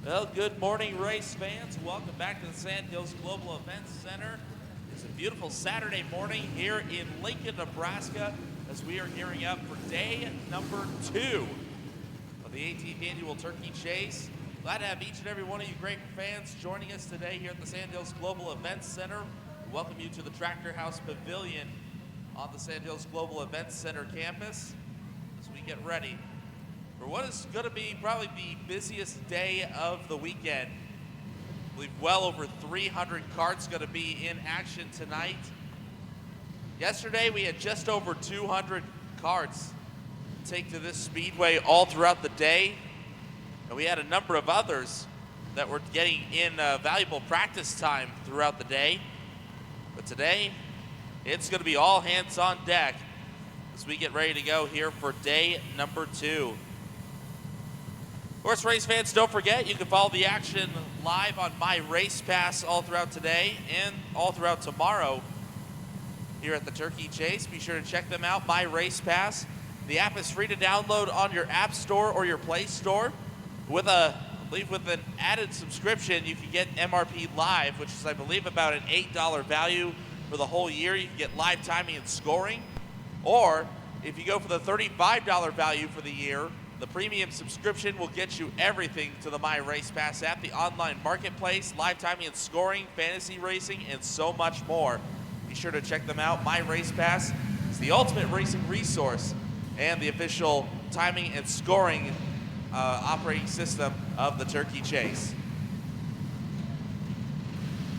Well, good morning, race fans. Welcome back to the Sandhills Global Events Center. It's a beautiful Saturday morning here in Lincoln, Nebraska, as we are gearing up for day number 2 of the 18th Annual Turkey Chase. Glad to have each and every one of you great fans joining us today here at the Sandhills Global Events Center. We welcome you to the Tractor House Pavilion on the Sandhills Global Events Center campus as we get ready for what is going to be probably the busiest day of the weekend. I believe well over 300 karts going to be in action tonight. Yesterday we had just over 200 karts take to this speedway all throughout the day, and we had a number of others that were getting in valuable practice time throughout the day. But today it's going to be all hands on deck as we get ready to go here for day number 2. Of course, race fans, don't forget, you can follow the action live on My Race Pass all throughout today and all throughout tomorrow here at the Turkey Chase. Be sure to check them out, My Race Pass. The app is free to download on your App Store or your Play Store. With I believe with an added subscription, you can get MRP Live, which is, I believe, about an $8 value for the whole year. You can get live timing and scoring. Or if you go for the $35 value for the year, the premium subscription will get you everything to the My Race Pass app, the online marketplace, live timing and scoring, fantasy racing, and so much more. Be sure to check them out. My Race Pass is the ultimate racing resource and the official timing and scoring operating system of the Turkey Chase.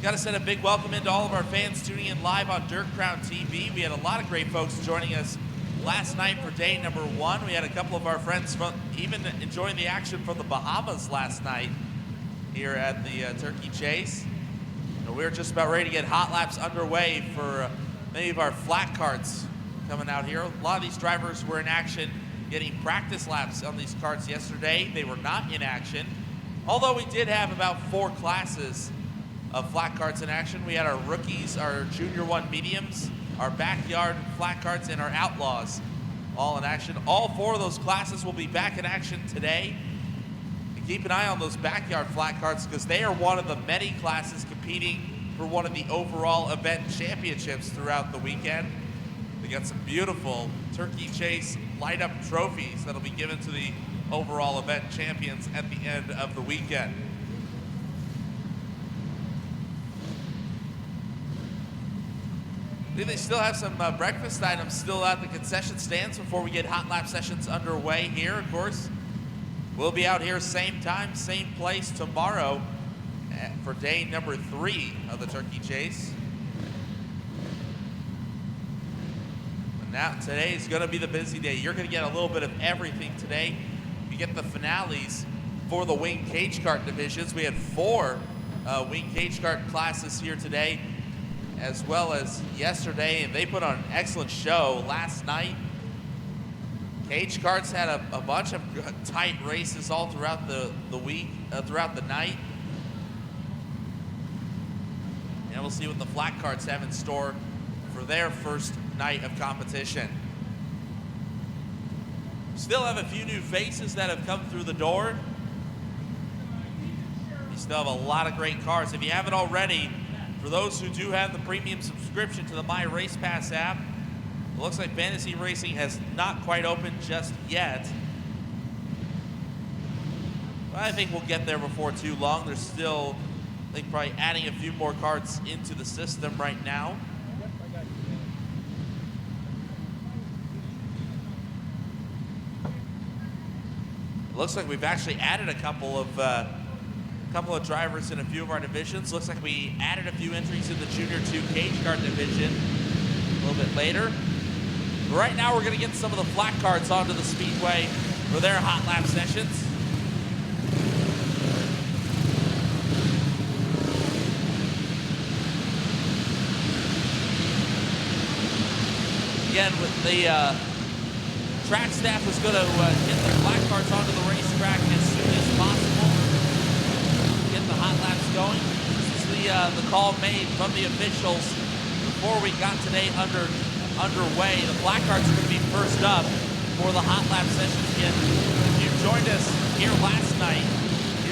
Got to send a big welcome into all of our fans tuning in live on Dirt Crown TV. We had a lot of great folks joining us last night for day number 1. We had a couple of our friends from even enjoying the action from the Bahamas last night here at the Turkey Chase. And we're just about ready to get hot laps underway for many of our flat karts coming out here. A lot of these drivers were in action getting practice laps on these karts yesterday. They were not in action, although we did have about 4 classes of flat karts in action. We had our rookies, our Junior 1 mediums, our backyard flat karts, and our outlaws all in action. All 4 of those classes will be back in action today. And keep an eye on those backyard flat karts because they are one of the many classes competing for one of the overall event championships throughout the weekend. We got some beautiful Turkey Chase light up trophies that'll be given to the overall event champions at the end of the weekend. They still have some breakfast items still at the concession stands before we get hot lap sessions underway here. Of course, we'll be out here same time, same place tomorrow for day number 3 of the Turkey Chase. And now today is going to be the busy day. You're going to get a little bit of everything today. You get the finales for the wing cage kart divisions. We had 4 wing cage kart classes here today, as well as yesterday, and they put on an excellent show last night. Cage karts had a bunch of tight races all throughout the week, throughout the night. And we'll see what the flat karts have in store for their first night of competition. Still have a few new faces that have come through the door. We still have a lot of great cars. If you haven't already, for those who do have the premium subscription to the My Race Pass app, it looks like fantasy racing has not quite opened just yet. But I think we'll get there before too long. There's still, I think, probably adding a few more cards into the system right now. It looks like we've actually added a couple of drivers in a few of our divisions. Looks like we added a few entries in the Junior 2 cage kart division a little bit later. But right now we're going to get some of the flat karts onto the speedway for their hot lap sessions. Again, with the track staff is going to get the flat karts onto the racetrack as soon as possible. Get the hot laps going. This is the call made from the officials before we got today underway. The flat karts are going to be first up for the hot lap session again. If you joined us here last night,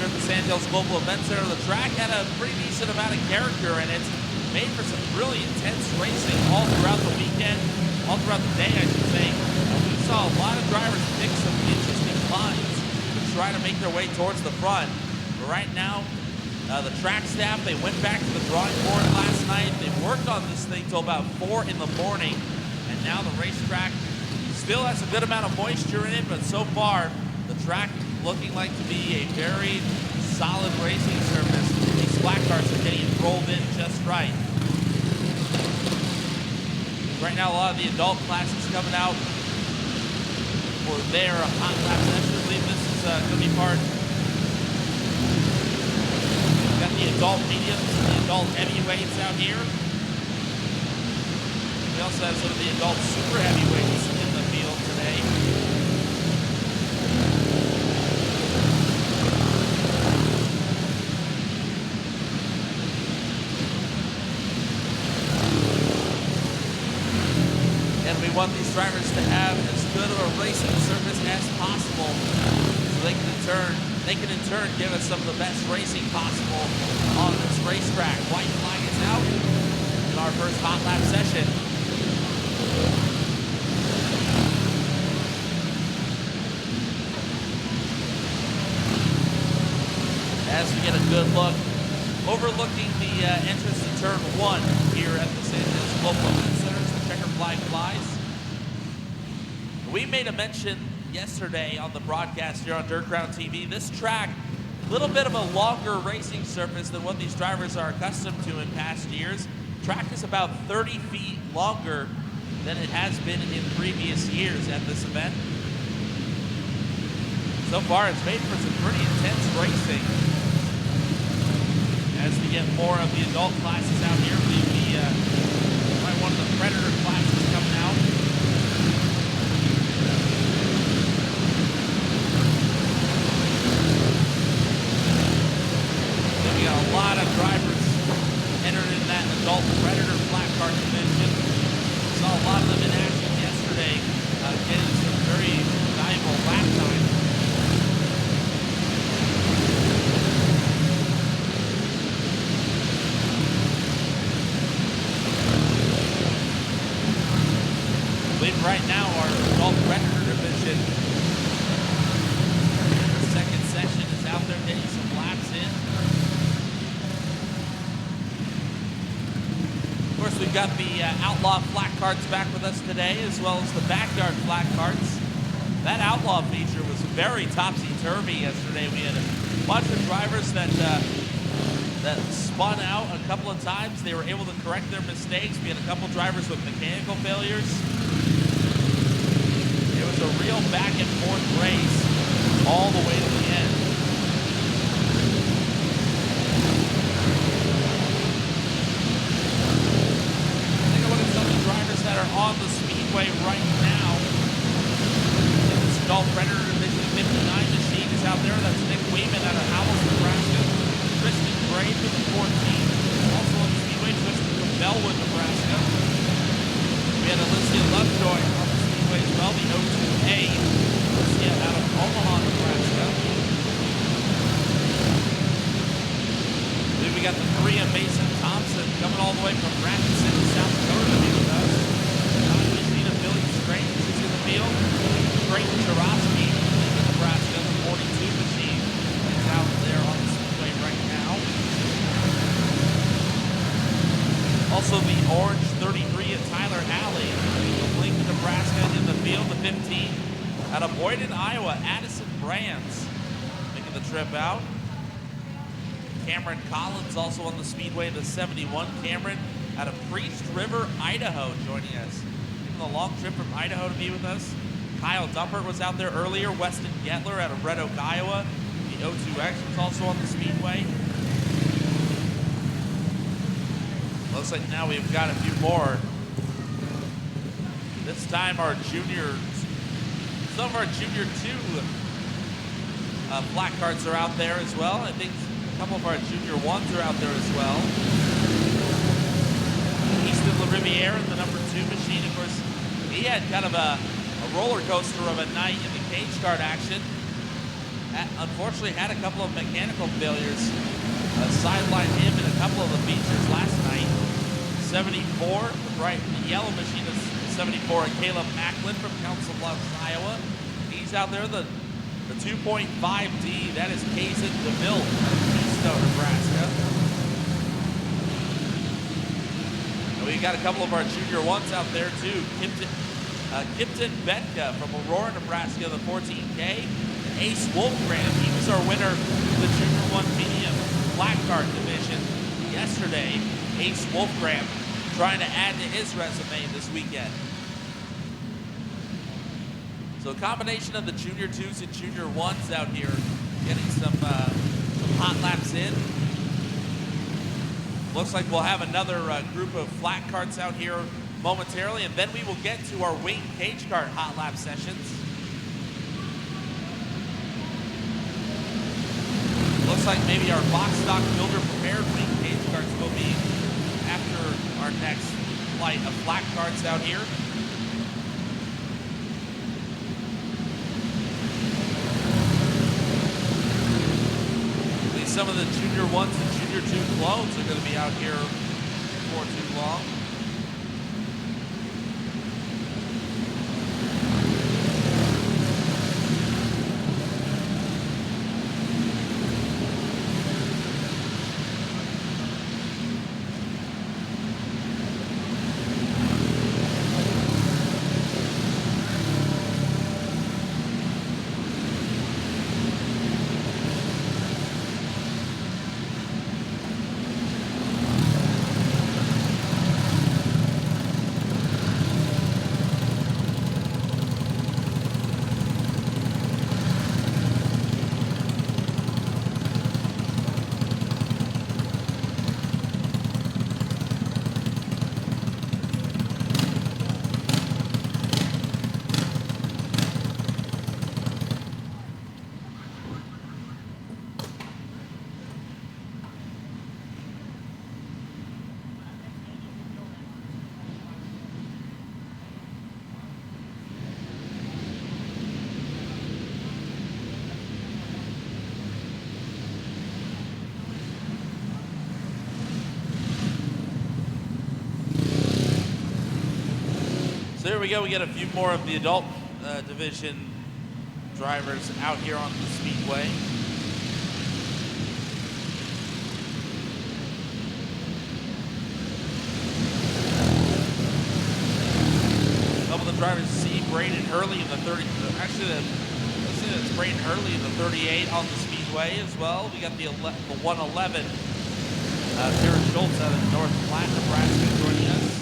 here here at the Sand Hills Global Event Center. The track had a pretty decent amount of character in it. Made for some really intense racing all throughout the weekend, all throughout the day, I should say. We saw a lot of drivers pick some interesting lines to try to make their way towards the front. But right now, the track staff, they went back to the drawing board last night. They worked on this thing till about 4 in the morning. And now the racetrack still has a good amount of moisture in it, but so far, the track looking like to be a very solid racing surface. These flat cars are getting rolled in just right. Right now, a lot of the adult classes coming out for their hot lap session. I believe this is going to be part. We've got the adult mediums, the adult heavyweights out here. We also have some of the adult super heavyweights in the field today. And we want these drivers to have as good of a racing surface as possible so they can in turn give us some of the best racing possible on this racetrack. White flag is out in our first hot lap session. As we get a good look overlooking the entrance to turn 1 here at the Sand Hills Global Event Center as the checker flag flies. We made a mention yesterday on the broadcast here on Dirt Ground TV. This track, a little bit of a longer racing surface than what these drivers are accustomed to in past years. Track is about 30 feet longer than it has been in previous years at this event. So far, it's made for some pretty intense racing. As we get more of the adult classes out here, probably one of the Predator classes coming out. Then we got a lot of drivers entered in that adult Predator flat car division. Saw a lot of them in action yesterday, getting some very valuable lap time. Right now, our adult Predator division, the second session is out there getting some laps in. Of course, we've got the Outlaw flat carts back with us today, as well as the Backyard flat carts. That Outlaw feature was very topsy-turvy yesterday. We had a bunch of drivers that spun out a couple of times. They were able to correct their mistakes. We had a couple drivers with mechanical failures. It was a real back and forth race all the way to the end. Take a look at some of the drivers that are on the speedway right now. In this adult Predator Division 59 machine is out there. That's Nick Weeman out of Howells, Nebraska. Tristan Gray for the 14. Also on the speedway, Tristan from Bellwood, Nebraska. We had Alicia Lovejoy on the speedway as well, the O2A. Alicia out of Omaha, Nebraska. Then we got the 3 of Mason Thompson coming all the way from Rapid City, South Dakota to be with us. John Machine of Billy Strange is in the field. Creighton Jarosky in Nebraska, the 42 machine is out there on the speedway right now. Also the orange 33 of Tyler Alley of Lincoln, Nebraska in the field, the 15. Out of Boyden, Iowa, Addison Brands making the trip out. Cameron Collins also on the speedway, the 71. Cameron out of Priest River, Idaho joining us. Taking a long trip from Idaho to be with us. Kyle Dumpert was out there earlier. Weston Getler out of Red Oak, Iowa. The O2X was also on the speedway. Looks like now we've got a few more. This time our juniors, some of our junior 2 flat carts are out there as well. I think a couple of our junior 1s are out there as well. Easton LaRiviere in the number 2 machine. Of course, he had kind of a roller coaster of a night in the cage guard action. unfortunately had a couple of mechanical failures. Sidelined him in a couple of the features last night. 74, the yellow machine is 74, and Caleb Macklin from Council Bluffs, Iowa. He's out there, the 2.5D. That is Kaysen DeVille out of Keystone, Nebraska. And we got a couple of our junior ones out there too. Kipton Betka from Aurora, Nebraska, the 14K. Ace Wolfgram, he was our winner of the Junior 1 Medium Flat Cart division yesterday. Ace Wolfgram trying to add to his resume this weekend. So a combination of the Junior 2s and Junior 1s out here getting some hot laps in. Looks like we'll have another group of flat carts out here momentarily, and then we will get to our wing cage kart hot lap sessions. Looks like maybe our box stock builder prepared wing cage karts will be after our next flight of flat carts out here. At least some of the Junior 1s and Junior 2 clones are going to be out here before too long. So there we go. We get a few more of the adult division drivers out here on the speedway. Some of the drivers see Braden Hurley in the 30. Actually, it's Braden Hurley in the 38 on the speedway as well. We got the 111. Jared Schultz out of North Platte, Nebraska, joining us.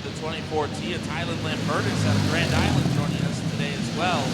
The 24T of Tylen Lambertus out of Grand Island joining us today as well.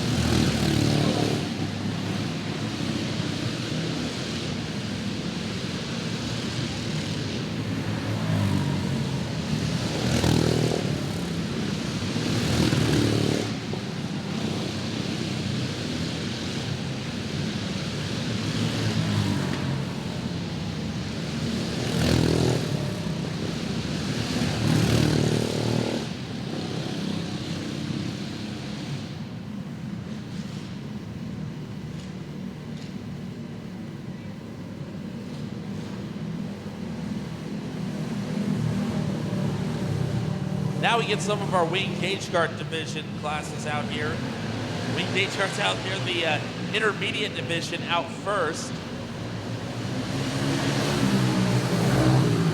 Now we get some of our wing cage kart division classes out here. Wing cage karts out here, the intermediate division out first.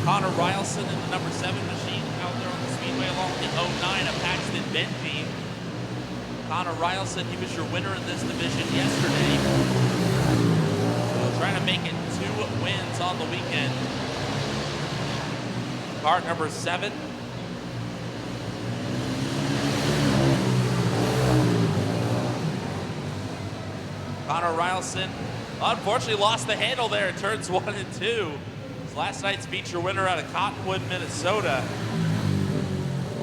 Connor Rylson in the number 7 machine out there on the speedway along with the 09 of Paxton Benji. Connor Rylson, he was your winner in this division yesterday. So trying to make it 2 wins on the weekend. Kart number 7. Connor Rylson unfortunately lost the handle there at turns 1 and 2. It's last night's feature winner out of Cottonwood, Minnesota.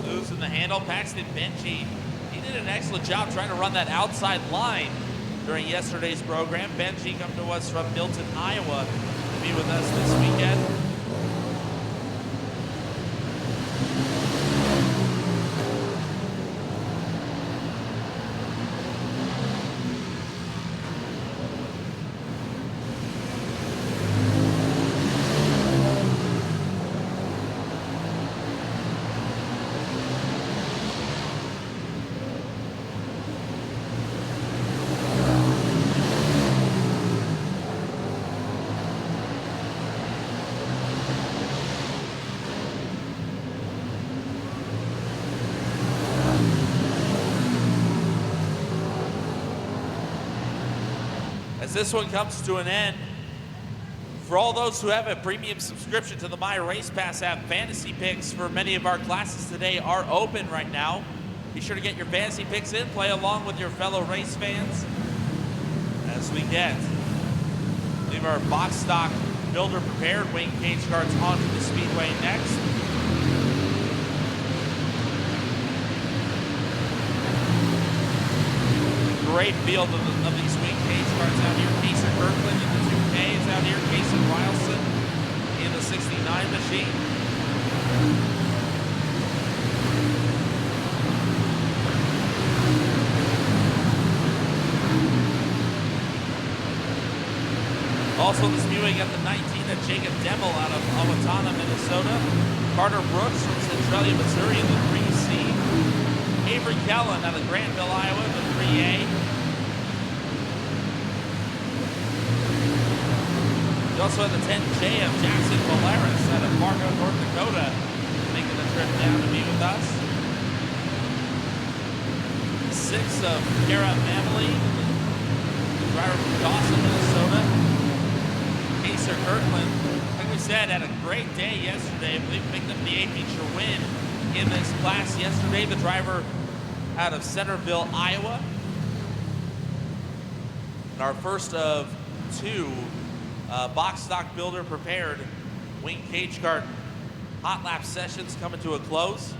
Losing the handle. Paxton Benji, he did an excellent job trying to run that outside line during yesterday's program. Benji come to us from Milton, Iowa to be with us this weekend. As this one comes to an end, for all those who have a premium subscription to the My Race Pass app, fantasy picks for many of our classes today are open right now. Be sure to get your fantasy picks in, play along with your fellow race fans as we leave our box stock builder prepared wing cage cards onto the speedway next. Great field of these wing cage cards out here. Kaser Kirkland in the 2K is out here. Casey Wilson in the 69 machine. Also this viewing at the 19 at Jacob Demmel out of Owatonna, Minnesota. Carter Brooks from Centralia, Missouri in the 3C. Avery Kellen out of Granville, Iowa in the 3A. We also have the 10J of Jackson Polaris out of Fargo, North Dakota, making the trip down to be with us. 6 of Kara Mamley, driver from Dawson, Minnesota. Kaser Kirkland, like we said, had a great day yesterday. I believe picked up the A feature win in this class yesterday. The driver out of Centerville, Iowa. And our first of 2 box stock builder prepared wing cage kart hot lap sessions coming to a close.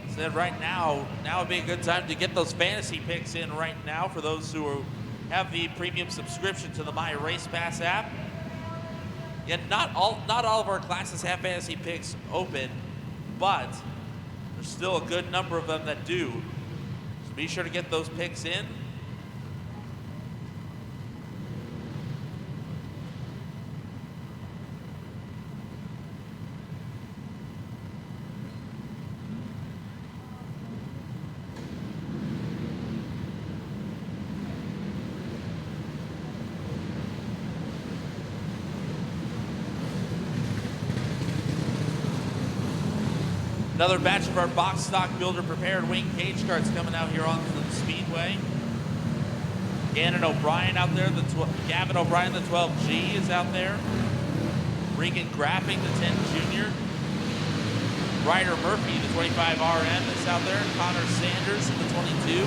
Said right now would be a good time to get those fantasy picks in right now for those who have the premium subscription to the My Race Pass app. Yet not all of our classes have fantasy picks open, but there's still a good number of them that do. So be sure to get those picks in. Another batch of our box stock builder prepared wing cage cards coming out here onto the speedway. Gavin O'Brien out there, Gavin O'Brien, the 12G is out there. Regan Grapping, the 10 Junior. Ryder Murphy, the 25 RM is out there. Connor Sanders in the 22.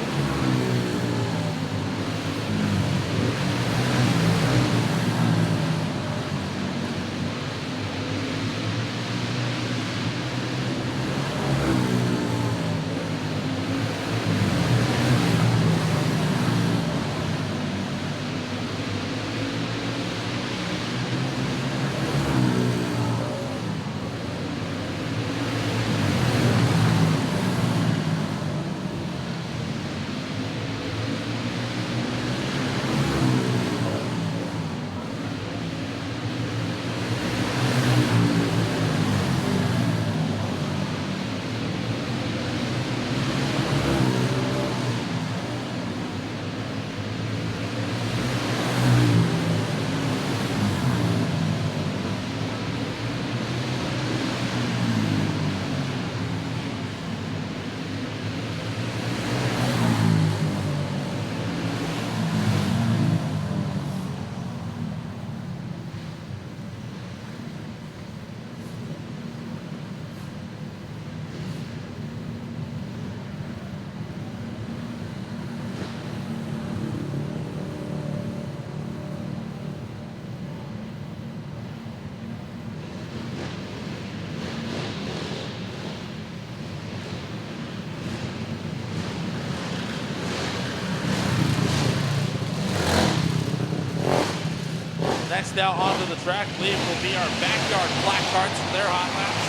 Next out onto the track, I believe, will be our backyard black carts for their hot laps.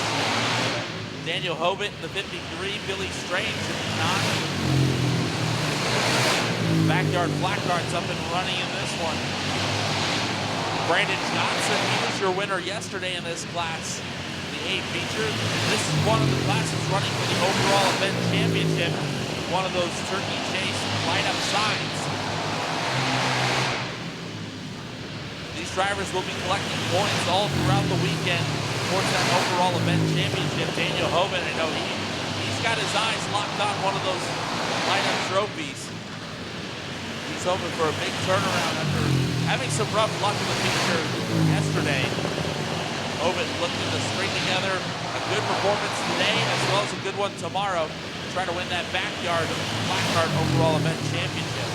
Daniel Hobbit in the 53, Billy Strange in the 9. Backyard black carts up and running in this one. Brandon Johnson, he was your winner yesterday in this class, the A feature. This is one of the classes running for the overall event championship. One of those turkey chase lineup signs. These drivers will be collecting points all throughout the weekend Sportsnet overall event championship, Daniel Hoban. I know he's got his eyes locked on one of those lineup trophies. He's hoping for a big turnaround after having some rough luck in the feature yesterday. Hoban looking to string together a good performance today as well as a good one tomorrow to try to win that backyard Black Card overall event championship.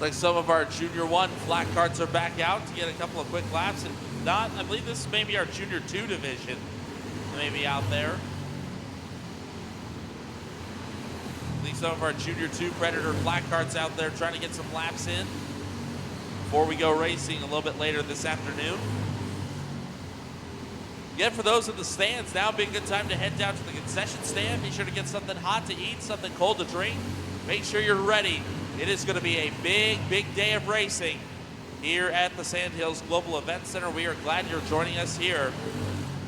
Like some of our Junior 1 flat carts are back out to get a couple of quick laps. And not, I believe this may be our Junior 2 division maybe out there. I think some of our Junior 2 Predator flat carts out there trying to get some laps in before we go racing a little bit later this afternoon. Again, for those in the stands, now would be a good time to head down to the concession stand. Be sure to get something hot to eat, something cold to drink. Make sure you're ready. It is going to be a big, big day of racing here at the Sandhills Global Event Center. We are glad you're joining us here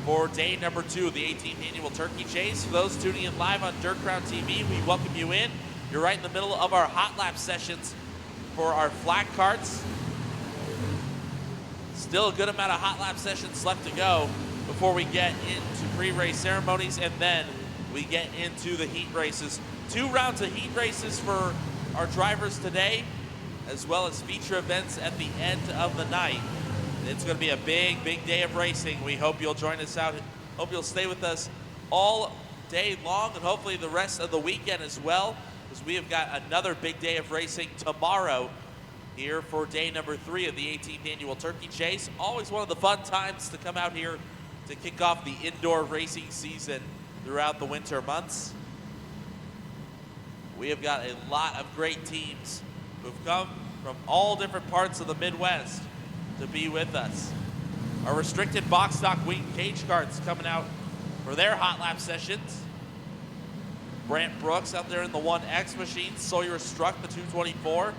for day number 2 of the 18th Annual Turkey Chase. For those tuning in live on Dirt Crown TV, we welcome you in. You're right in the middle of our hot lap sessions for our flat carts. Still a good amount of hot lap sessions left to go before we get into pre-race ceremonies, and then we get into the heat races. 2 rounds of heat races for our drivers today, as well as feature events at the end of the night. It's going to be a big, big day of racing. We hope you'll join us out. Hope you'll stay with us all day long and hopefully the rest of the weekend as well, because we have got another big day of racing tomorrow here for day number 3 of the 18th Annual Turkey Chase. Always one of the fun times to come out here to kick off the indoor racing season throughout the winter months. We have got a lot of great teams who've come from all different parts of the Midwest to be with us. Our restricted box stock wheat cage carts coming out for their hot lap sessions. Brant Brooks out there in the 1X machine. Sawyer Struck the 224.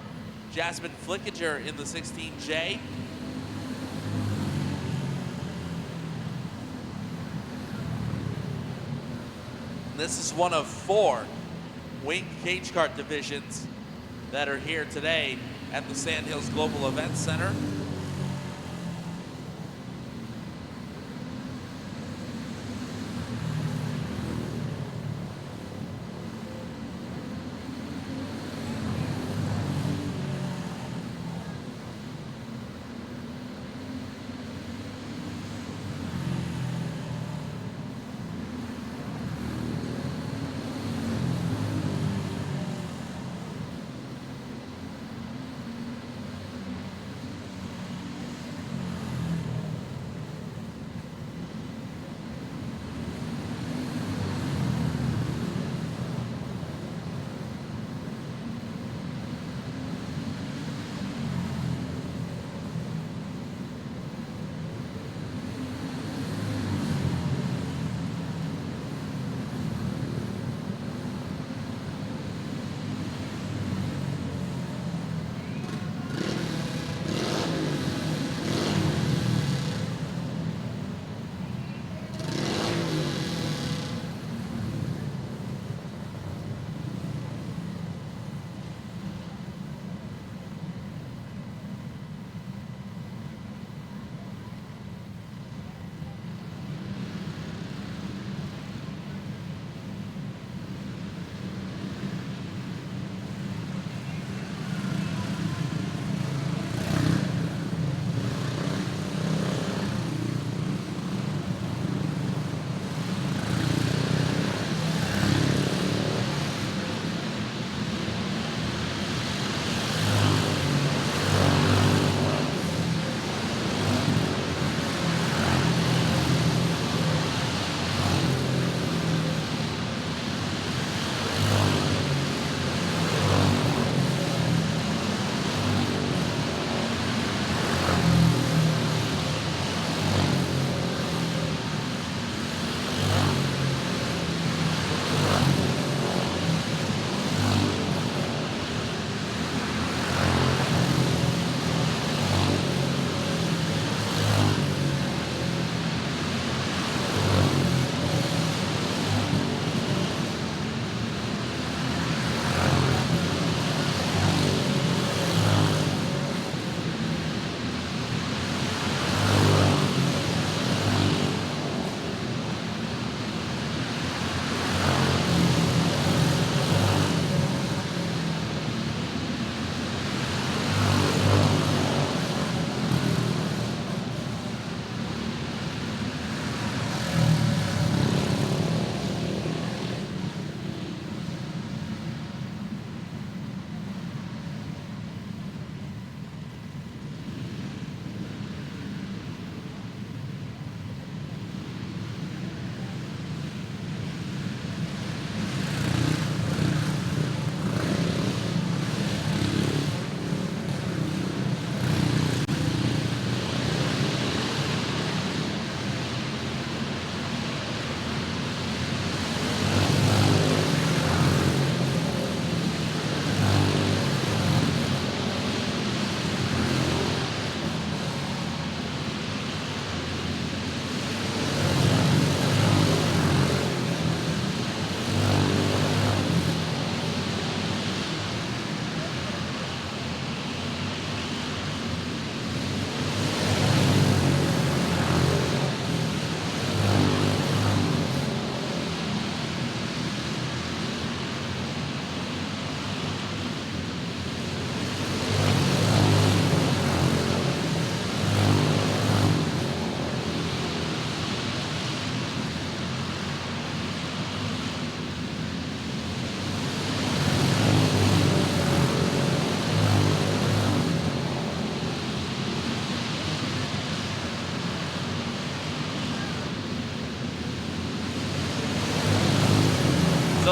Jasmine Flickinger in the 16J. This is one of 4 wing cage kart divisions that are here today at the Sandhills Global Event Center.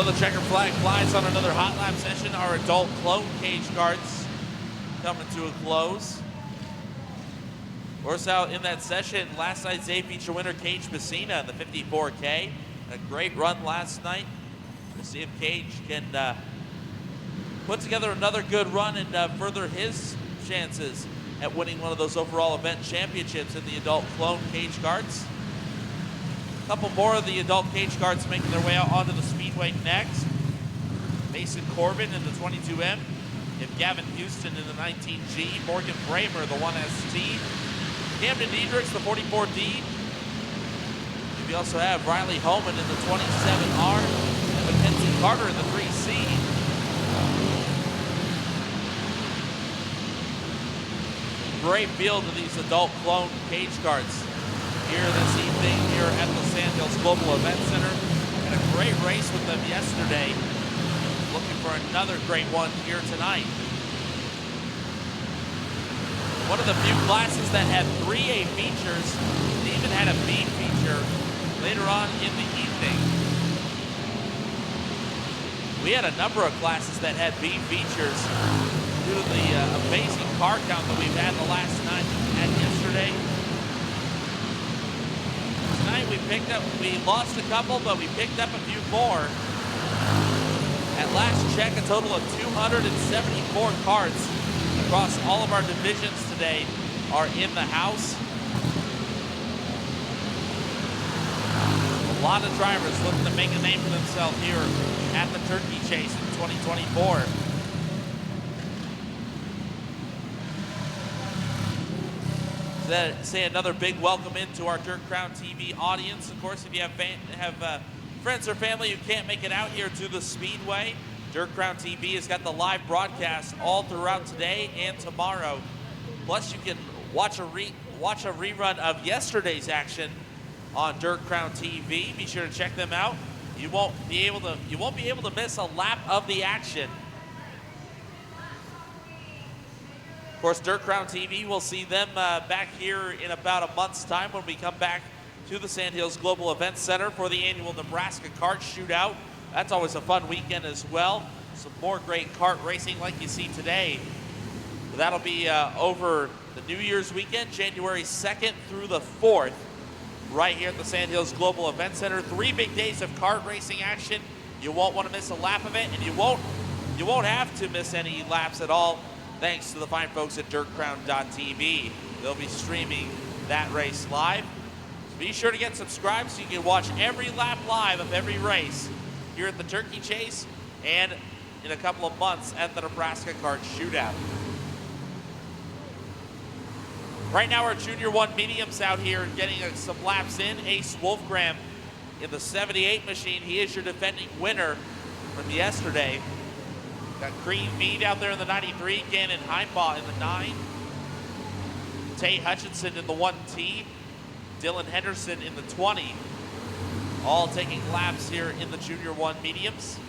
So the checker flag flies on another hot lap session. Our adult clone cage carts coming to a close. Of course, out in that session, last night's A feature winner, Cage Messina, in the 54K. A great run last night. We'll see if Cage can put together another good run and further his chances at winning one of those overall event championships in the adult clone cage carts. A couple more of the adult cage carts making their way out onto the speedway next. Mason Corbin in the 22M. You have Gavin Houston in the 19G. Morgan Bramer, the 1ST. Camden Diedrichs, the 44D. We also have Riley Holman in the 27R. And Mackenzie Carter in the 3C. Great field of these adult clone cage carts here this evening here at the Sandhills Global Event Center. Had a great race with them yesterday. Looking for another great one here tonight. One of the few classes that had 3A features. They even had a B feature later on in the evening. We had a number of classes that had B features due to the amazing car count that we've had the last night and yesterday. Tonight we lost a couple, but we picked up a few more. At last check, a total of 274 carts across all of our divisions today are in the house. A lot of drivers looking to make a name for themselves here at the Turkey Chase in 2024. Say another big welcome into our Dirt Crown TV audience. Of course, if you have friends or family who can't make it out here to the Speedway, Dirt Crown TV has got the live broadcast all throughout today and tomorrow. Plus, you can watch a rerun of yesterday's action on Dirt Crown TV. Be sure to check them out. You won't be able to miss a lap of the action. Of course, Dirt Crown TV, we'll see them back here in about a month's time when we come back to the Sandhills Global Events Center for the annual Nebraska Kart Shootout. That's always a fun weekend as well. Some more great kart racing like you see today. That'll be over the New Year's weekend, January 2nd through the 4th, right here at the Sandhills Global Event Center. 3 big days of kart racing action. You won't want to miss a lap of it, and you won't have to miss any laps at all, thanks to the fine folks at DirtCrown.tv. They'll be streaming that race live. So be sure to get subscribed so you can watch every lap live of every race here at the Turkey Chase and in a couple of months at the Nebraska Kart Shootout. Right now our Junior 1 mediums out here getting some laps in. Ace Wolfgram in the 78 machine. He is your defending winner from yesterday. Got Cream Mead out there in the 93, Gannon Heimbaugh in the 9. Tate Hutchinson in the 1T, Dylan Henderson in the 20. All taking laps here in the Junior 1 mediums.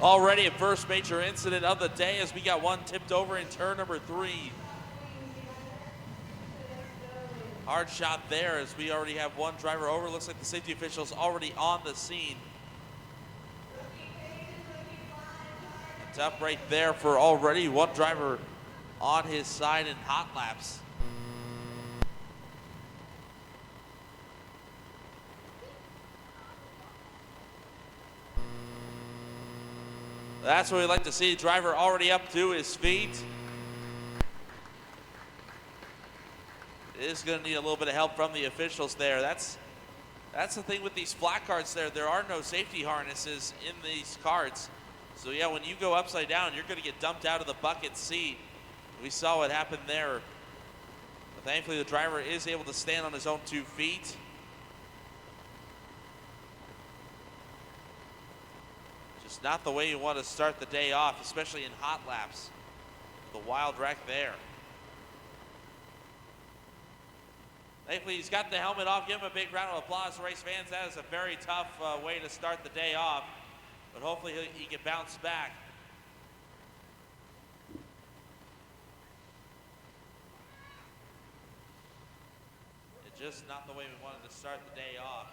Already a first major incident of the day as we got one tipped over in turn number 3. Hard shot there as we already have one driver over. Looks like the safety official's already on the scene. Tough right there for already one driver on his side in hot laps. That's what we like to see. Driver already up to his feet. Is going to need a little bit of help from the officials there. That's the thing with these flat carts there. There are no safety harnesses in these carts. So yeah, when you go upside down, you're going to get dumped out of the bucket seat. We saw what happened there. But thankfully, the driver is able to stand on his own 2 feet. Just not the way you want to start the day off, especially in hot laps. The wild wreck there. Thankfully, he's got the helmet off. Give him a big round of applause, race fans. That is a very tough way to start the day off, but hopefully he can bounce back. It's just not the way we wanted to start the day off.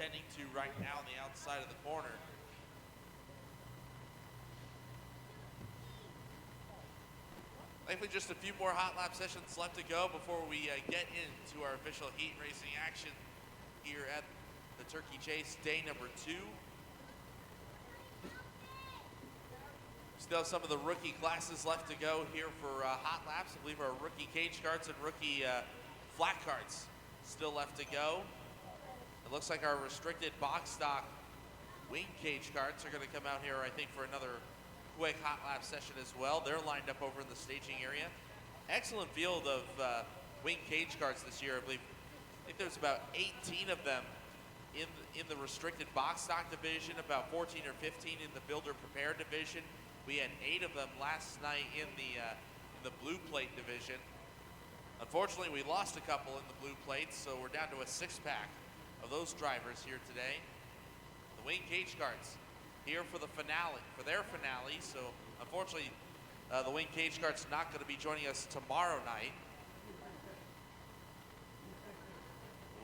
tending to right now on the outside of the corner. Likely just a few more hot lap sessions left to go before we get into our official heat racing action here at the Turkey Chase, day number 2. Still have some of the rookie classes left to go here for hot laps. I believe our rookie cage carts and rookie flat carts still left to go. It looks like our restricted box stock wing cage carts are going to come out here, I think, for another quick hot lap session as well. They're lined up over in the staging area. Excellent field of wing cage carts this year. I think there's about 18 of them in the restricted box stock division, about 14 or 15 in the builder prepared division. We had 8 of them last night in the blue plate division. Unfortunately, we lost a couple in the blue plates, so we're down to a 6-pack of those drivers here today. The wing cage carts here for the finale, for their finale. So unfortunately, the wing cage cart's not going to be joining us tomorrow night.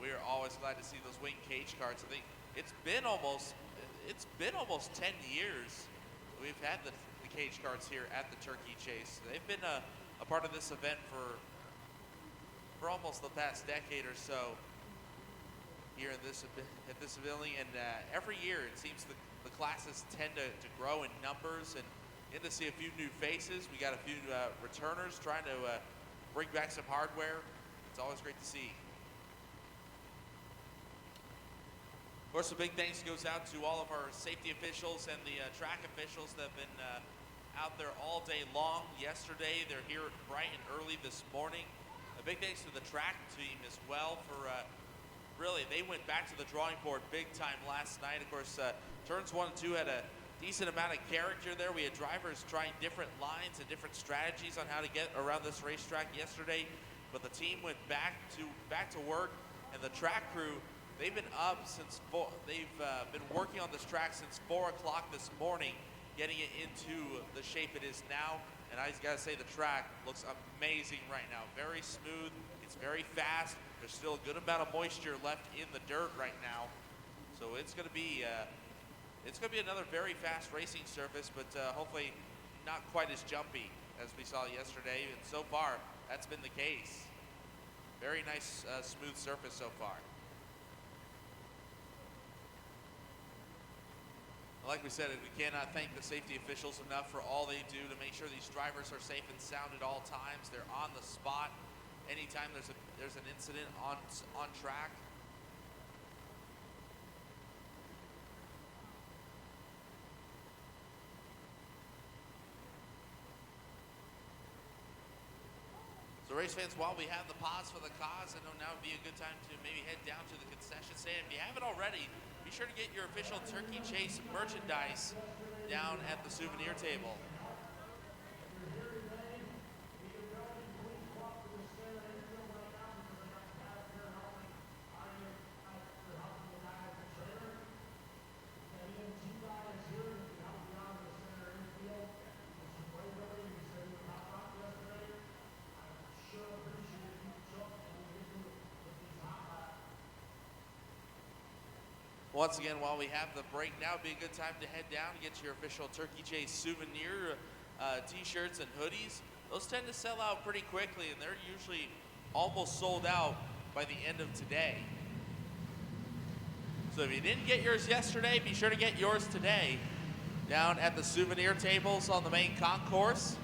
We're always glad to see those wing cage carts. I think it's been almost 10 years we've had the cage carts here at the Turkey Chase. They've been a part of this event for almost the past decade or so here at this building, and every year it seems the classes tend to grow in numbers, and get to see a few new faces. We got a few returners trying to bring back some hardware. It's always great to see. Of course, a big thanks goes out to all of our safety officials and the track officials that have been out there all day long. Yesterday, they're here bright and early this morning. A big thanks to the track team as well for really, they went back to the drawing board big time last night. Of course, turns 1 and 2 had a decent amount of character there. We had drivers trying different lines and different strategies on how to get around this racetrack yesterday, but the team went back to work, and the track crew, they've been up since they've been working on this track since 4 o'clock this morning, getting it into the shape it is now. And I just gotta say, the track looks amazing right now. Very smooth, it's very fast. There's still a good amount of moisture left in the dirt right now. So it's gonna be another very fast racing surface, but hopefully not quite as jumpy as we saw yesterday. And so far, that's been the case. Very nice, smooth surface so far. Like we said, we cannot thank the safety officials enough for all they do to make sure these drivers are safe and sound at all times. They're on the spot anytime there's an incident on track. So race fans, while we have the pause for the cause, I know now would be a good time to maybe head down to the concession stand. If you haven't already, be sure to get your official Turkey Chase merchandise down at the souvenir table. Once again, while we have the break now, would be a good time to head down and get your official Turkey Chase souvenir t-shirts and hoodies. Those tend to sell out pretty quickly, and they're usually almost sold out by the end of today. So if you didn't get yours yesterday, be sure to get yours today down at the souvenir tables on the main concourse.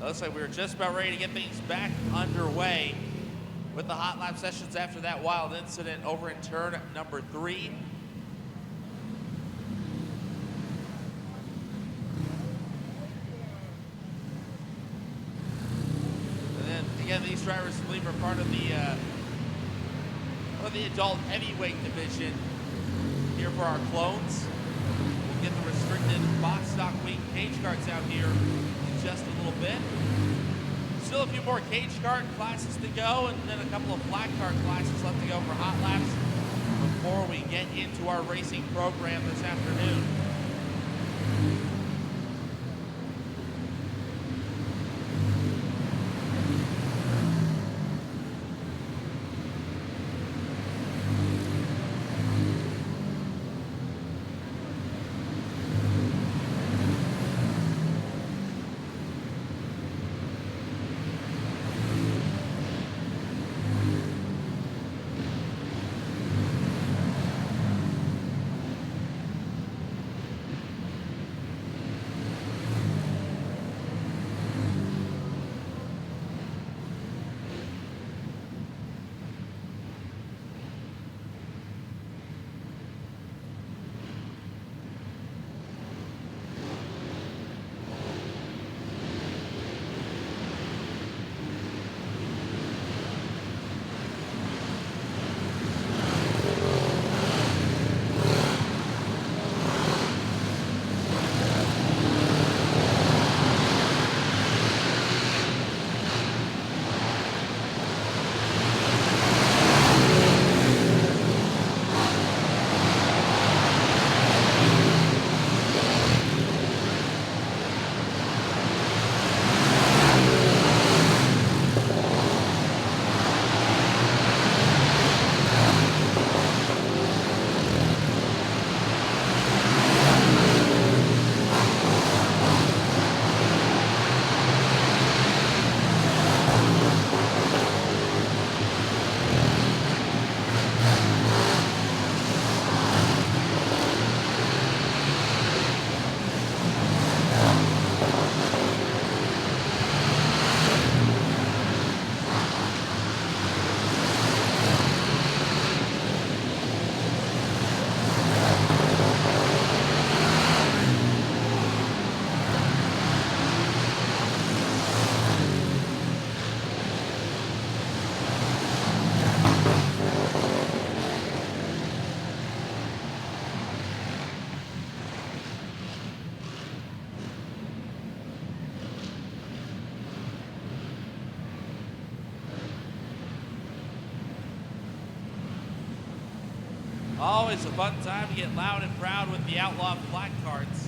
It looks like we're just about ready to get things back underway with the hot lap sessions after that wild incident over in turn number 3. And then again, these drivers, I believe, are part of the adult heavyweight division here for our clones. We'll get the restricted box stock wing cage carts out here in just a little bit. Still a few more cage cart classes to go, and then a couple of flat cart classes left to go for hot laps before we get into our racing program this afternoon. Always a fun time to get loud and proud with the Outlaw flat carts.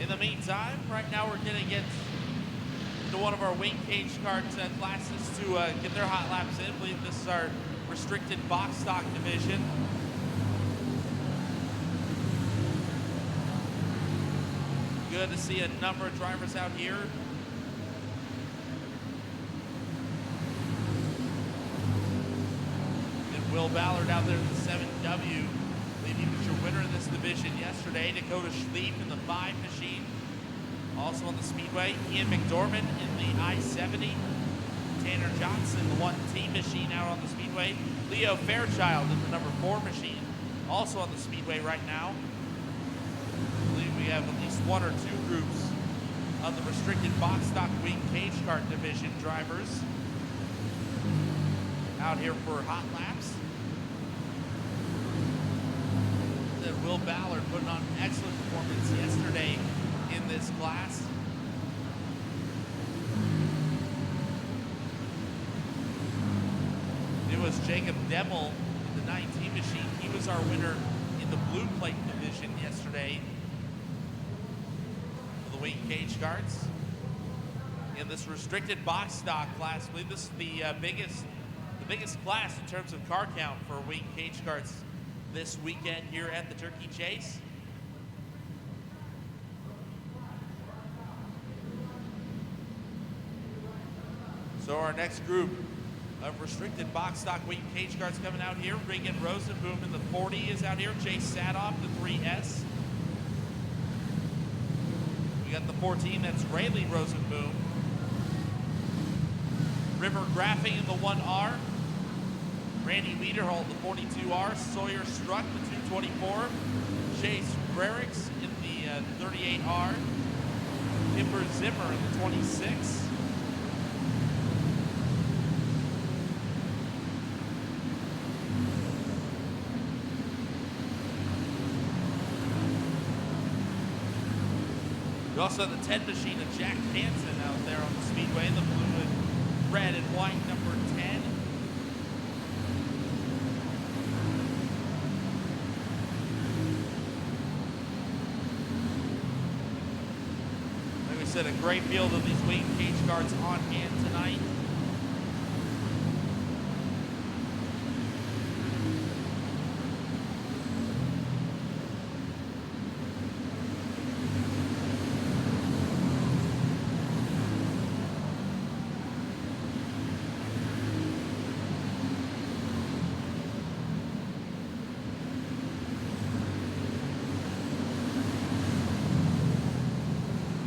In the meantime, right now we're going to get to one of our wing cage kart classes to get their hot laps in. I believe this is our restricted box stock division. Good to see a number of drivers out here. And Will Ballard out there in the 7W. I believe he was your winner in this division yesterday. Dakota Schleif in the 5 machine. Also on the Speedway. Ian McDormand in the I-70. Tanner Johnson, the 1T machine out on the Speedway. Leo Fairchild in the number 4 machine. Also on the Speedway right now. I believe we have at least 1 or 2 groups of the restricted box stock wing cage kart division drivers out here for hot laps. Then Will Ballard putting on an excellent performance yesterday in this class. It was Jacob Demmel in the 19 machine. He was our winner in the blue plate division yesterday for the wing cage karts. In this restricted box stock class, I believe this is the biggest class in terms of car count for wing cage karts this weekend here at the Turkey Chase. So our next group of restricted box stock wing cage karts coming out here. Regan Rosenboom in the 40 is out here. Chase Sadoff, the 3S. We got the 14, that's Rayleigh Rosenboom. River Graffing in the 1R. Randy Wiederholt, the 42R. Sawyer Struck, the 224. Chase Frericks in the 38R. Kipper Zimmer in the 26. We also have the 10 machine of Jack Hansen out there on the Speedway, the blue and red and white number 10. Like we said, a great field of these wing cage karts on hand tonight.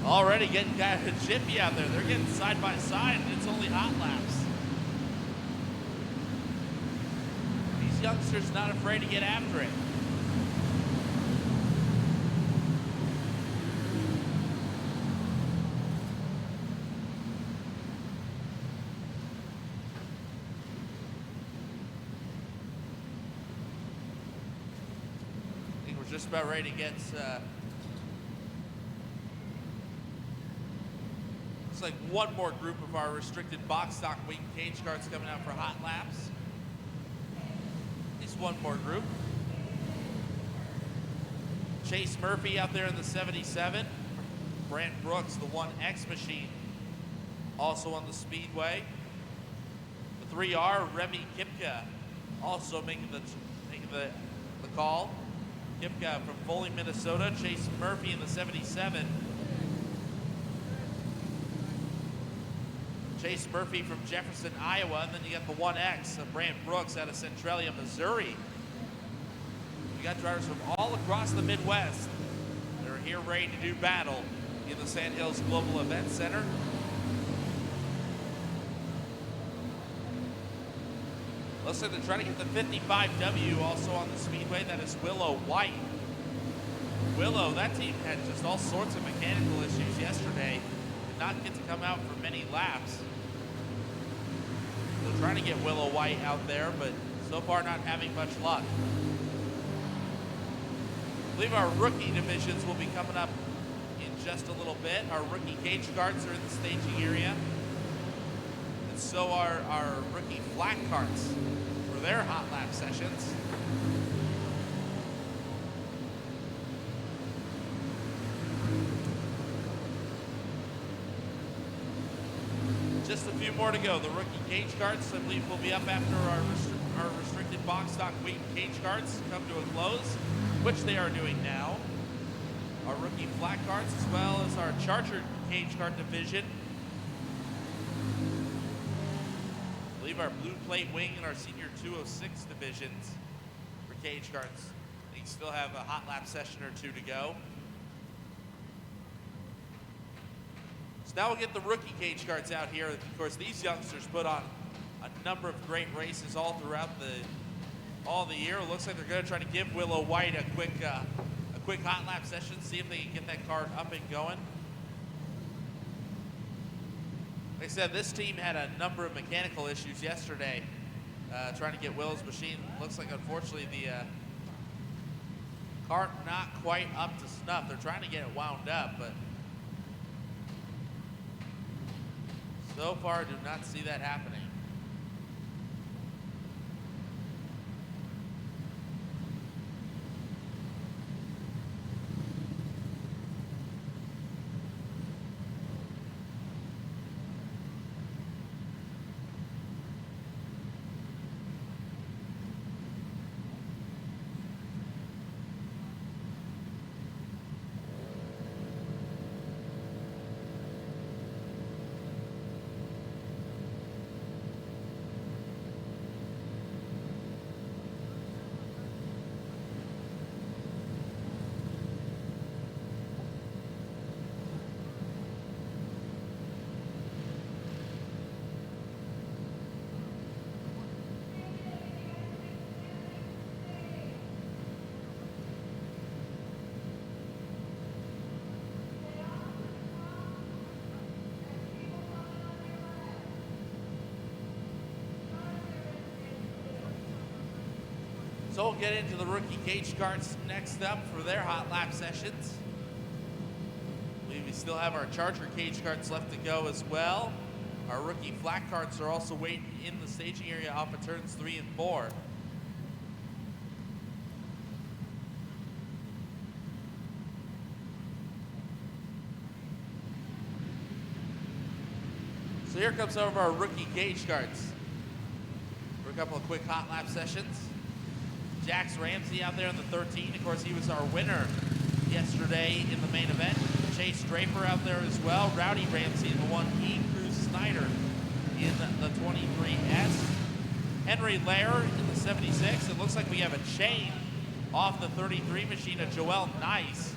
Already getting kind of jiffy out there. They're getting side by side, and it's only hot laps. These youngsters not afraid to get after it. I think we're just about ready to get looks like one more group of our restricted box stock wing cage karts coming out for hot laps. At least one more group. Chase Murphy out there in the 77. Brant Brooks, the 1X machine, also on the Speedway. The 3R, Remy Kipka, also making the call. Kipka from Foley, Minnesota. Chase Murphy in the 77. Chase Murphy from Jefferson, Iowa, and then you got the 1X of Brant Brooks out of Centralia, Missouri. You got drivers from all across the Midwest that are here ready to do battle in the Sand Hills Global Event Center. Looks like they're trying to get the 55W also on the Speedway. That is Willow White. Willow, that team had just all sorts of mechanical issues yesterday. Did not get to come out for many laps. They're trying to get Willow White out there, but so far not having much luck. I believe our rookie divisions will be coming up in just a little bit. Our rookie cage karts are in the staging area. And so are our rookie flat karts for their hot lap sessions. just a few more to go. The rookie cage carts, I believe, will be up after our restricted box stock weight cage carts come to a close, which they are doing now. Our rookie flat carts, as well as our Charger cage cart division. I believe our blue plate wing and our senior 206 divisions for cage carts. They still have a hot lap session or two to go. So now we'll get the rookie cage carts out here. Of course, these youngsters put on a number of great races all throughout the year. It looks like they're going to try to give Willow White a quick hot lap session, see if they can get that cart up and going. Like I said, this team had a number of mechanical issues yesterday trying to get Willow's machine. Looks like, unfortunately, the cart not quite up to snuff. They're trying to get it wound up, but so far do not see that happening. So we'll get into the rookie cage carts next up for their hot lap sessions. We still have our Charger cage carts left to go as well. Our rookie flat carts are also waiting in the staging area off of turns 3 and 4. So here comes some of our rookie cage carts for a couple of quick hot lap sessions. Jax Ramsey out there in the 13. Of course, he was our winner yesterday in the main event. Chase Draper out there as well. Rowdy Ramsey in the 1E. Cruz Snyder in the 23S. Henry Lair in the 76. It looks like we have a chain off the 33 machine of Joel Nice.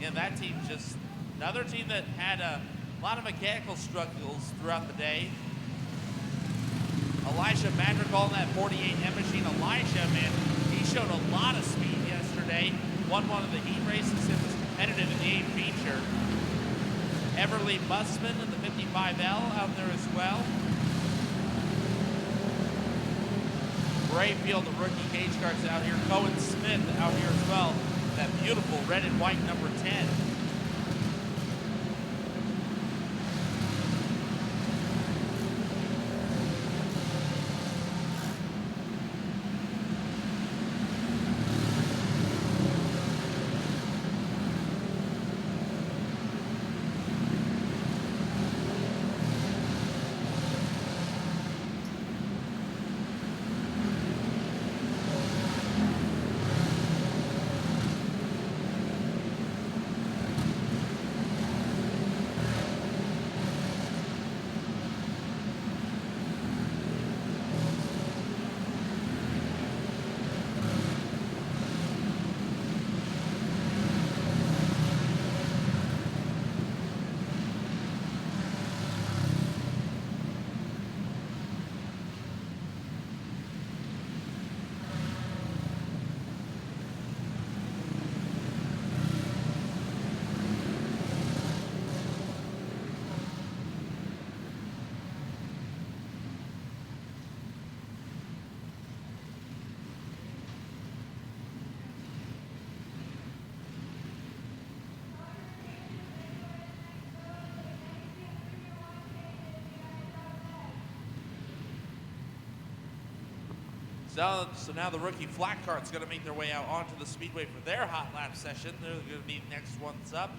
And that team just another team that had a lot of mechanical struggles throughout the day. Elijah Madrigal in that 48M machine. Elijah, man, he showed a lot of speed yesterday. Won one of the heat races and was competitive in the A feature. Everly Bussman in the 55L out there as well. Great field of rookie cage carts out here. Cohen Smith out here as well. That beautiful red and white number 10. So now the rookie flat cart's going to make their way out onto the speedway for their hot lap session. They're going to be next ones up.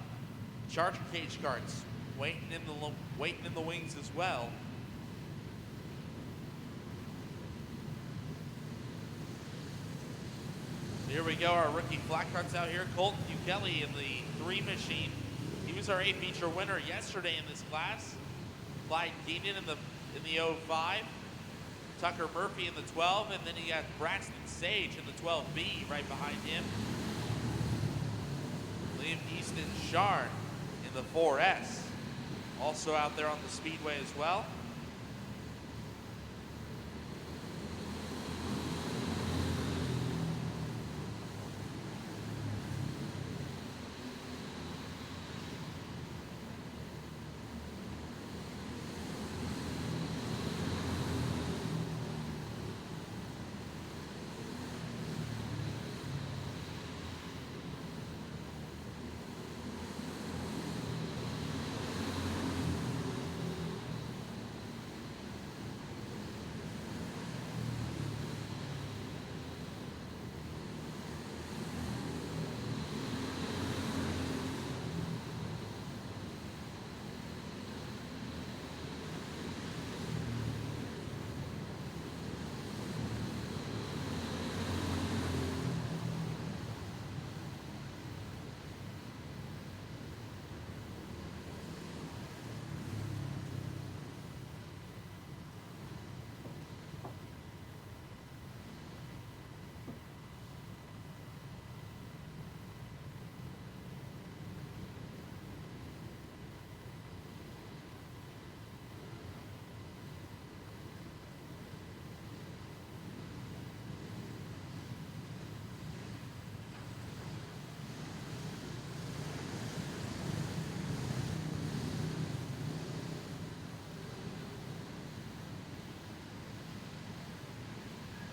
Charger cage carts waiting in the wings as well. Here we go, our rookie flat carts out here. Colton Kelly in the 3 machine. He was our A feature winner yesterday in this class. Clyde Keenan in the 05. Tucker Murphy in the 12, and then you got Braxton Sage in the 12B right behind him. Liam Easton Sharn in the 4S, also out there on the speedway as well.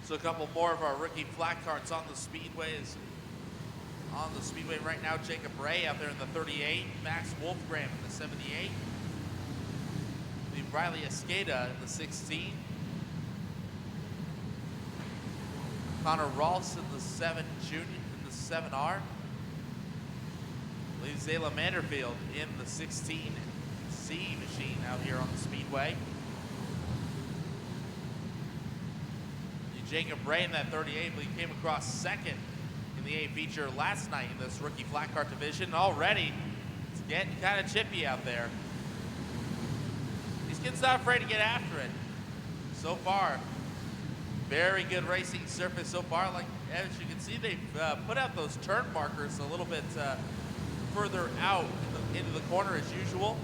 So a couple more of our rookie flat carts on the speedways. On the speedway right now, Jacob Ray out there in the 38, Max Wolfgram in the 78, Riley Escada in the 16, Connor Rawls in the 7 Junior in the 7R, Zayla Manderfield in the 16C machine out here on the speedway. Jacob Ray in that 38, but he came across second in the A feature last night in this rookie flat cart division. Already, it's getting kind of chippy out there. These kids not afraid to get after it. So far, very good racing surface so far. Like, as you can see, they've put out those turn markers a little bit further out into the corner as usual.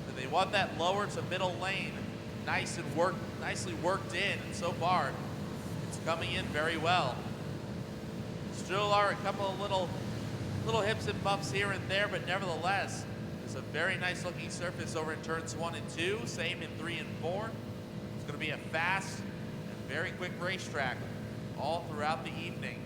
And they want that lower to middle lane. Nicely worked in, and so far it's coming in very well. Still are a couple of little hips and bumps here and there, but nevertheless, it's a very nice looking surface over in turns 1 and 2, same in 3 and 4. It's going to be a fast and very quick racetrack all throughout the evening.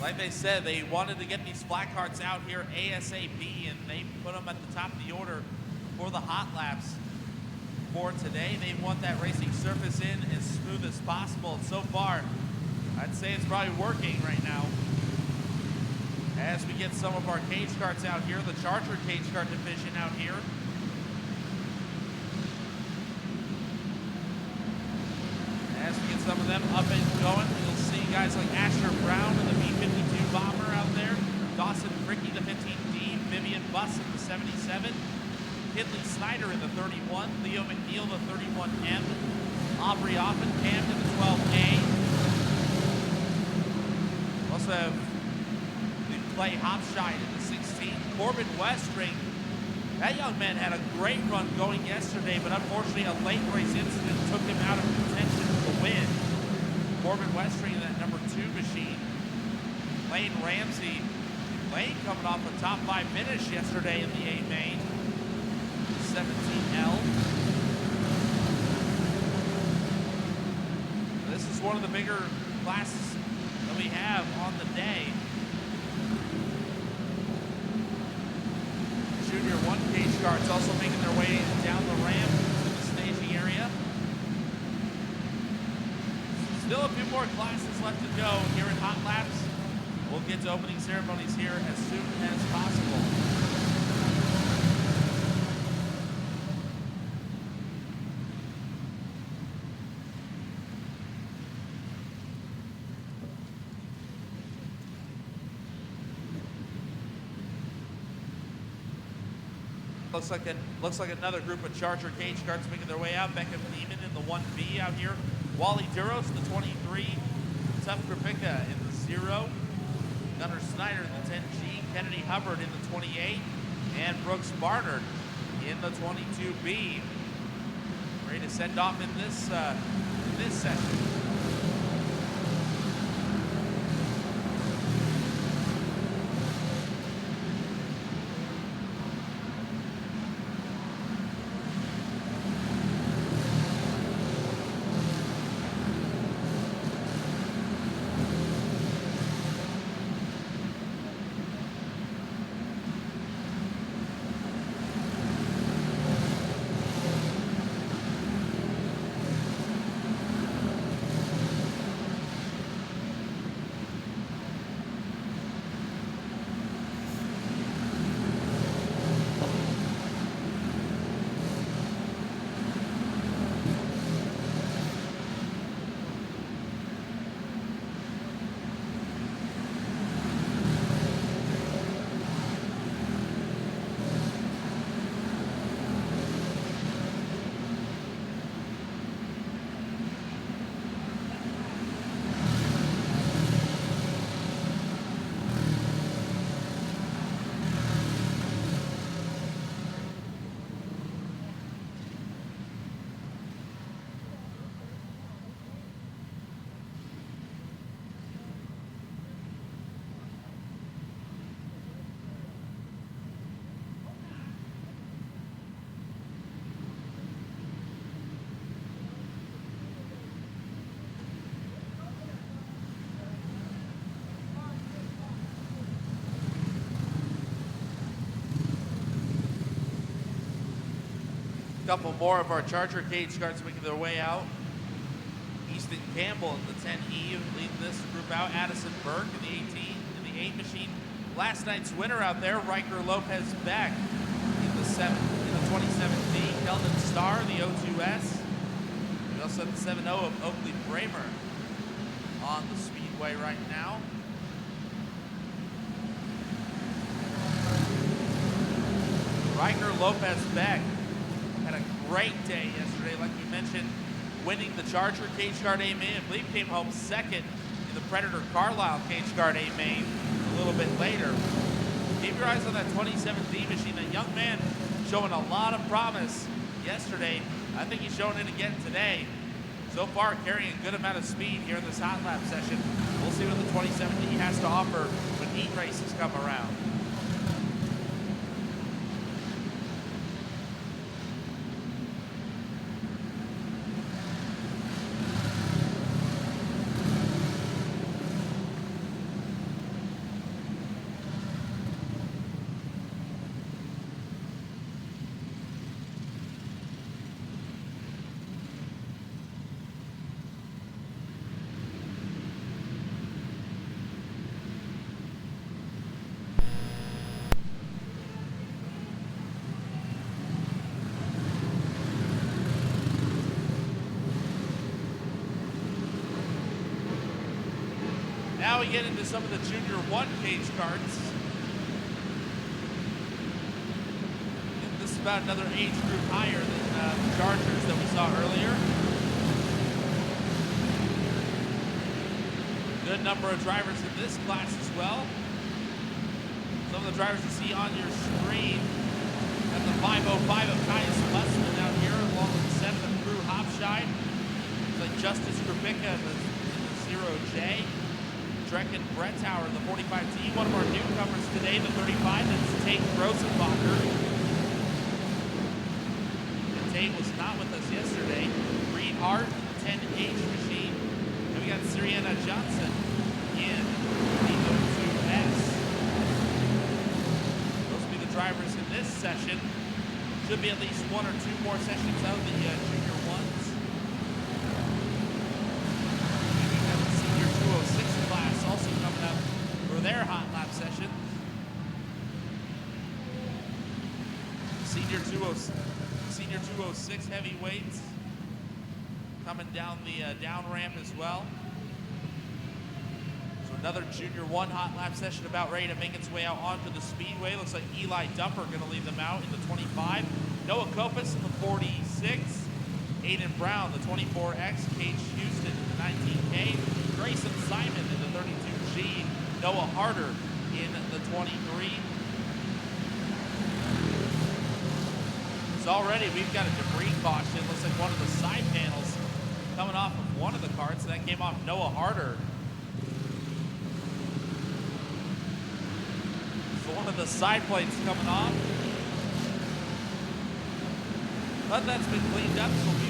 Like they said, they wanted to get these flat carts out here ASAP, and they put them at the top of the order for the hot laps for today. They want that racing surface in as smooth as possible, and so far, I'd say it's probably working right now. As we get some of our cage carts out here, the Charger cage cart division out here. As we get some of them up and going, you'll see guys like Asher Brown in the B-52 Bomber out there, Dawson Fricky, the 15D, Vivian Buss in the 77, Kinley Snyder in the 31, Leo McNeil, the 31M, Aubrey Offenkamp in the 12A. Also have Clay Hopshine in the 16, Corbin Westring. That young man had a great run going yesterday, but unfortunately a late race incident took him out of contention for the win. Corbin Westring in that number 2 machine. Lane Ramsey. Lane coming off a top 5 finish yesterday in the A main. 17L. This is one of the bigger classes that we have on the day. Junior 1 cage carts also making their way down the ramp to the staging area. Still a few more classes left to go here in Hot Laps. We'll get to opening ceremonies here as soon as possible. Looks like another group of Charger cage cards making their way out. Becca Neiman in the 1B out here. Wally Duros, the 23. Tough Krupicka in the 0. Gunnar Snyder in the 10G. Kennedy Hubbard in the 28. And Brooks Barnard in the 22B. Ready to send off in this session. Couple more of our Charger cage cards making their way out. Easton Campbell in the 10E leading this group out. Addison Burke in the 18, in the 8 machine. Last night's winner out there, Riker Lopez Beck in the 27D. Keldon Starr, the 02S. We also have the 7-0 of Oakley Bramer on the speedway right now. Riker Lopez Beck had a great day yesterday, like we mentioned, winning the Charger cage card A main. I believe came home second in the Predator Carlisle cage card A main a little bit later. Keep your eyes on that 27D machine. That young man showing a lot of promise yesterday. I think he's showing it again today. So far, carrying a good amount of speed here in this hot lap session. We'll see what the 27D has to offer when heat races come around. Now we get into some of the Junior 1 cage cards. And this is about another age group higher than the Chargers that we saw earlier. Good number of drivers in this class as well. Some of the drivers you see on your screen. Got the 505 of Caius Lessman out here, along with the 7 of Drew Hopshide. It's like Justice Krupicka in the 0J. Drecken Brettauer in the 45T. One of our newcomers today, the 35, that's Tate Rosenbacher. And Tate was not with us yesterday. Reed Hart, 10H machine. And we got Sirianna Johnson in the 02S. Those will be the drivers in this session. Should be at least one or two more sessions out of the Junior 1s. We have the Senior 206 class also coming up for Senior 206 heavyweights coming down the down ramp as well. So another Junior 1 hot lap session about ready to make its way out onto the speedway. Looks like Eli Dumper going to lead them out in the 25. Noah Kopis in the 46. Aiden Brown, the 24X. Cage Houston in the 19K. Grayson Simon in the 32G. Noah Harder in the 23. So already we've got a debris caution. Looks like one of the side panels coming off of one of the carts. That came off Noah Harder. So one of the side plates coming off. But that's been cleaned up, so we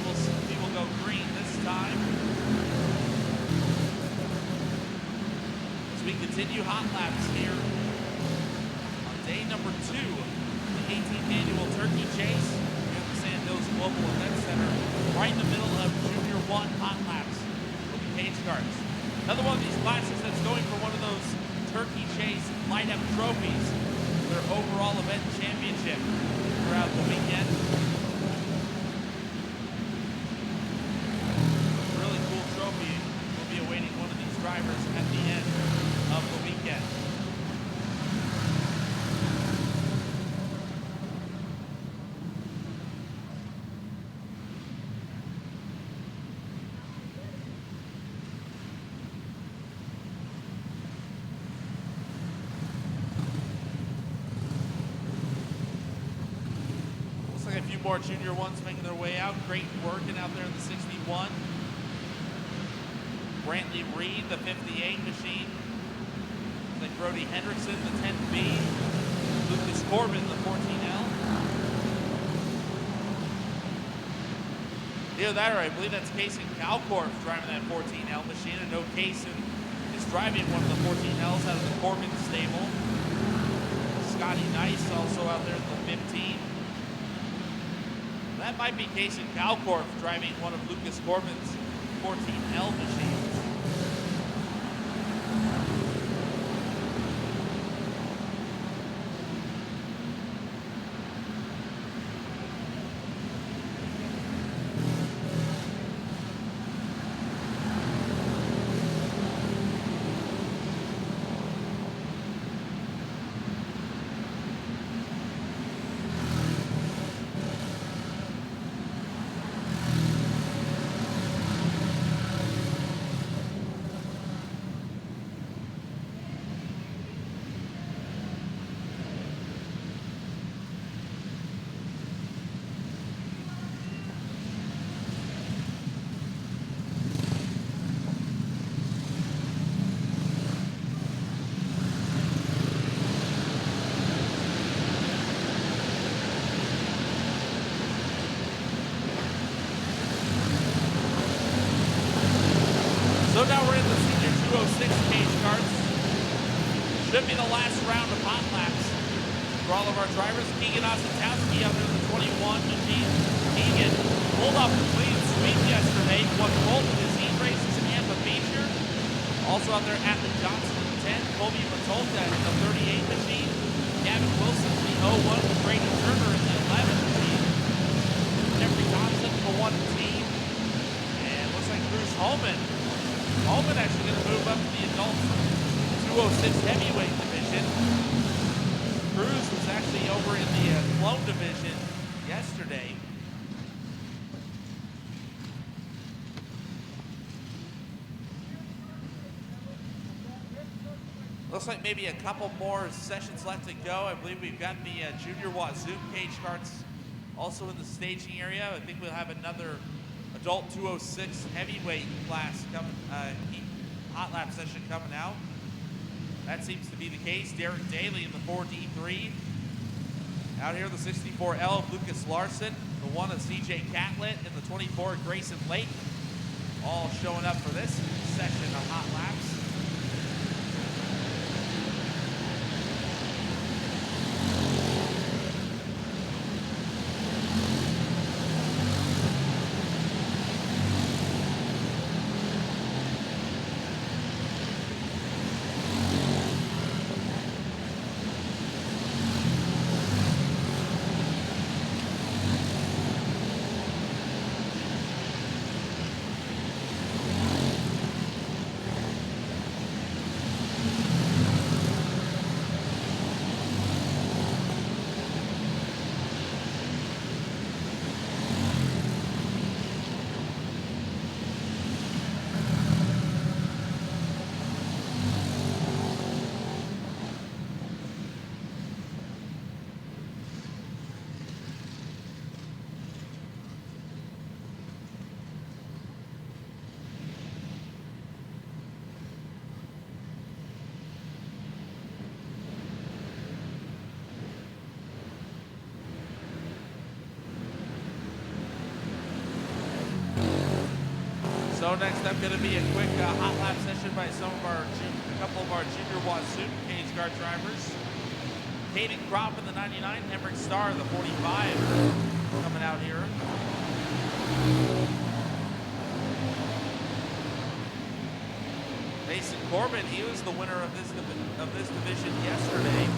will go green this time. As we continue hot laps here on day number 2, the 18th annual Turkey Chase here at the Sand Hills Global Event Center, right in the middle of Junior 1 hot laps with the cage carts. Another one of these classes that's going for one of those Turkey Chase light-up trophies, their overall event championship throughout the weekend. Really cool trophy will be awaiting one of these drivers at the end of the weekend. A few more Junior 1s making their way out. Great working out there in the 61. Brantley Reed, the 58 machine. Like Brody Hendrickson, the 10B. Lucas Corbin, the 14L. Either that or I believe that's Kaysen Kalkorf driving that 14L machine. I know Kaysen is driving one of the 14Ls out of the Corbin stable. Scotty Nice also out there in the 15. That might be Kaysen Kalkorf driving one of Lucas Corbin's 14L machines. So now we're in the Senior 206 cage carts. Should be the last round of hot laps for all of our drivers. Keegan Ossentowski out there in the 21 machine. Keegan pulled off the clean sweep yesterday, won both of his heat races and the feature. Also out there, Atlee Johnson in the 10, Kobe Matolka in the 38 machine, Gavin Wilson in the 01 with Brady Turner in the 11 machine, Jeffrey Thompson for one team, and looks like Bruce Holman. Holman actually going to move up to the adult 206 heavyweight division. Cruz was actually over in the clone division yesterday. Looks like maybe a couple more sessions left to go. I believe we've got the Junior Wazoo cage carts also in the staging area. I think we'll have another adult 206 heavyweight class coming, hot lap session coming out. That seems to be the case. Derek Daly in the 4D3. Out here, the 64L of Lucas Larson. The 1 of CJ Catlett and the 24 Grayson Lake. All showing up for this session of hot laps. So next up, going to be a quick hot lap session by a couple of our junior Wazoo cage guard drivers. Caden Kropp in the 99, Emmerich Starr in the 45 coming out here. Mason Corbin, he was the winner of this division yesterday.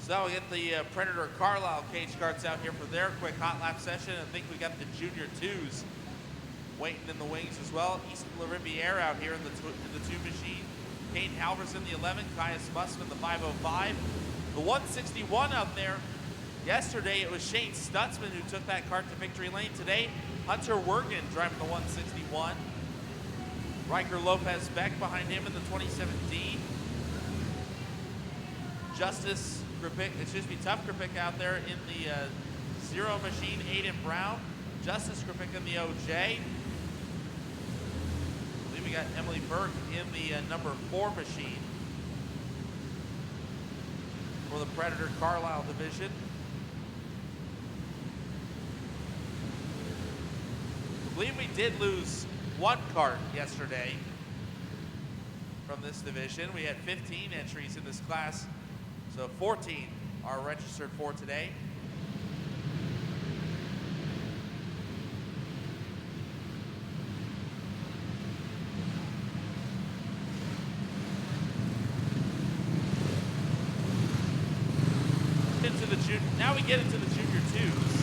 So we get the Predator Carlisle cage carts out here for their quick hot lap session. I think we got the junior twos waiting in the wings as well. Easton LaRiviere out here in the two machine. Kane Halverson the 11, Caius Mussman the 505. The 161 out there. Yesterday it was Shane Stutzman who took that cart to victory lane. Today, Hunter Wergen driving the 161. Riker Lopez Beck behind him in the 27D. Tough Kripik out there in the zero machine, Aiden Brown. Justice Kripik in the OJ. I believe we got Emily Burke in the number 4 machine for the Predator Carlisle division. I believe we did lose one cart yesterday from this division. We had 15 entries in this class. So 14 are registered for today. Now we get into the junior twos.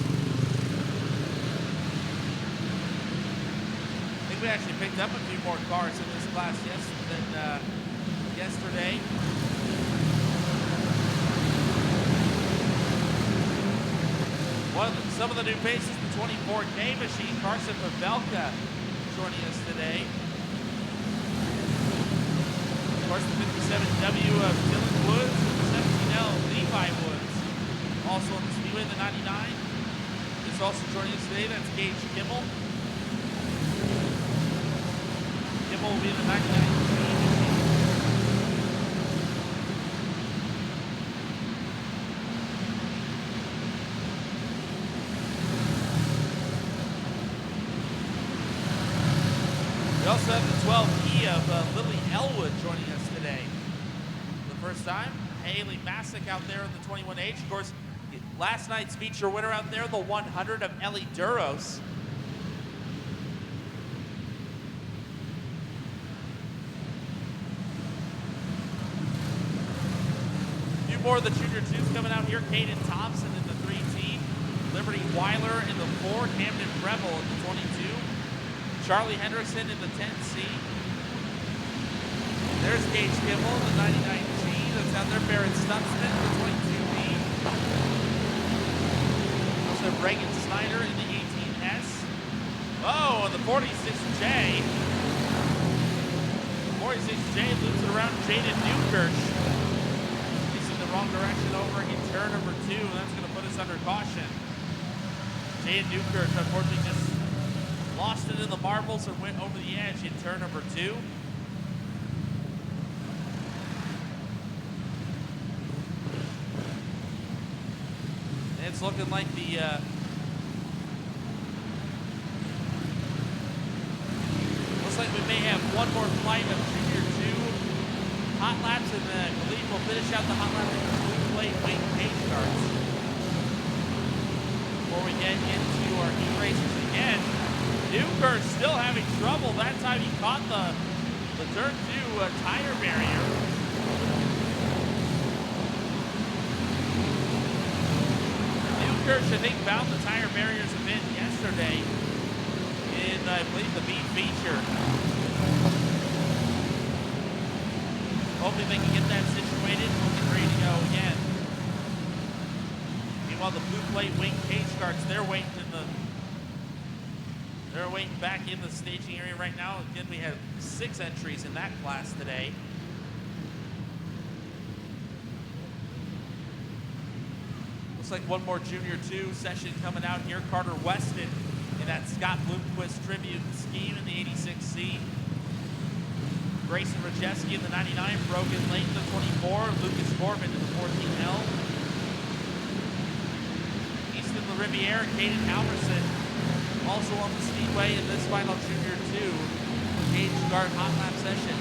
I think we actually picked up a few more cars in this class than yesterday. Some of the new faces, the 24K machine, Carson Pavelka joining us today. Of course, the 57W of Dylan Woods and the 17L Levi Woods. Also in the Speedway, the 99 is also joining us today. That's Gage Kimmel. Kimmel will be in the 99 machine. We also have the 12E of Lily Elwood joining us today. For the first time, Haley Masick out there in the 21H. Of course, last night's feature winner out there, the 100 of Ellie Duros. A few more of the junior twos coming out here. Caden Thompson in the 3 team. Liberty Weiler in the 4. Camden Preble in the 22. Charlie Hendrickson in the 10C. There's Gage Kimmel in the 99G. That's out there. Barrett Stutzman in the 22B. Also Reagan Snyder in the 18S. Oh, and the 46J. 46J loops it around Jaden Newkirch. He's in the wrong direction over in turn number 2, and that's going to put us under caution. Jaden Newkirch, unfortunately, just lost it in the marbles and went over the edge in turn number 2. And it's looking like the looks like we may have one more flight of junior 2 hot laps, and then I believe we'll finish out the hot lap with blue plate wing cage starts before we get into our heat races again. Newkirch still having trouble. That time he caught the turn 2 tire barrier. Newkirch, I think, found the tire barriers a bit yesterday. yesterday in, I believe, the B feature. Hopefully they can get that situated. We'll get ready to go again. Meanwhile, the blue plate wing cage carts, they're waiting back in the staging area right now. Again, we have 6 entries in that class today. Looks like one more Junior 2 session coming out here. Carter Weston in that Scott Bloomquist tribute scheme in the 86C. Grayson Rajeski in the 99 broke in late in the 24. Lucas Corbin in the 14L. Easton the Riviera, Caden Halverson also on the speedway in this final Junior 2 cage guard hot lap session.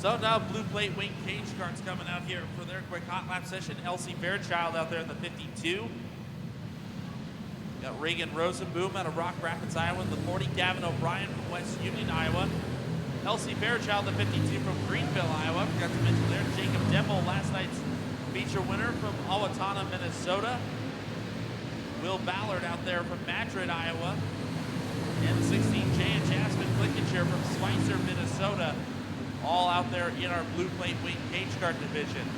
So now blue plate wing cage carts coming out here for their quick hot lap session. Elsie Fairchild out there in the 52. Got Reagan Rosenboom out of Rock Rapids, Iowa in the 40. Gavin O'Brien from West Union, Iowa. Elsie Fairchild, the 52 from Greenville, Iowa. Forgot to mention there, Jacob Demmel, last night's feature winner from Owatonna, Minnesota. Will Ballard out there from Madrid, Iowa. And the 16J and Jasmine Clickenshire from Spicer, Minnesota. All out there in our blue plate wing cage cart division.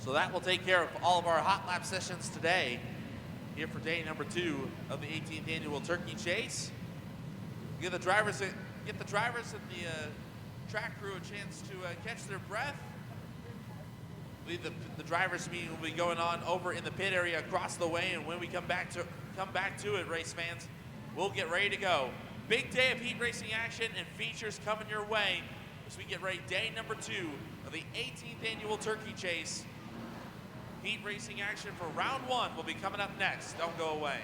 So that will take care of all of our hot lap sessions today here for day number 2 of the 18th annual Turkey Chase. Give the drivers and the track crew a chance to catch their breath. I believe the drivers meeting will be going on over in the pit area across the way, and when we come back to it, race fans, we'll get ready to go. Big day of heat racing action and features coming your way as we get ready. Day number 2 of the 18th annual Turkey Chase. Heat racing action for round 1 will be coming up next. Don't go away.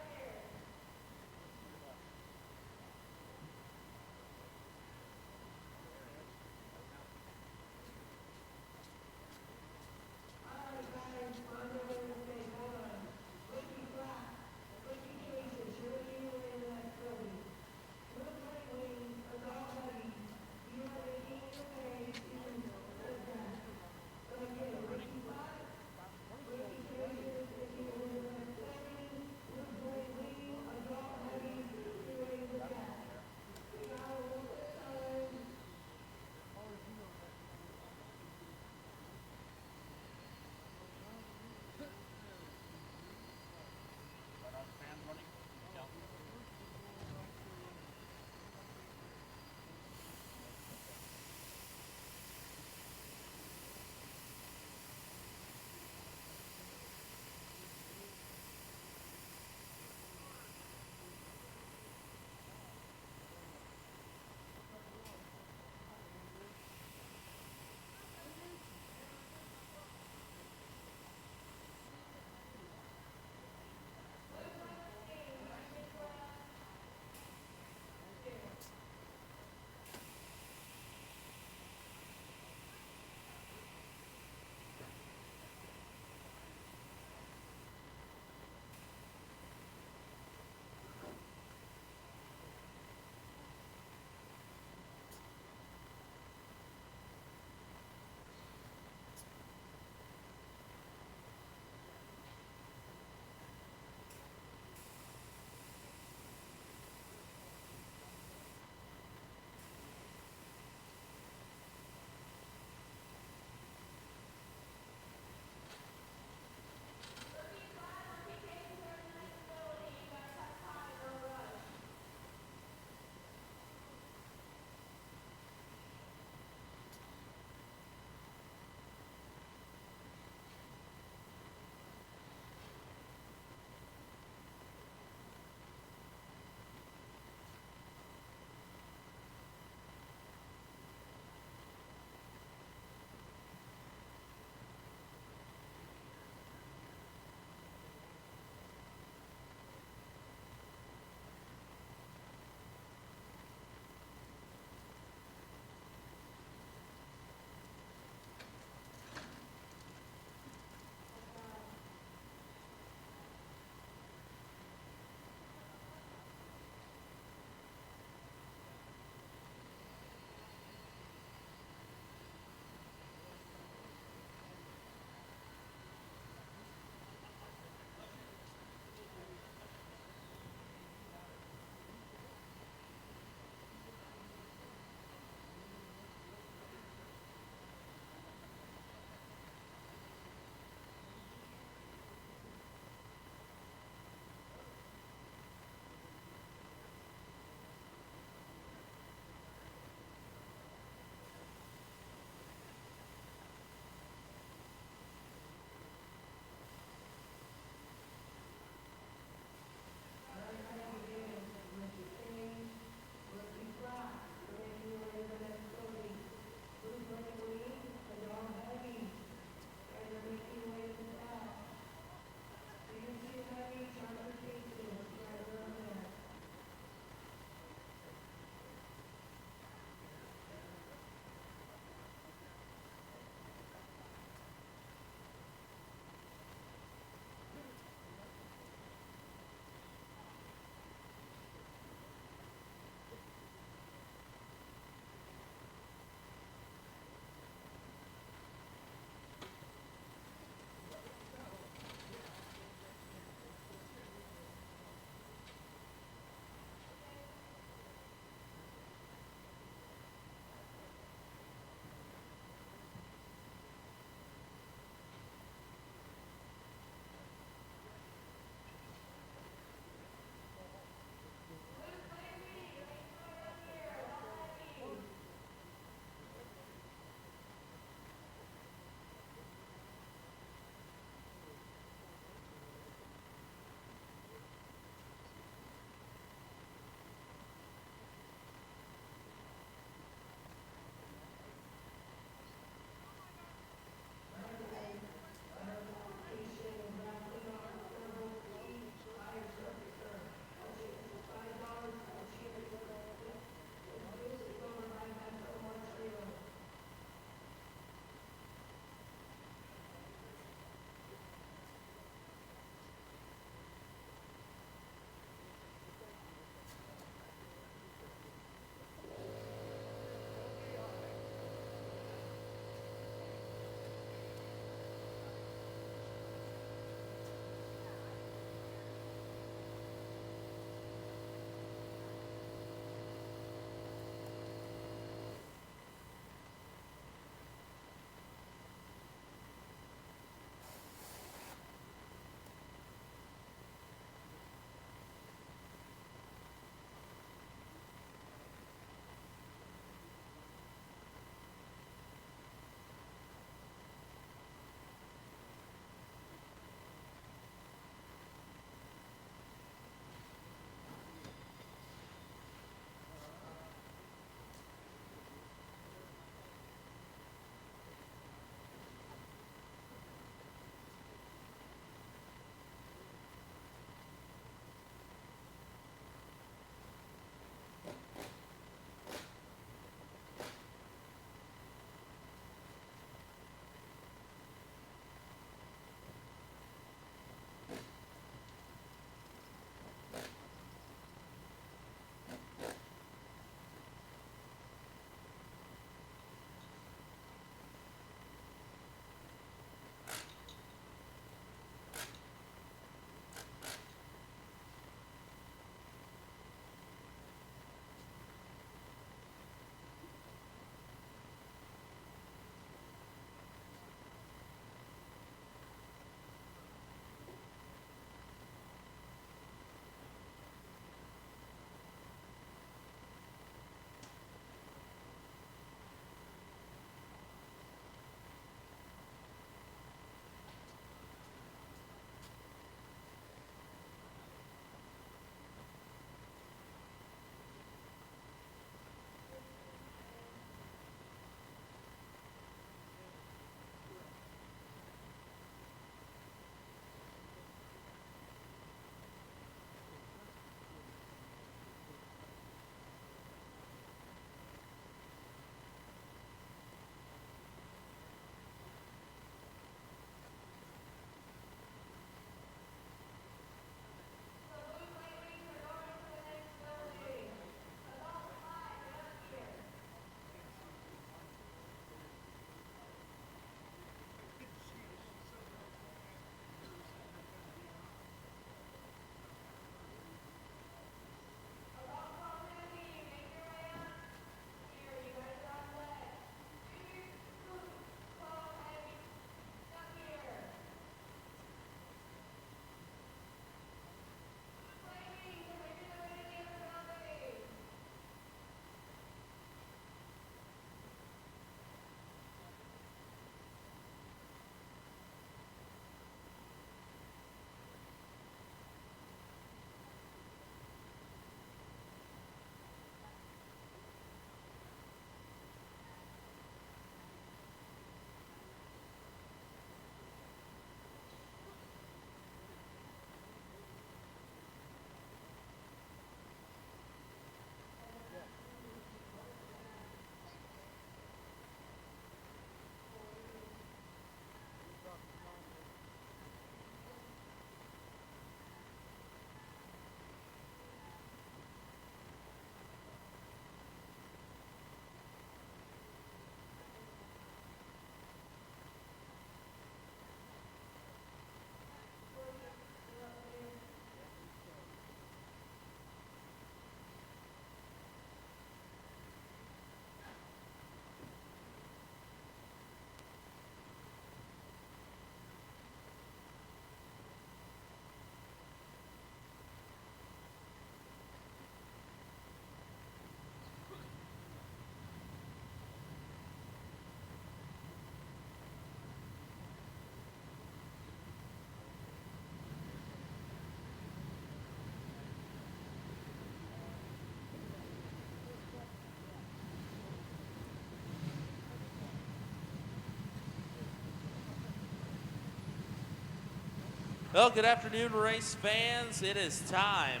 Well, good afternoon, race fans. It is time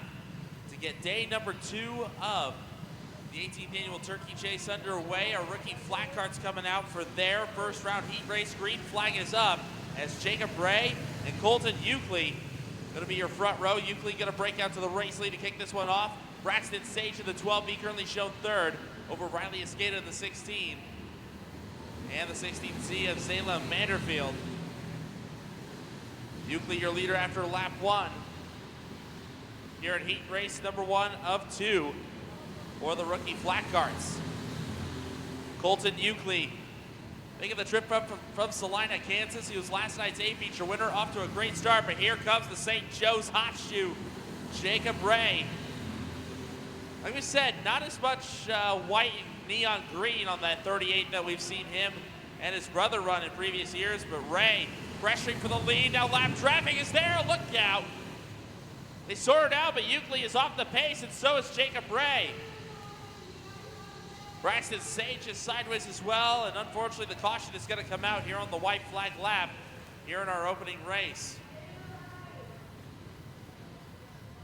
to get day number 2 of the 18th annual Turkey Chase underway. Our rookie flat cards coming out for their first round heat race. Green flag is up as Jacob Ray and Colton Euclid going to be your front row. Euclid going to break out to the race lead to kick this one off. Braxton Sage in the 12B currently shown third over Riley Escada in the 16. And the 16C of Salem Manderfield. Euclid, your leader after lap 1. Here in heat race number 1 of 2 for the rookie flat carts. Colton Euclid making the trip up from Salina, Kansas. He was last night's A-feature winner, off to a great start, but here comes the St. Joe's hot shoe, Jacob Ray. Like we said, not as much white and neon green on that 38 that we've seen him and his brother run in previous years, but Ray pressuring for the lead. Now lap traffic is there, look out. They sorted out, but Euclid is off the pace, and so is Jacob Ray. Braxton Sage is sideways as well, and unfortunately the caution is going to come out here on the white flag lap here in our opening race.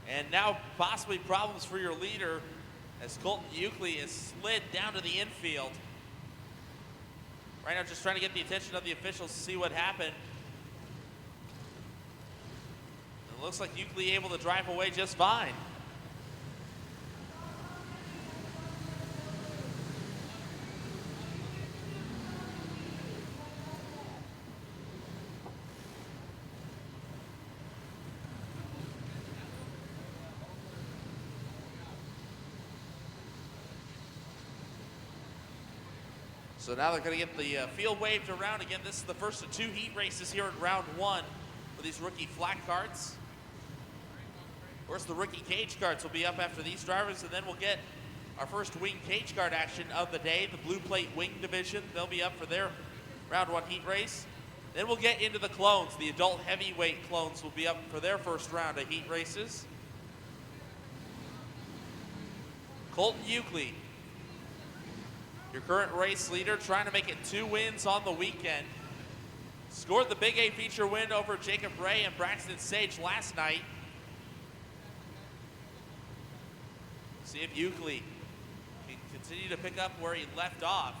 And now possibly problems for your leader as Colton Euclid is slid down to the infield. Right now just trying to get the attention of the officials to see what happened. It looks like Euclid able to drive away just fine. So now they're going to get the field waved around again. This is the first of 2 heat races here in round 1 for these rookie flat carts. Of course, the rookie cage carts will be up after these drivers, and then we'll get our first wing cage cart action of the day, the Blue Plate Wing Division. They'll be up for their round 1 heat race. Then we'll get into the clones. The adult heavyweight clones will be up for their first round of heat races. Colton Euclid, your current race leader, trying to make it 2 wins on the weekend. Scored the Big A feature win over Jacob Ray and Braxton Sage last night. See if Euclid can continue to pick up where he left off.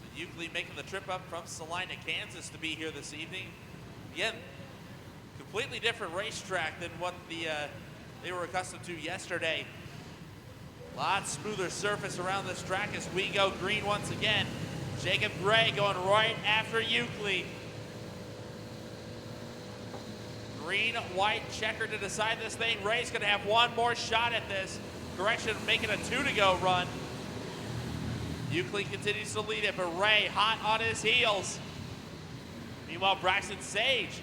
So Euclid making the trip up from Salina, Kansas to be here this evening. Again, completely different racetrack than what they were accustomed to yesterday. Lot smoother surface around this track as we go green once again. Jacob Ray going right after Euclid. Green, white, checker to decide this thing. Ray's gonna have one more shot at this. Correction, making a 2-to-go run. Euclid continues to lead it, but Ray hot on his heels. Meanwhile, Braxton Sage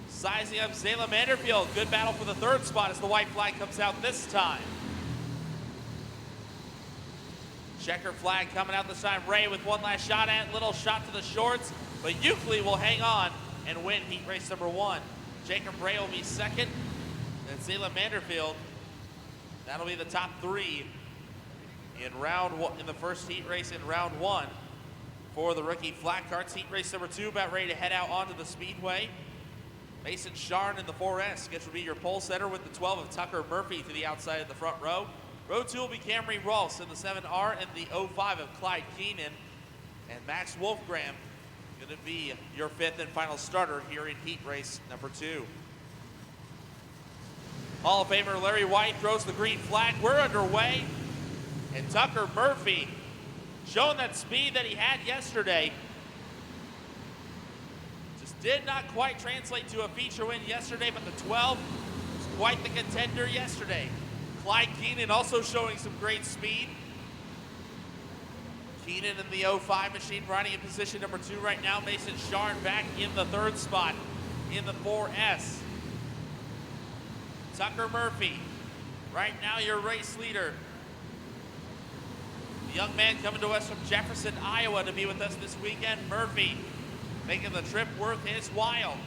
sizing up Salem Manderfield. Good battle for the 3rd spot as the white flag comes out this time. Checker flag coming out this time. Ray with one last shot at it. Little shot to the shorts, but Euclid will hang on and win heat race number 1. Jacob Ray will be 2nd, and Salem Manderfield, that'll be the top 3 in round 1, in the first heat race in round 1 for the rookie flat carts. Heat race number 2 about ready to head out onto the speedway. Mason Sharn in the 4S scheduled to be your pole setter with the 12 of Tucker Murphy to the outside of the front row. Row 2 will be Camry Ross in the 7R and the 05 of Clyde Keenan. And Max Wolfgram going to be your 5th and final starter here in heat race number 2. Hall of Famer Larry White throws the green flag. We're underway. And Tucker Murphy showing that speed that he had yesterday. Just did not quite translate to a feature win yesterday, but the 12 was quite the contender yesterday. Clyde Keenan also showing some great speed. Keenan in the 05 machine riding in position number 2 right now. Mason Sharn back in the 3rd spot in the 4S. Tucker Murphy, right now your race leader. The young man coming to us from Jefferson, Iowa to be with us this weekend. Murphy making the trip worth his while.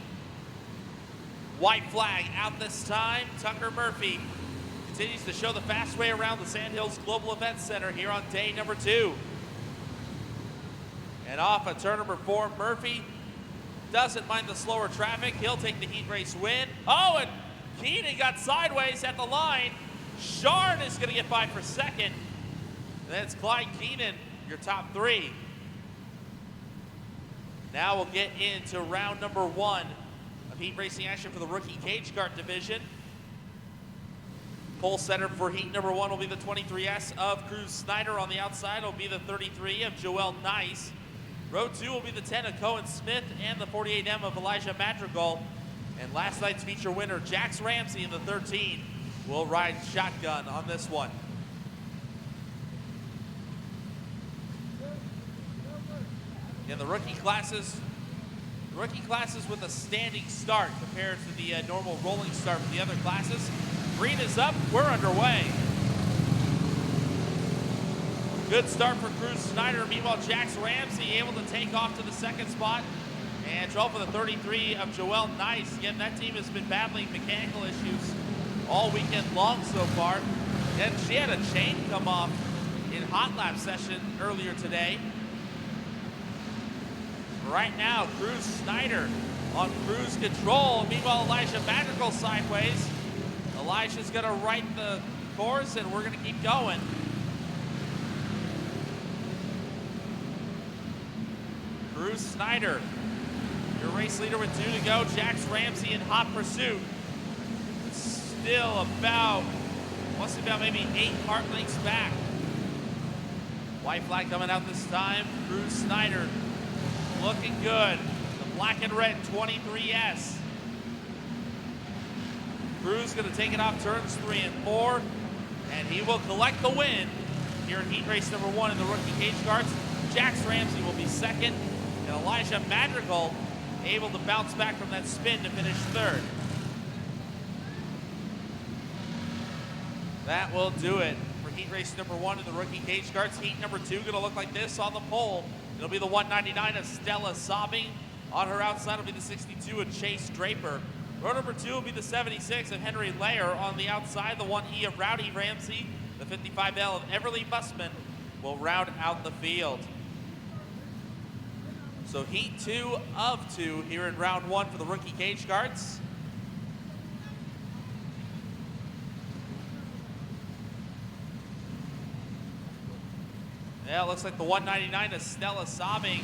White flag out this time. Tucker Murphy continues to show the fast way around the Sandhills Global Events Center here on day number 2. And off at turn number 4, Murphy doesn't mind the slower traffic. He'll take the heat race win. Oh, and Keenan got sideways at the line. Sharn is going to get by for second. And then it's Clyde Keenan, your top three. Now we'll get into round number 1 of heat racing action for the rookie cage kart division. Pole setter for heat number 1 will be the 23S of Cruz Snyder. On the outside will be the 33 of Joel Nice. Row 2 will be the 10 of Cohen Smith and the 48M of Elijah Madrigal. And last night's feature winner, Jax Ramsey in the 13, will ride shotgun on this one. In the rookie classes with a standing start compared to the normal rolling start for the other classes. Green is up, we're underway. Good start for Cruz Snyder. Meanwhile, Jax Ramsey able to take off to the second spot and drove for the 33 of Joel Nice. Again, that team has been battling mechanical issues all weekend long so far. And she had a chain come off in hot lap session earlier today. Right now, Cruz Snyder on cruise control. Meanwhile, Elijah Madrigal sideways. Elijah's gonna right the course and we're gonna keep going. Cruz Snyder, your race leader with 2 to go. Jax Ramsey in hot pursuit. Still about, must be about maybe 8 heart lengths back. White flag coming out this time. Cruz Snyder looking good. The black and red 23S. Cruz gonna take it off turns 3 and 4, and he will collect the win here in heat race number 1 in the rookie cage karts. Jax Ramsey will be second, and Elijah Madrigal able to bounce back from that spin to finish third. That will do it for heat race number 1 in the rookie cage karts. Heat number 2 gonna look like this on the pole. It'll be the 199 of Stella Sobbing. On her outside will be the 62 of Chase Draper. Row number 2 will be the 76 of Henry Layer. On the outside, the 1E of Rowdy Ramsey. The 55L of Everly Bussman will round out the field. So heat 2 of 2 here in round 1 for the rookie cage karts. Yeah, it looks like the 199 is Stella Sobbing.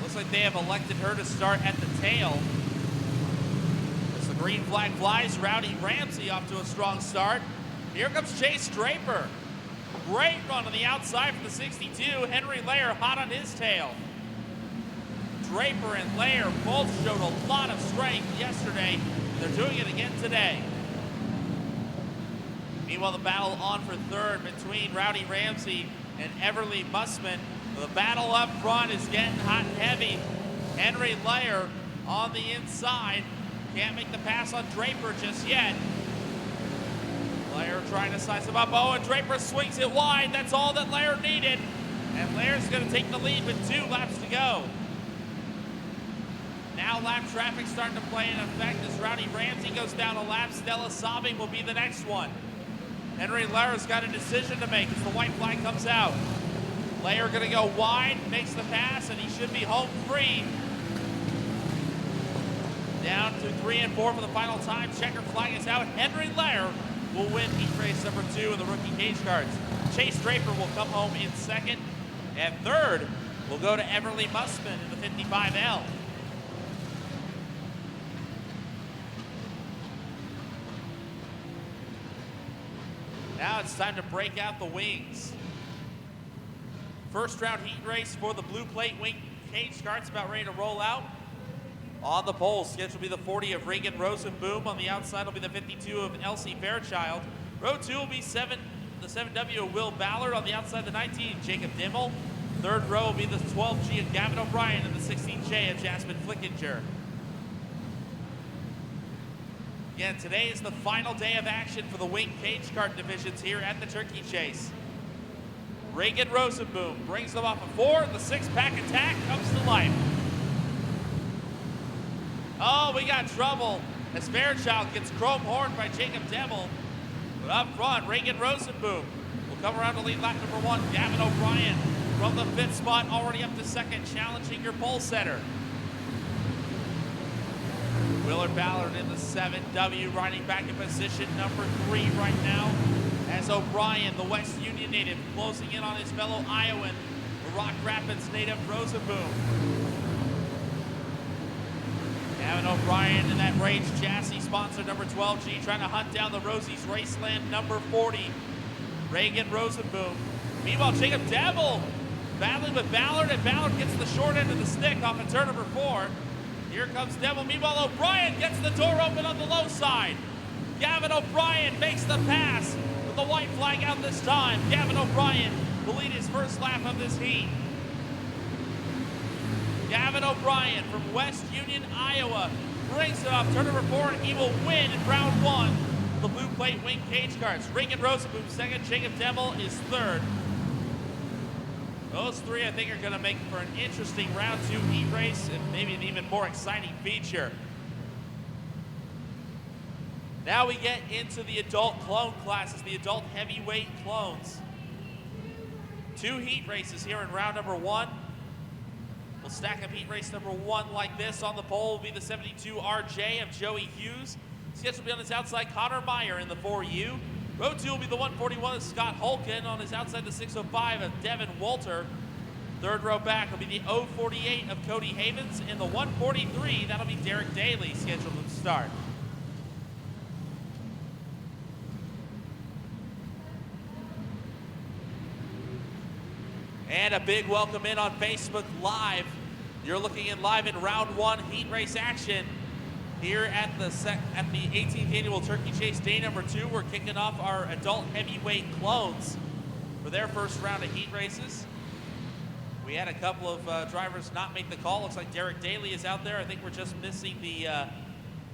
Looks like they have elected her to start at the tail. As the green flag flies, Rowdy Ramsey off to a strong start. Here comes Chase Draper. Great run on the outside for the 62. Henry Layer hot on his tail. Draper and Layer both showed a lot of strength yesterday. They're doing it again today. Meanwhile, the battle on for third between Rowdy Ramsey and Everly Bussman. The battle up front is getting hot and heavy. Henry Layer on the inside. Can't make the pass on Draper just yet. Layer trying to slice him up. Oh, and Draper swings it wide. That's all that Layer needed. And Layer's going to take the lead with 2 laps to go. Now lap traffic starting to play in effect as Rowdy Ramsey goes down a lap. Stella Sobbing will be the next one. Henry Layer's got a decision to make as the white flag comes out. Layer gonna go wide, makes the pass, and he should be home free. Down to 3 and 4 for the final time. Checker flag is out. Henry Layer will win heat race number 2 in the rookie cage karts. Chase Draper will come home in second, and third will go to Everly Bussman in the 55L. Now it's time to break out the wings. First round heat race for the blue plate wing cage karts about ready to roll out. On the pole, scheduled to be the 40 of Reagan Rosenboom. On the outside will be the 52 of Elsie Fairchild. Row 2 will be the 7W of Will Ballard. On the outside, the 19, Jacob Dimmel. Third row will be the 12G of Gavin O'Brien and the 16J of Jasmine Flickinger. Again, today is the final day of action for the wing cage kart divisions here at the Turkey Chase. Reagan Rosenboom brings them off a 4. The 6-pack attack comes to life. Oh, we got trouble as Fairchild gets chrome horned by Jacob Dimmel. But up front, Reagan Rosenboom will come around to lead lap number 1. Gavin O'Brien from the 5th spot already up to second, challenging your pole setter. Willard Ballard in the 7W, riding back in position number 3 right now. As O'Brien, the West Union native, closing in on his fellow Iowan, the Rock Rapids native Rosenboom. Gavin O'Brien in that Rage chassis sponsor number 12G, trying to hunt down the Rosie's Raceland number 40, Reagan Rosenboom. Meanwhile, Jacob Devil battling with Ballard, and Ballard gets the short end of the stick off of turn number 4. Here comes Devil. Meanwhile, O'Brien gets the door open on the low side. Gavin O'Brien makes the pass with the white flag out this time. Gavin O'Brien will lead his first lap of this heat. Gavin O'Brien from West Union, Iowa, brings it off turn number 4, and he will win in round 1. The blue plate wing cage cars. Reagan Rosenboom second, Jacob Devil is third. Those 3, I think, are going to make for an interesting round 2 heat race and maybe an even more exciting feature. Now we get into the adult clone classes, the adult heavyweight clones. 2 heat races here in round number 1. We'll stack up heat race number 1 like this. On the pole will be the 72 RJ of Joey Hughes. Scheduled to be on his outside, Connor Meyer in the 4U. Row 2 will be the 141 of Scott Holken. On his outside, the 605 of Devin Walter. Third row back will be the 048 of Cody Havens. In the 143, that'll be Derek Daly scheduled to start. And a big welcome in on Facebook Live. You're looking in live in round 1 heat race action here at the 18th annual Turkey Chase day number 2. We're kicking off our adult heavyweight clones for their first round of heat races. We had a couple of drivers not make the call. Looks like Derek Daly is out there. I think we're just missing the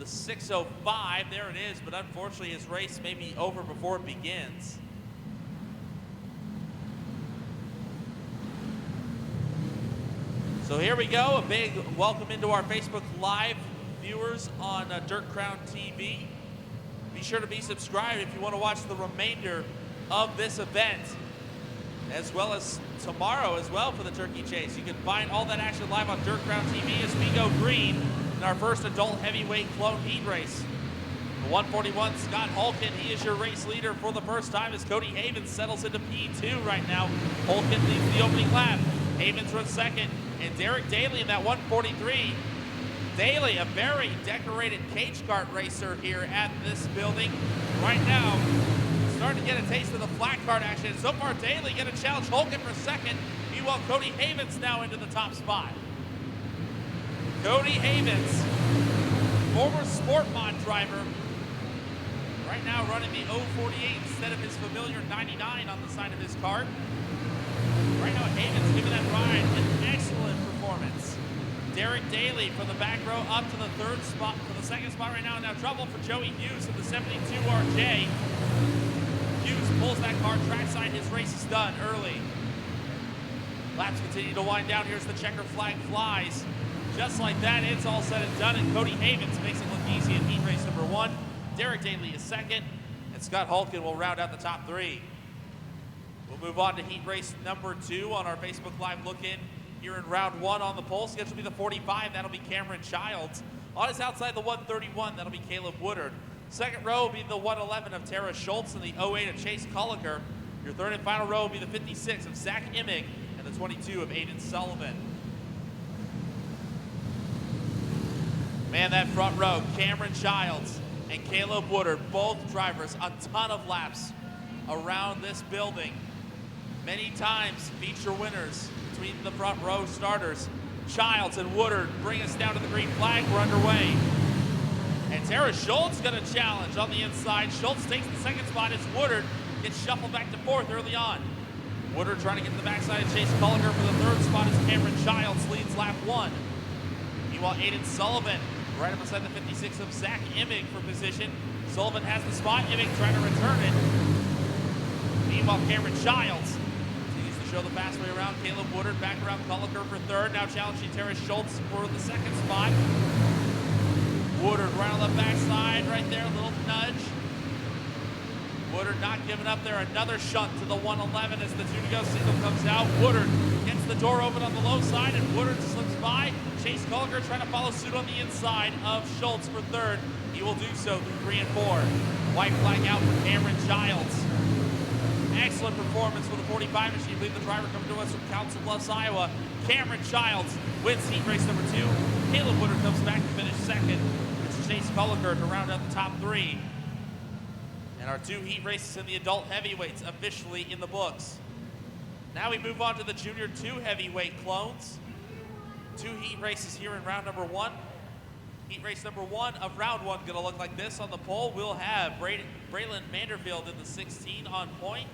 605. There it is, but unfortunately his race may be over before it begins. So here we go, a big welcome into our Facebook Live viewers on Dirt Crown TV. Be sure to be subscribed if you want to watch the remainder of this event, as well as tomorrow as well for the Turkey Chase. You can find all that action live on Dirt Crown TV as we go green in our first adult heavyweight clone heat race. The 141 Scott Holken, he is your race leader for the first time as Cody Havens settles into P2 right now. Holken leads the opening lap. Havens runs second, and Derek Daly in that 143. Daly, a very decorated cage kart racer here at this building. Right now, starting to get a taste of the flat kart action. So far, Daly going to challenge Holken for second. Meanwhile, Cody Havens now into the top spot. Cody Havens, former Sport Mod driver, right now running the 048 instead of his familiar 99 on the side of his kart. Right now, Havens giving that ride an excellent performance. Derek Daly from the back row up to the third spot, for the second spot right now. Now trouble for Joey Hughes in the 72 RJ. Hughes pulls that car trackside. His race is done early. Laps continue to wind down. Here's the checker flag flies. Just like that, it's all said and done, and Cody Havens makes it look easy in heat race number 1. Derek Daly is second, and Scott Holken will round out the top 3. We'll move on to heat race number 2 on our Facebook Live look-in here in round 1 on the pole. Scheduled to be the 45, that'll be Cameron Childs. On his outside, the 131, that'll be Caleb Woodard. Second row will be the 111 of Tara Schultz and the 08 of Chase Culliker. Your third and final row will be the 56 of Zach Immig and the 22 of Aiden Sullivan. Man, that front row, Cameron Childs and Caleb Woodard, both drivers, a ton of laps around this building. Many times feature winners between the front row starters. Childs and Woodard bring us down to the green flag. We're underway. And Tara Schultz gonna challenge on the inside. Schultz takes the second spot as Woodard gets shuffled back to fourth early on. Woodard trying to get to the backside of Chase Culliker for the third spot as Cameron Childs leads lap 1. Meanwhile, Aiden Sullivan right up beside the 56 of Zach Immig for position. Sullivan has the spot. Immig trying to return it. Meanwhile, Cameron Childs continues to show the fast way around. Caleb Woodard back around Culliker for third. Now challenging Tara Schultz for the second spot. Woodard right on the backside right there, a little nudge. Woodard not giving up there. Another shunt to the 111 as the 2-to-go signal comes out. Woodard gets the door open on the low side, and Woodard slips by. Chase Culliger trying to follow suit on the inside of Schultz for third. He will do so through 3 and 4. White flag out for Cameron Childs. Excellent performance for the 45 machine. I believe the driver coming to us from Council Bluffs, Iowa. Cameron Childs wins heat race number 2. Caleb Woodard comes back to finish second. It's Chase Culliger to round out the top 3. And our 2 heat races in the adult heavyweights officially in the books. Now we move on to the junior 2 heavyweight clones. 2 heat races here in round number 1. Heat race number 1 of round 1 gonna look like this. On the pole, we'll have Braylon Manderfield in the 16 on point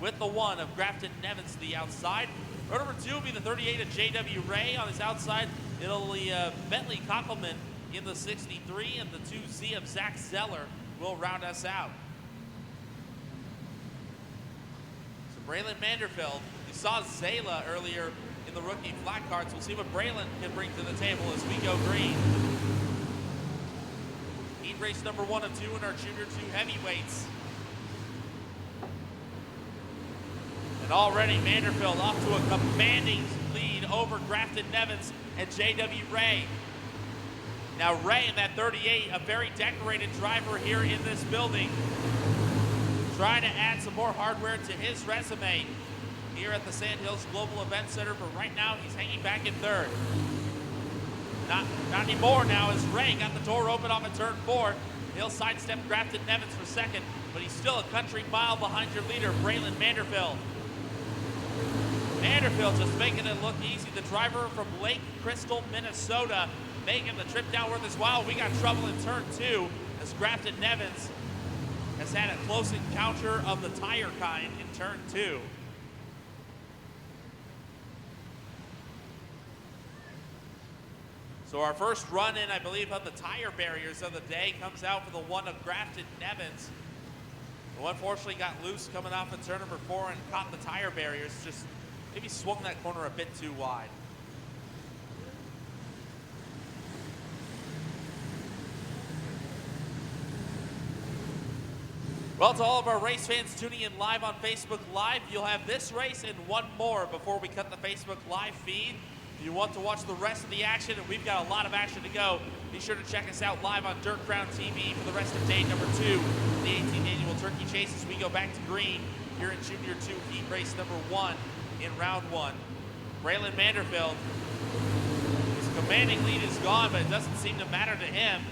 with the 1 of Grafton Nevins to the outside. Row number 2 will be the 38 of J.W. Ray. On his outside, it'll be Bentley Kockelman in the 63, and the 2Z of Zach Zeller will round us out. So Braylon Manderfield, you saw Zayla earlier in the rookie flat cards. We'll see what Braylon can bring to the table as we go green. Heat race number 1 and 2 in our junior 2 heavyweights. And already Manderfield off to a commanding lead over Grafton Nevins and J.W. Ray. Now Ray in that 38, a very decorated driver here in this building, trying to add some more hardware to his resume here at the Sandhills Global Event Center, but right now he's hanging back in third. Not anymore now as Ray got the door open off of turn 4. He'll sidestep Grafton Nevins for second, but he's still a country mile behind your leader, Braylon Manderfield. Manderfield just making it look easy. The driver from Lake Crystal, Minnesota, making the trip down worth his while. We got trouble in turn 2 as Grafton Nevins has had a close encounter of the tire kind in turn 2. So our first run in, I believe, of the tire barriers of the day comes out for the 1 of Grafton Nevins, who unfortunately got loose coming off of turn number 4 and caught the tire barriers. Just maybe swung that corner a bit too wide. Well, to all of our race fans tuning in live on Facebook Live, you'll have this race and one more before we cut the Facebook Live feed. If you want to watch the rest of the action, and we've got a lot of action to go, be sure to check us out live on Dirt Crown TV for the rest of day number 2, the 18th annual Turkey Chase, as we go back to green here in Junior 2 heat race number 1 in round 1. Braylon Manderfield, his commanding lead is gone, but it doesn't seem to matter to him.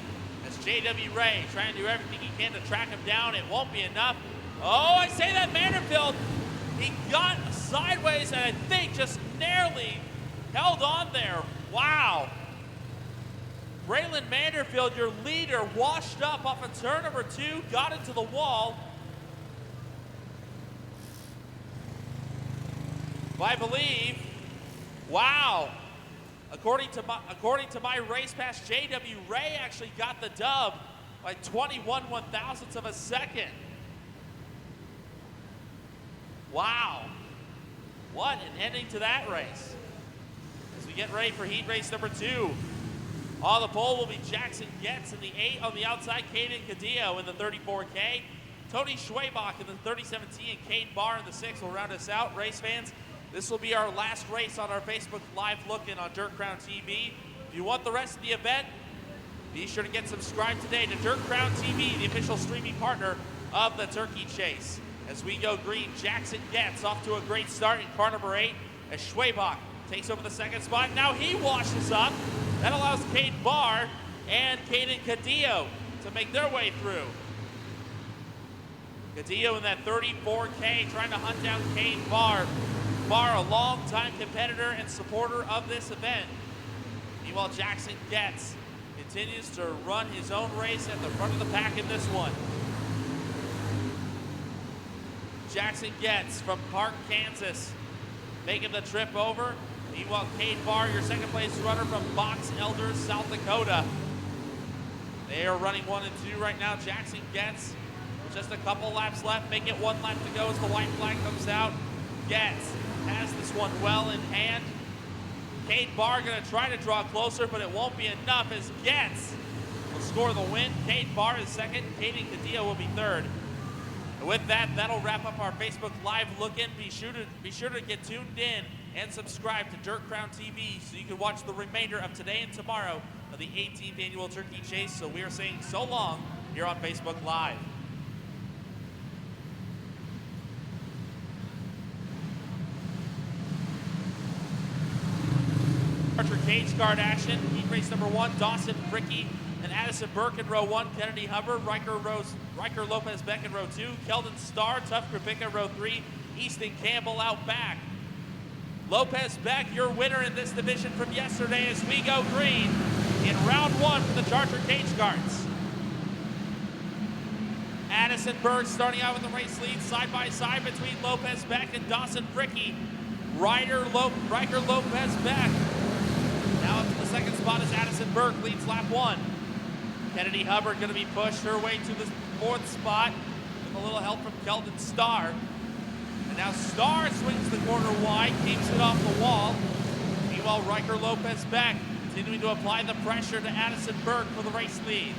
As J.W. Ray trying to do everything he can to track him down. It won't be enough. Oh, I say that Manderfield, he got sideways and I think just narrowly held on there. Wow. Braylon Manderfield, your leader, washed up off of turn number 2, got into the wall. I believe, wow. According to my race pass, J.W. Ray actually got the dub by 21 1/1000ths of a second. Wow. What an ending to that race. As we get ready for heat race number 2. On the pole will be Jackson Getz in the 8 on the outside, Caden Cadillo in the 34K. Tony Schwabach in the 3017 and Kane Barr in the 6 will round us out. Race fans, this will be our last race on our Facebook Live look-in on Dirt Crown TV. If you want the rest of the event, be sure to get subscribed today to Dirt Crown TV, the official streaming partner of the Turkey Chase. As we go green, Jackson Getz off to a great start in car number 8 as Schwabach takes over the second spot. Now he washes up. That allows Kane Barr and Caden Cadillo to make their way through. Cadillo in that 34K trying to hunt down Kane Barr. Barr, a long-time competitor and supporter of this event. Meanwhile, Jackson Getz continues to run his own race at the front of the pack in this one. Jackson Getz from Park, Kansas, making the trip over. Meanwhile, Kane Barr, your second place runner from Box Elders, South Dakota. They are running 1 and 2 right now. Jackson Getz with just a couple laps left. Make it 1 lap to go as the white flag comes out. Getz has this one well in hand. Kane Barr gonna try to draw closer, but it won't be enough as Getz will score the win. Kane Barr is second, Caden Cadillo will be third. With that, that'll wrap up our Facebook Live look-in. Be sure to get tuned in and subscribe to Dirt Crown TV so you can watch the remainder of today and tomorrow of the 18th Annual Turkey Chase. So we are saying so long here on Facebook Live. Archer Cage Guard action. Heat race number 1, Dawson Fricke and Addison Burke in row 1, Kennedy Hubbard, Riker Lopez Beck in row 2, Keldon Starr, Tough Krupicka row 3, Easton Campbell out back. Lopez Beck, your winner in this division from yesterday as we go green in round 1 for the Charger Cage Guards. Addison Burke starting out with the race lead side by side between Lopez Beck and Dawson Fricke. Riker Lopez Beck. Now up to the second spot as Addison Burke leads lap 1. Kennedy Hubbard going to be pushed her way to the 4th spot with a little help from Keldon Starr. And now Starr swings the corner wide, keeps it off the wall. Meanwhile, Riker Lopez Beck continuing to apply the pressure to Addison Burke for the race lead.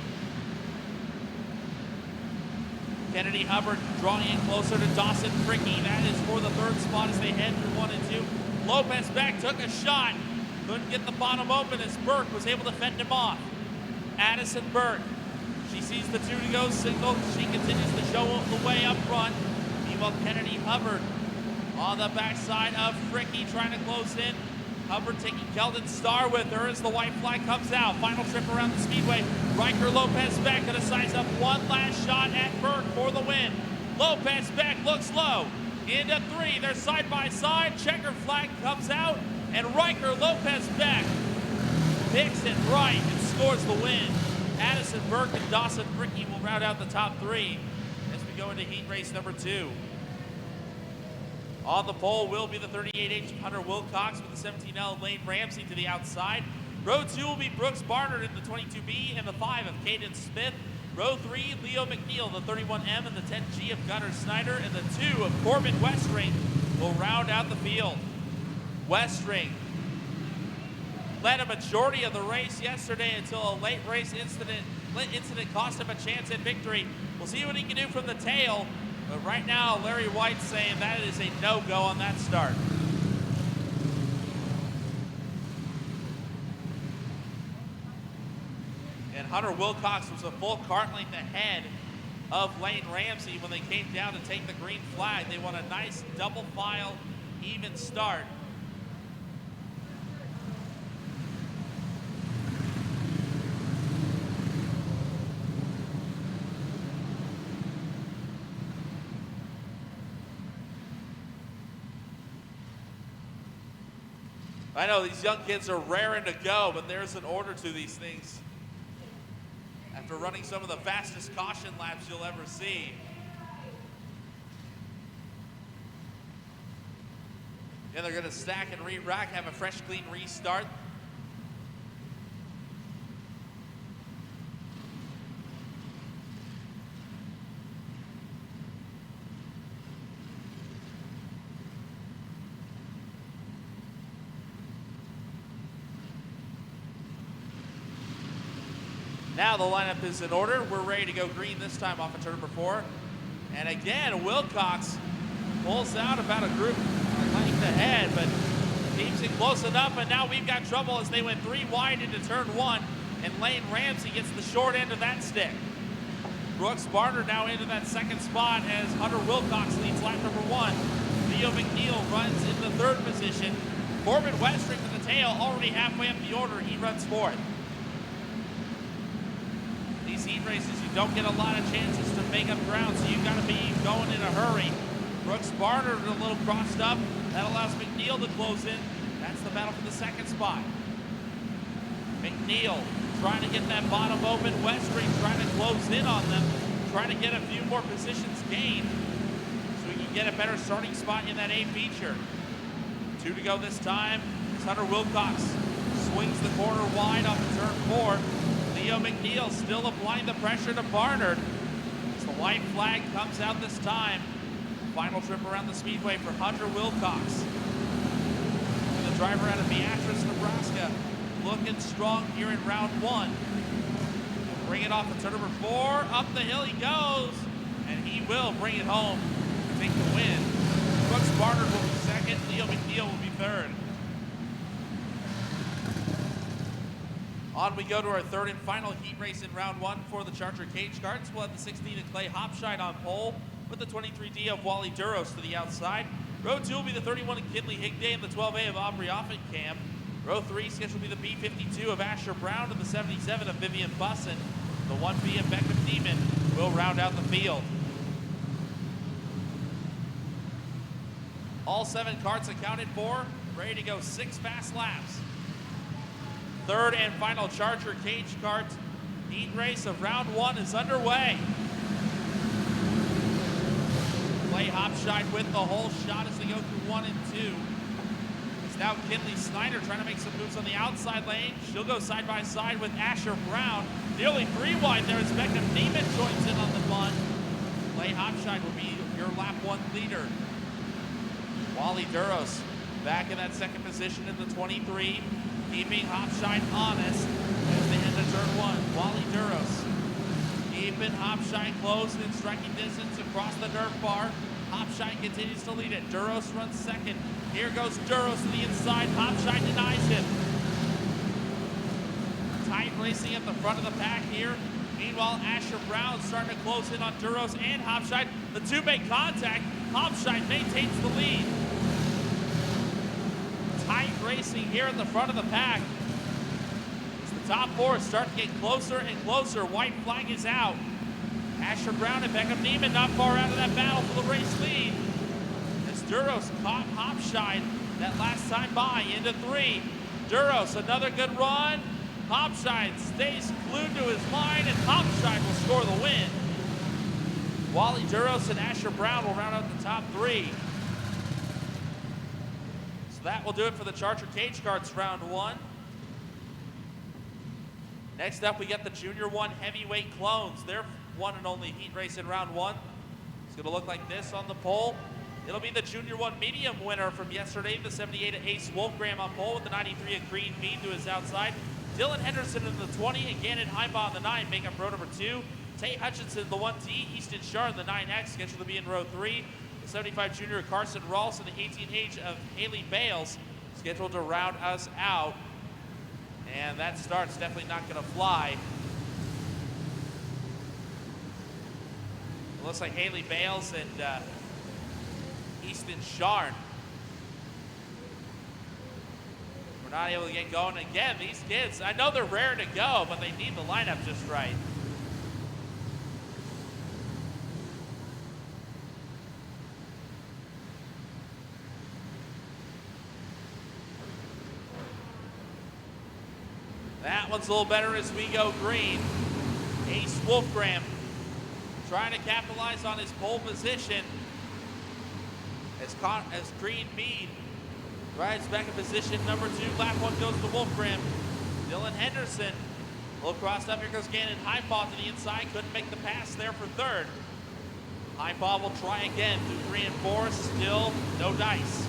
Kennedy Hubbard drawing in closer to Dawson Fricke. That is for the 3rd spot as they head through 1 and 2. Lopez Beck took a shot. Couldn't get the bottom open as Burke was able to fend him off. Addison Burke, she sees the 2 to go signal. She continues to show the way up front. Meanwhile, Kennedy Hubbard on the backside of Fricke trying to close in. Hubbard taking Keldon Starr with her as the white flag comes out. Final trip around the speedway. Riker Lopez Beck going to size up one last shot at Burke for the win. Lopez Beck looks low. Into 3, they're side by side. Checker flag comes out. And Riker Lopez Beck picks it right and scores the win. Addison Burke and Dawson Fricke will round out the top 3 as we go into heat race number 2. On the pole will be the 38H Hunter Wilcox with the 17L Lane Ramsey to the outside. Row 2 will be Brooks Barnard in the 22B and the 5 of Caden Smith. Row 3, Leo McNeil, the 31M and the 10G of Gunnar Snyder, and the 2 of Corbin Westring will round out the field. Westring led a majority of the race yesterday until a late race incident cost him a chance at victory. We'll see what he can do from the tail, but right now Larry White's saying that is a no-go on that start. And Hunter Wilcox was a full cart length ahead of Lane Ramsey when they came down to take the green flag. They want a nice double file, even start. I know these young kids are raring to go, but there's an order to these things. After running some of the fastest caution laps you'll ever see. And they're gonna stack and re-rack, have a fresh, clean restart. Now the lineup is in order. We're ready to go green this time off of turn number 4. And again, Wilcox pulls out about a group length ahead, but keeps it close enough, and now we've got trouble as they went 3 wide into turn 1, and Lane Ramsey gets the short end of that stick. Brooks Barnard now into that 2nd spot as Hunter Wilcox leads lap number 1. Leo McNeil runs in the 3rd position. Corbin Westring to the tail, already halfway up the order. He runs 4th. These heat races, you don't get a lot of chances to make up ground, so you've got to be going in a hurry. Brooks Barnard a little crossed up. That allows McNeil to close in. That's the battle for the 2nd spot. McNeil trying to get that bottom open. Westring trying to close in on them, trying to get a few more positions gained so we can get a better starting spot in that A feature. 2 to go this time as Hunter Wilcox swings the corner wide off of turn 4. Leo McNeil still applying the pressure to Barnard as the white flag comes out this time. Final trip around the speedway for Hunter Wilcox. And the driver out of Beatrice, Nebraska, looking strong here in round 1. Bring it off to turn number 4. Up the hill he goes. and he will bring it home to take the win. Brooks Barnard will be second. Leo McNeil will be third. On we go to our third and final heat race in round one for the Charger Cage Carts. We'll have the 16 of Clay Hopshide on pole with the 23D of Wally Duros to the outside. Row 2 will be the 31 of Kinley Higday and the 12A of Aubrey Offenkamp. Row 3 scheduled to be the B52 of Asher Brown and the 77 of Vivian Bussin. The 1B of Beckham Neiman will round out the field. All 7 carts accounted for, ready to go 6 fast laps. Third and final Charger Cage Kart heat race of round 1 is underway. Clay Hopshide with the whole shot as they go through 1 and 2. It's now Kinley Snyder trying to make some moves on the outside lane. She'll go side by side with Asher Brown. Nearly 3 wide there as Beckham Neiman joins in on the fun. Clay Hopshide will be your lap 1 leader. Wally Duros back in that second position in the 23. Keeping Hopshide honest as they head to turn 1. Wally Duros keeping Hopshide close in striking distance across the dirt bar. Hopshide continues to lead it. Duros runs second. Here goes Duros to the inside. Hopshide denies him. Tight racing at the front of the pack here. Meanwhile, Asher Brown starting to close in on Duros and Hopshide. The two make contact. Hopshide maintains the lead. Tight racing here at the front of the pack. As the top 4 start to get closer and closer. White flag is out. Asher Brown and Beckham Neiman not far out of that battle for the race lead. As Duros caught Hopshide that last time by into 3. Duros, another good run. Hopshide stays glued to his line, and Hopshide will score the win. Wally Duros and Asher Brown will round out the top 3. So that will do it for the Charger Cage Carts round 1. Next up, we get the Junior 1 Heavyweight Clones. Their one and only heat race in round 1. It's going to look like this on the pole. It'll be the Junior 1 Medium winner from yesterday, the 78 of Ace Wolfgram on pole with the 93 of Green Mead to his outside. Dylan Henderson in the 20 and Gannon Heimbaugh in the 9 make up row number 2. Tate Hutchinson in the 1T, Easton Shar in the 9X, scheduled to be in row 3. The 75 Junior Carson Rawls and the 18H of Haley Bales, scheduled to round us out. And that start's definitely not going to fly. It looks like Haley Bales and Easton Sharn were not able to get going. Again, these kids, I know they're rare to go, but they need the lineup just right. That one's a little better as we go green. Ace Wolfgram trying to capitalize on his pole position as Green Mead rides back in position number 2. Lap 1 goes to Wolfgram. Dylan Henderson, a little crossed up. Here goes Gannon Heimbaugh to the inside. Couldn't make the pass there for 3rd. Heimbaugh will try again through 3 and 4. Still no dice.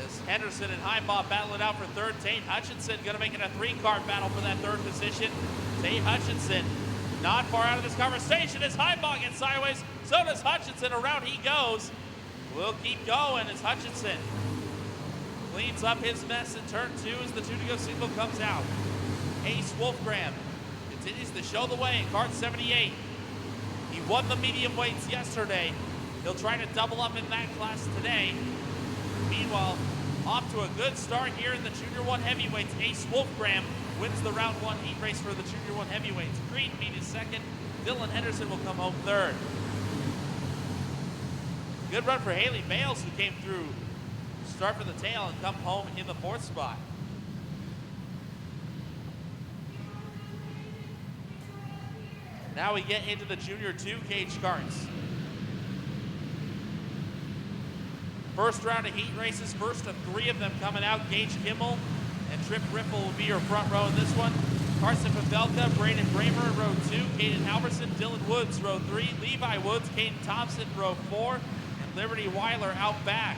As Henderson and Heimbaugh battle it out for 3rd. Tate Hutchinson going to make it a 3-cart battle for that 3rd position. Tate Hutchinson not far out of this conversation as Heimbaugh gets sideways. So does Hutchinson. Around he goes. We'll keep going as Hutchinson cleans up his mess in turn 2 as the 2-to-go signal comes out. Ace Wolfgram continues to show the way in cart 78. He won the medium weights yesterday. He'll try to double up in that class today. Meanwhile, off to a good start here in the Junior 1 Heavyweights. Ace Wolfgram wins the round 1 heat race for the Junior 1 Heavyweights. Green Mead is 2nd. Dylan Henderson will come home 3rd. Good run for Haley Bales, who came through, start for the tail and come home in the 4th spot. Now we get into the Junior 2 cage carts. First round of heat races, first of 3 of them coming out. Gage Kimmel and Trip Riffle will be your front row in this one. Carson Pavelka, Brayden Bramer in row 2. Caden Halverson, Dylan Woods, row 3. Levi Woods, Caden Thompson, row 4. Liberty Weiler out back.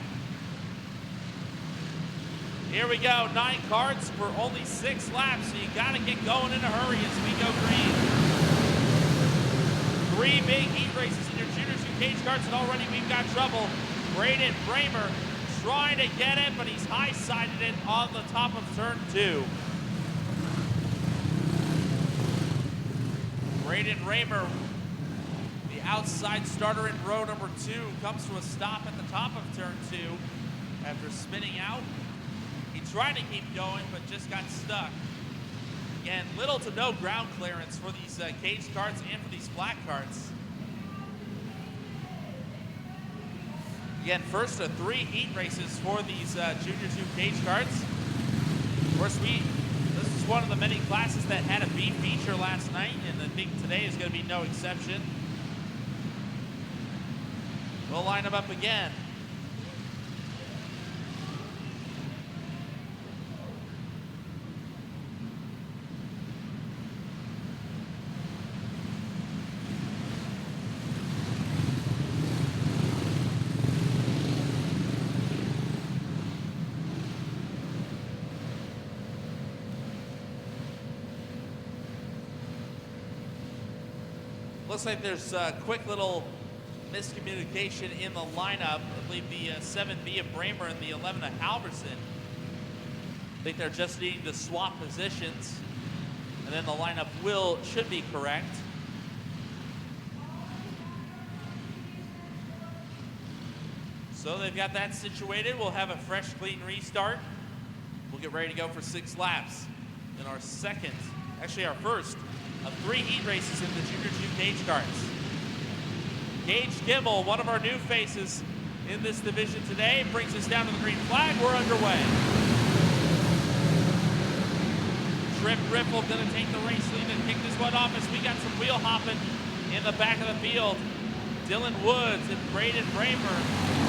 Here we go, 9 carts for only 6 laps, so you gotta get going in a hurry as we go green. 3 big heat races in your Junior 2 cage karts, and already we've got trouble. Braden Bramer trying to get it, but he's high-sided it on the top of turn 2. Braden Raymer, the outside starter in row number 2, comes to a stop at the top of turn 2 after spinning out. He tried to keep going, but just got stuck. Again, little to no ground clearance for these cage karts and for these flat karts. Again, first of 3 heat races for these Junior 2 cage karts. Of course, this is one of the many classes that had a B feature last night, and I think today is going to be no exception. We'll line them up again. Looks like there's a quick little miscommunication in the lineup. I believe the 7B of Bramer and the 11 of Halverson. I think they're just needing to swap positions, and then the lineup should be correct. So they've got that situated. We'll have a fresh, clean restart. We'll get ready to go for 6 laps in our first of 3 heat races in the Junior 2 cage karts. Gage Kimmel, one of our new faces in this division today, brings us down to the green flag. We're underway. Trip Ripple gonna take the race lead and kick this one off as we got some wheel hopping in the back of the field. Dylan Woods and Braden Bramer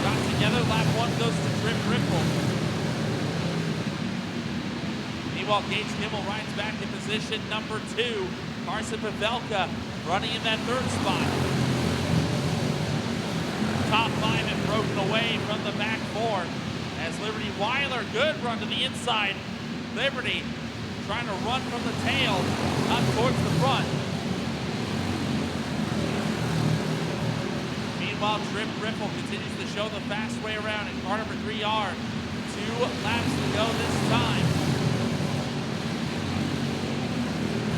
got together. Lap 1 goes to Trip Ripple. Meanwhile, Gage Kimmel rides back in position number 2. Carson Pavelka running in that 3rd spot. Top 5 have broken away from the back 4 as Liberty Weiler, good run to the inside. Liberty trying to run from the tail up towards the front. Meanwhile, Trip Ripple continues to show the fast way around in car number 3R. 2 laps to go this time.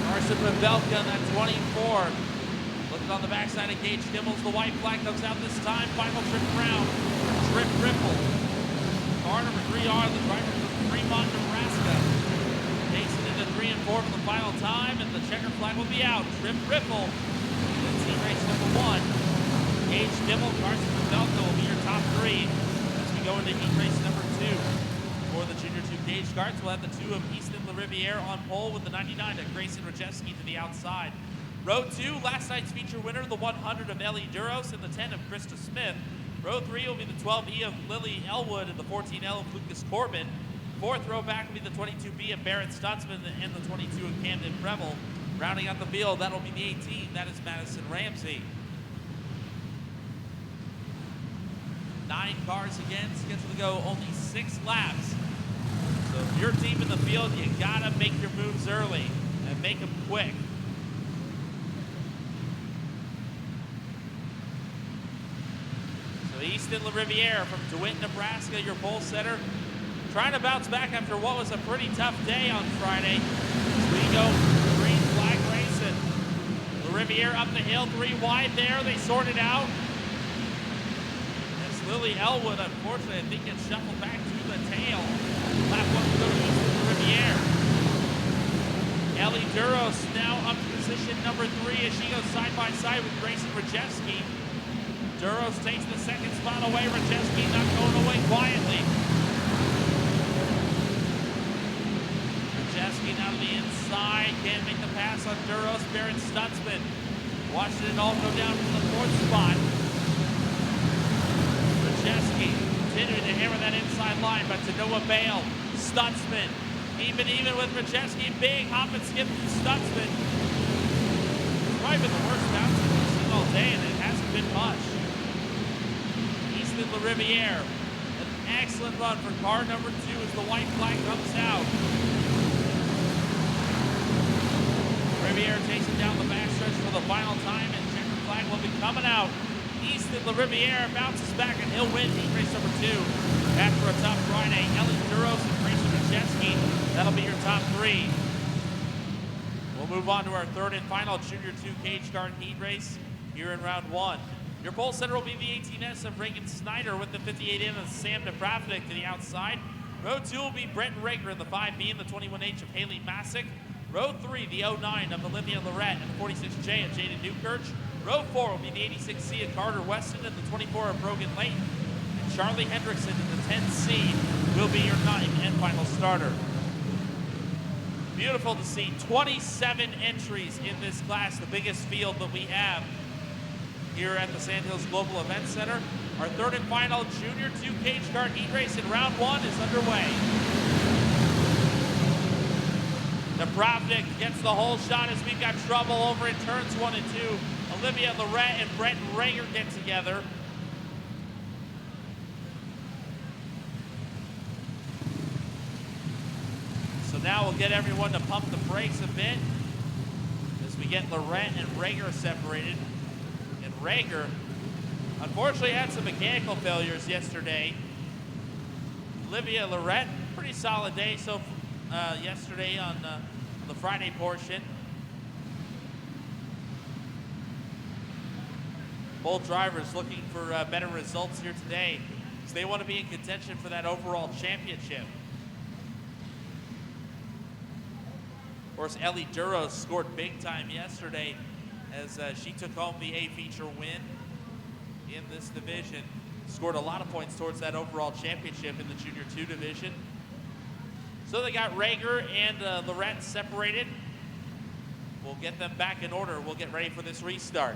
Carson Pavelka in that 24. Looking on the backside of Gage Kimmel's, the white flag comes out this time. Final trip around. Trip Ripple. Car number 3R, the driver from Fremont, Nebraska. Takes it into 3 and 4 for the final time, and the checker flag will be out. Trip Ripple in team race number 1. Gage Kimmel, Carson Pavelka will be your top 3 as we go into heat race number 2. For the Junior 2 cage karts, we'll have the 2 of Easton LaRiviere on pole with the 99 of Grayson Rajewski to the outside. Row 2, last night's feature winner, the 100 of Ellie Duros and the 10 of Krista Smith. Row 3 will be the 12E of Lily Elwood and the 14L of Lucas Corbin. 4th row back will be the 22B of Barrett Stutzman and the 22 of Camden Preble. Rounding out the field, that'll be the 18, that is Madison Ramsey. 9 cars again, scheduled to go only 6 laps. So if your team in the field, you gotta make your moves early and make them quick. So Easton LaRiviere from DeWitt, Nebraska, your pole setter, trying to bounce back after what was a pretty tough day on Friday. As we go green flag racing. LaRiviere up the hill, 3 wide there, they sort it out. Lily Elwood, unfortunately, I think gets shuffled back to the tail. Lap 1 to go to Easton LaRiviere. Ellie Duros now up to position number 3 as she goes side by side with Grayson Rajewski. Duros takes the 2nd spot away. Rajewski not going away quietly. Rajewski now to the inside, can't make the pass on Duros. Barrett Stutzman watching it all go down from the 4th spot. Rajewski continuing to hammer that inside line, but to Noah Bale, Stutzman, even with Rajewski, big hop and skip from Stutzman. It's probably been the worst bounce we've seen all day, and it hasn't been much. Easton LaRiviere, an excellent run for car number 2 as the white flag comes out. Riviere takes it down the backstretch for the final time, and checker flag will be coming out. Easton LaRiviere bounces back and he'll win heat race number 2. After a tough Friday, Ellie Duros and Grayson Rajewski, that'll be your top 3. We'll move on to our third and final Junior 2 cage guard heat race here in round 1. Your pole setter will be the 18S of Reagan Snyder with the 58N of Sam Napravnik to the outside. Row 2 will be Brenton Rager in the 5B and the 21H of Haley Masick. Row 3, the 09 of Olivia Lorette and the 46J of Jaden Newkirch. Row 4 will be the 86C of Carter Weston and the 24 of Brogan Layton. And Charlie Hendrickson in the 10C will be your 9th and final starter. Beautiful to see 27 entries in this class, the biggest field that we have here at the Sandhills Global Events Center. Our third and final Junior 2 cage guard heat race in round 1 is underway. Napravnik gets the whole shot as we've got trouble over in turns 1 and 2. Olivia Lorette and Brenton Rager get together. So now we'll get everyone to pump the brakes a bit as we get Lorette and Rager separated. And Rager, unfortunately, had some mechanical failures yesterday. Olivia Lorette, pretty solid day yesterday on the Friday portion. Both drivers looking for better results here today, so they want to be in contention for that overall championship. Of course, Ellie Duros scored big time yesterday as she took home the A feature win in this division. Scored a lot of points towards that overall championship in the Junior 2 division. So they got Rager and Lorette separated. We'll get them back in order. We'll get ready for this restart.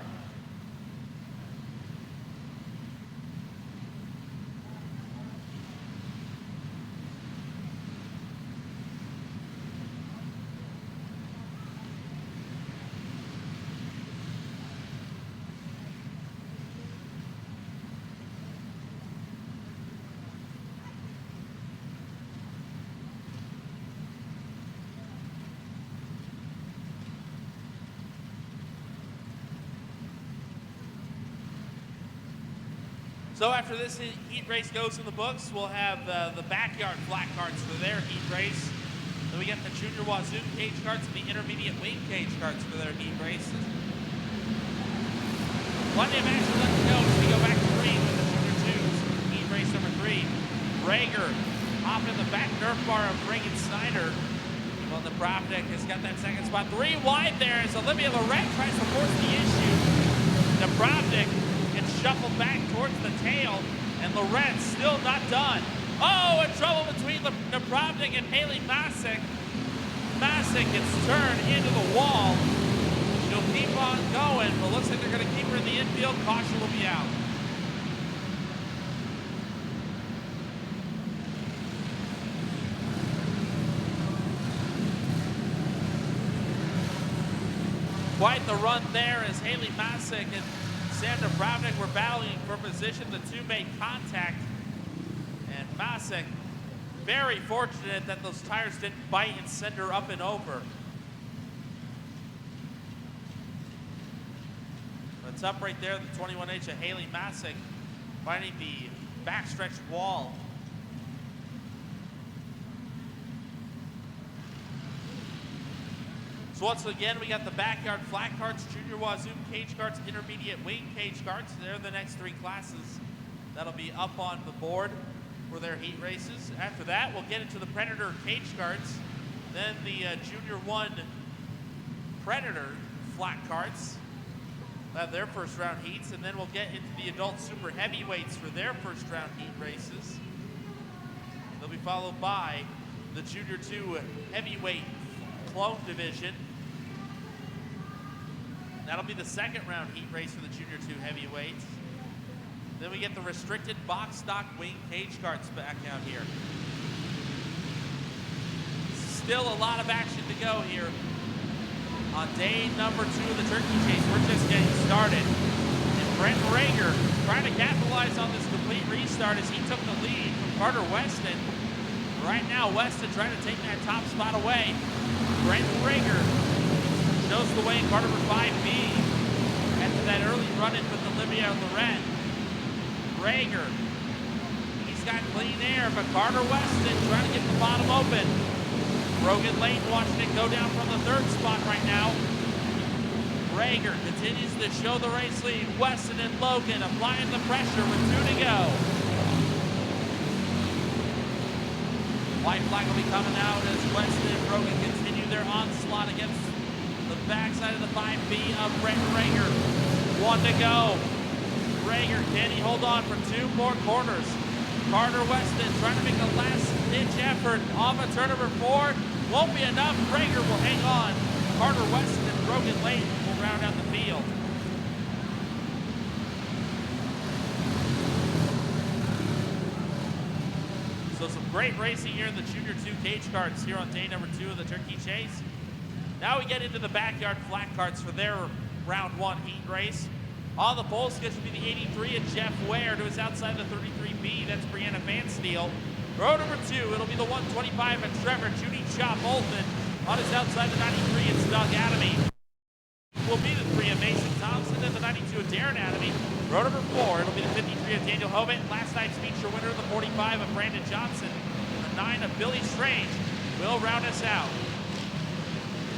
So after this heat race goes in the books, we'll have the backyard flat carts for their heat race. Then we get the Junior Wazoo cage carts and the intermediate wing cage carts for their heat races. Plenty of action left to go as we go back to green with the Junior 2s. Heat race number 3. Rager hopping in the back Nerf bar of Reagan Snyder. Well, Napravnik has got that second spot. 3 wide there as Olivia Lorette tries to force the issue. Napravnik gets shuffled back towards the tail, and Lorette still not done. Oh, and trouble between Napravnik and Haley Masick. Masick gets turned into the wall. She'll keep on going, but looks like they're going to keep her in the infield. Caution will be out. Quite the run there as Haley Masick and Sam Napravnik were battling for position. The two made contact, and Masick, very fortunate that those tires didn't bite and send her up and over. It's up right there, the 21H of Haley Masick finding the backstretch wall. So once again, we got the backyard flat carts, Junior Wazoo cage carts, intermediate wing cage carts. They're the next 3 classes that'll be up on the board for their heat races. After that, we'll get into the Predator cage carts, then the Junior 1 Predator flat carts. They'll have their first round heats, and then we'll get into the adult super heavyweights for their first round heat races. They'll be followed by the Junior 2 heavyweight clone division. That'll be the second round heat race for the Junior 2 heavyweights. Then we get the restricted box stock wing cage carts back out here. Still a lot of action to go here on day number 2 of the turkey chase. We're just getting started. And Brent Rager trying to capitalize on this complete restart as he took the lead from Carter Weston. Right now, Weston trying to take that top spot away. Brent Rager shows the way in car number 5B. At that early run-in with Olivia Loren. Rager, he's got clean air, but Carter Weston trying to get the bottom open. Brogan Lane watching it go down from the third spot right now. Rager continues to show the race lead. Weston and Logan applying the pressure with 2 to go. White flag will be coming out as Weston and Brogan continue their onslaught against the backside of the 5B of Brent Rager. 1 to go. Rager, can he hold on for 2 more corners? Carter Weston trying to make a last-ditch effort off of turn number 4. Won't be enough. Rager will hang on. Carter Weston and Brogan Lane will round out the field. So some great racing here in the Junior 2 cage carts here on day number 2 of the Turkey Chase. Now we get into the backyard flat carts for their round 1 heat race. On the pole schedule will be the 83 of Jeff Ware. To his outside of the 33B, that's Brianna Vansteel. Row number 2, it'll be the 125 of Trevor Judy Chop Olton. On his outside the 93, it's Doug Adamy. Will be the 3 of Mason Thompson and the 92 of Darren Adamy. Row number 4, it'll be the 53 of Daniel Hovitt. Last night's feature winner, the 45 of Brandon Johnson. And the 9 of Billy Strange will round us out.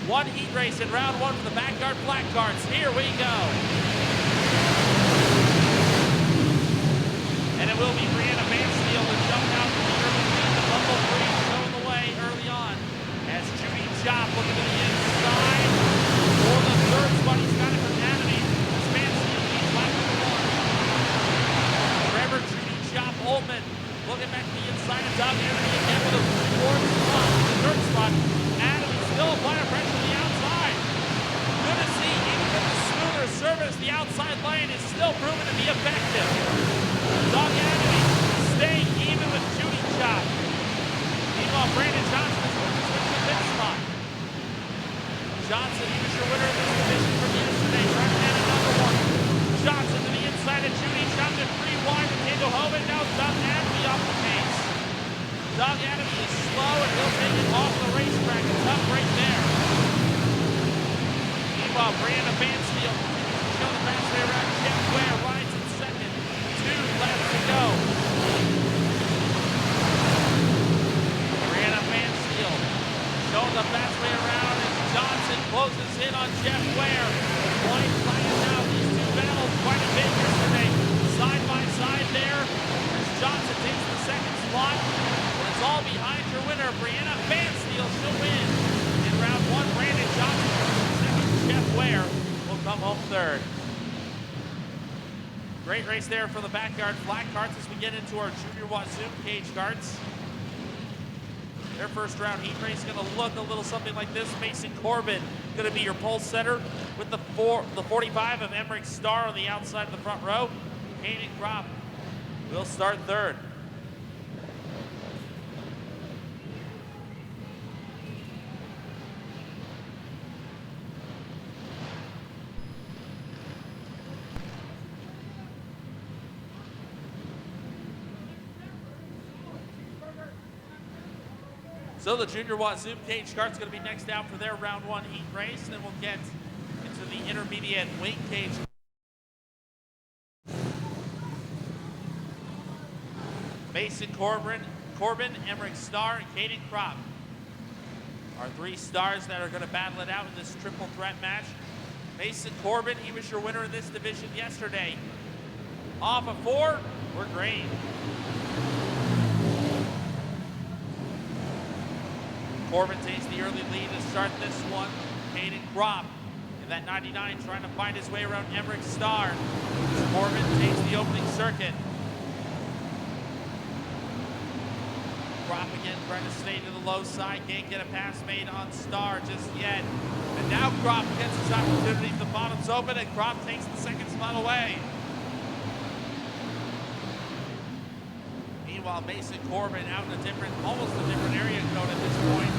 1 heat race in round 1 for the backyard flat carts. Here we go. And it will be Brianna Vansteel to jump out to the early lead. The Bumble Free showing the way early on. As Judy Chop looking to the inside for the third spot. He's got it from Adamy. As Vansteel leads lap number 1. Trevor Judy Chop Oltman looking back to the inside of Doug Adamy again with a fourth spot. The third spot. Adamy still applying pressure to the outside. Good to see, even with the smoother surface, the outside lane is still proven to be effective. Doug Adamy staying even with Judy Chop. Meanwhile, Brandon Johnson is looking to switch the pit spot. Johnson, he was your winner of this division from yesterday, trying to add another one. Johnson to the inside of Judy Chop and free wide to Daniel Hovitt. Now Doug Adamy off the pace. Doug Adamy is slow and he'll take it off the racetrack. It's up right there. Meanwhile, Brianna Vansteel continues to show the fastway around. Jeff Ware rides in second. 2 laps to go. Brianna Vansteel showing the fastway around as Johnson closes in on Jeff Ware. Point flags out. These 2 battled quite a bit yesterday. Side by side there as Johnson takes the second spot. It's all behind your winner, Brianna Vansteel. She'll win in round 1. Brandon Johnson second. Jeff Ware will come home third. Great race there for the backyard flat carts as we get into our Junior Wazoo cage carts. Their first round heat race is going to look a little something like this. Mason Corbin going to be your pole setter with the 45 of Emmerich Starr on the outside of the front row. Hayden Kropp will start third. So the Junior Wazoo cage cart's going to be next out for their round 1 heat race. Then we'll get into the intermediate weight cage. Mason Corbin, Emmerich Starr, and Hayden Kropp are 3 stars that are going to battle it out in this triple threat match. Mason Corbin, he was your winner in this division yesterday. Off of 4, we're green. Corbin takes the early lead to start this one. Hayden Kropp in that 99 trying to find his way around Emmerich Starr. Corbin takes the opening circuit. Kropp again trying to stay to the low side. Can't get a pass made on Starr just yet. And now Kropp gets his opportunity. The bottom's open and Kropp takes the second spot away. Meanwhile, Mason Corbin out in almost a different area code at this point.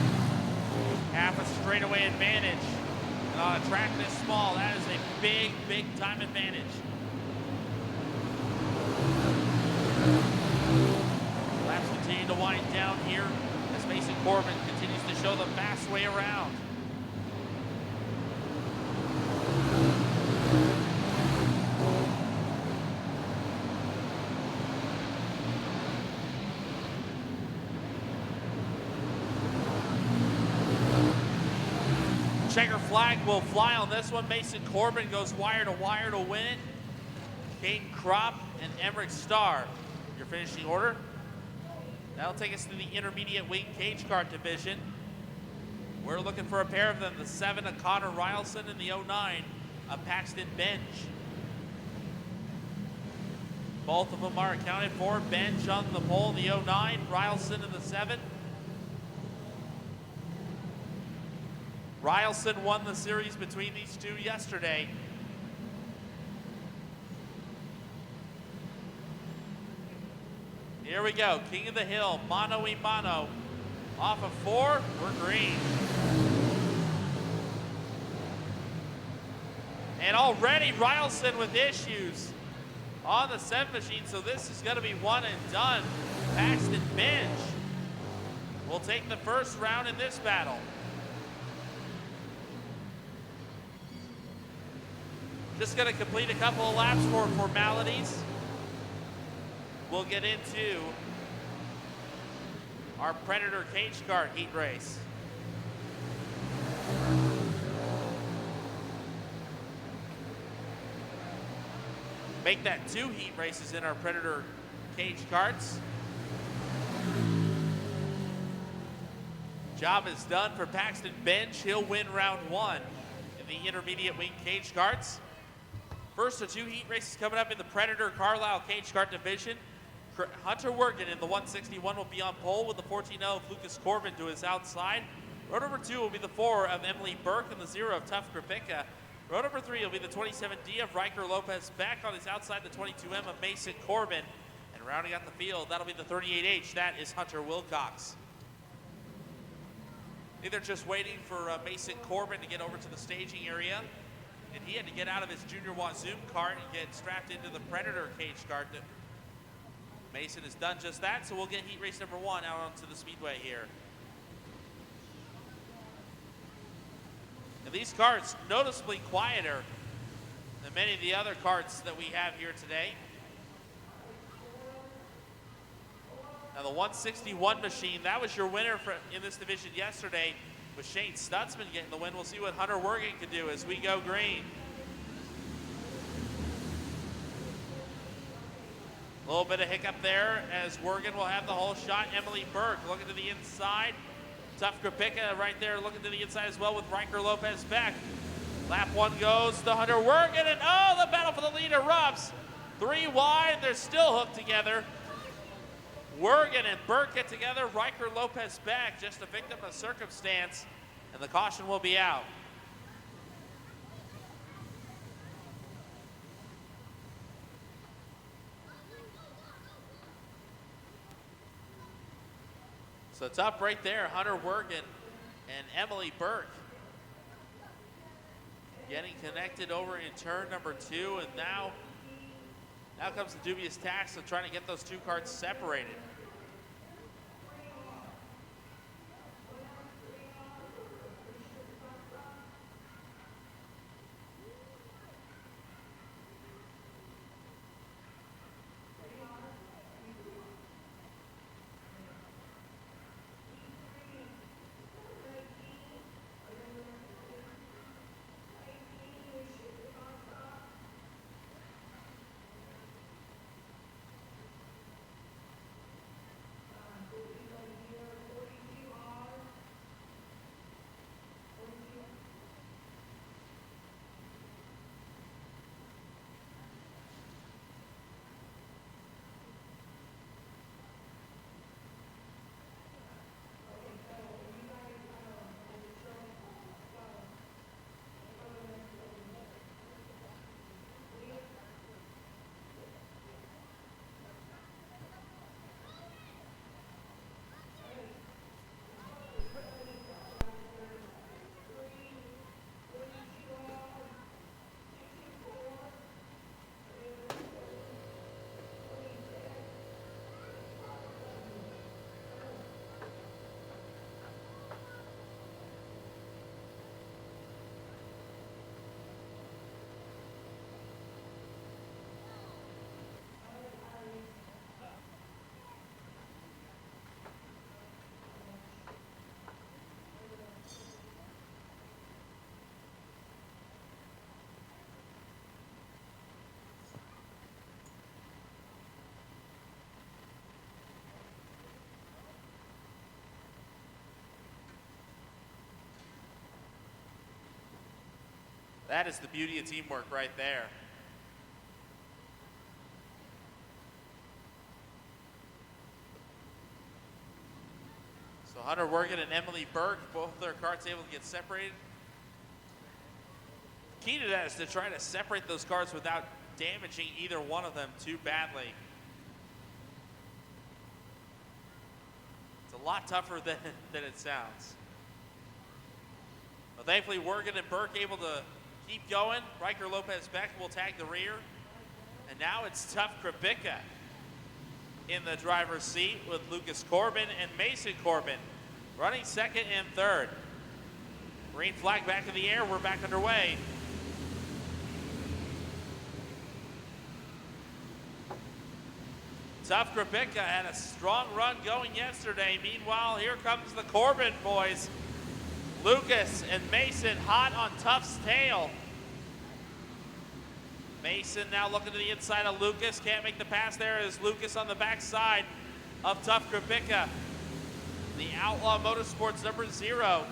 Half a straightaway advantage. And on a track this small, that is a big, big time advantage. Laps continue to wind down here as Mason Corbin continues to show the fast way around. checker flag will fly on this one. Mason Corbin goes wire to win it. Caden Kropp and Emmerich Starr, your finishing order. That'll take us to the intermediate wing cage kart division. We're looking for a pair of them, the 7 of Connor Rylson and the 09 of Paxton Bench. Both of them are accounted for. Bench on the pole in the 09, Rylson in the 7. Rylson won the series between these two yesterday. Here we go, King of the Hill, mano a mano. Off of 4, we're green. And already Rylson with issues on the 7 machine, so this is gonna be one and done. Paxton Bench will take the first round in this battle. Just gonna complete a couple of laps for formalities. We'll get into our Predator cage kart heat race. Make that 2 heat races in our Predator cage karts. Job is done for Paxton Bench. He'll win round 1 in the intermediate wing cage karts. First of 2 heat races coming up in the Predator Carlisle cage kart division. Hunter Wergen in the 161 will be on pole with the 14-0 of Lucas Corbin to his outside. Row number 2 will be the 4 of Emily Burke and the 0 of Tuff Krapicka. Row number 3 will be the 27D of Riker Lopez back on his outside, the 22M of Mason Corbin. And rounding out the field, that'll be the 38H, that is Hunter Wilcox. They're just waiting for Mason Corbin to get over to the staging area. And he had to get out of his Junior Wazoom kart and get strapped into the Predator cage kart. Mason has done just that, so we'll get heat race number 1 out onto the speedway here. And these karts noticeably quieter than many of the other karts that we have here today. Now the 161 machine, that was your winner in this division yesterday, with Shane Stutzman getting the win. We'll see what Hunter Wergen can do as we go green. A little bit of hiccup there as Wergen will have the whole shot. Emily Burke looking to the inside. Tuff Krapicka right there looking to the inside as well with Riker Lopez back. Lap 1 goes to Hunter Wergen, and oh, the battle for the lead erupts. 3 wide, they're still hooked together. Wergen and Burke get together. Riker Lopez back, just a victim of circumstance, and the caution will be out. So it's up right there, Hunter Wergen and Emily Burke getting connected over in turn number 2, and now comes the dubious task of trying to get those 2 karts separated. That is the beauty of teamwork right there. So Hunter Wergen and Emily Burke, both their carts able to get separated. The key to that is to try to separate those carts without damaging either one of them too badly. It's a lot tougher than it sounds. But thankfully, Wergen and Burke able to keep going. Riker Lopez Beck will tag the rear. And now it's Tough Krapicka in the driver's seat with Lucas Corbin and Mason Corbin running second and third. Green flag back in the air, we're back underway. Tough Krapicka had a strong run going yesterday. Meanwhile, here comes the Corbin boys. Lucas and Mason hot on Tough's tail. Mason now looking to the inside of Lucas. Can't make the pass there as Lucas on the backside of Tough Krapicka. The Outlaw Motorsports number 0.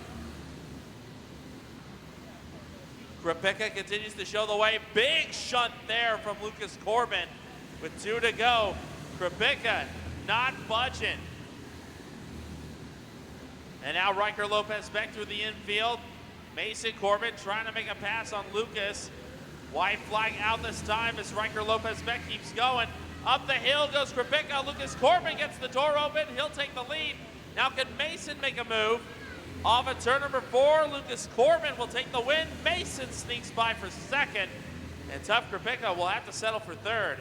Krapicka continues to show the way. Big shunt there from Lucas Corbin with 2 to go. Krapicka not budging. And now Riker Lopez Beck through the infield. Mason Corbin trying to make a pass on Lucas. White flag out this time as Riker Lopez Beck keeps going. Up the hill goes Krapicka. Lucas Corbin gets the door open. He'll take the lead. Now can Mason make a move? Off of turn number 4, Lucas Corbin will take the win. Mason sneaks by for second. And Tough Krapicka will have to settle for third.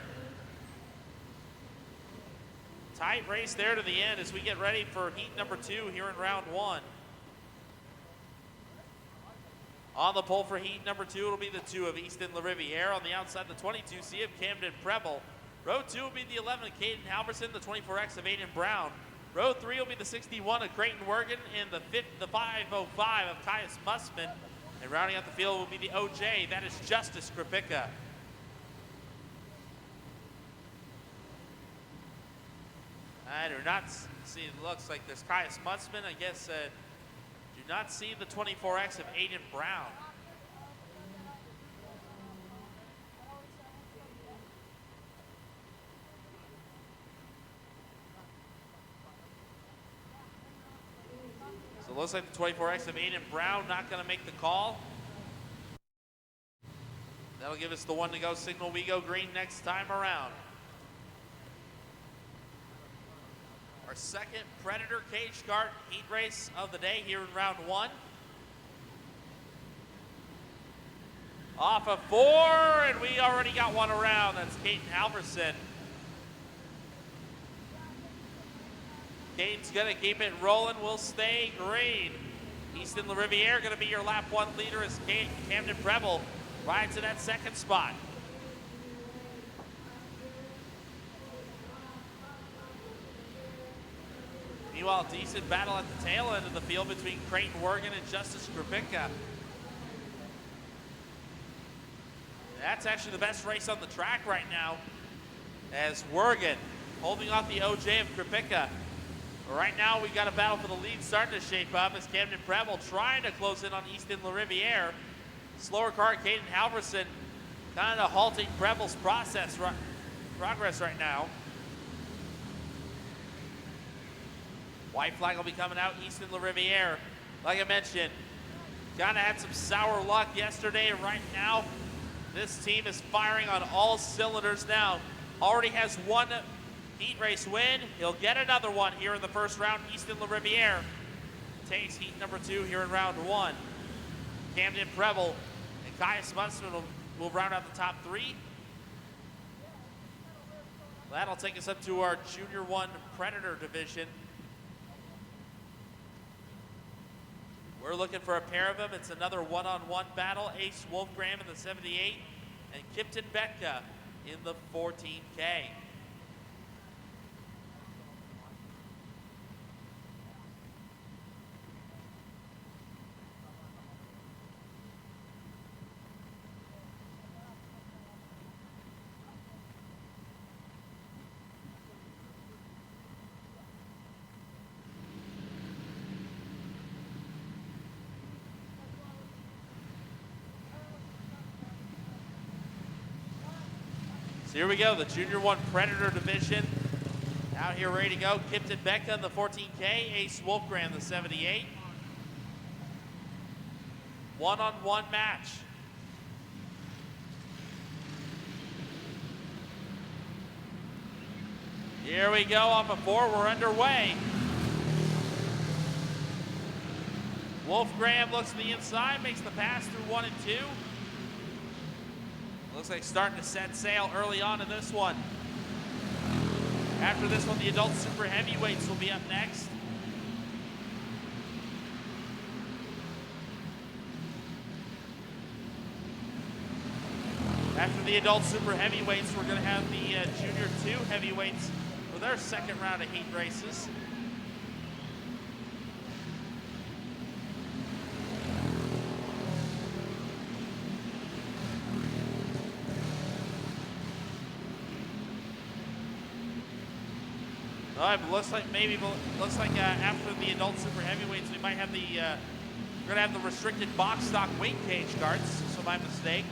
Tight race there to the end as we get ready for heat number 2 here in round 1. On the pole for heat number 2, it'll be the 2 of Easton LaRiviere. On the outside, the 22C of Camden Preble. Row 2 will be the 11 of Caden Halverson, the 24X of Aiden Brown. Row 3 will be the 61 of Creighton Wergen and the 505 of Caius Mussman. And rounding out the field will be the OJ, that is Justice Krapicka. I do not see, it looks like there's Caius Mussman. I guess do not see the 24X of Aiden Brown. So it looks like the 24X of Aiden Brown not going to make the call. That'll give us the 1 to go signal. We go green next time around. Our second Predator cage kart heat race of the day here in round 1. Off of 4, and we already got one around. That's Caden Halverson. Caden's gonna keep it rolling. We'll stay green. Easton LaRiviere gonna be your lap 1 leader as Camden Preble rides to that second spot. Meanwhile, decent battle at the tail end of the field between Creighton Wergen and Justice Krapicka. That's actually the best race on the track right now, as Wergen holding off the OJ of Krapicka. Right now, we've got a battle for the lead starting to shape up as Camden Preble trying to close in on Easton LaRiviere. Slower car, Caden Halverson, kind of halting Preble's progress right now. White flag will be coming out, Easton LaRiviere. Like I mentioned, kind of had some sour luck yesterday. Right now, this team is firing on all cylinders now. Already has 1 heat race win. He'll get another one here in the first round. Easton LaRiviere takes heat number 2 here in round 1. Camden Preble and Caius Mussman will round out the top 3. That'll take us up to our Junior 1 Predator division. We're looking for a pair of them. It's another one-on-one battle. Ace Wolfgram in the 78 and Kipton Betka in the 14K. So here we go, the Junior 1 Predator division. Out here ready to go. Kipton Becca in the 14K, Ace Wolfgram the 78. One-on-one match. Here we go off of 4, we're underway. Wolfgram looks to the inside, makes the pass through 1 and 2. Looks like starting to set sail early on in this one. After this one, the adult super heavyweights will be up next. After the adult super heavyweights, we're going to have the junior 2 heavyweights for their second round of heat races. All right, but looks like after the adult super heavyweights, we might have we're gonna have the restricted box stock weight cage cards. So my mistake.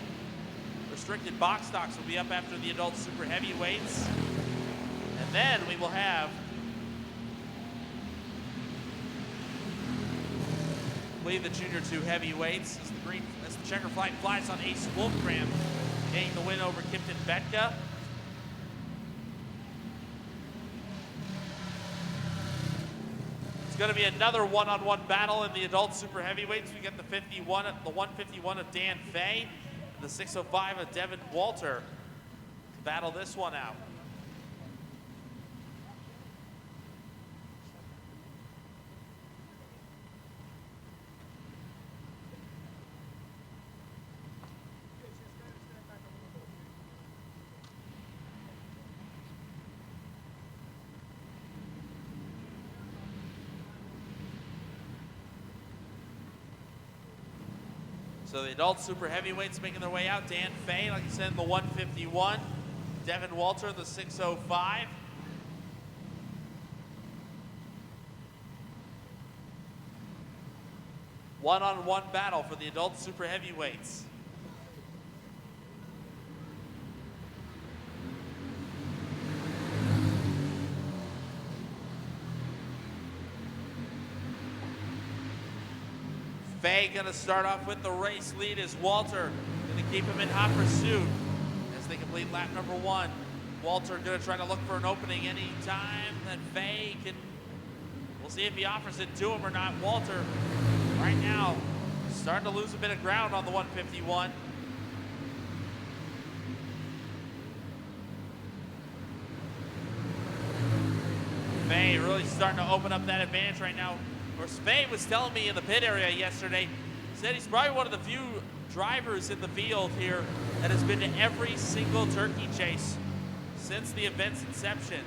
Restricted box stocks will be up after the adult super heavyweights, and then we will have the junior 2 heavyweights as the checker flag flies on Ace Wolfgram, getting the win over Kipton Becca. It's going to be another one-on-one battle in the adult super heavyweights. We get the 151 of Dan Fay, and the 605 of Devin Walter to battle this one out. So the adult super heavyweights making their way out. Dan Fay, like I said, in the 151. Devin Walter, the 605. One-on-one battle for the adult super heavyweights. Fay gonna start off with the race lead as Walter gonna keep him in hot pursuit as they complete lap number 1. Walter gonna try to look for an opening any time that Fay can. We'll see if he offers it to him or not. Walter, right now, starting to lose a bit of ground on the 151. Fay really starting to open up that advantage right now. Of course, Fay was telling me in the pit area yesterday, said he's probably one of the few drivers in the field here that has been to every single turkey chase since the event's inception.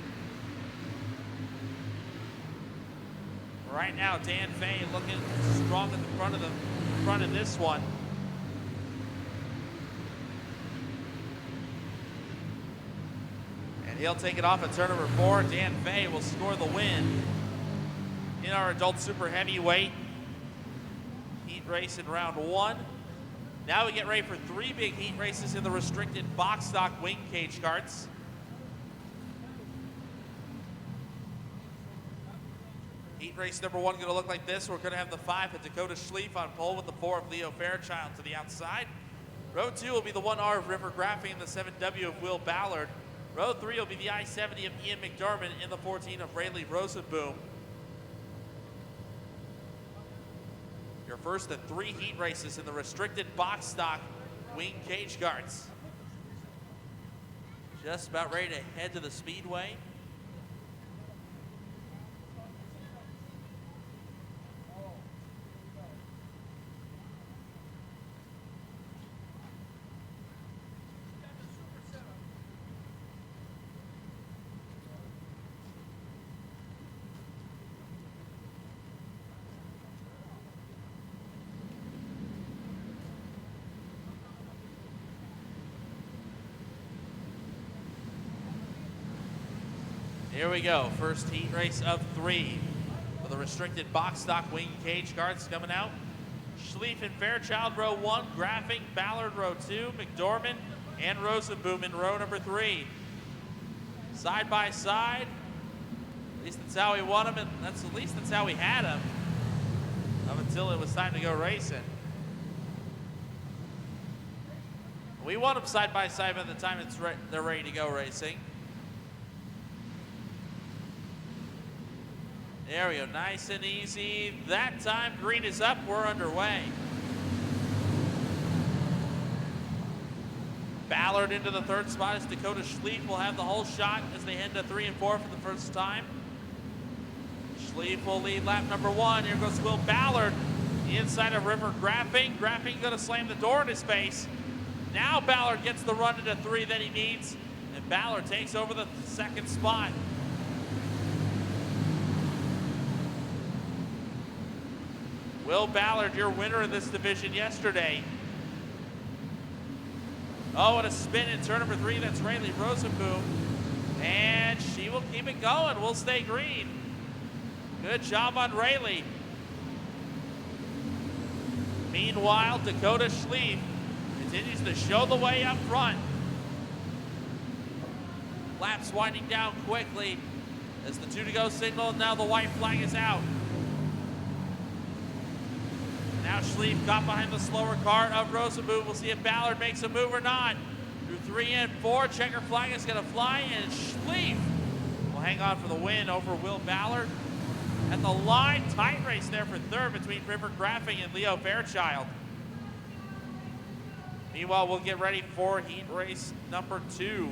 Right now, Dan Fay looking strong at the front of this one. And he'll take it off at turn number 4. Dan Fay will score the win in our adult super heavyweight heat race in round 1. Now we get ready for 3 big heat races in the restricted box stock wing cage carts. Heat race number 1 gonna look like this. We're gonna have the 5 of Dakota Schleif on pole with the 4 of Leo Fairchild to the outside. Row 2 will be the 1R of River Graphing and the 7W of Will Ballard. Row 3 will be the I-70 of Ian McDermott and the 14 of Rayleigh Rosenboom. Your first of 3 heat races in the restricted box stock wing cage carts. Just about ready to head to the speedway. Here we go, first heat race of 3 for the restricted box stock wing cage carts coming out. Schleif and Fairchild row 1, Graphing, Ballard row 2, McDormand, and Rosenboom in row number 3. Side by side. At least that's how we won them, and at least that's how we had them. Up until it was time to go racing. We want them side by side by the time they're ready to go racing. There we go, nice and easy. That time, green is up, we're underway. Ballard into the 3rd spot as Dakota Schlief will have the whole shot as they head to 3 and 4 for the first time. Schlief will lead lap number 1. Here goes Will Ballard, the inside of River Graffing. Graffing gonna slam the door in his face. Now Ballard gets the run into 3 that he needs, and Ballard takes over the 2nd spot. Will Ballard, your winner in this division yesterday. Oh, and a spin in turn number 3, that's Rayleigh Rosenboom. And she will keep it going, we'll stay green. Good job on Rayleigh. Meanwhile, Dakota Schlief continues to show the way up front. Laps winding down quickly as the 2 to go signal, and now the white flag is out. Now Schlief caught behind the slower car of Rosenboom. We'll see if Ballard makes a move or not. Through 3 and 4, checker flag is gonna fly, and Schlief will hang on for the win over Will Ballard. At the line, tight race there for 3rd between River Graffing and Leo Fairchild. Meanwhile, we'll get ready for heat race number 2.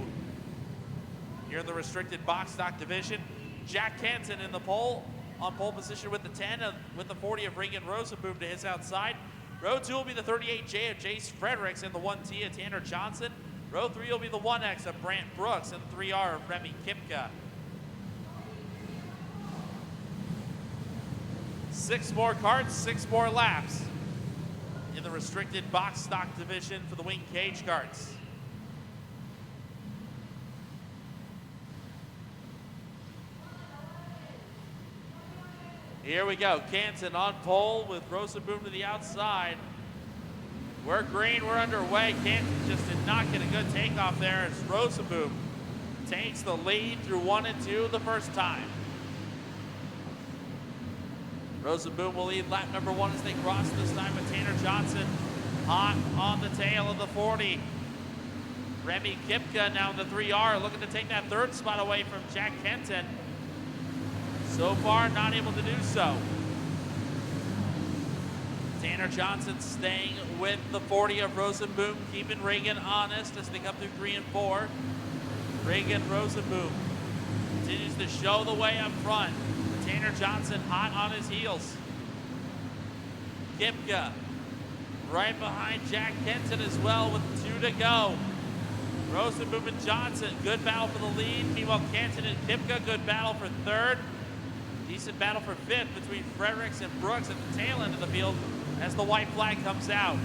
Here in the restricted box stock division, Jack Kenton in the on pole position with the 10, with the 40 of Regan Rosenboom to his outside. Row 2 will be the 38J of Jace Fredericks and the 1T of Tanner Johnson. Row 3 will be the 1X of Brant Brooks and the 3R of Remy Kipka. 6 more carts, 6 more laps in the restricted box stock division for the wing cage carts. Here we go, Canton on pole with Rosenboom to the outside. We're green, we're underway. Canton just did not get a good takeoff there as Rosenboom takes the lead through 1 and 2 the first time. Rosenboom will lead lap number 1 as they cross this time with Tanner Johnson hot on the tail of the 40. Remy Kipka now in the 3R looking to take that 3rd spot away from Jack Kenton. So far, not able to do so. Tanner Johnson staying with the 40 of Rosenboom, keeping Reagan honest as they come through 3 and 4. Reagan Rosenboom continues to show the way up front. Tanner Johnson hot on his heels. Kipka right behind Jack Kenton as well with 2 to go. Rosenboom and Johnson, good battle for the lead. Meanwhile, Kenton and Kipka, good battle for 3rd. Decent battle for 5th between Fredericks and Brooks at the tail end of the field as the white flag comes out.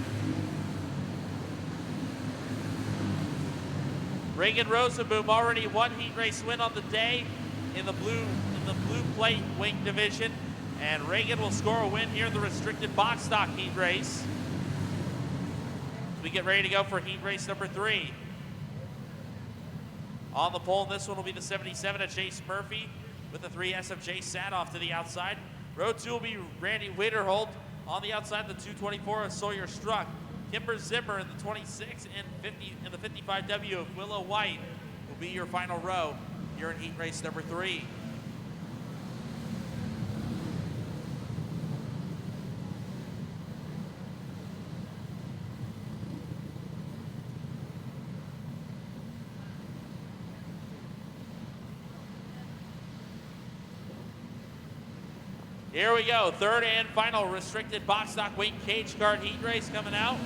Reagan Rosenboom already 1 heat race win on the day in the blue plate wing division, and Reagan will score a win here in the restricted box stock heat race. We get ready to go for heat race number 3. On the pole, this one will be the 77 of Chase Murphy with the 3S of Jay Sadoff to the outside. Row 2 will be Randy Wiederholt. On the outside, the 224 of Sawyer Struck. Kimber Zimmer in the 26 and 50 in the 55W of Willow White will be your final row here in heat race number 3. Here we go, 3rd and final restricted box stock weight cage card heat race coming out.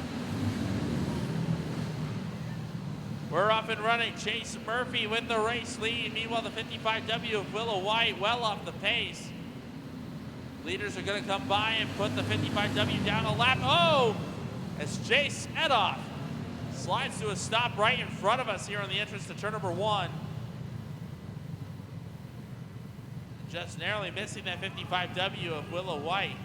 We're off and running. Chase Murphy with the race lead. Meanwhile, the 55W of Willow White well off the pace. Leaders are gonna come by and put the 55W down a lap. Oh, as Chase Sadoff slides to a stop right in front of us here on the entrance to turn number 1. Just narrowly missing that 55W of Willow White.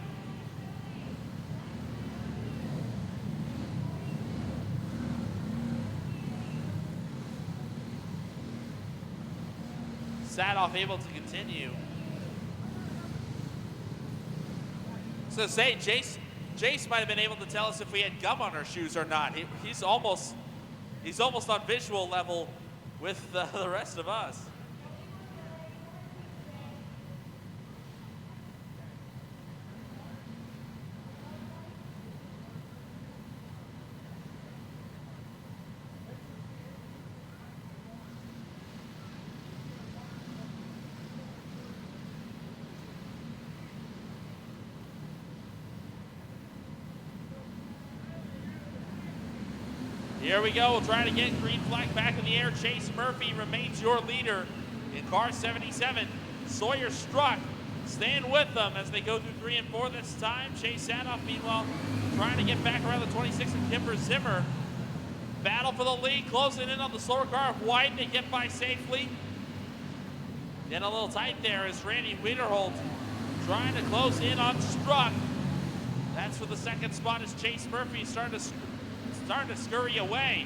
Sadoff able to continue. So say Jace might have been able to tell us if we had gum on our shoes or not. He's almost on visual level with the rest of us. Here we go, we'll try to get green flag back in the air. Chase Murphy remains your leader in car 77. Sawyer Struck staying with them as they go through 3 and 4 this time. Chase Sadoff, meanwhile, trying to get back around the 26 and Kimber Zimmer. Battle for the lead, closing in on the slower car of White. They get by safely. Getting a little tight there is Randy Wiederholt trying to close in on Struck. That's for the second spot as Chase Murphy starting to scurry away.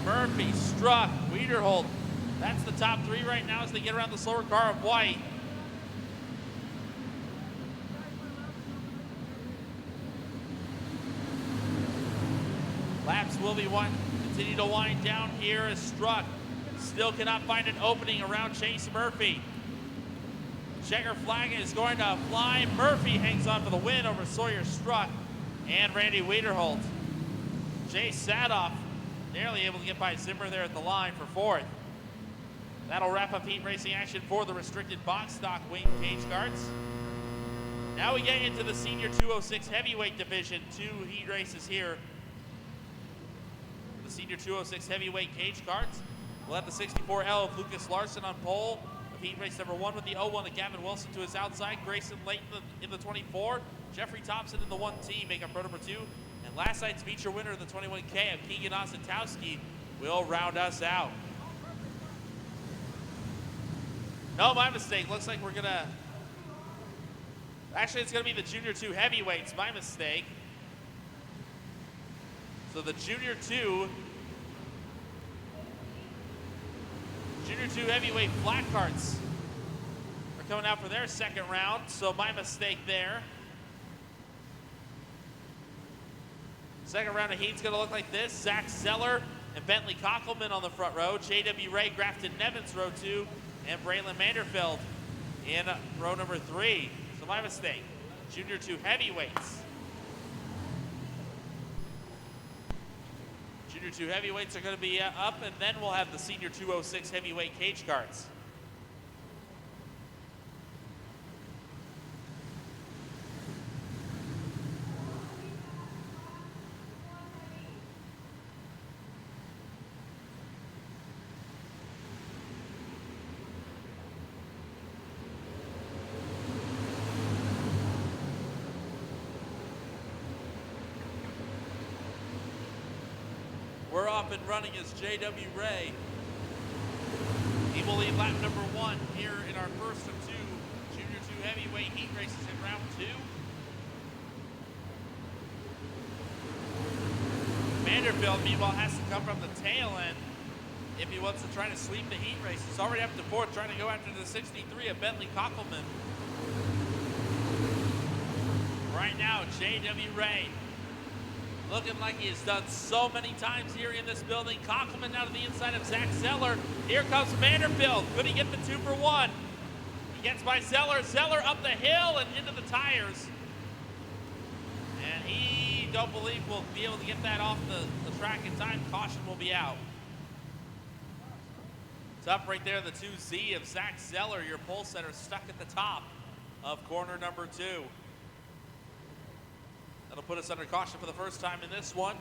Murphy, Struck, Wiederholt. That's the top 3 right now as they get around the slower car of White. Laps will be continue to wind down here as Struck still cannot find an opening around Chase Murphy. Checker flag is going to fly. Murphy hangs on for the win over Sawyer Struck and Randy Wiederholt. Jay Sadoff nearly able to get by Zimmer there at the line for 4th. That'll wrap up heat racing action for the restricted box stock wing cage cards. Now we get into the senior 206 heavyweight division. 2 heat races here. The senior 206 heavyweight cage cards. We'll have the 64L of Lucas Larson on pole. Heat race number 1 with the 01 of Gavin Wilson to his outside. Grayson late in the 24. Jeffrey Thompson in the 1T, make up pro number 2. And last night's feature winner of the 21K of Keegan Osentowski will round us out. No, my mistake. Looks like we're gonna... Actually, it's gonna be the Junior 2 heavyweights. My mistake. So the Junior 2 heavyweight flat carts are coming out for their second round, so my mistake there. Second round of heat's gonna look like this. Zach Zeller and Bentley Kockelman on the front row. J.W. Ray, Grafton Nevins, row 2, and Braylon Manderfeld in row number 3. So my mistake. Junior 2 heavyweights. Junior 2 heavyweights are going to be up, and then we'll have the senior 206 heavyweight cage cards. We're up and running as J.W. Ray. He will lead lap number 1 here in our first of 2 Junior 2 heavyweight heat races in round 2. Manderfeld, meanwhile, has to come from the tail end if he wants to try to sweep the heat race. He's already up to 4th, trying to go after the 63 of Bentley Kockelman. Right now, J.W. Ray looking like he has done so many times here in this building. Kockelman now to the inside of Zach Zeller. Here comes Vanderbilt. Could he get the 2 for 1? He gets by Zeller. Zeller up the hill and into the tires. And he don't believe we'll be able to get that off the track in time. Caution will be out. Tough right there, the 2Z of Zach Zeller, your pole setter, stuck at the top of corner number 2. That'll put us under caution for the first time in this one.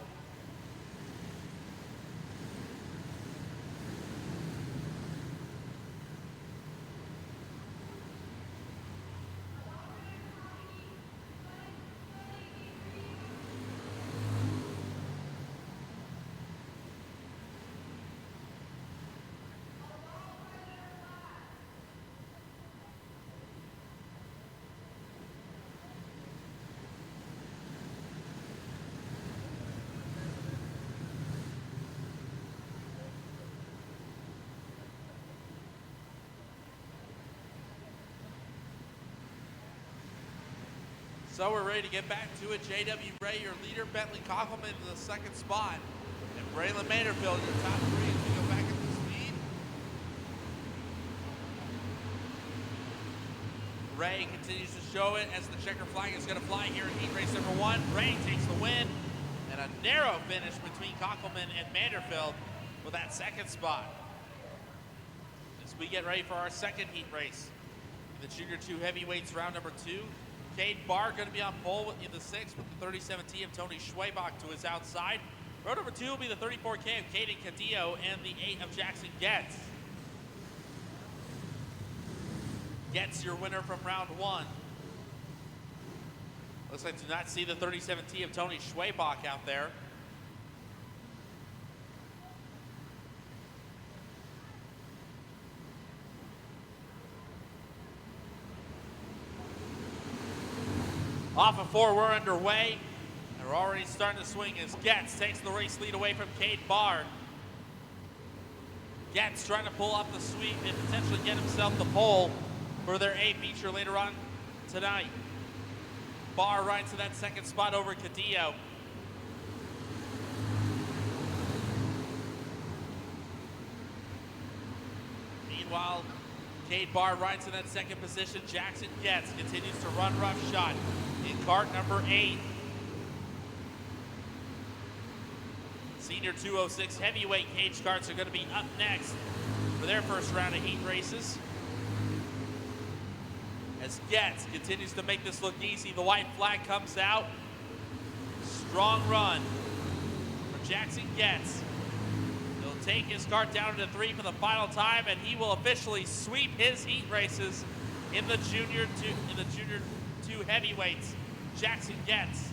So we're ready to get back to it. J.W. Ray, your leader. Bentley Koppelman in the second spot. And Braylon Manderfield in your top three as we go back into speed. Ray continues to show it as the checker flag is going to fly here in heat race number 1. Ray takes the win. And a narrow finish between Koppelman and Manderfield for that second spot. As we get ready for our second heat race. The Junior 2 heavyweights round number 2. Cade Barr going to be on pole in the 6th with the 37T of Tony Schwabach to his outside. Row number 2 will be the 34K of Caden Cadillo and the 8 of Jackson Getz. Getz your winner from round 1. Looks like I do not see the 37T of Tony Schwabach out there. Off of 4, we're underway. And we're already starting to swing as Getz takes the race lead away from Cade Barr. Getz trying to pull off the sweep and potentially get himself the pole for their A feature later on tonight. Barr rides to that second spot over Cadillo. Meanwhile, Cade Barr rides to that second position. Jackson Getz continues to run roughshod in cart number 8. Senior 206 heavyweight cage carts are going to be up next for their first round of heat races. As Getz continues to make this look easy, the white flag comes out. Strong run for Jackson Getz. He'll take his cart down to 3 for the final time, and he will officially sweep his heat races in the Junior 2 heavyweights. Jackson Getz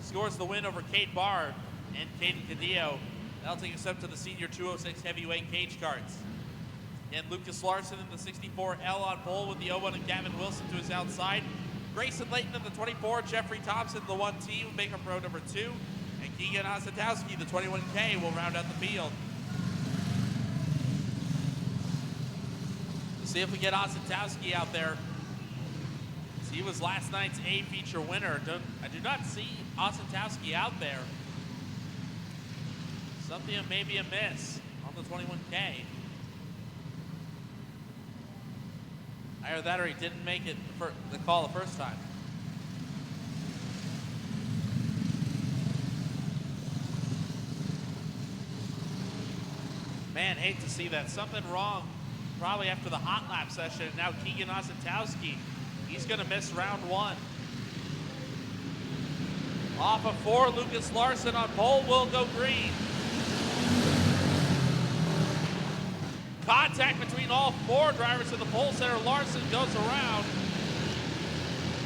scores the win over Cade Barr and Caden Cadillo. That'll take us up to the Senior 206 heavyweight cage carts. And Lucas Larson in the 64L on pole with the 01 and Gavin Wilson to his outside. Grayson Layton in the 24, Jeffrey Thompson, the 1T, will make up row number 2. And Keegan Osatowski, the 21K, will round out the field. Let's see if we get Osatowski out there. He was last night's A feature winner. I do not see Osatowski out there. Something may be amiss on the 21K. Either that or he didn't make it for the call the first time. Man, hate to see that. Something wrong probably after the hot lap session. Now Keegan Osatowski, he's going to miss round 1. Off of 4, Lucas Larson on pole will go green. Contact between all 4 drivers at the pole center. Larson goes around.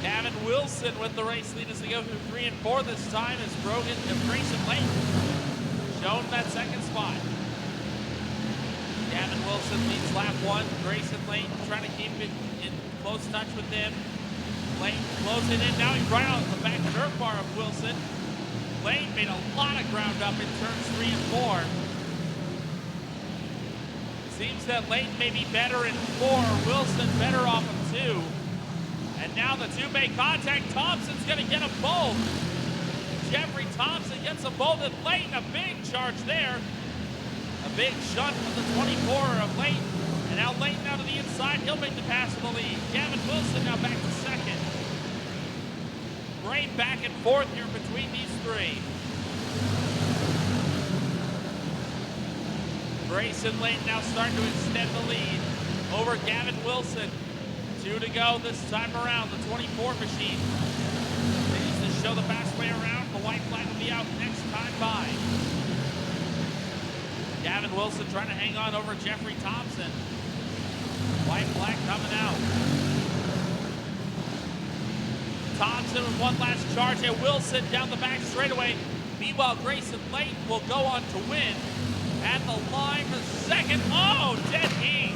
Gavin Wilson with the race lead as they go through 3 and 4 this time as Grayson Layton shown that second spot. Gavin Wilson leads lap 1. Grayson Layton trying to keep it in close touch with him. Layton closing in. Now he's right on the back dirt bar of Wilson. Layton made a lot of ground up in turns 3 and 4. Seems that Layton may be better in 4, Wilson better off of 2. And now the 2 make contact. Thompson's going to get them both. Jeffrey Thompson gets them both, and Layton, a big charge there. A big shunt from the 24 of Layton. And now Layton out to the inside. He'll make the pass for the lead. Gavin Wilson now back to second. Great back and forth here between these 3. Grayson Layton now starting to extend the lead over Gavin Wilson. 2 to go this time around. The 24 machine continues to show the fast way around. The white flag will be out next time by. Gavin Wilson trying to hang on over Jeffrey Thompson. White flag coming out. Thompson with one last charge, and Wilson down the back straightaway. Meanwhile, Grayson Layton will go on to win. At the line for second. Oh, dead heat.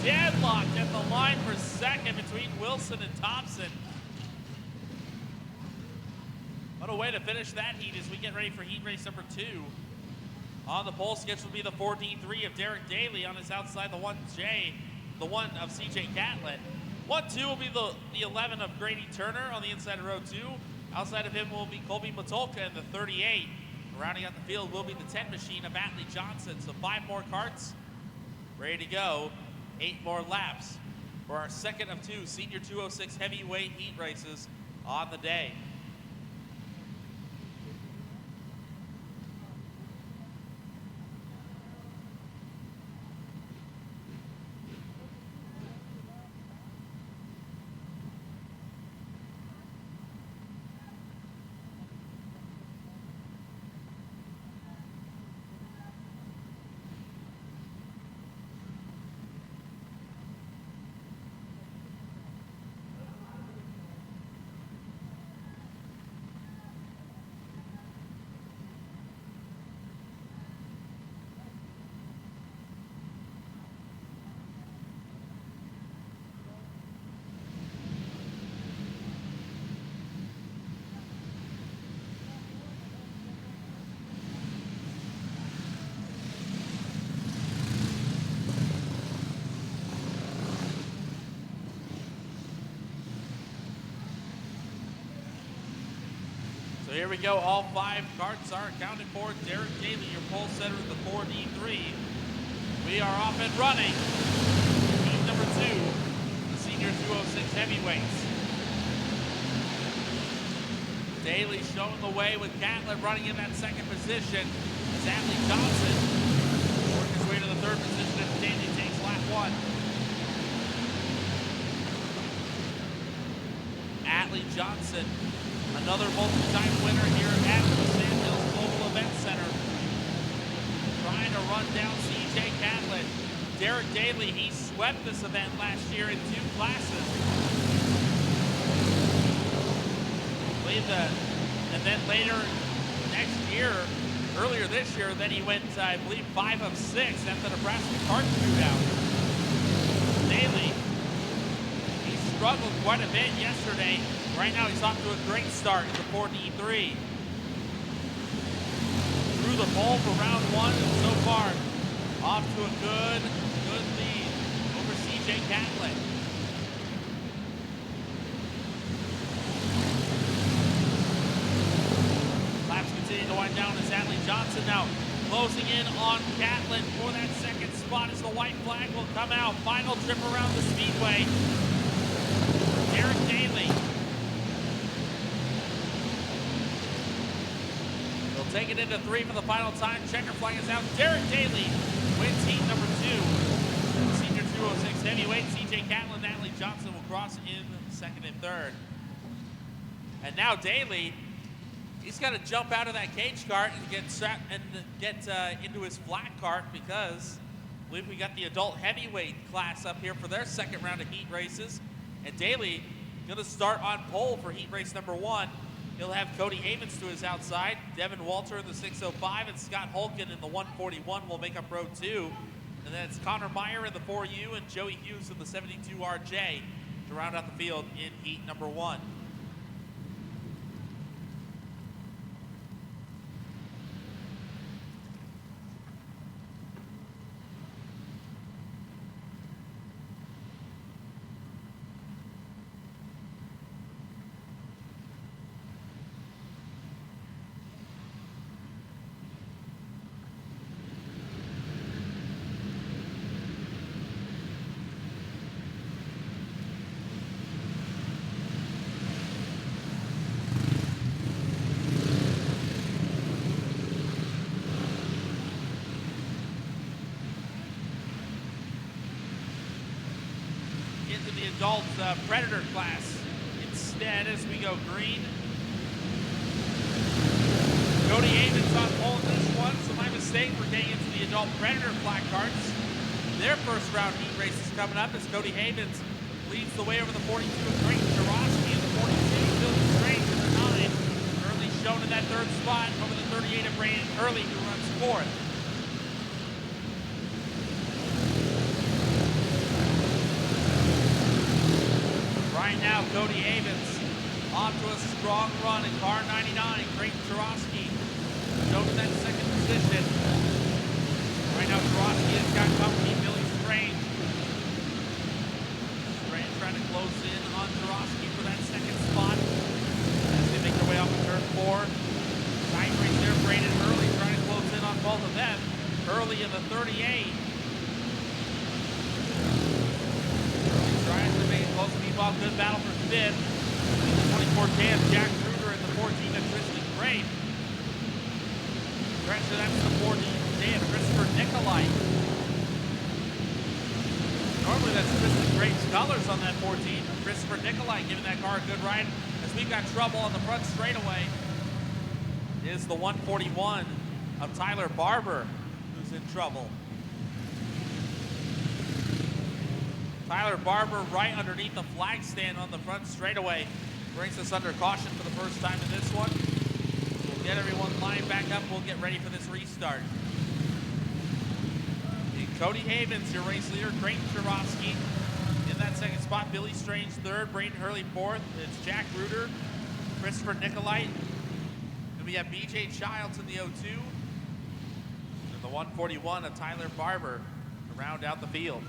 Deadlocked at the line for second between Wilson and Thompson. What a way to finish that heat as we get ready for heat race number 2. On the pole sketch will be the 4D3 of Derek Daly on his outside, the 1J, the 1 of CJ Catlett. 1-2 will be the 11 of Grady Turner on the inside of row 2. Outside of him will be Colby Matulka in the 38. Rounding out the field will be the 10 machine of Atlee Johnson. So 5 more carts ready to go. 8 more laps for our second of 2 Senior 206 heavyweight heat races on the day. So here we go, all 5 carts are accounted for. Derek Daly, your pole setter of the 4D3. We are off and running. Team number 2, the Senior 206 heavyweights. Daly showing the way with Catlett running in that second position. As Atlee Johnson working his way to the 3rd position as Daly takes lap 1. Atlee Johnson, another multi-time winner here at the Sand Hills Global Event Center. Trying to run down CJ Catlett. Derek Daly, he swept this event last year in 2 classes. And then later next year, earlier this year, then he went, I believe, 5 of 6 at the Nebraska Kart Shootout. Daly, he struggled quite a bit yesterday. Right now he's off to a great start in the 4D3. Through the pole for round 1, and so far off to a good lead over CJ Catlett. Laps continue to wind down as Atlee Johnson now closing in on Catlett for that second spot as the white flag will come out. Final trip around the speedway. Derek Daly. They'll take it into 3 for the final time. Checker flag is out. Derek Daly wins heat number 2. Senior 206 heavyweight. CJ Catlett and Atlee Johnson will cross in 2nd and 3rd. And now Daly, he's got to jump out of that cage cart and get into his flat cart, because I believe we got the adult heavyweight class up here for their second round of heat races. And Daly going to start on pole for heat race number 1. He'll have Cody Havens to his outside. Devin Walter in the 605 and Scott Holken in the 141 will make up row 2. And then it's Connor Meyer in the 4U and Joey Hughes in the 72 RJ to round out the field in heat number 1. Adult Predator class instead as we go green. Cody Havens on pole in this one, so my mistake. We're getting into the Adult Predator flat carts. Their first round heat race is coming up as Cody Havens leads the way over the 42 of Creighton Jarosky in the 42. Billy Strange in the 9. Currently shown in that 3rd spot over the 38 of Brandon Hurley, who runs 4th. Right now, Cody Havens off to a strong run in car 99. Creighton Jarosky shown in that 2nd position. Right now, Jarosky has got company. Billy Strange trying to close in on Jarosky for that second spot as they make their way off of turn 4. Tight race there, Braden Hurley trying to close in on both of them. Hurley in the 38. Trying to remain close. Meanwhile, good battle for fifth. The 24 Cam, Jack Ruder in the 14 of Tristan Grape. So that's the 14 Dan, Christopher Nicolai. Normally that's Tristan Grape's colors on that 14. Christopher Nicolai giving that car a good ride as we've got trouble on the front straightaway. Is the 141 of Tyler Barber who's in trouble. Tyler Barber right underneath the flag stand on the front straightaway brings us under caution for the first time in this one. We'll get everyone lined back up. We'll get ready for this restart. Cody Havens, your race leader. Creighton Jarosky in that second spot. Billy Strange third. Braden Hurley fourth. It's Jack Ruder, Christopher Nicolai. And we have BJ Childs in the 02. And the 141 of Tyler Barber to round out the field.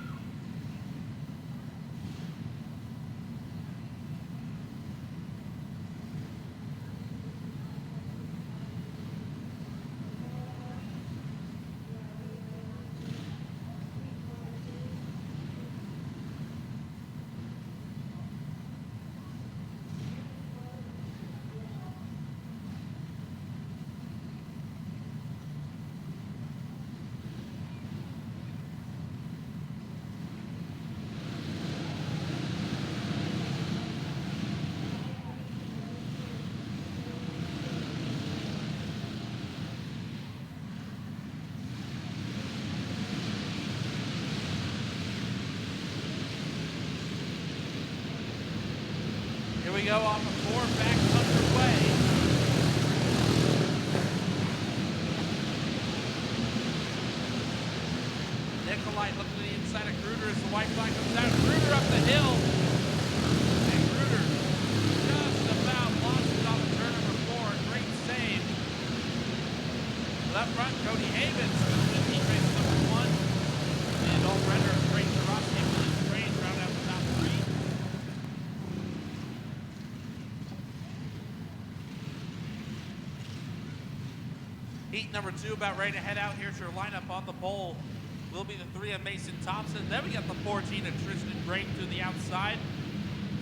Here we go off of 4, back underway. Nicolai looking to the inside of Gruder as the white flag comes out. Gruder up the hill. And Gruder just about lost it off of turn number 4. Great save. Left front, Cody Havens with the heat race number 1. And Old Redder, Creighton Jarosky, and Billy Strange round out the top 3. Heat number 2 about ready to head out. Here's your lineup on the pole. Will be the 3 of Mason Thompson. Then we got the 14 of Tristan Grape to the outside.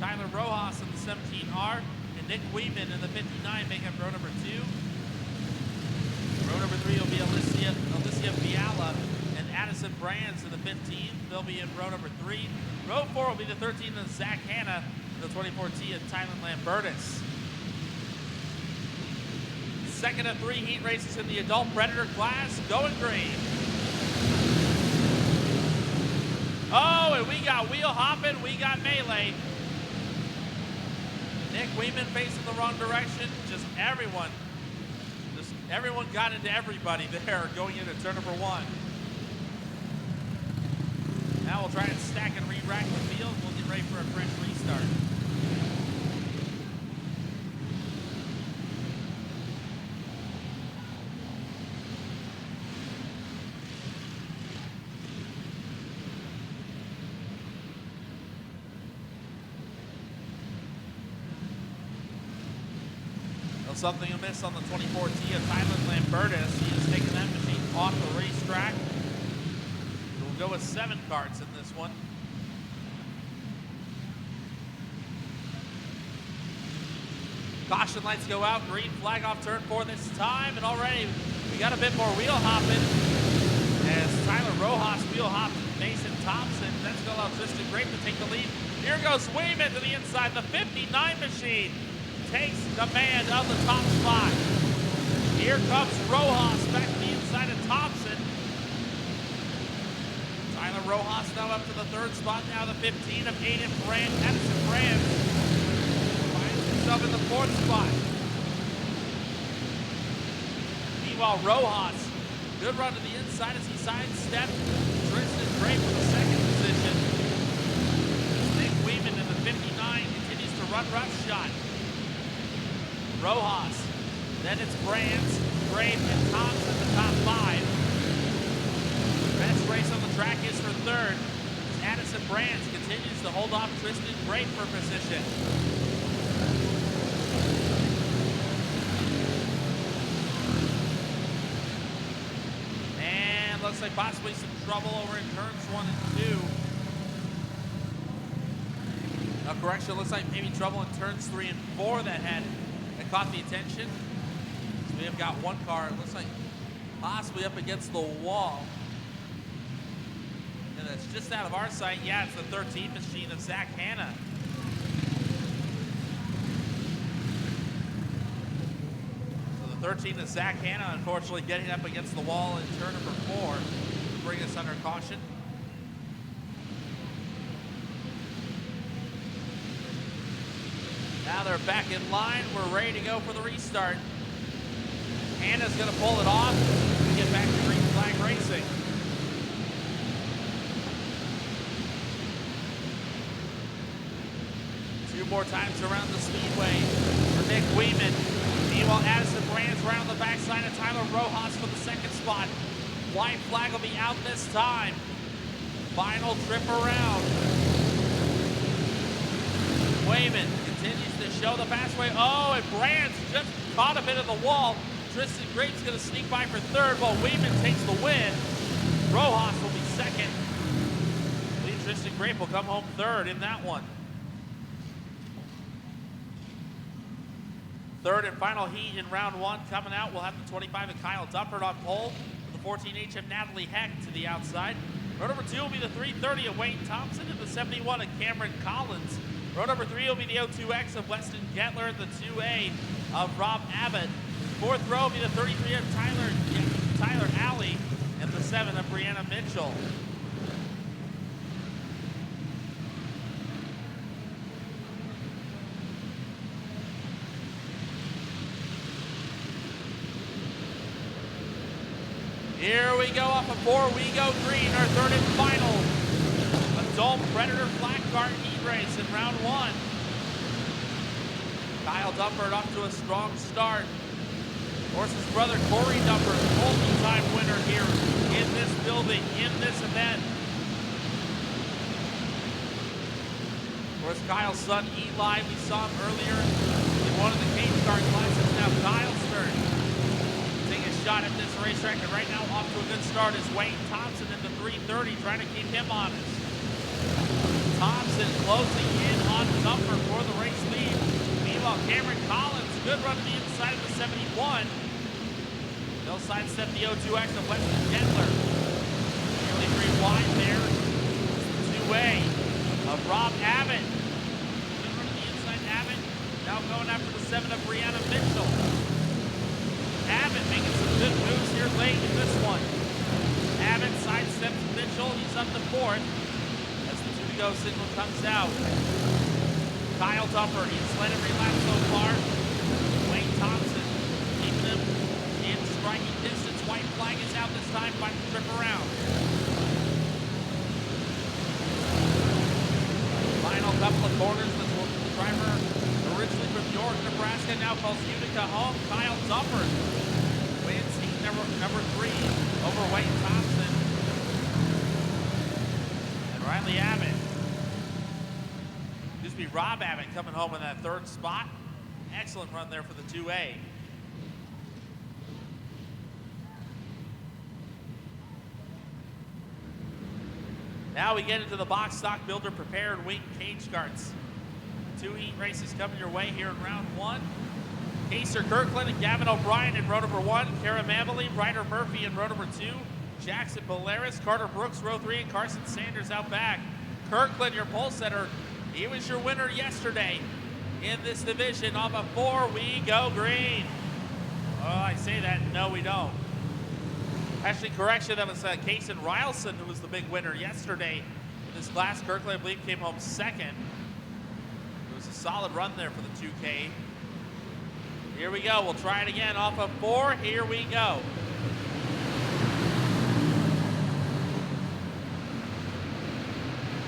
Tyler Rojas in the 17R. And Nick Weeman in the 59 make up row number 2. Row number 3 will be Alicia Viala and Addison Brands in the 15. They'll be in row number 3. Row 4 will be the 13 of Zach Hanna and the 24T of Tylen Lambertus. Second of 3 heat races in the adult Predator class, going green. Oh, and we got wheel hopping, we got melee. Nick Weeman facing the wrong direction. Just everyone got into everybody there going into turn number 1. Now we'll try and stack and re-rack the field. We'll get ready for a fresh restart. Something amiss on the 24T of Tylen Lambertus. He has taken that machine off the racetrack. We'll go with 7 carts in this one. Caution lights go out. Green flag off turn 4 this time. And already we got a bit more wheel hopping as Tyler Rojas wheel hopped Mason Thompson. That's going to allow Tristan Grape to take the lead. Here goes Weeman to the inside. The 59 machine takes command of the top spot. Here comes Rojas back to the inside of Thompson. Tyler Rojas now up to the 3rd spot. Now the 15 of Addison Brands finds himself in the 4th spot. Meanwhile, Rojas, good run to the inside as he sidestepped Tristan Grape for the 2nd position. Nick Weeman in the 59 continues to run roughshod. Rojas, then it's Brands, Grape, and Thompson, the top 5. Best race on the track is for 3rd. Addison France continues to hold off Tristan Grape for position. And looks like possibly some trouble over in turns 1 and 2. No, correction, looks like maybe trouble in turns 3 and 4 that caught the attention. So we have got one car, it looks like possibly up against the wall. And it's just out of our sight. Yeah, it's the 13 machine of Zach Hanna. So the 13 of Zach Hanna, unfortunately, getting up against the wall in turn number 4 to bring us under caution. Now they're back in line. We're ready to go for the restart. Hanna's going to pull it off. We get back to green flag racing. Two more times around the speedway for Nick Weeman. Meanwhile, Addison Brands around the backside of Tyler Rojas for the second spot. White flag will be out this time. Final trip around. Weeman continues to show the fastway. Oh, and Brands just caught a bit of the wall. Tristan Grape's going to sneak by for third while Weeman takes the win. Rojas will be second. I believe Tristan Grape will come home third in that one. Third and final heat in round 1 coming out. We'll have the 25 of Kyle Duffert on pole. The 14H of Natalie Heck to the outside. Row number 2 will be the 330 of Wayne Thompson and the 71 of Cameron Collins. Row number 3 will be the 02X of Weston Gettler and the 2A of Rob Abbott. Fourth row will be the 33 of Tyler Alley and the 7 of Brianna Mitchell. Here we go off of 4, we go green, our third and final. Adult Predator Flat Car Heat Race in round 1. Kyle Duffert off to a strong start. Of course, his brother Corey Duffert, multi-time winner here in this building, in this event. Of course, Kyle's son Eli, we saw him earlier in one of the Cage Car classes. Now Kyle's turn. Taking a shot at this racetrack, and right now off to a good start is Wayne Thompson in the 330, trying to keep him honest. Thompson closing in on Duffert for the race lead. Meanwhile, Cameron Collins, good run to the inside of the 71. They'll sidestep the 02X of Weston Gettler. Nearly 3 wide there. 2A of Rob Abbott. Good run to the inside, Abbott. Now going after the 7 of Brianna Mitchell. Abbott making some good moves here late in this one. Abbott sidesteps Mitchell. He's up to 4th. As the 2-to-go signal comes out. Kyle Duffert, he's led every lap so far. Wayne Thompson keeping him in striking distance. White flag is out this time. Final trip around. Final couple of corners. The driver originally from York, Nebraska, now calls Utica home. Kyle Duffert wins heat number 3 over Wayne Thompson. And Riley Abbott. Used to be Rob Abbott coming home in that 3rd spot. Excellent run there for the 2A. Now we get into the box stock builder prepared wing cage carts. 2 heat races coming your way here in round 1. Kaser Kirkland and Gavin O'Brien in row number 1. Kara Mamely, Ryder Murphy in row number 2. Jackson Polaris, Carter Brooks, row 3, and Carson Sanders out back. Kirkland, your pole setter, he was your winner yesterday in this division. Off of 4, we go green. Oh, I say that, no we don't. Actually, correction, that was Kason Rylson who was the big winner yesterday in this class. Kirkland, I believe, came home 2nd. It was a solid run there for the 2K. Here we go, we'll try it again. Off of 4, here we go.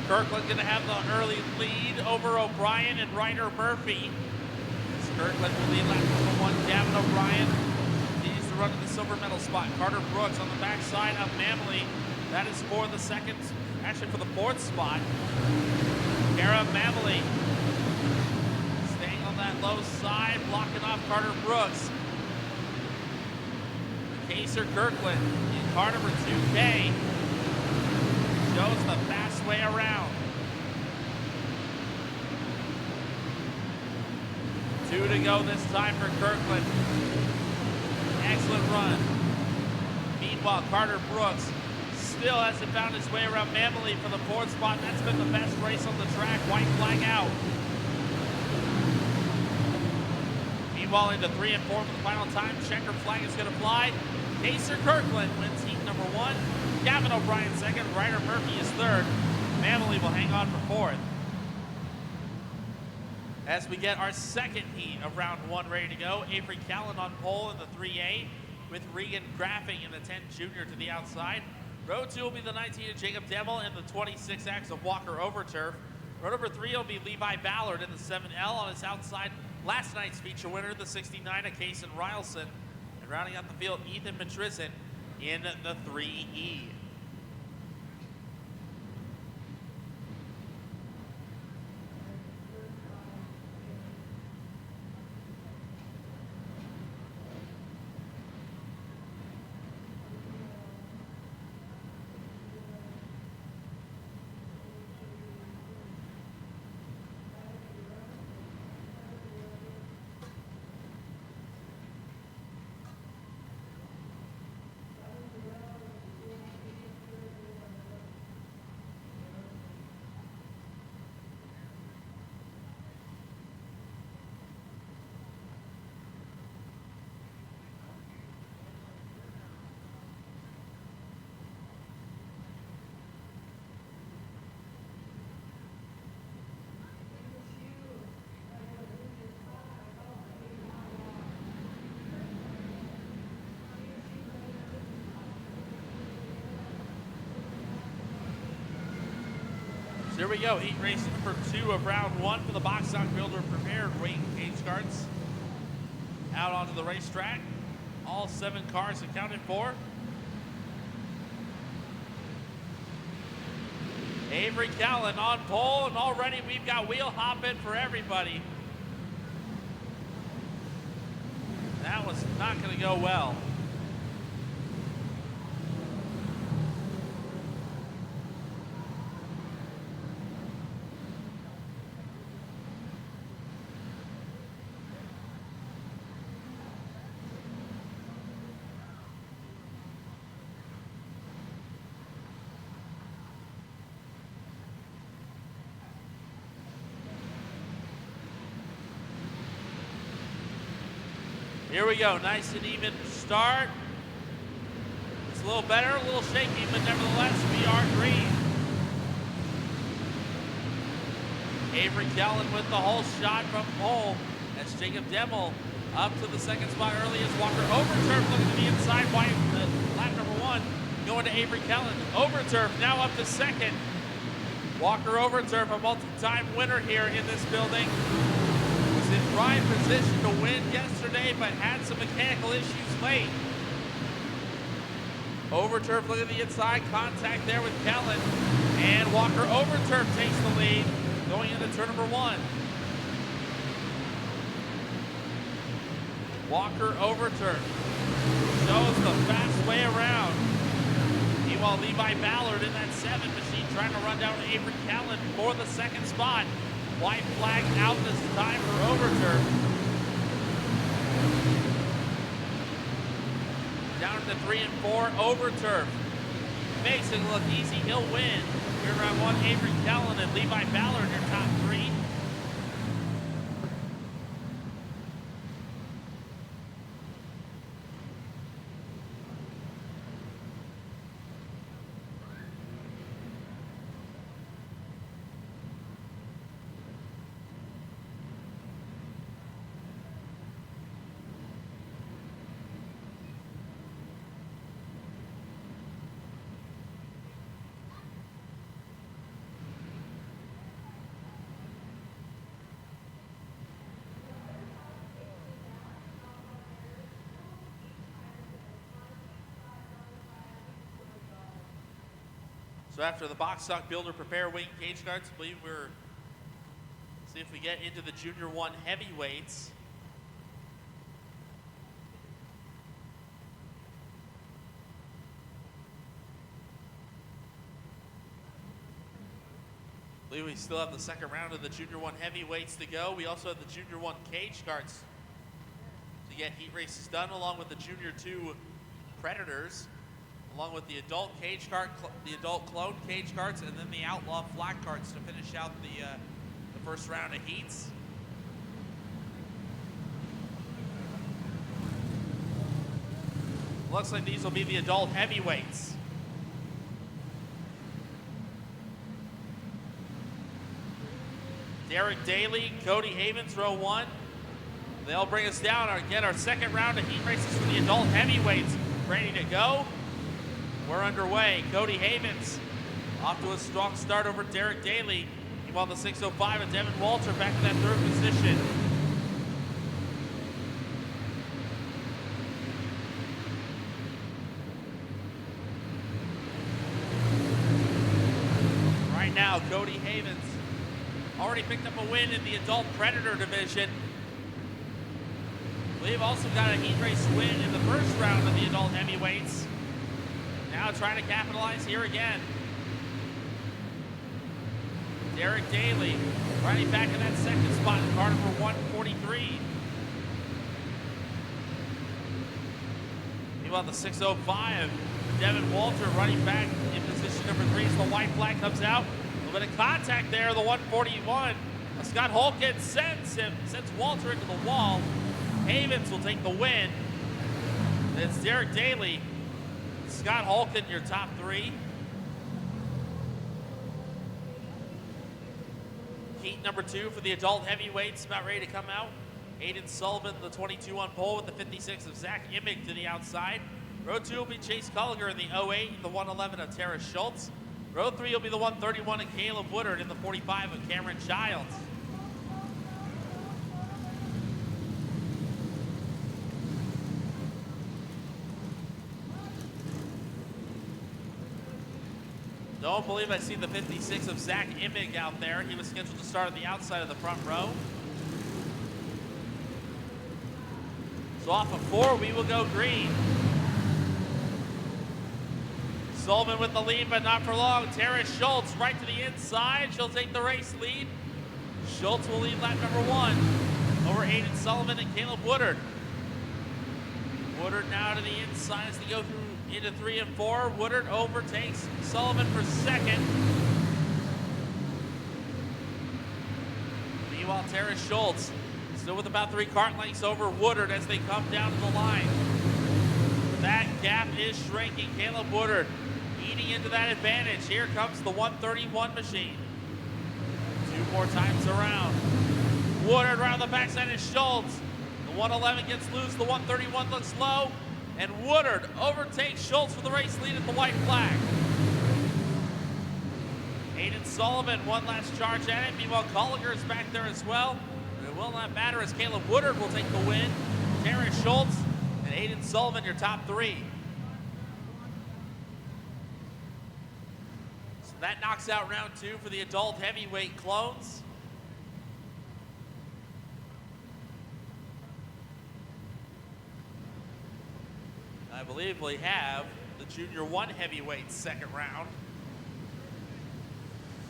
Kirkland gonna have the early lead over O'Brien and Ryder Murphy. Kirkland will lead lap number 1. Gavin O'Brien needs to run to the silver medal spot. Carter Brooks on the backside of Mamely. That is for the 2nd actually for the 4th spot. Kara Mamley staying on that low side, blocking off Carter Brooks. Kaser Kirkland in car number 2K shows the fast way around. 2 to go this time for Kirkland. Excellent run. Meanwhile, Carter Brooks still hasn't found his way around Mamley for the 4th spot. That's been the best race on the track. White flag out. Meanwhile, into 3 and 4 for the final time. Checker flag is going to fly. Kaser Kirkland wins heat number 1. Gavin O'Brien 2nd. Ryder Murphy is 3rd. Mamley will hang on for 4th. As we get our 2nd heat of round 1 ready to go, Avery Callan on pole in the 3A with Regan Graffing in the 10 junior to the outside. Row 2 will be the 19 of Jacob Demmel and the 26X of Walker Overturf. Row number 3 will be Levi Ballard in the 7L on his outside. Last night's feature winner, the 69 of Kason Rylson. And rounding out the field, Ethan Matrison in the 3E. Here we go, heat race number 2 of round 1 for the Box Stock Builder Prepared Weight Cage Carts. Out onto the racetrack. All 7 cars accounted for. Avery Callan on pole, and already we've got wheel hopping for everybody. That was not going to go well. Here we go, nice and even start. It's a little better, a little shaky, but nevertheless, we are green. Avery Callan with the whole shot from pole. That's Jacob Demmel up to the 2nd spot early as Walker Overturf looking to the inside. White, lap number 1, going to Avery Callan. Overturf now up to 2nd. Walker Overturf, a multi-time winner here in this building. In prime position to win yesterday, but had some mechanical issues late. Overturf looking at the inside, contact there with Callan, and Walker Overturf takes the lead going into turn number 1. Walker Overturf shows the fast way around. Meanwhile, Levi Ballard in that 7 machine trying to run down Avery Callan for the 2nd spot. White flag out this time for Overturf. Down to 3 and 4, Overturf. Makes it look easy, he'll win. Here in round 1, Avery Callan and Levi Ballard, your top 3. So after the box stock builder prepare wing cage guards, I believe we're, see if we get into the Junior 1 heavyweights. I believe we still have the second round of the Junior 1 heavyweights to go. We also have the Junior 1 cage guards to get heat races done, along with the Junior 2 Predators, along with the adult cage guard, the adult clone cage guards, and then the outlaw flat guards to finish out the first round of heats. Looks like these will be the adult heavyweights. Derek Daly, Cody Havens, row 1. They'll bring us down. Again, our second round of heat races for the adult heavyweights ready to go. We're underway. Cody Havens off to a strong start over Derek Daly. Meanwhile, the 605 and Devin Walter back to that third position. Right now, Cody Havens already picked up a win in the adult Predator division. We've also got a heat race win in the first round of the adult heavyweights. Now trying to capitalize here again. Derek Daly running back in that second spot in car number 143. Meanwhile, the 605, Devin Walter running back in position number 3 as the white flag comes out. A little bit of contact there, the 141. Scott Holkin sends Walter into the wall. Havens will take the win. It's Derek Daly, Scott Holkin, your top 3. Heat number 2 for the adult heavyweights about ready to come out. Aiden Sullivan, the 22 on pole with the 56 of Zach Immig to the outside. Row 2 will be Chase Culliger in the 08 and the 111 of Tara Schultz. Row 3 will be the 131 of Caleb Woodard and the 45 of Cameron Childs. Don't believe I see the 56 of Zach Immig out there. He was scheduled to start on the outside of the front row. So off of 4, we will go green. Sullivan with the lead, but not for long. Tara Schultz right to the inside. She'll take the race lead. Schultz will lead lap number 1 over Aiden Sullivan and Caleb Woodard. Woodard now to the inside as they go through into 3 and 4. Woodard overtakes Sullivan for second. Meanwhile, Tara Schultz still with about 3 kart lengths over Woodard as they come down to the line. That gap is shrinking. Caleb Woodard eating into that advantage. Here comes the 131 machine. 2 more times around. Woodard around the backside is Schultz. The 111 gets loose. The 131 looks low. And Woodard overtakes Schultz for the race lead at the white flag. Aiden Sullivan, one last charge at it. Meanwhile, Culliger is back there as well. It will not matter as Caleb Woodard will take the win. Tara Schultz and Aiden Sullivan, your top 3. So that knocks out round 2 for the adult heavyweight clones. I believe we have the Junior 1 heavyweight second round.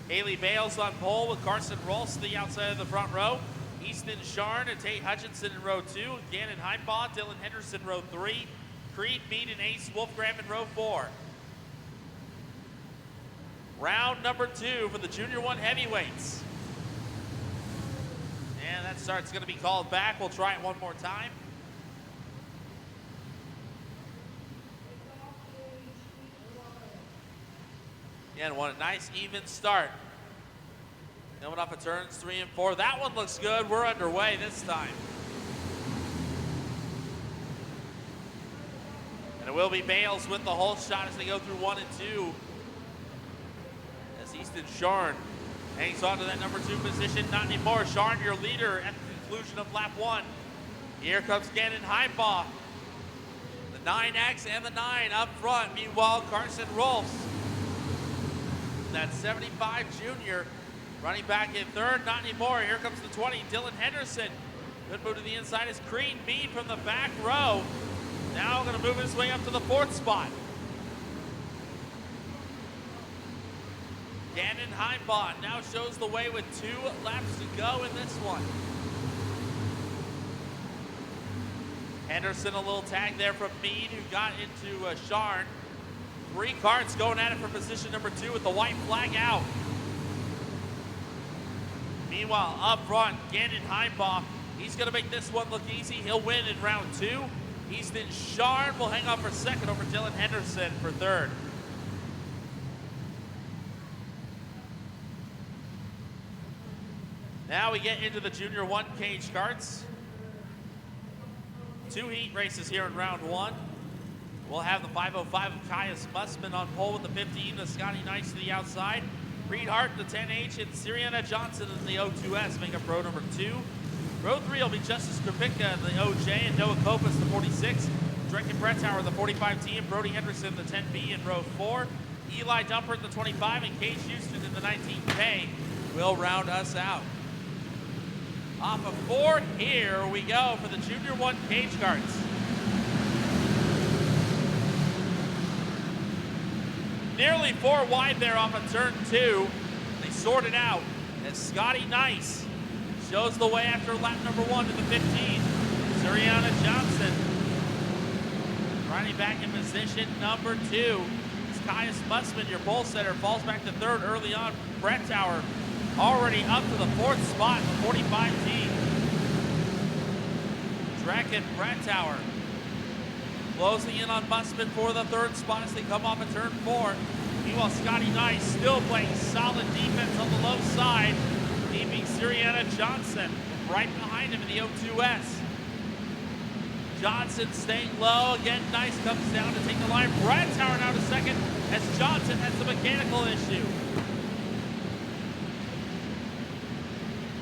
Haley Bales on pole with Carson Rolfs to the outside of the front row. Easton Sharn and Tate Hutchinson in row 2. Gannon Heimbaugh, Dylan Henderson row 3. Creed Mead and Ace Wolfgram in row 4. Round number 2 for the Junior 1 heavyweights. And that start's going to be called back. We'll try it one more time. Again, what a nice even start. Coming off of turns 3 and 4. That one looks good. We're underway this time. And it will be Bales with the whole shot as they go through 1 and 2. As Easton Sharn hangs on to that number 2 position. Not anymore. Sharn, your leader at the conclusion of lap 1. Here comes Gannon Heimbaugh. The 9X and the 9 up front. Meanwhile, Carson Rolfs That 75 junior running back in third, not anymore. Here comes the 20, Dylan Henderson. Good move to the inside is Crean Mead from the back row. Now gonna move his way up to the fourth spot. Gannon Heimbach now shows the way with 2 laps to go in this one. Henderson, a little tag there from Mead, who got into Sharn. 3 carts going at it for position number 2 with the white flag out. Meanwhile, up front, Gannon Heimbach, he's gonna make this one look easy. He'll win in round 2. Easton Sharn will hang on for second over Dylan Henderson for third. Now we get into the Junior 1 cage carts. 2 heat races here in round 1. We'll have the 505 of Caius Mussman on pole with the 15, the Scotty Nice to the outside. Reed Hart, the 10H, and Sirianna Johnson in the O2S make up row number 2. Row 3 will be Justice Kravicka in the OJ and Noah Kopas, the 46. Drenken Brettauer, the 45T, and Brody Henderson, the 10B in row 4. Eli Dumpert, the 25, and Cage Houston in the 19K will round us out. Off of 4, here we go for the Junior 1 cage carts. Nearly 4 wide there off of turn 2. They sort it out as Scotty Nice shows the way after lap number 1 to the 15. Sirianna Johnson riding back in position number 2. It's Caius Mussman, your pole setter, falls back to third early on. Brettauer already up to the 4th spot in the 45T. Drenken Brettauer closing in on Mussman for the 3rd spot as they come off of turn 4. Meanwhile, Scotty Nice still playing solid defense on the low side, keeping Sirianna Johnson right behind him in the O2S. Johnson staying low. Again, Nice comes down to take the line. Brettauer now to second as Johnson has a mechanical issue.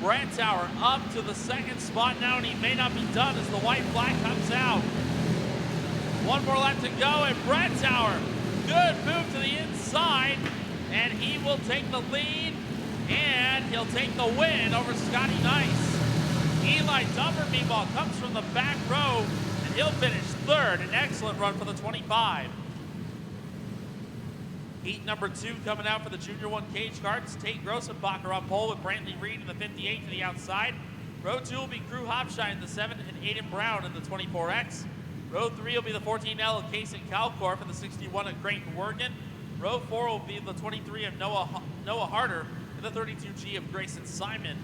Brettauer up to the 2nd spot now, and he may not be done as the white flag comes out. 1 more lap to go, and Brettauer, good move to the inside, and he will take the lead, and he'll take the win over Scotty Nice. Eli Dumpert, meanwhile, comes from the back row, and he'll finish 3rd. An excellent run for the 25. Heat number 2 coming out for the Junior 1 cage carts. Tate Grossenbacher on pole with Brantley Reed in the 58 to the outside. Row 2 will be Crew Hopshine in the 7 and Aiden Brown in the 24X. Row 3 will be the 14L of Casey Calcorp in the 61 of Creighton Wergen. Row 4 will be the 23 of Noah Harder and the 32G of Grayson Simon.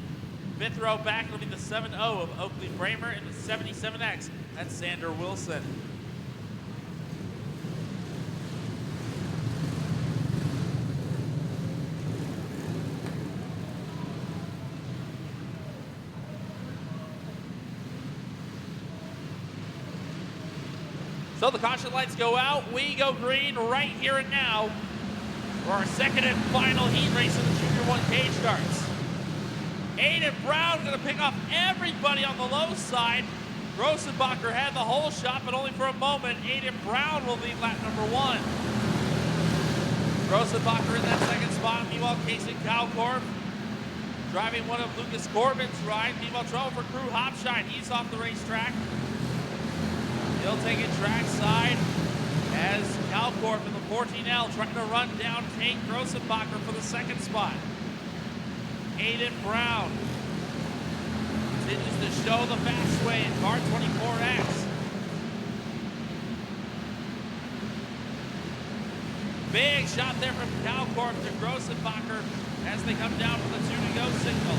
5th row back will be the 7-0 of Oakley Bramer and the 77X at Sander Wilson. So the caution lights go out, we go green right here and now for our 2nd and final heat race in the Junior 1 cage carts. Aiden Brown gonna pick off everybody on the low side. Grossenbacher had the whole shot, but only for a moment. Aiden Brown will lead lap number 1. Grossenbacher in that 2nd spot. Meanwhile, Casey Calcorp driving one of Lucas Corbin's ride. Meanwhile, trouble for Crew Hopshine. He's off the racetrack. He'll take it track side as Calcorp in the 14L trying to run down Tate Grossenbacher for the 2nd spot. Aiden Brown continues to show the fast way in car 24X. Big shot there from Calcorp to Grossenbacher as they come down for the 2-to-go signal.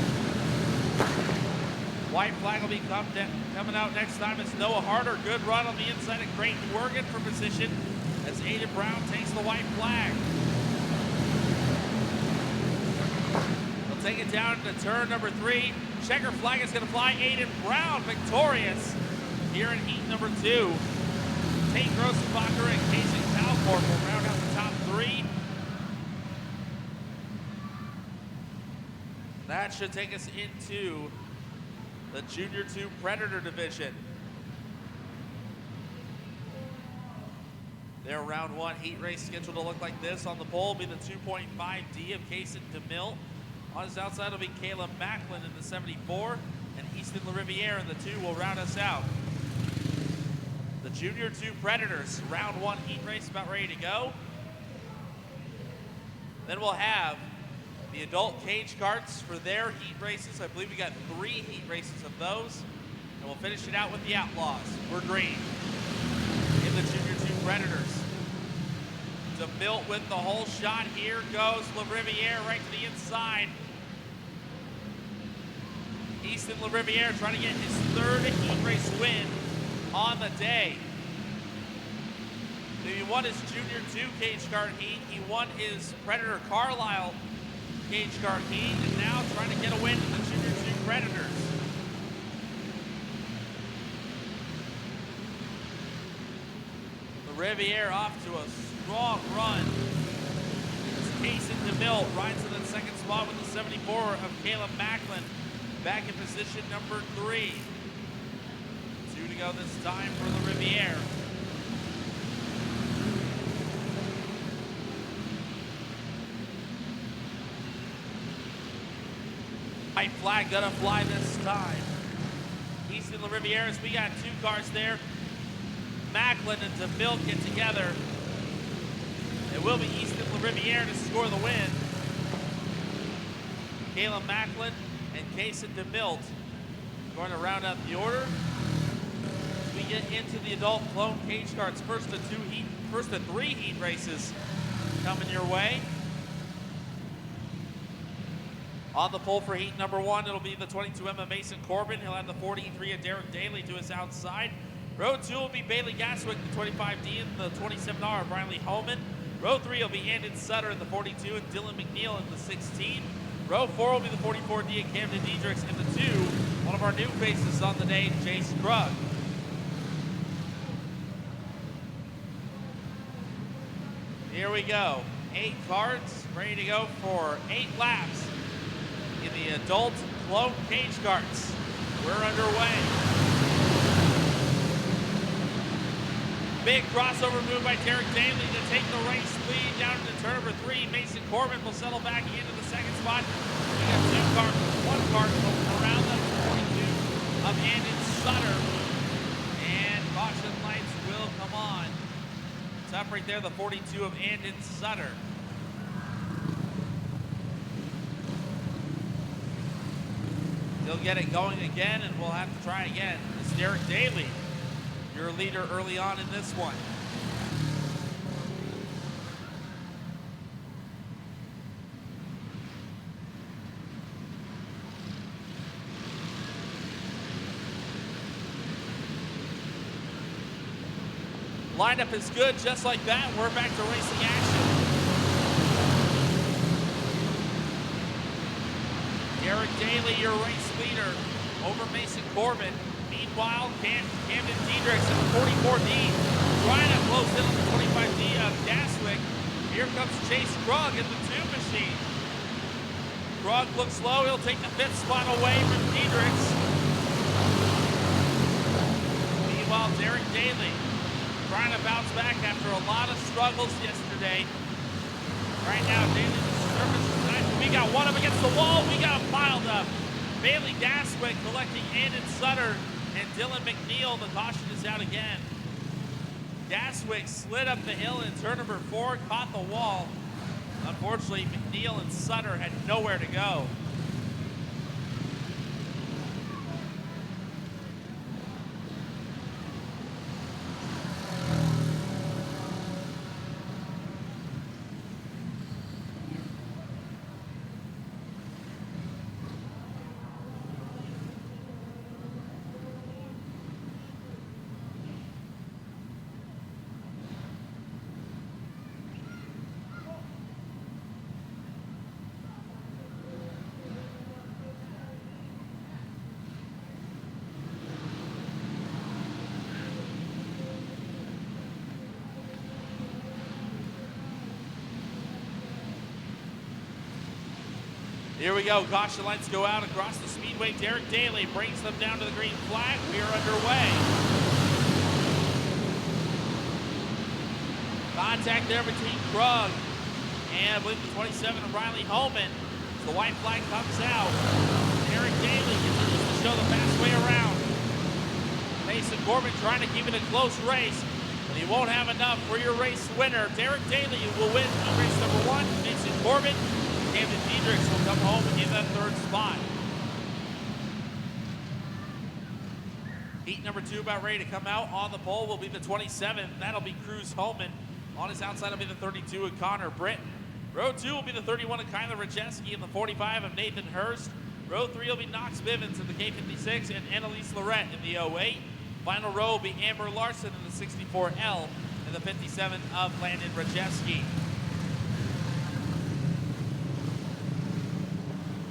White flag will be coming out next time. It's Noah Harder. Good run on the inside of Creighton Wergen for position as Aiden Brown takes the white flag. They'll take it down to turn number 3. Checker flag is going to fly. Aiden Brown victorious here in heat number 2. Tate Grossenbacher and Casey Calcorp will round out the top 3. That should take us into the Junior 2 Predator division. Their round one heat race scheduled to look like this. On the pole will be the 2.5D of Kaysen DeMilt. On his outside will be Caleb Macklin in the 74, and Easton LaRiviere in the 2 will round us out. The Junior 2 Predators, round one heat race about ready to go. Then we'll have the adult cage carts for their heat races. I believe we got 3 heat races of those. And we'll finish it out with the Outlaws. We're green in the Junior 2 Predators. DeMilt with the whole shot. Here goes LaRiviere right to the inside. Easton LaRiviere trying to get his 3rd heat race win on the day. He won his Junior 2 cage cart heat. He won his Predator Carlisle cage cart heat, and now trying to get a win in the Junior 2 Predators. LaRiviere off to a strong run. Kaysen DeMilt rides to the 2nd spot with the 74 of Caleb Macklin. Back in position number 3. 2 to go this time for LaRiviere. White flag gonna fly this time. Easton LaRiviere, we got 2 cars there. Macklin and DeMilt get together. It will be Easton LaRiviere to score the win. Caleb Macklin and Kaysen DeMilt going to round out the order. As we get into the adult clone cage carts, first of 3 heat races coming your way. On the pole for heat number 1, it'll be the 22M of Mason Corbin. He'll have the 43 of Derek Daly to his outside. Row 2 will be Bailey Gaswick, the 25D, and the 27R of Riley Holman. Row 3 will be Andon Sutter in the 42 and Dylan McNeil in the 16. Row 4 will be the 44D and Camden Diedrichs in the 2. One of our new faces on the day, Jace Krug. Here we go. 8 carts, ready to go for 8 laps in the adult clone cage carts. We're underway. Big crossover move by Derek Daly to take the race lead down into turn number 3. Mason Corbin will settle back into the 2nd spot. We got 2 cars, 1 car around them, 42 of Andon Sutter. And caution lights will come on. It's up right there, the 42 of Andon Sutter. He'll get it going again, and we'll have to try again. It's Derek Daly, your leader early on in this one. Lineup is good, just like that. We're back to racing action. Derek Daly, your race leader, over Mason Corbin. Meanwhile, Camden Diedrichs in the 44D, trying to close in on the 25D of Gaswick. Here comes Chase Krug in the 2 machine. Krug looks low, he'll take the 5th spot away from Diedrichs. Meanwhile, Derek Daly trying to bounce back after a lot of struggles yesterday. Right now, Daly's surface tonight. We got one up against the wall, we got him piled up. Bailey Gaswick collecting Andon Sutter and Dylan McNeil. The caution is out again. Gaswick slid up the hill in turn number 4, caught the wall. Unfortunately, McNeil and Sutter had nowhere to go. Here we go, caution lights go out across the speedway. Derek Daly brings them down to the green flag. We are underway. Contact there between Krug and I believe the 27 of Riley Holman. The white flag comes out. Eric Daly continues to show the fast way around. Mason Corbin trying to keep it a close race, but he won't have enough for your race winner. Derek Daly will win race number 1. Mason Corbin, Camden Diedrichs will come home in that 3rd spot. Heat number 2 about ready to come out. On the pole will be the 27. That'll be Cruz Holman. On his outside will be the 32 of Connor Britton. Row 2 will be the 31 of Kyler Rajeski and the 45 of Nathan Hurst. Row 3 will be Knox Bivens in the K56 and Annalise Lorette in the 08. Final row will be Amber Larson in the 64L and the 57 of Landon Rajeski.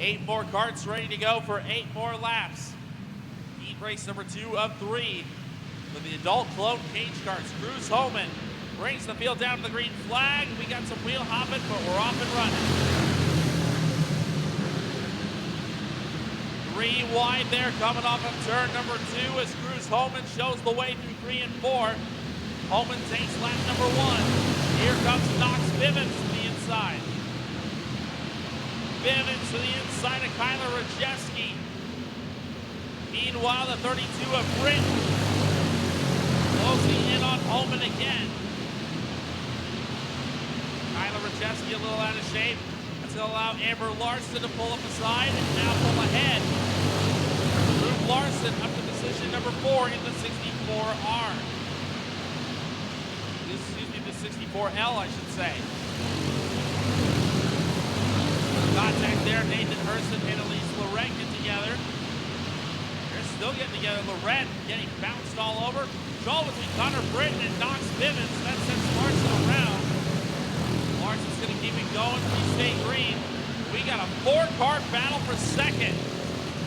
8 more carts ready to go for 8 more laps. Heat race number 2 of 3 with the adult clone cage carts. Cruz Holman brings the field down to the green flag. We got some wheel hopping, but we're off and running. 3 wide there, coming off of turn number 2 as Cruz Holman shows the way through 3 and 4. Holman takes lap number 1. Here comes Knox Bivens to the inside. Bivens to the inside of Kyler Rajeski. Meanwhile, the 32 of Britton closing in on Holman again. Kyler Rajeski a little out of shape. That's going to allow Amber Larson to pull up aside and now pull ahead. Ruth Larson up to position number 4 in the 64R. Excuse me, the 64L, I should say. Contact there, Nathan Hurst and Annalise Lorette get together. They're still getting together. Lorette getting bounced all over. Control between Connor Britton and Knox Bivens. That sends Larson around. Larson's going to keep it going. We stay green. We got a 4-car battle for second.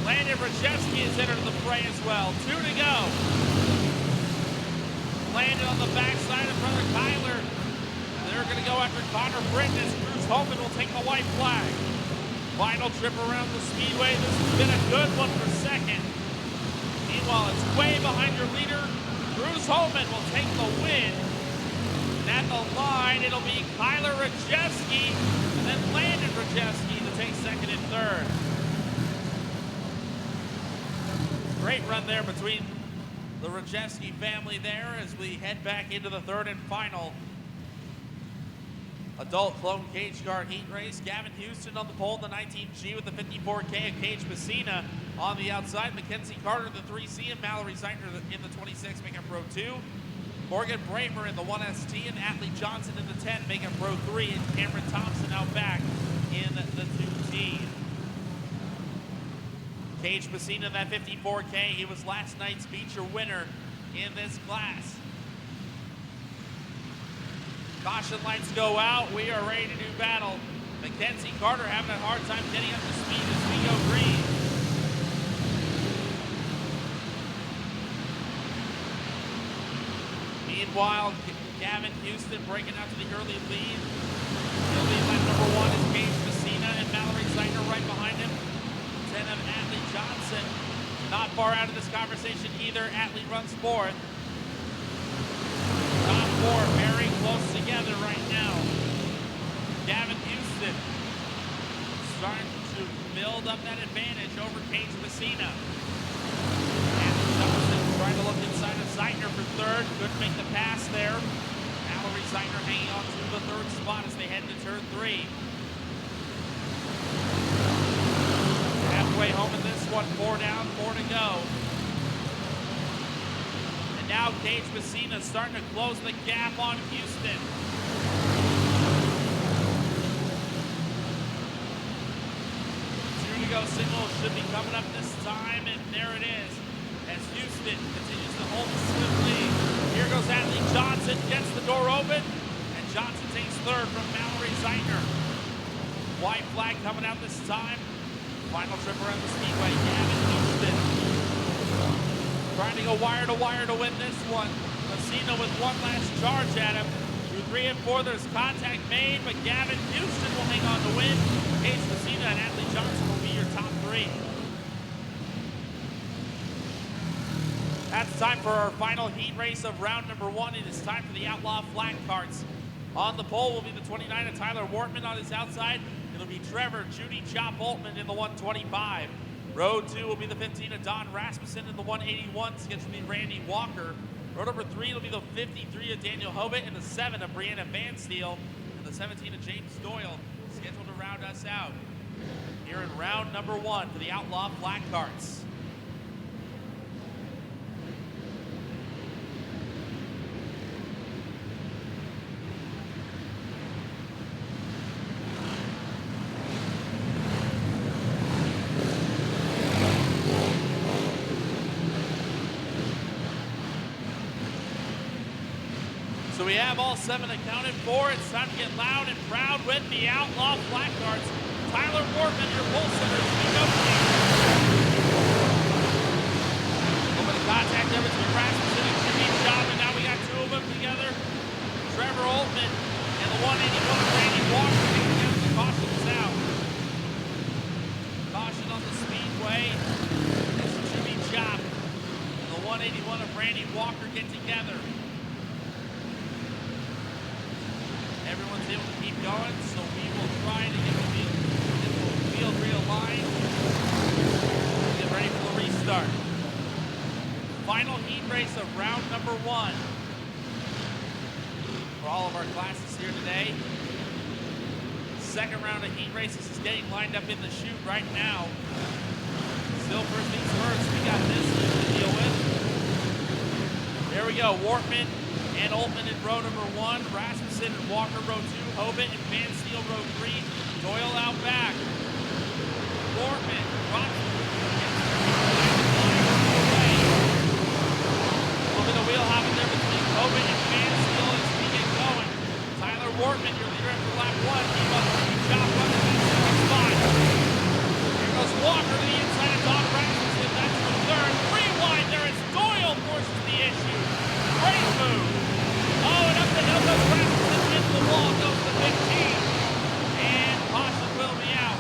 Landon Rajeski is entered the fray as well. 2 to go. Landon on the backside in front of Kyler. They're going to go after Connor Britton as Cruz Holman will take the white flag. Final trip around the speedway. This has been a good one for second. Meanwhile, it's way behind your leader. Cruz Holman will take the win. And at the line, it'll be Kyler Rajeski and then Landon Rajeski to take second and third. Great run there between the Rajeski family there as we head back into the 3rd and final adult clone cage car heat race. Gavin Houston on the pole, the 19G with the 54K of Cage Messina on the outside. Mackenzie Carter, the 3C, and Mallory Zeitner in the 26 make up row 2. Morgan Bramer in the 1ST and Atlee Johnson in the 10 make up row 3, and Cameron Thompson out back in the 2T. Cage Messina in that 54K. He was last night's feature winner in this class. Caution lights go out. We are ready to do battle. Mackenzie Carter having a hard time getting up to speed as we go green. Meanwhile, Gavin Houston breaking out to the early lead. He'll be lap number 1 is Cage Messina and Mallory Zeitner right behind him. 10 of Atlee Johnson. Not far out of this conversation either. Atlee runs 4th. Top 4 very close together right now. Gavin Houston starting to build up that advantage over Cage Messina. Atlee Johnson trying to look inside of Zeitner for 3rd. Couldn't make the pass there. Mallory Zeitner hanging on to the 3rd spot as they head into turn 3. Halfway home in this one, 4 down, 4 to go. And now Cage Messina starting to close the gap on Houston. 2 to go signal should be coming up this time, and there it is. As Houston continues to hold the swift lead. Here goes Atlee Johnson, gets the door open, and Johnson takes 3rd from Mallory Zeitner. White flag coming out this time. Final trip around the speedway. Gavin Houston trying to go wire to win this one. Messina with one last charge at him. Through 3 and 4, there's contact made, but Gavin Houston will hang on to win. Cage Messina and Atlee Johnson will be your top 3. That's time for our final heat race of round number 1. It is time for the Outlaw flag carts. On the pole will be the 29 of Tyler Wortman. On his outside, it'll be Trevor Judy Chop Altman in the 125. Row 2 will be the 15 of Don Rasmussen in the 181. Scheduled to be Randy Walker. Row number 3 will be the 53 of Daniel Hobbit and the 7 of Brianna Van Steel and the 17 of James Doyle, scheduled to round us out here in round number 1 for the Outlaw Flat Carts. So we have all 7 accounted for. It's time to get loud and proud with the Outlaw Flat Carts. Tyler Wortman, your pole setter, speak up, please. Over the contact there between Rasmussen and Jimmy Chop, and now we got 2 of them together. Trevor Altman and the 181 of Randy Walker taking down the cautions out. Caution on the speedway. It's Jimmy Chop and the 181 of Randy Walker get together. Everyone's able to keep going, so we will try to get the field realigned. Get ready for the restart. Final heat race of round number 1 for all of our classes here today. Second round of heat races is getting lined up in the chute right now. Still first things first, we got this to deal with. There we go, Wortman and Altman in row number 1, Rasmussen and Walker row 2, Hobbit and Van Steel row 3, Doyle out back. Wortman, will be the wheel hopping there between Hobbit and Van Steel as we get going. Tyler Wortman, your leader after lap 1, keep up the chop on the second spot. Here goes Walker to the inside of Don Rasmussen, that's the third. 3 wide there as Doyle forces the issue. Great move. Oh, and up the hill goes Rasmussen, hits the wall, goes to 15. And caution will be out.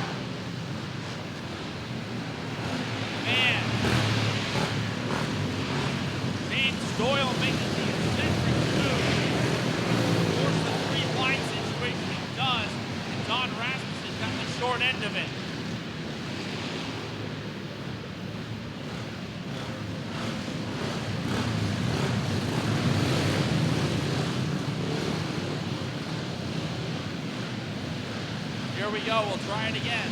Man. James Doyle making the eccentric move. Force the 3 wide situation he does. And Don Rasmussen got the short end of it. Here we go, we'll try it again.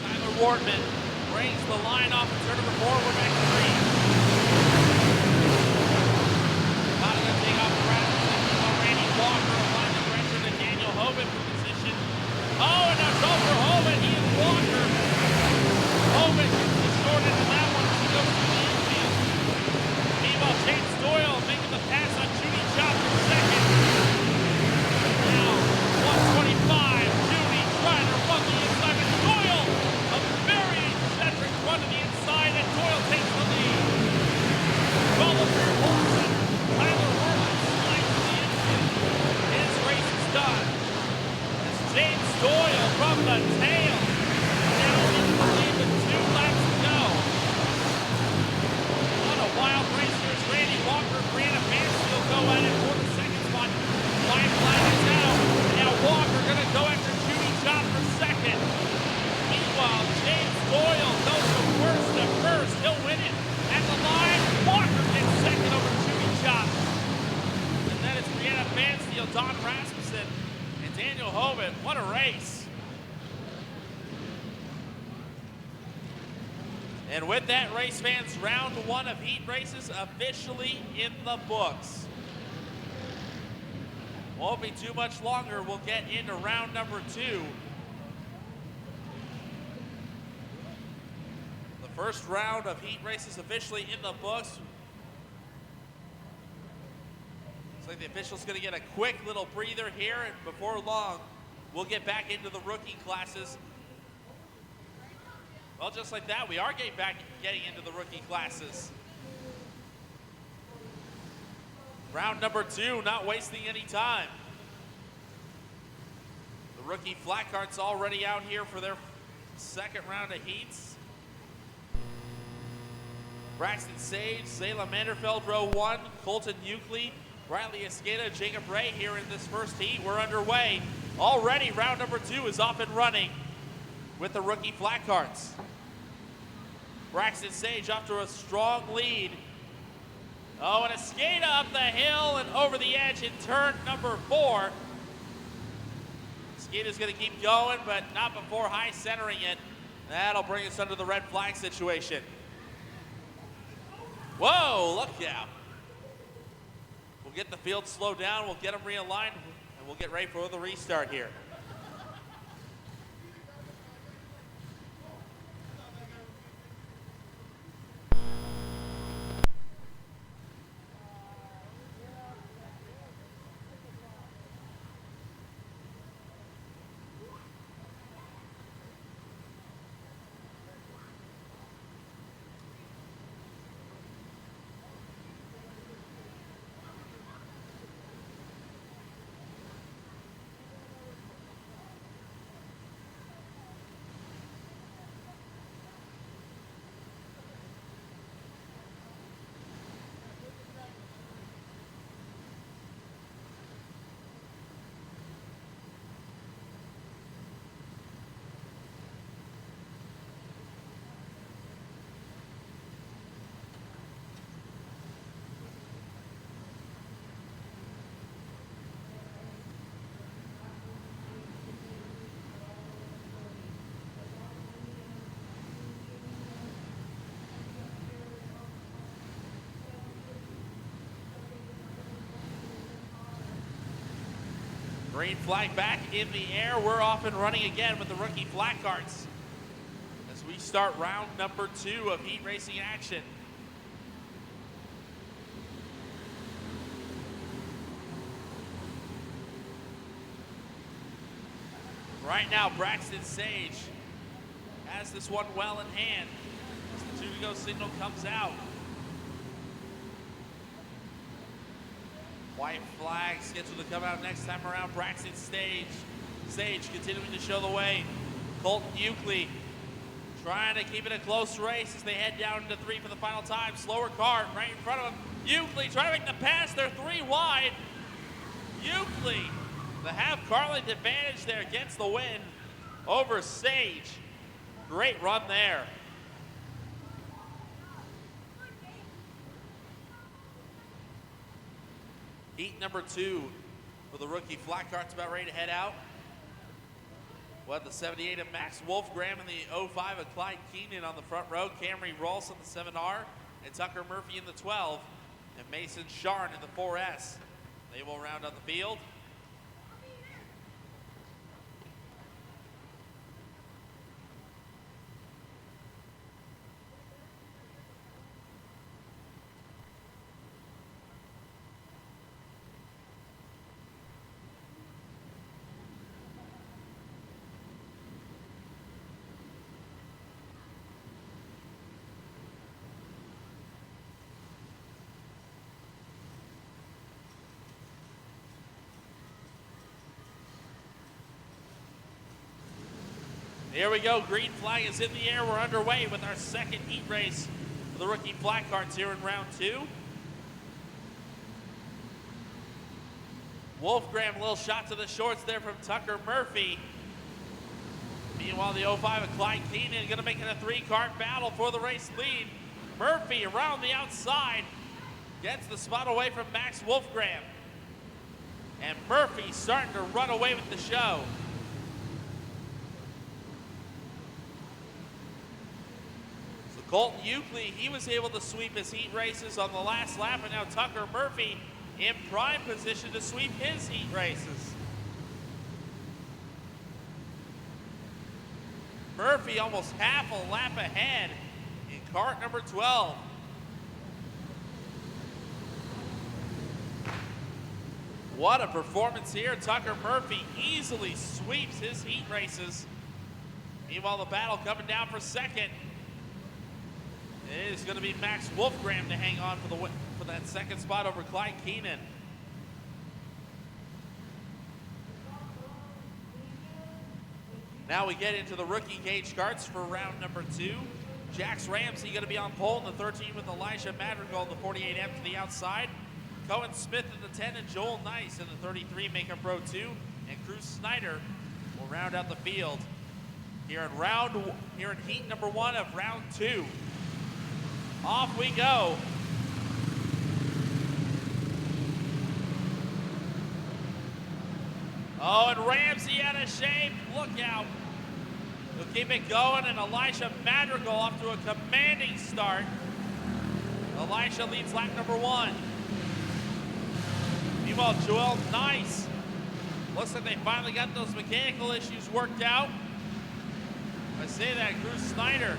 Tyler Wortman brings the line off in turn number 4, we're back to 3. Not going to take off the Rasmussen, Randy Walker applying the pressure to Daniel Hobbit for position. Oh, and now trouble for Hobbit, he is Walker. Hobbit gets the short end of that one as he goes to the infield. Meanwhile, James Doyle making the pass on Judy Chop for second. Now, 125, Judy trying to run the inside, and Doyle, a very eccentric run to the inside, and Doyle takes the lead. Followed through Olsen, Tyler Wortman slides to the infield. His race is done. As James Doyle from the tail, now into the lead with 2 laps to go. What a wild race here as Randy Walker, Brianna Van Steel go at it for the second spot. Line flag is out. Now Walker gonna go after Judy Chop for second. Meanwhile, James Doyle goes from worst to first. He'll win it at the line. Walker gets second over Judy Chop. And then it's Brianna Van Steel, Don Rasmussen, and Daniel Hobbit. What a race. And with that, race fans, round 1 of heat races officially in the books. Won't be too much longer. We'll get into round number 2. The first round of heat races officially in the books. Looks like the official's going to get a quick little breather here, and before long, we'll get back into the rookie classes. Well, just like that, we are getting into the rookie classes. Round number 2, not wasting any time. The rookie flat carts already out here for their second round of heats. Braxton Sage, Zayla Manderfeld, row 1, Colton Euclid, Riley Escada, Jacob Ray here in this first heat. We're underway. Already round number 2 is off and running with the rookie flat carts. Braxton Sage off to a strong lead. Oh, and Escada up the hill and over the edge in turn number 4. Escada's gonna keep going, but not before high centering it. That'll bring us under the red flag situation. Whoa, look out. We'll get the field slowed down, we'll get them realigned, and we'll get ready for the restart here. Green flag back in the air. We're off and running again with the rookie flat carts as we start round number 2 of heat racing action. Right now, Braxton Sage has this one well in hand as the 2 to go signal comes out. White flag scheduled to come out next time around. Braxton Sage continuing to show the way. Colton Euclid trying to keep it a close race as they head down into 3 for the final time. Slower cart right in front of him. Euclid trying to make the pass. They're 3 wide. Euclid, the half car length advantage there, gets the win over Sage. Great run there. Heat number 2 for the rookie flat cart's about ready to head out. We'll have the 78 of Max Wolfgram and the 05 of Clyde Keenan on the front row. Camry Rolls on the 7R and Tucker Murphy in the 12 and Mason Sharn in the 4S. They will round out the field. Here we go, green flag is in the air. We're underway with our second heat race for the rookie flat carts here in round 2. Wolfgram, a little shot to the shorts there from Tucker Murphy. Meanwhile, the 05 of Clyde Keenan gonna make it a 3-cart battle for the race lead. Murphy around the outside, gets the spot away from Max Wolfgram. And Murphy starting to run away with the show. Colton Euclid, he was able to sweep his heat races on the last lap, and now Tucker Murphy in prime position to sweep his heat races. Murphy almost half a lap ahead in cart number 12. What a performance here. Tucker Murphy easily sweeps his heat races. Meanwhile, the battle coming down for second. It is going to be Max Wolfgram to hang on for that second spot over Clyde Keenan. Now we get into the rookie cage carts for round number 2. Jax Ramsey going to be on pole in the 13 with Elijah Madrigal, the 48M to the outside. Cohen Smith in the 10 and Joel Nice in the 33 make up row 2. And Cruz Snyder will round out the field here in heat number 1 of round 2. Off we go. Oh, and Ramsey out of shape. Look out. He'll keep it going, and Elisha Madrigal off to a commanding start. Elisha leads lap number 1. Meanwhile, Joel Nice. Looks like they finally got those mechanical issues worked out. I say that, Cruz Snyder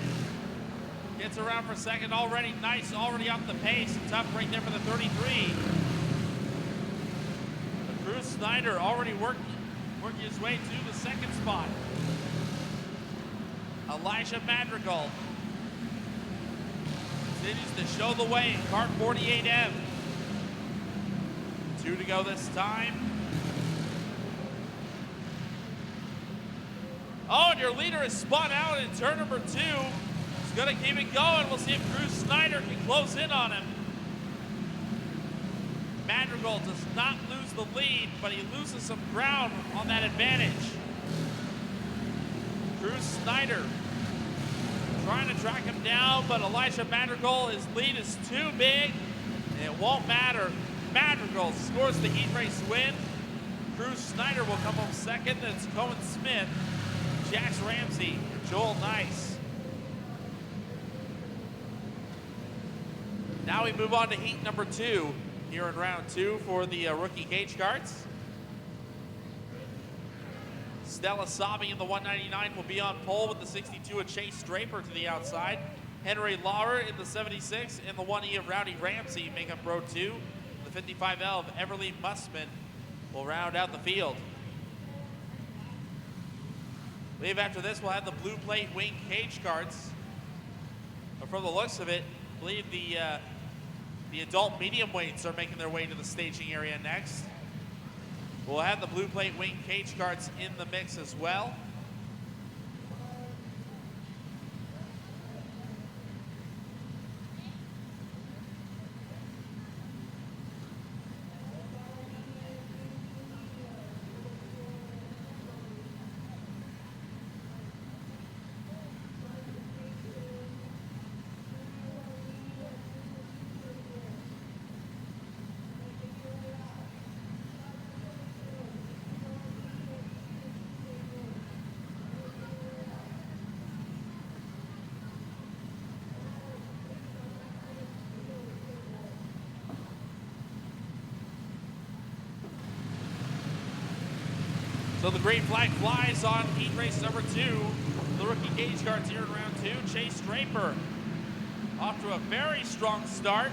gets around for second already. Nice, already off the pace. Tough right there for the 33. But Cruz Snyder already working his way to the second spot. Elisha Madrigal continues to show the way in car 48M. 2 to go this time. Oh, and your leader is spun out in turn number 2. He's gonna keep it going. We'll see if Cruz Snyder can close in on him. Madrigal does not lose the lead, but he loses some ground on that advantage. Cruz Snyder trying to track him down, but Elisha Madrigal, his lead is too big, and it won't matter. Madrigal scores the heat race win. Cruz Snyder will come home second. Then it's Cohen Smith, Jax Ramsey, and Joel Nice. Now we move on to heat number 2 here in round 2 for the rookie cage carts. Stella Sabi in the 199 will be on pole with the 62 of Chase Draper to the outside. Henry Lauer in the 76 and the 1E of Rowdy Ramsey make up row 2. The 55L of Everly Musman will round out the field. I believe after this we'll have the blue plate wing cage carts. But from the looks of it, I believe the adult medium weights are making their way to the staging area next. We'll have the blue plate wing cage carts in the mix as well. So the green flag flies on heat race number 2. The rookie cage carts here in round 2. Chase Draper off to a very strong start.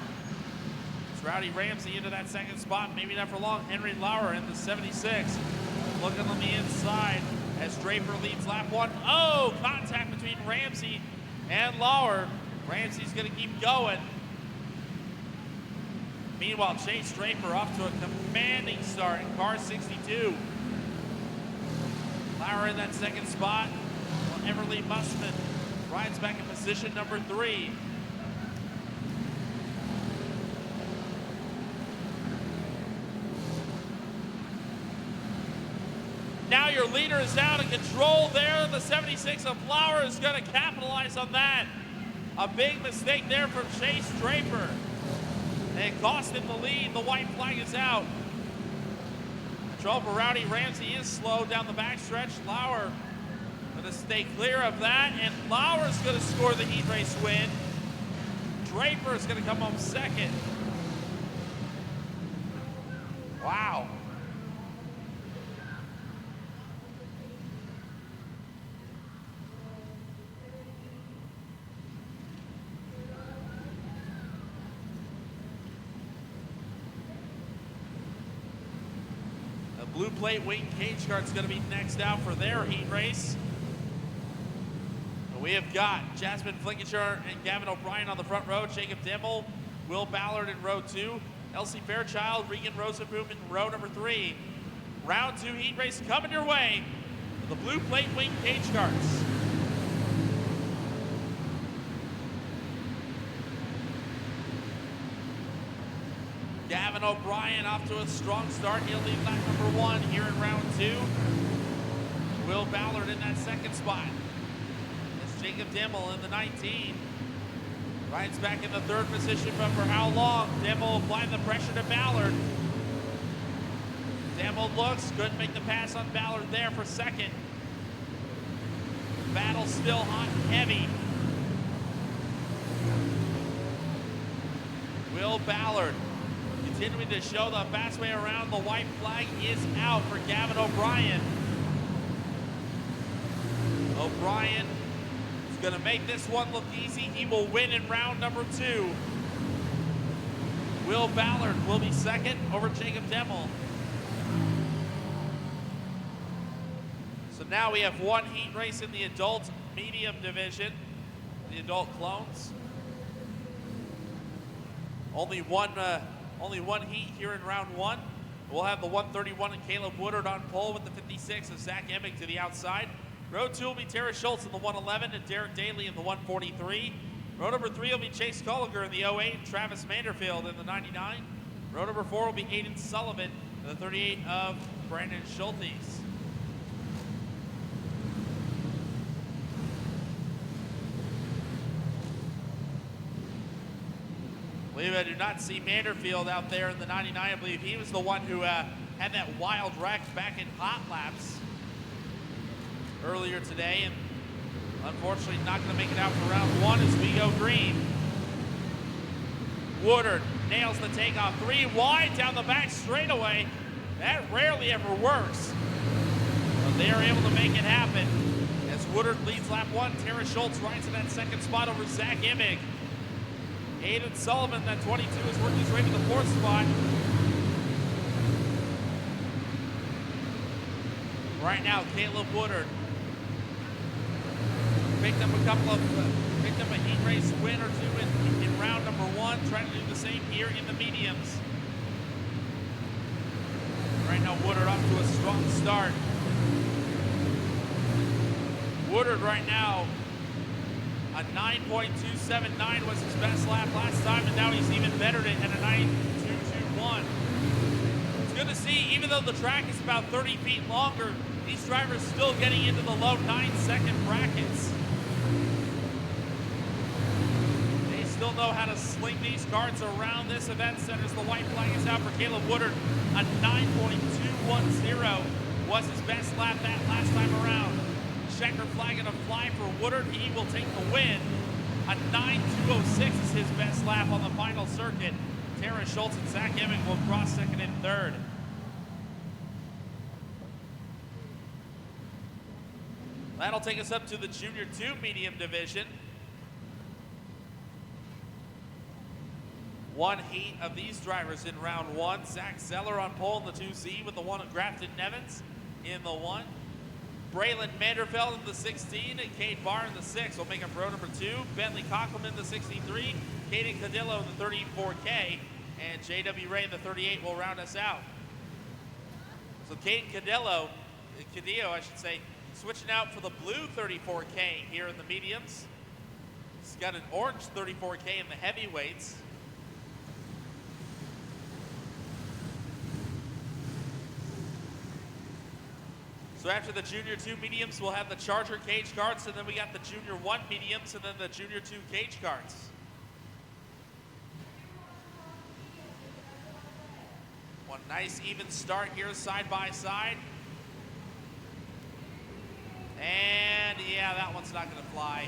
It's Rowdy Ramsey into that second spot. Maybe not for long. Henry Lauer in the 76. Looking on the inside as Draper leads lap 1. Oh, contact between Ramsey and Lauer. Ramsey's going to keep going. Meanwhile, Chase Draper off to a commanding start in car 62. Lauer in that second spot, while Everly Musman rides back in position number 3. Now your leader is out of control there. The 76 of Lauer is going to capitalize on that. A big mistake there from Chase Draper. And it cost him the lead. The white flag is out. Control for Rowdy Ramsey is slow down the backstretch. Lauer going to stay clear of that, and Lauer is going to score the heat race win. Draper is going to come home second. Wow. Blue plate wing cage cart's going to be next out for their heat race. And we have got Jasmine Flickinger and Gavin O'Brien on the front row, Jacob Dimmel, Will Ballard in row 2, Elsie Fairchild, Regan Rosenboom in row number 3. Round 2 heat race coming your way for the blue plate wing cage carts. Gavin Gavin O'Brien off to a strong start. He'll lead lap number 1 here in round 2. Will Ballard in that second spot. It's Jacob Dimmel in the 19. Ryan's back in the 3rd position, but for how long? Dimmel applying the pressure to Ballard. Dimmel looks, couldn't make the pass on Ballard there for 2nd. Battle still hot and heavy. Will Ballard continuing to show the fast way around. The white flag is out for Gavin O'Brien. O'Brien is going to make this one look easy. He will win in round number 2. Will Ballard will be 2nd over Jacob Dimmel. So now we have 1 heat race in the adult medium division, the adult clones. Only one heat here in round 1. We'll have the 131 and Caleb Woodard on pole with the 56 of Zach Emig to the outside. Row 2 will be Tara Schultz in the 111 and Derek Daly in the 143. Row number 3 will be Chase Culliger in the 08 and Travis Manderfield in the 99. Row number 4 will be Aiden Sullivan in the 38 of Brandon Schultes. I believe I do not see Manderfield out there in the 99. I believe he was the one who had that wild wreck back in hot laps earlier today, and unfortunately not going to make it out for round 1 as we go green. Woodard nails the takeoff 3 wide down the back straightaway. That rarely ever works, but they are able to make it happen as Woodard leads lap 1. Tara Schultz rides in that 2nd spot over Zach Emig. Aiden Sullivan, that 22, is working his way to the 4th spot. Right now, Caleb Woodard picked up a heat race win or 2 in round number 1, trying to do the same here in the mediums. Right now, Woodard off to a strong start. Woodard right now, a 9.279 was his best lap last time, and now he's even bettered it at a 9.221. It's good to see, even though the track is about 30 feet longer, these drivers still getting into the low 9-second brackets. They still know how to sling these carts around this event center as the white flag is out for Caleb Woodard. A 9.210 was his best lap that last time around. Checker flag and a fly for Woodard. He will take the win. A 9.206 is his best lap on the final circuit. Tara Schultz and Zach Emig will cross 2nd and 3rd. That'll take us up to the Junior 2 medium division. 1 heat of these drivers in round 1. Zach Zeller on pole in the 2Z with the 1 of Grafton Nevins in the 1. Braylon Manderfeld in the 16 and Cade Barr in the 6 will make up row number 2. Bentley Cockelman in the 63, Caden Cadillo in the 34K, and J.W. Ray in the 38 will round us out. So Caden Cadillo, I should say, switching out for the blue 34K here in the mediums. He's got an orange 34K in the heavyweights. So after the Junior 2 mediums, we'll have the Charger cage carts, and then we got the Junior 1 mediums, and then the Junior 2 cage carts. One nice even start here side by side. And yeah, that one's not gonna fly.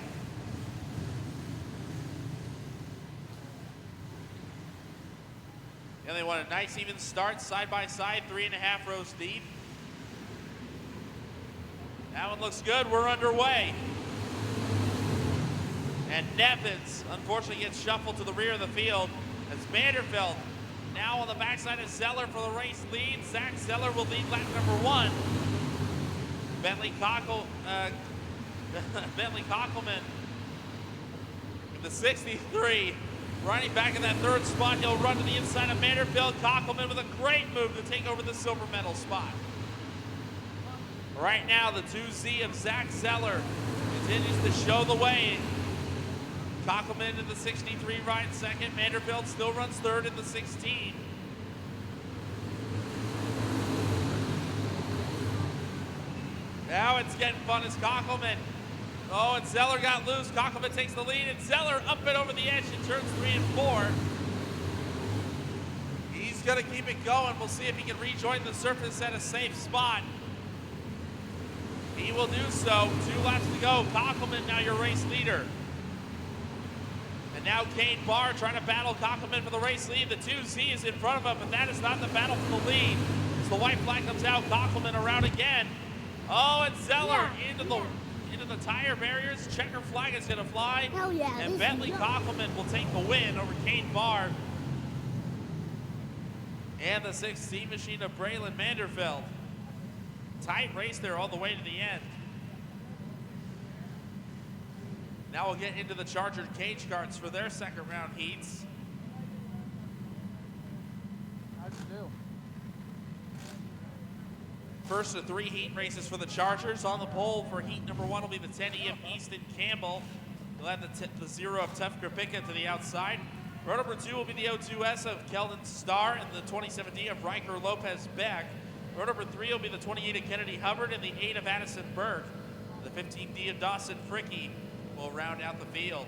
And they want a nice even start side by side, 3.5 rows deep. That one looks good, we're underway. And Nevins, unfortunately, gets shuffled to the rear of the field as Vanderfeld now on the backside of Zeller for the race lead. Zach Zeller will lead lap number 1. Bentley Cockelman in the 63, running back in that 3rd spot. He'll run to the inside of Vanderfeld. Cockelman with a great move to take over the silver medal spot. Right now, the 2Z of Zach Zeller continues to show the way. Cockelman in the 63 rides 2nd. Vanderfeld still runs 3rd in the 16. Now it's getting fun as Kockelman. Oh, and Zeller got loose. Kockelman takes the lead, and Zeller up and over the edge in turns 3 and 4. He's going to keep it going. We'll see if he can rejoin the surface at a safe spot. He will do so. 2 laps to go. Kockelman now your race leader. And now Kane Barr trying to battle Kockelman for the race lead. The 2Z is in front of him, but that is not the battle for the lead. As the white flag comes out, Kockelman around again. Oh, and Zeller into the tire barriers. Checker flag is going to fly. Hell yeah. And Bentley Kockelman will take the win over Kane Barr. And the 6th Steam Machine of Braylon Manderfeld. Tight race there all the way to the end. Now we'll get into the Charger cage carts for their second round heats. How'd you do? First of 3 heat races for the Chargers. On the pole for heat number 1 will be the 10E of Easton Campbell. He'll have the 0 of Tuff Krapika to the outside. Row number 2 will be the 02S of Keldon Starr and the 27D of Riker Lopez Beck. Row number 3 will be the 28 of Kennedy Hubbard and the 8 of Addison Burke. The 15D of Dawson Fricke will round out the field.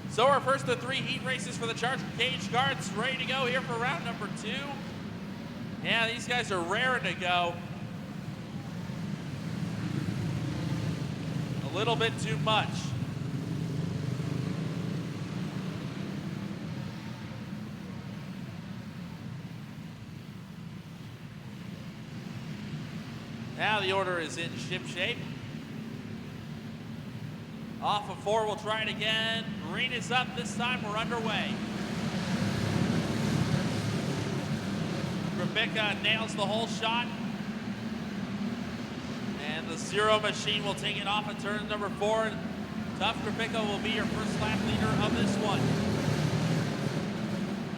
So our first of 3 heat races for the Charger cage carts ready to go here for round number 2. Yeah, these guys are raring to go. A little bit too much. Now the order is in ship shape. Off of 4, we'll try it again. Green is up. This time we're underway. Krapika nails the whole shot. And the 0 machine will take it off at turn number 4. Tuff Krapika will be your first lap leader of this one.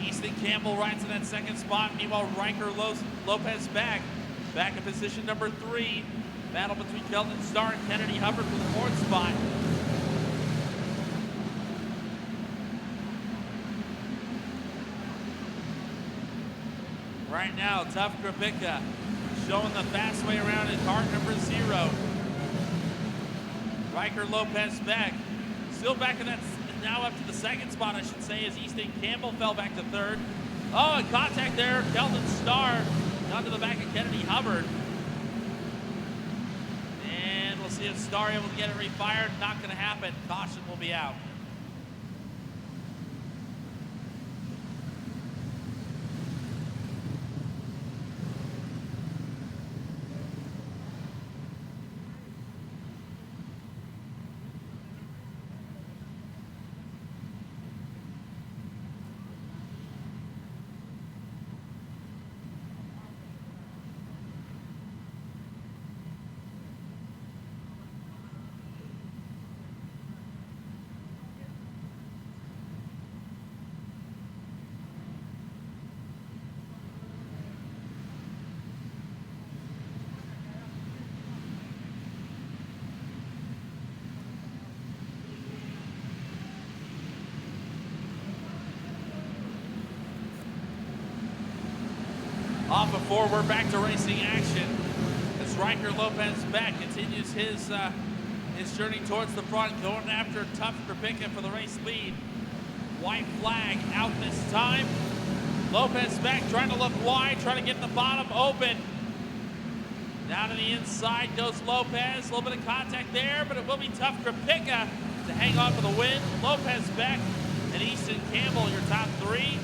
Easton Campbell rides in that 2nd spot. Meanwhile, Riker Lopez back in position number 3. Battle between Keldon Starr and Kennedy Hubbard for the 4th spot. Right now, Tuff Krapika showing the fast way around in cart number 0. Riker Lopez Beck still back in that, now up to the 2nd spot, I should say, as Easton Campbell fell back to 3rd. Oh, and contact there, Keldon Starr down to the back of Kennedy Hubbard. And we'll see if Starr able to get it refired. Not going to happen. Caution will be out. Off of 4, we're back to racing action as Riker Lopez Beck continues his journey towards the front, going after Tuff Krapika for the race lead. White flag out this time. Lopez Beck trying to look wide, trying to get the bottom open. Down to the inside goes Lopez. A little bit of contact there, but it will be Tuff Krapika to hang on for the win. Lopez Beck and Easton Campbell, your top 3.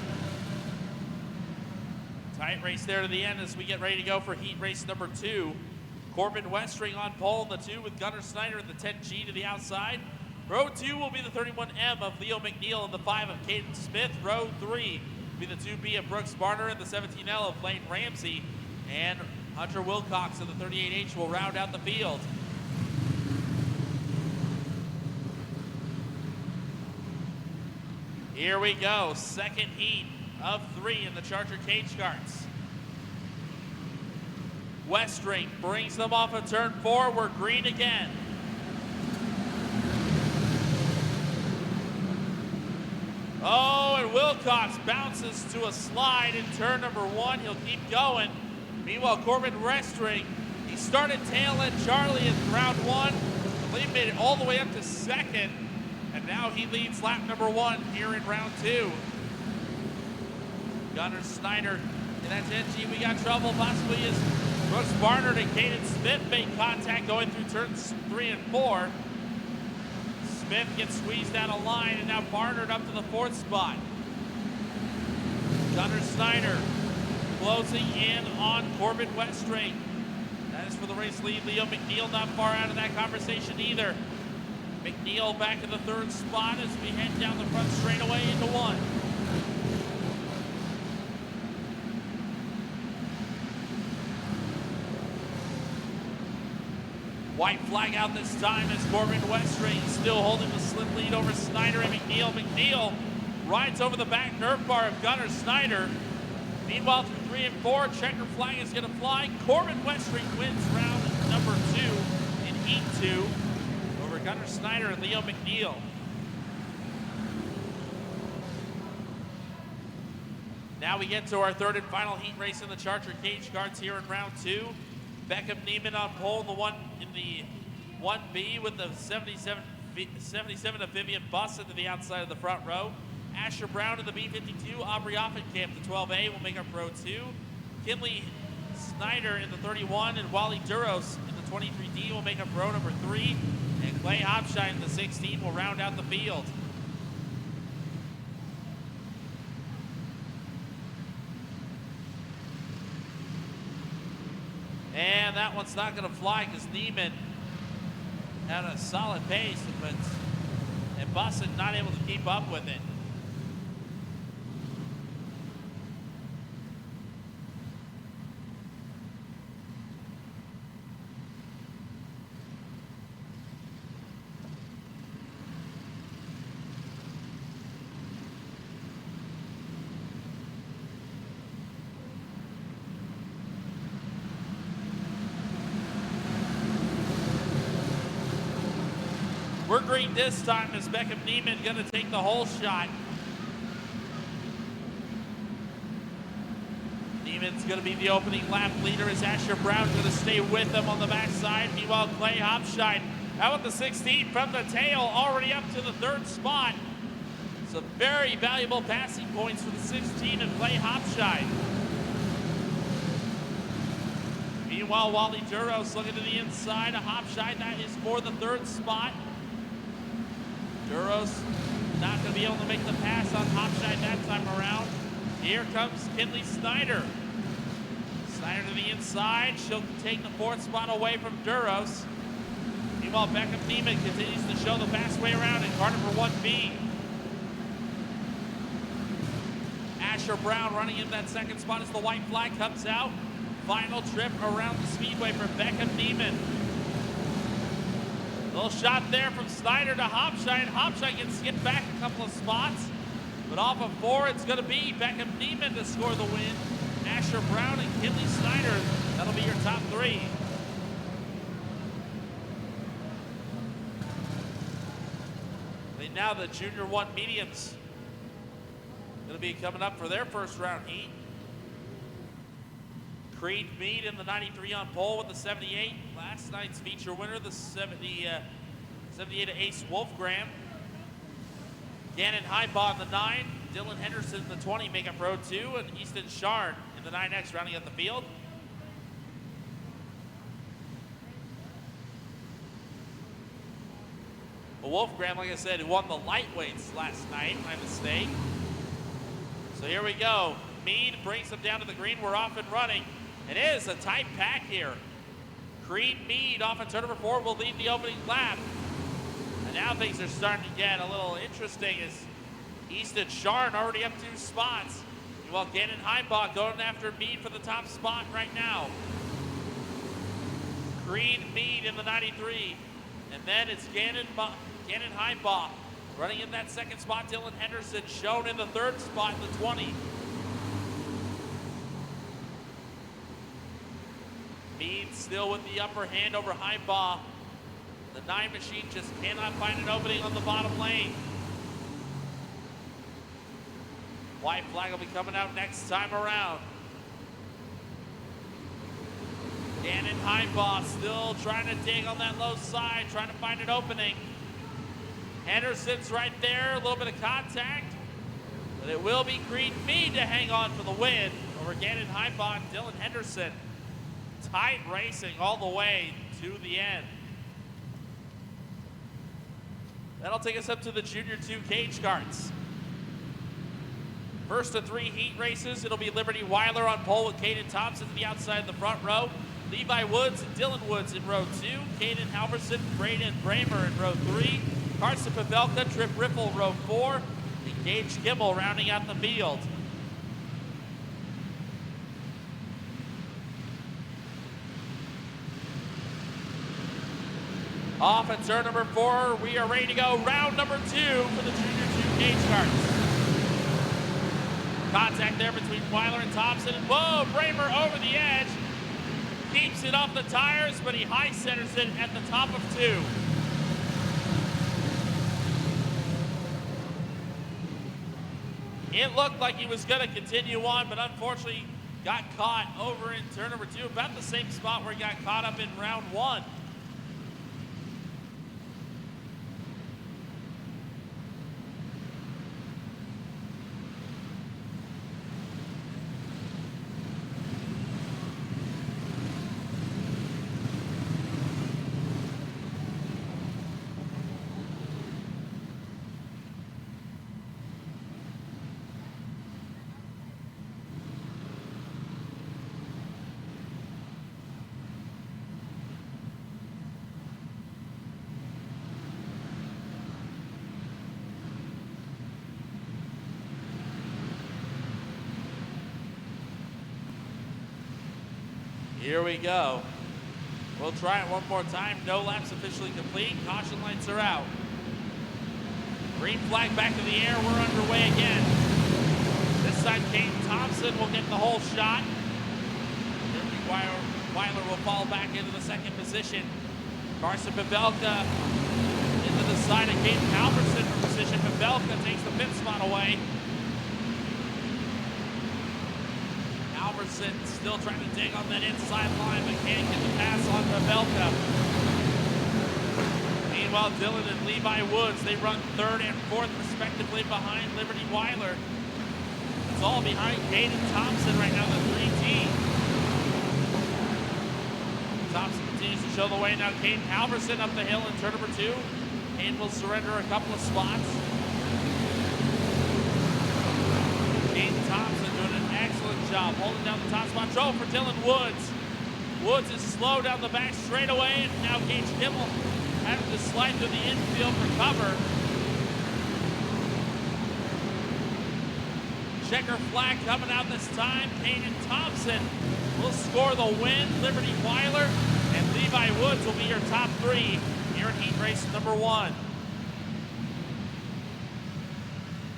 Tight race there to the end as we get ready to go for heat race number 2. Corbin Westring on pole in the 2 with Gunnar Snyder in the 10G to the outside. Row 2 will be the 31M of Leo McNeil and the 5 of Caden Smith. Row 3 will be the 2B of Brooks Barner and the 17L of Lane Ramsey. And Hunter Wilcox of the 38H will round out the field. Here we go, second heat of 3 in the Charger Cage Carts. Westring brings them off of turn 4. We're green again. Oh, and Wilcox bounces to a slide in turn number 1. He'll keep going. Meanwhile, Corbin Westring, he started tail at Charlie in round 1. I believe made it all the way up to second. And now he leads lap number 1 here in round 2. Gunnar Snyder in that 10G. We got trouble possibly as Brooks Barnard and Caden Smith make contact going through turns 3 and 4. Smith gets squeezed out of line, and now Barnard up to the 4th spot. Gunnar Snyder closing in on Corbin Westring. That is for the race lead. Leo McNeil not far out of that conversation either. McNeil back in the 3rd spot as we head down the front straightaway into 1. White flag out this time as Corbin Westring still holding the slim lead over Snyder and McNeil. McNeil rides over the back nerve bar of Gunnar Snyder. Meanwhile, through 3 and 4, checker flag is going to fly. Corbin Westring wins round number 2 in Heat 2 over Gunnar Snyder and Leo McNeil. Now we get to our 3rd and final heat race in the Charger Cage Carts here in round 2. Beckham Neiman on pole in the 1B with the 77 of Vivian Bussen to the outside of the front row. Asher Brown in the B52, Aubrey Offenkamp, the 12A, will make up row 2. Kinley Snyder in the 31 and Wally Duros in the 23D will make up row number 3. And Clay Hopshine in the 16 will round out the field. And that one's not going to fly because Neiman had a solid pace, and Bussen not able to keep up with it. We're green this time as Beckham Neiman going to take the whole shot. Neiman's going to be the opening lap leader as Asher Brown's going to stay with him on the backside. Meanwhile, Clay Hopshine out with the 16 from the tail, already up to the 3rd spot. Some very valuable passing points for the 16 and Clay Hopshine. Meanwhile, Wally Duros looking to the inside of Hopshine. That is for the 3rd spot. Duros not going to be able to make the pass on Hopshine that time around. Here comes Kinley Snyder. Snyder to the inside. She'll take the 4th spot away from Duros. Meanwhile, Beckham Neiman continues to show the fast way around in car number 1B. Asher Brown running in that 2nd spot as the white flag comes out. Final trip around the speedway for Beckham Neiman. Little shot there from Snyder to Hopshine. Hopshine can skip back a couple of spots. But off of 4, it's going to be Beckham Neiman to score the win. Asher Brown and Kinley Snyder, that'll be your top 3. And now the Junior 1 mediums going to be coming up for their 1st round heat. Creed Mead in the 93 on pole with the 78. Last night's feature winner, the 78 of Ace Wolfgram. Gannon Highbaugh in the 9. Dylan Henderson in the 20 make up row 2. And Easton Sharn in the 9X rounding out the field. Well, Wolfgram, like I said, who won the lightweights last night, my mistake. So here we go. Mead brings them down to the green. We're off and running. It is a tight pack here. Creed Mead off in turn number 4 will lead the opening lap. now things are starting to get a little interesting as Easton Sharn already up 2 spots. While Gannon Heimbach going after Mead for the top spot right now. Creed, Mead in the 93. And then it's Gannon Heimbach running in that 2nd spot. Dylan Henderson shown in the 3rd spot in the 20. Mead still with the upper hand over Heimbach. The 9 machine just cannot find an opening on the bottom lane. White flag will be coming out next time around. Gannon Heimbach still trying to dig on that low side, trying to find an opening. Henderson's right there, a little bit of contact. But it will be Creed Mead to hang on for the win over Gannon Heimbach and Dylan Henderson. Tight racing all the way to the end. That'll take us up to the Junior 2 cage carts. First of 3 heat races, it'll be Liberty Weiler on pole with Caden Thompson to the outside of the front row. Levi Woods and Dylan Woods in row 2. Caden Halverson, Braden Bramer in row 3. Carson Pavelka, Trip Riffle, row 4. And Gage Kimmel rounding out the field. Off at turn number 4, we are ready to go. Round number 2 for the Junior 2 cage carts. Contact there between Weiler and Thompson. And whoa, Bramer over the edge. Keeps it off the tires, but he high centers it at the top of 2. It looked like he was going to continue on, but unfortunately got caught over in turn number 2, about the same spot where he got caught up in round 1. Here we go. We'll try it one more time. No laps officially complete. Caution lights are out. Green flag back in the air. We're underway again. This time, Caden Thompson will get the whole shot. Weiler will fall back into the 2nd position. Carson Pavelka into the side of Caden Halverson for position. Pavelka takes the 5th spot away. Halverson still trying to dig on that inside line, but can't get the pass on Pavelka. Meanwhile, Dylan and Levi Woods, they run 3rd and 4th respectively behind Liberty Weiler. It's all behind Caden Thompson right now, the 3T. Thompson continues to show the way now. Caden Halverson up the hill in turn number 2. Caden will surrender a couple of spots. Caden Thompson doing an excellent job holding down the top spot. Trouble for Dylan Woods. Woods is slow down the back straightaway, and now Gage Kimmel having to slide through the infield for cover. Checker flag coming out this time. Caden Thompson will score the win. Liberty Weiler and Levi Woods will be your top 3 here in heat race number 1.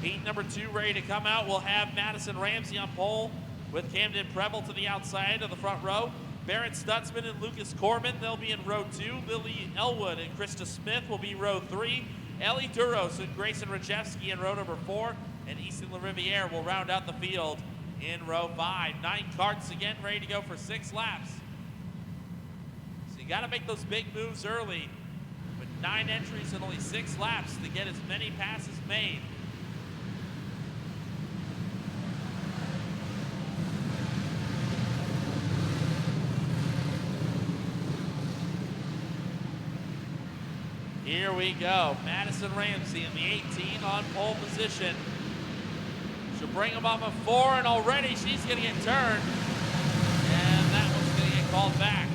Heat number 2 ready to come out. We'll have Madison Ramsey on pole with Camden Preble to the outside of the front row. Barrett Stutzman and Lucas Corbin, they'll be in row 2. Lily Elwood and Krista Smith will be row 3. Ellie Duros and Grayson Rajewski in row number 4. And Easton LaRiviere will round out the field in row 5. 9 carts again, ready to go for 6 laps. So you got to make those big moves early. With 9 entries and only 6 laps to get as many passes made. Here we go. Madison Ramsey in the 18 on pole position. She'll bring him off a 4, and already she's going to get turned. And that one's going to get called back.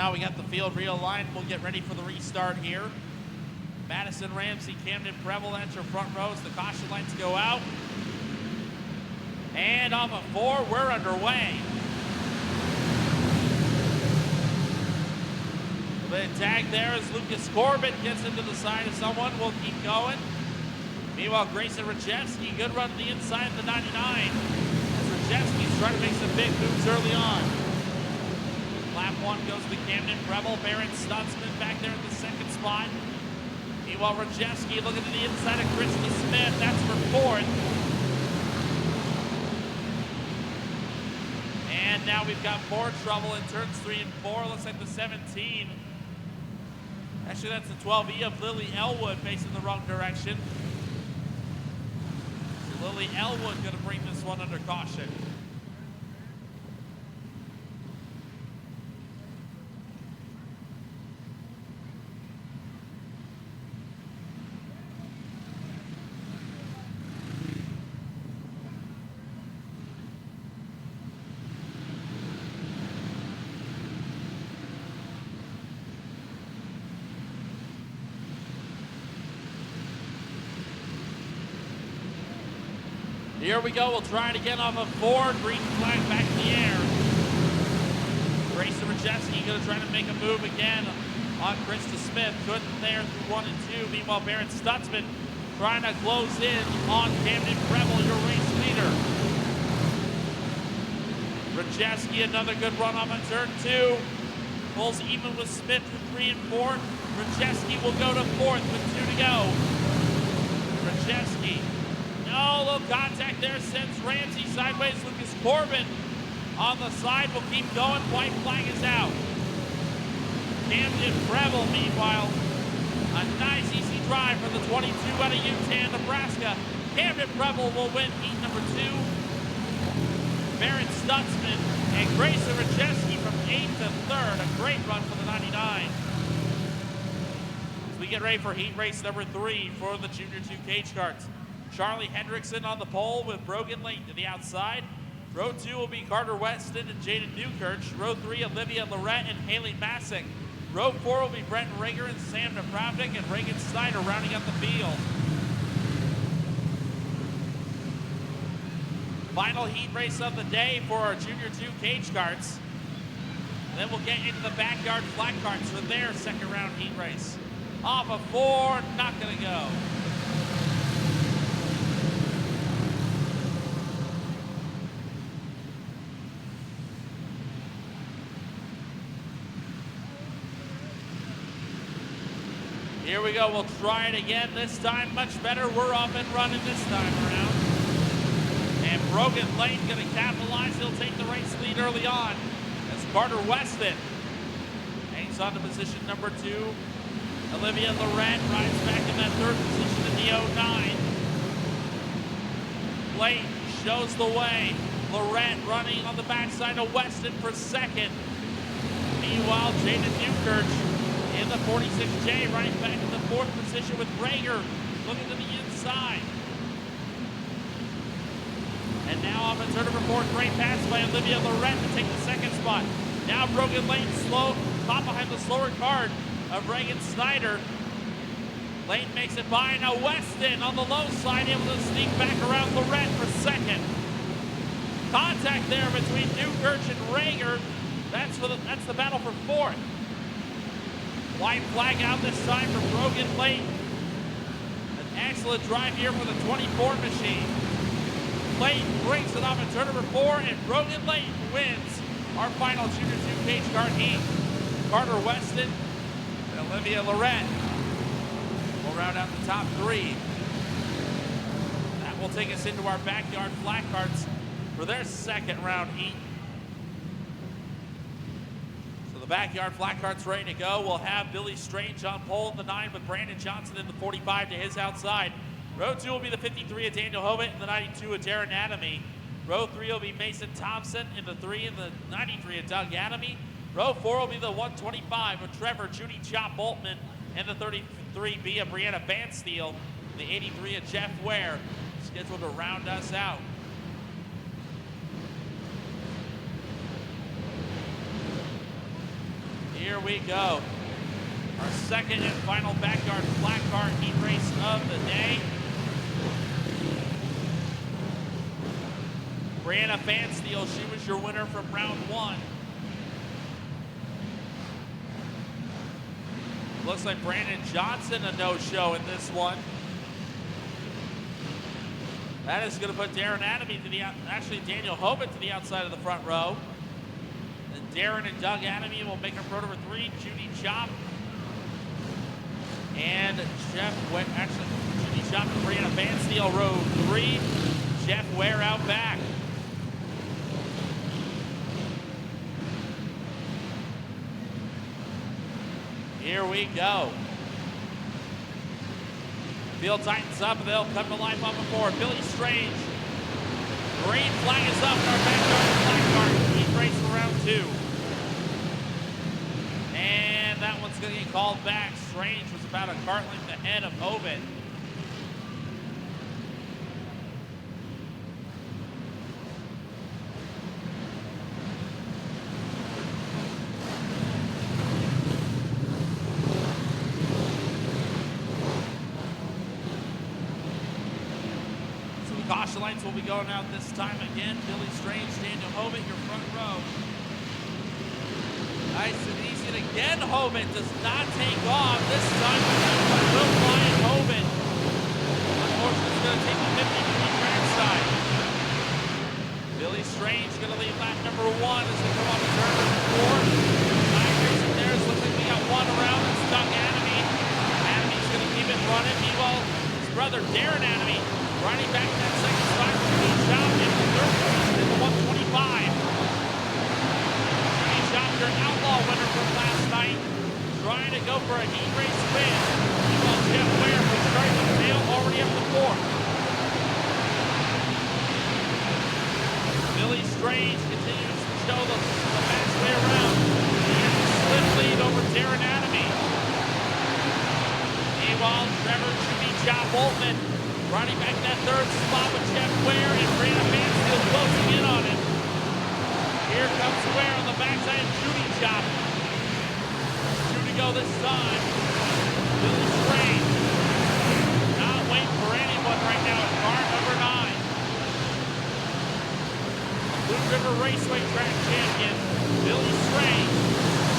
now we got the field realigned. We'll get ready for the restart here. Madison, Ramsey, Camden, Preble, that's your front rows. The caution lights go out. And off of 4, we're underway. The tag there as Lucas Corbin gets into the side of someone. We'll keep going. Meanwhile, Grayson Rajewski, good run to the inside of the 99. As Rajewski's trying to make some big moves early on. Lap 1 goes to Camden, Preble, Barron Stutzman back there in the second spot. Meanwhile, Rajewski looking to the inside of Christy Smith. That's for 4th. And now we've got more trouble in turns 3 and 4. Looks like the 17. Actually, that's the 12E of Lily Elwood facing the wrong direction. So Lily Elwood going to bring this one under caution. Here we go, we'll try it again off of 4, green flag back in the air. Grayson Rajewski gonna try to make a move again on Krista Smith. Couldn't there through 1 and 2. Meanwhile, Barron Stutzman trying to close in on Camden Preble, your race leader. Rajewski, another good run off on turn 2. Pulls even with Smith through 3 and 4. Rajewski will go to 4th with 2 to go. Rajewski. No, little contact there sends Ramsey sideways. Lucas Corbin on the side will keep going. White flag is out. Camden Preble, meanwhile, a nice easy drive for the 22 out of Utah, Nebraska. Camden Preble will win heat number 2. Barron Stutzman and Grayson Rajewski from 8th to 3rd. A great run for the 99. As we get ready for heat race number 3 for the Junior 2 cage carts. Charlie Hendrickson on the pole with Brogan Layton to the outside. Row 2 will be Carter Weston and Jaden Newkirch. Row 3, Olivia Lorette and Haley Masick. Row 4 will be Brent Rager and Sam Napravnik and Reagan Snyder rounding up the field. Final heat race of the day for our Junior 2 cage carts. And then we'll get into the backyard flat carts for their second round heat race. Off of 4, not gonna go. Here we go, we'll try it again. This time much better. We're off and running this time around. And Brogan Layton gonna capitalize. He'll take the race lead early on as Carter Weston hangs on to position number 2. Olivia Lorette rides back in that 3rd position in the 09. Layton shows the way. Lorette running on the backside of Weston for 2nd. Meanwhile, Jaden Newkirch in the 46J, right back in the 4th position with Rager looking to the inside. And now off in turn number 4, great pass by Olivia Lorette to take the 2nd spot. Now Brogan Layton slow, caught behind the slower card of Reagan Snyder. Layton makes it by, now Weston on the low side, able to sneak back around Lorette for 2nd. Contact there between Newkirch and Rager. That's the battle for 4th. White flag out this time for Brogan Layton. An excellent drive here for the 24 machine. Layton brings it off in turn number 4, and Brogan Layton wins our final Junior 2 cage cart heat. Carter Weston and Olivia Lorette will round out the top 3. That will take us into our backyard flat carts for their second round heat. Backyard flat carts ready to go. We'll have Billy Strange on pole in the 9 with Brandon Johnson in the 45 to his outside. Row 2 will be the 53 of Daniel Hovitt and the 92 of Darren Adamy. Row 3 will be Mason Thompson in the 3 and the 93 of Doug Adamy. Row 4 will be the 125 of Trevor Judy Chop Boltman and the 33B of Brianna Bansteel. The 83 of Jeff Ware scheduled to round us out. Here we go. Our second and final backyard flat car heat race of the day. Brianna Fansteel, she was your winner from round one. Looks like Brandon Johnson a no-show in this one. That is going to put Darren Adamy to the actually Daniel Hovitt to the outside of the front row. And Darren and Doug Adamy will make up row number 3. Judy Chop and Judy Chop and Brianna Fansteel row 3. Jeff Ware out back. Here we go. Field tightens up and they'll come to life on the board. Billy Strange. Green flag is up in our backyard flag car heat race for round 2. And that one's going to get called back. Strange was about a cart length ahead of Hovitt. Caution lights will be going out this time again. Billy Strange, Daniel Hovitt, your front row. Nice and easy. And again, Hovitt does not take off. This time, Will Ryan Hovitt. Unfortunately, it's going to take the 50-degree trackside. Billy Strange going to lead lap number 1 as they come on to turn number 4. Time racing there. Looks like we got one around. It's Doug Adamy. Adamy's going to keep it running. Meanwhile, his brother, Darren Adamy, riding back in that second spot, Judy Chop in the third position in the 125. Judy Chop, your outlaw winner from last night, trying to go for a heat race win. Meanwhile, Jeff Ware from starting to tail already up the 4th. Billy Strange continues to show the fast way around. He has a slim lead over Darren Adamy. Meanwhile, Trevor Judy Chop Boltman riding back that third spot with Jeff Ware and Brianna Fansteel closing in on it. Here comes Ware on the backside of Judy Chop. Judy go this time. Billy Strange. Not waiting for anyone right now at car number 9. Blue River Raceway track champion, Billy Strange,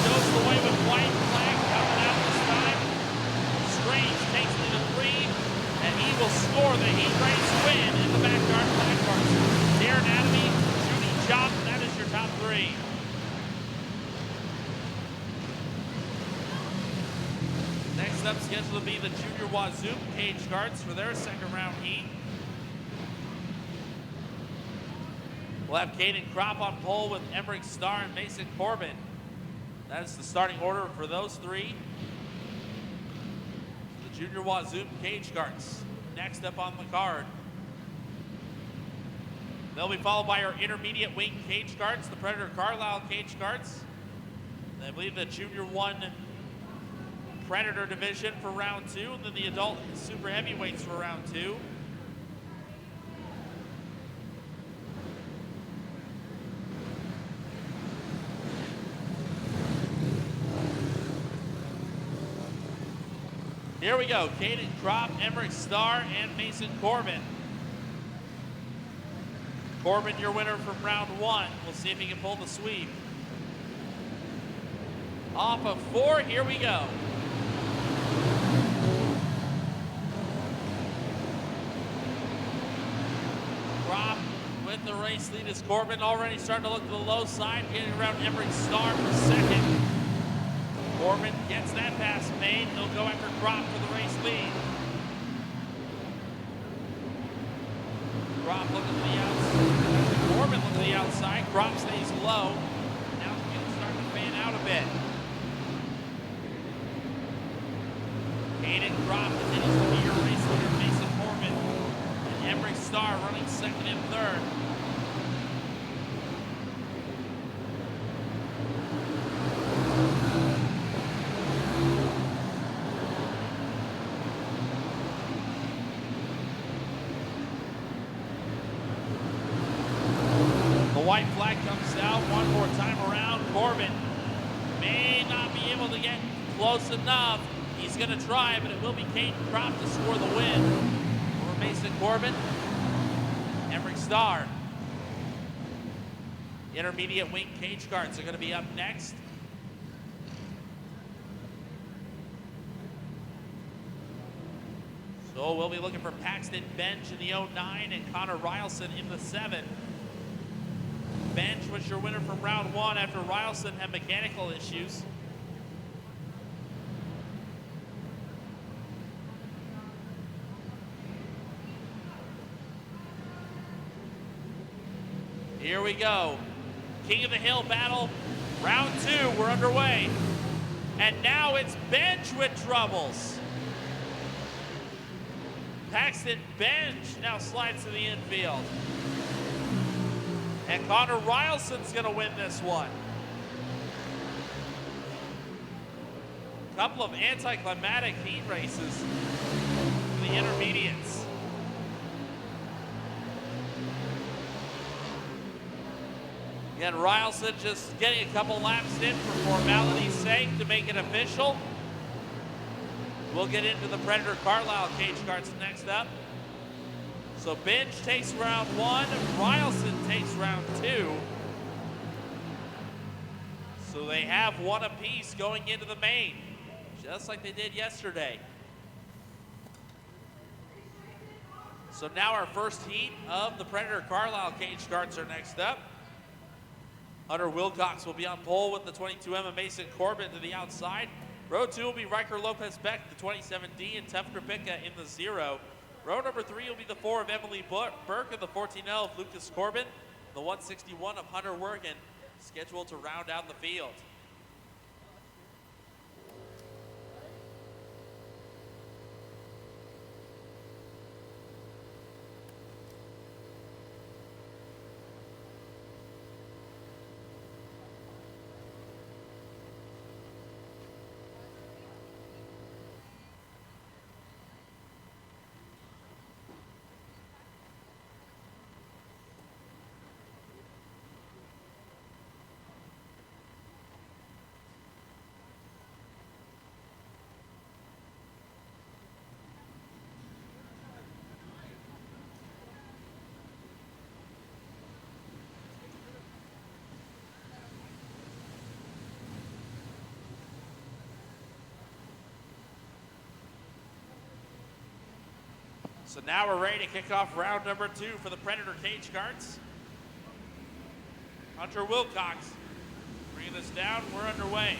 shows the way with white flag coming out this time. Strange takes it to 3. And he will score the heat race win in the backyard flag cars. Darren Adamy, Judy Chop, that is your top 3. Next up scheduled to be the Junior Wazoo cage cards for their second round heat. We'll have Caden Kropp on pole with Emmerich Starr and Mason Corbin. That is the starting order for those 3. Junior Wazoo cage carts next up on the card. They'll be followed by our intermediate wing cage carts, the Predator Carlisle cage carts. I believe the Junior 1 Predator division for round 2, and then the adult super heavyweights for round 2. Here we go, Caden Kropp, Emmerich Starr, and Mason Corbin. Corbin, your winner from round 1. We'll see if he can pull the sweep. Off of 4, here we go. Kropp with the race lead is Corbin already starting to look to the low side, getting around Emmerich Starr for second. Corbin gets that pass made. He'll go after Kropp for the race lead. Kropp looking to the outside. Corbin looking to the outside. Kropp stays low. Now the field's starting to fan out a bit. Caden Kropp continues to be your race leader, Mason Corbin. And Emmerich Starr running second and third. The white flag comes out one more time around. Corbin may not be able to get close enough. He's going to try, but it will be Caden Kropp to score the win over Mason Corbin. Emmerich Starr. Intermediate wing cage carts are going to be up next. So we'll be looking for Paxton Bench in the 09 and Connor Rylson in the 7. Bench was your winner from round 1 after Rylson had mechanical issues. Here we go. King of the Hill battle, round 2, we're underway. And now it's Bench with troubles. Paxton Bench now slides to the infield. And Connor Rylson's gonna win this one. Couple of anticlimactic heat races for the intermediates. Again, Rylson just getting a couple laps in for formality's sake to make it official. We'll get into the Predator Carlisle cage carts next up. So Bench takes round 1, Rylson takes round 2. So they have one apiece going into the main, just like they did yesterday. So now our first heat of the Predator Carlisle cage carts are next up. Hunter Wilcox will be on pole with the 22 Emma Mason Corbin to the outside. Row 2 will be Riker Lopez Beck, the 27D, and Tuff Kripicka in the 0. Row number 3 will be the 4 of Emily Burke and the 14L of Lucas Corbin, the 161 of Hunter Wergen, scheduled to round out the field. So now we're ready to kick off round number 2 for the Predator cage carts. Hunter Wilcox bringing this down, we're underway.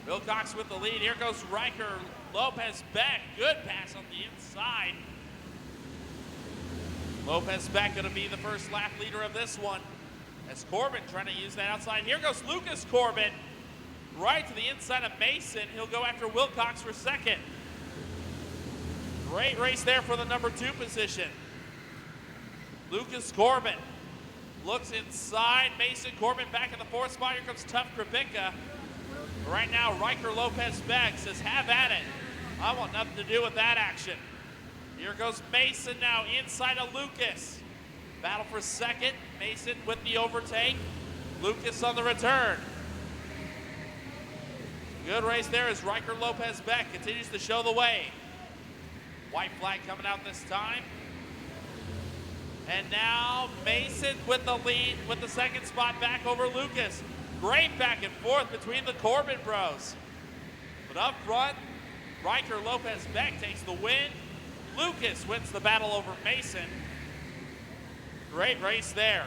Wilcox with the lead, here goes Riker Lopez Beck, good pass on the inside. Lopez Beck gonna be the first lap leader of this one. As Corbin trying to use that outside, here goes Lucas Corbin. Right to the inside of Mason. He'll go after Wilcox for second. Great race there for the number 2 position. Lucas Corbin looks inside. Mason Corbin back in the 4th spot. Here comes Tuff Kripicka. Right now, Riker Lopez Beck says, have at it. I want nothing to do with that action. Here goes Mason now inside of Lucas. Battle for second. Mason with the overtake. Lucas on the return. Good race there as Riker Lopez Beck continues to show the way. White flag coming out this time. And now Mason with the lead with the second spot back over Lucas. Great back and forth between the Corbin bros. But up front, Riker Lopez Beck takes the win. Lucas wins the battle over Mason. Great race there.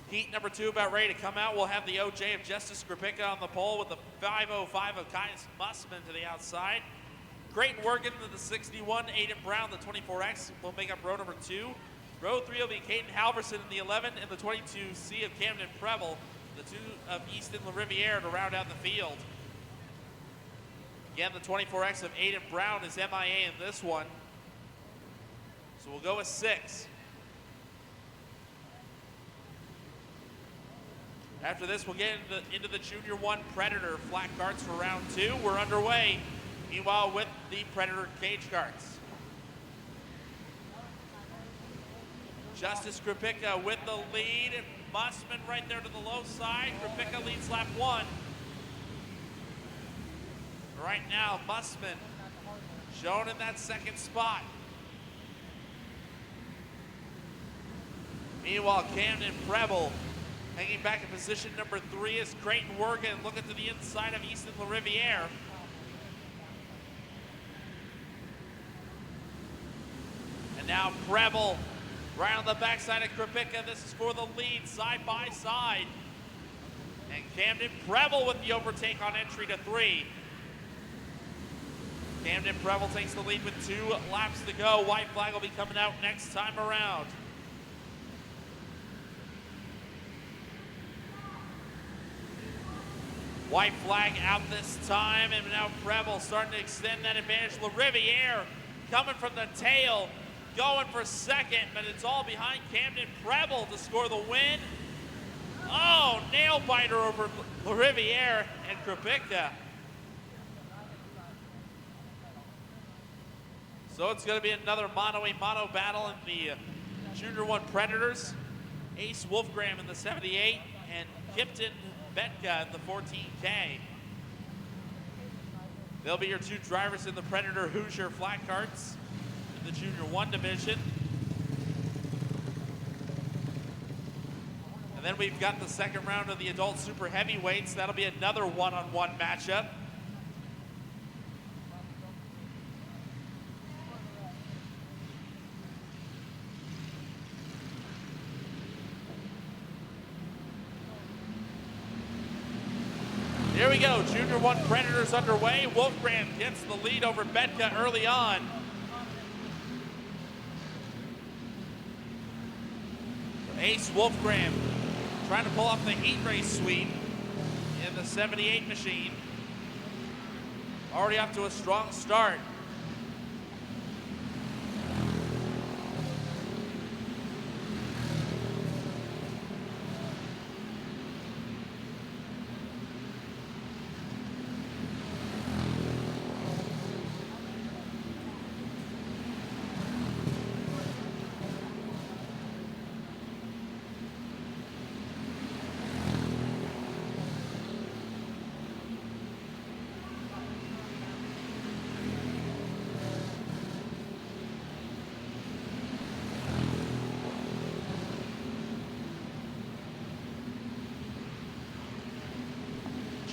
Heat number 2 about ready to come out. We'll have the OJ of Justice Kripicka on the pole with the 505 of Kaius Mussman to the outside. Creighton Wergen to the 61, Aiden Brown, the 24X will make up row number 2. Row 3 will be Caden Halverson in the 11 and the 22C of Camden Preble, the 2 of Easton LaRiviere to round out the field. Again, the 24X of Aiden Brown is MIA in this one. So we'll go with 6. After this, we'll get into the Junior 1 Predator flat carts for round 2. We're underway, meanwhile, with the Predator cage carts. Justice Krupicka with the lead. Mussman right there to the low side. Krupicka leads lap 1. Right now, Mussman shown in that second spot. Meanwhile, Camden Preble hanging back in position number 3 as Creighton Wergen looking to the inside of Easton LaRiviere. And now Preble right on the backside of Krupicka. This is for the lead, side by side. And Camden Preble with the overtake on entry to 3. Camden Preble takes the lead with 2 laps to go. White flag will be coming out next time around. White flag out this time, and now Preble starting to extend that advantage. LaRiviere coming from the tail, going for second, but it's all behind Camden Preble to score the win. Oh, nail biter over LaRiviere and Krupicka. So it's going to be another mono-a-mono battle in the Junior 1 Predators. Ace Wolfgram in the 78 and Kipton Betka in the 14K. They'll be your 2 drivers in the Predator Hoosier flat carts in the Junior 1 division. And then we've got the second round of the adult super heavyweights. That'll be another one-on-one matchup. Here we go, Junior 1 Predators underway. Wolfgram gets the lead over Betka early on. Ace Wolfgram trying to pull off the heat race sweep in the 78 machine. Already off to a strong start.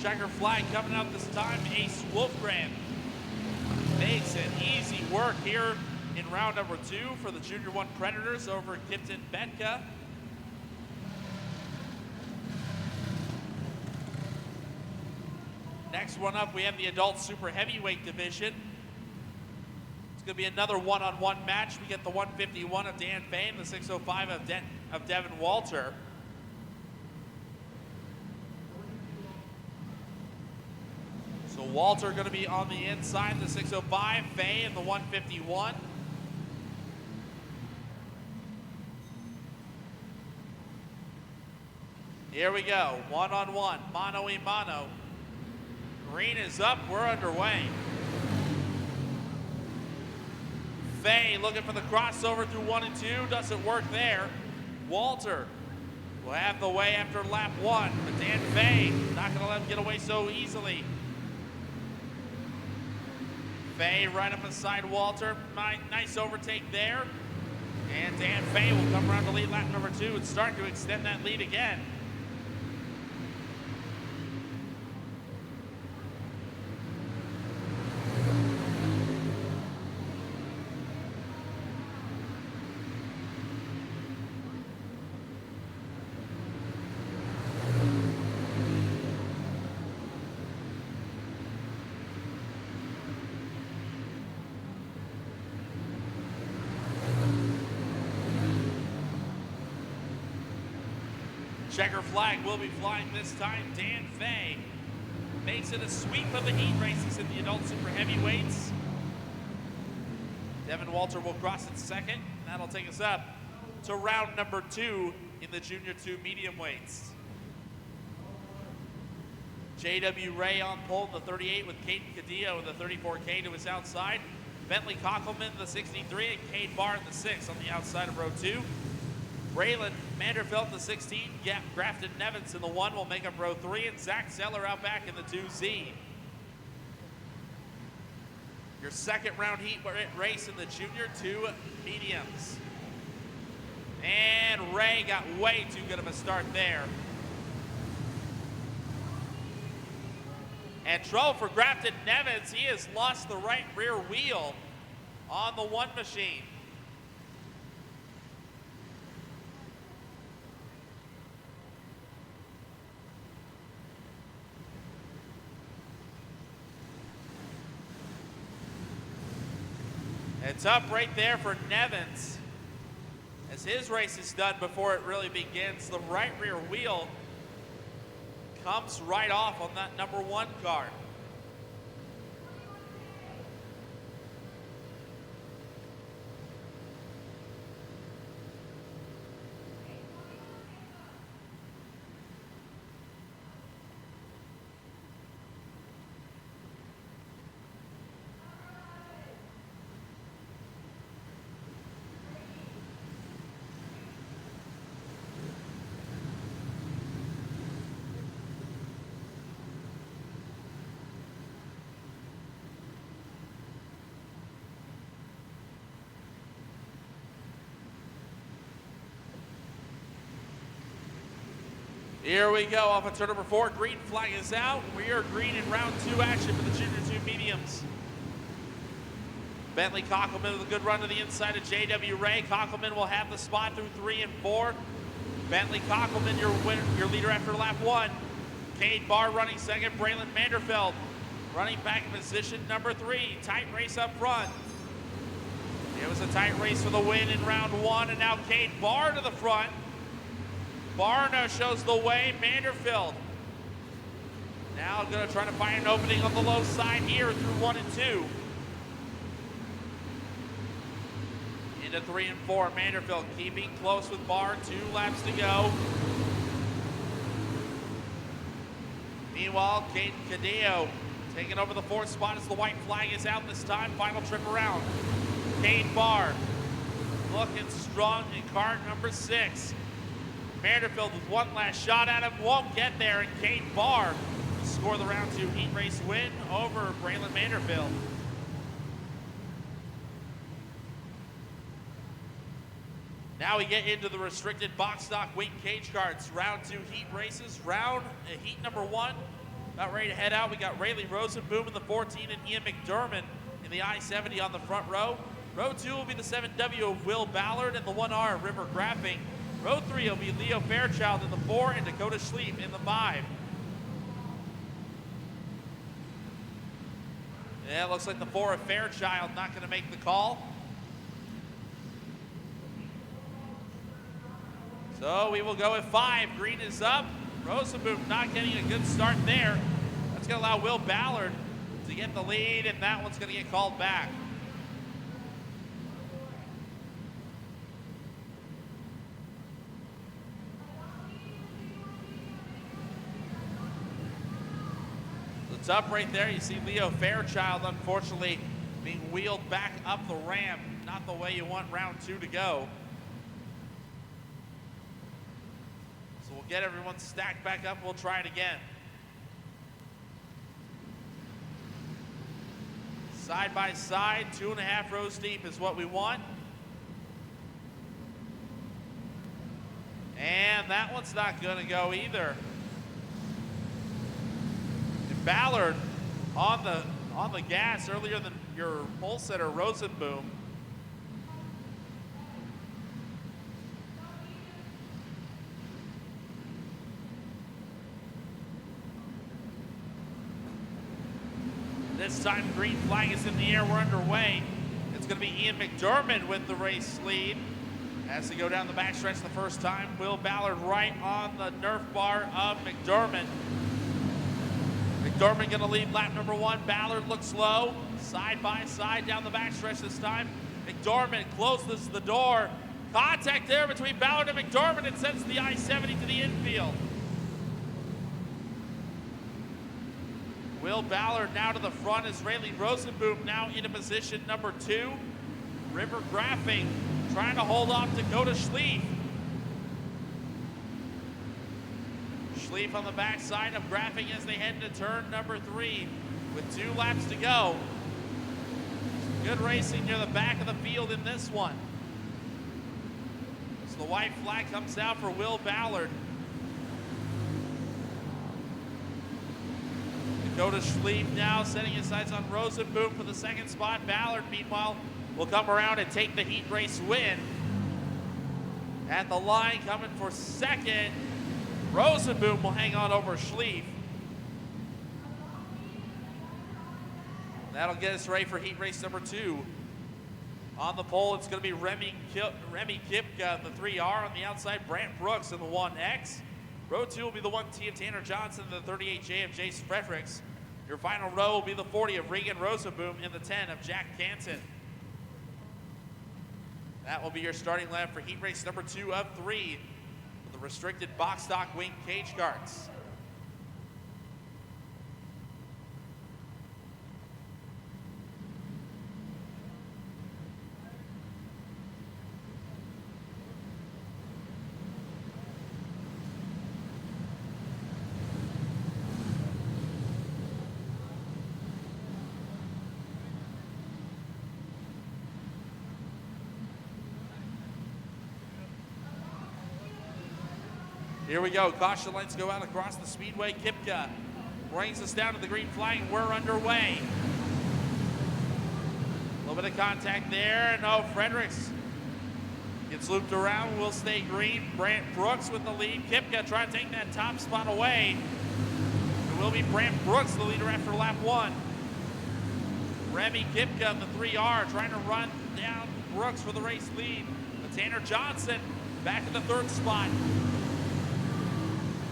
Checker flag coming out this time. Ace Wolfgram makes it easy work here in round number 2 for the Junior 1 Predators over Kipton Betka. Next one up, we have the adult super heavyweight division. It's going to be another one-on-one match. We get the 151 of Dan Fane, the 605 of Devin Walter. So Walter going to be on the inside, the 605, Fay in the 151. Here we go, one-on-one, mano-a-mano. Green is up, we're underway. Fay looking for the crossover through 1 and 2, doesn't work there. Walter will have the way after lap 1, but Dan Fay not going to let him get away so easily. Fay right up beside Walter. Nice overtake there. And Dan Fay will come around to lead lap number 2 and start to extend that lead again. Checker flag will be flying this time. Dan Fay makes it a sweep of the heat races in the adult super heavyweights. Devin Walter will cross in second. That'll take us up to round number 2 in the Junior 2 medium weights. J.W. Ray on pole in the 38 with Caden Cadillo in the 34K to his outside. Bentley Kockelman in the 63 and Cade Barr in the 6 on the outside of row 2. Braylon Manderfeld in the 16. Grafton Nevins in the 1 will make up row 3, and Zach Zeller out back in the 2Z. Your second round heat race in the junior 2 mediums. And Ray got way too good of a start there. And trouble for Grafton Nevins. He has lost the right rear wheel on the 1 machine. It's up right there for Nevins as his race is done before it really begins. The right rear wheel comes right off on that number 1 car. Here we go off of turn number 4. Green flag is out. We are green in round 2 action for the junior 2 mediums. Bentley Cockelman with a good run to the inside of JW Ray. Cockelman will have the spot through 3 and 4. Bentley Cockelman, your leader after lap 1. Cade Barr running second. Braylon Manderfeld running back in position number 3. Tight race up front. It was a tight race for the win in round 1, and now Cade Barr to the front. Barna shows the way. Manderfeld now going to try to find an opening on the low side here through 1 and 2. Into 3 and 4. Manderfeld keeping close with Barr. 2 laps to go. Meanwhile, Caden Cadillo taking over the 4th spot as the white flag is out this time. Final trip around. Cade Barr looking strong in car number 6. Manderfeld with one last shot at him, won't get there, and Cade Barr will score the round 2 heat race win over Braylon Manderfeld. Now we get into the restricted box stock weight cage cards. Round 2 heat races. Heat number 1, about ready to head out. We got Rayleigh Rosenboom in the 14 and Ian McDermott in the I-70 on the front row. Row 2 will be the 7W of Will Ballard and the 1R of River Graffing. Row 3 will be Leo Fairchild in the 4 and Dakota Schleep in the 5. Yeah, it looks like the 4 of Fairchild not going to make the call. So we will go with 5. Green is up. Rosenboom not getting a good start there. That's going to allow Will Ballard to get the lead, and that one's going to get called back. It's up right there. You see Leo Fairchild, unfortunately, being wheeled back up the ramp. Not the way you want round 2 to go. So we'll get everyone stacked back up. We'll try it again. Side by side, 2.5 rows deep is what we want. And that one's not going to go either. Ballard on the gas earlier than your pole setter Rosenboom. This time green flag is in the air, we're underway. It's going to be Ian McDermott with the race lead as they go down the backstretch the first time. Will Ballard right on the Nerf bar of McDermott. McDermott going to lead lap number 1. Ballard looks low, side by side down the backstretch this time. McDermott closes the door. Contact there between Ballard and McDermott and sends the I-70 to the infield. Will Ballard now to the front as Rayleigh Rosenboom now into position number 2. River Graffing trying to hold off Dakota Schleef. Schlief on the backside of Graphing as they head into turn number 3 with 2 laps to go. Good racing near the back of the field in this one. So the white flag comes out for Will Ballard. Dakota Schlief now setting his sights on Rosenboom for the second spot. Ballard, meanwhile, will come around and take the heat race win. At the line, coming for second, Rosenboom will hang on over Schlief. That'll get us ready for heat race number 2. On the pole, it's going to be Remy Kipka in the 3R. On the outside, Brant Brooks in the 1X. Row 2 will be the 1T of Tanner Johnson and the 38J of Jace Fredericks. Your final row will be the 40 of Regan Rosenboom and the 10 of Jack Canton. That will be your starting lineup for heat race number 2 of 3 for the restricted box stock wing cage karts. Here we go. Caution lights go out across the speedway. Kipka brings us down to the green flag, and we're underway. A little bit of contact there. No, Fredericks gets looped around. Will stay green. Brant Brooks with the lead. Kipka trying to take that top spot away. It will be Brant Brooks, the leader after lap 1. Remy Kipka in the 3R trying to run down Brooks for the race lead. But Tanner Johnson back in the 3rd spot.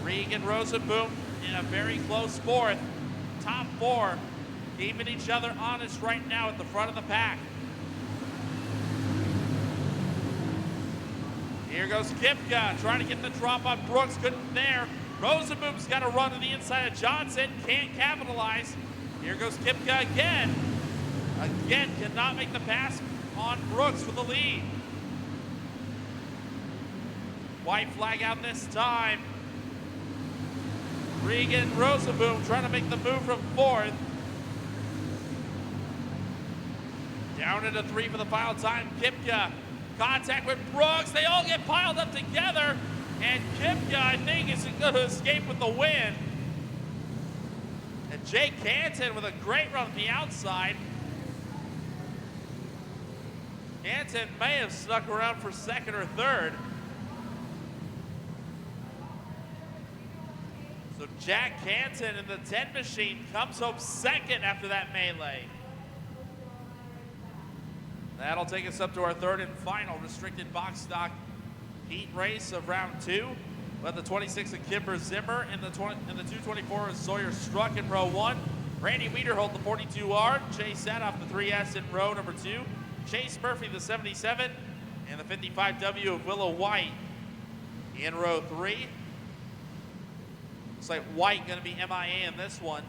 Regan Rosenboom in a very close 4th. Top 4 keeping each other honest right now at the front of the pack. Here goes Kipka trying to get the drop on Brooks, couldn't there. Rosenboom's got to run to the inside of Johnson, can't capitalize. Here goes Kipka again. Again, cannot make the pass on Brooks for the lead. White flag out this time. Regan Rosenboom trying to make the move from 4th. Down into 3 for the final time. Kipka, contact with Brooks. They all get piled up together. And Kipka, I think, is going to escape with the win. And Jake Canton with a great run at the outside. Canton may have snuck around for 2nd or 3rd. So Jack Canton in the 10 machine comes home 2nd after that melee. That'll take us up to our 3rd and final restricted box stock heat race of round 2. We have the 26 of Kimber Zimmer and the 224 of Sawyer Struck in row 1. Randy Wiederholt, the 42R. Chase Sadoff, the 3S in row number 2. Chase Murphy, the 77, and the 55W of Willow White in row 3. Looks like White going to be MIA in this one.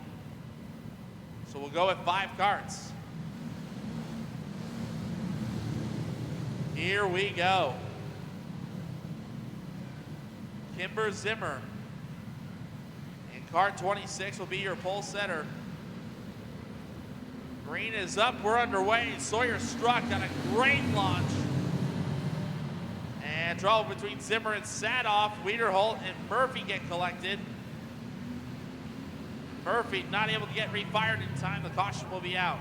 So we'll go with 5 karts. Here we go. Kimber Zimmer in kart 26 will be your pole setter. Green is up, we're underway. Sawyer Struck on a great launch. And trouble between Zimmer and Sadoff. Wiederholt and Murphy get collected. Murphy not able to get refired in time. The caution will be out.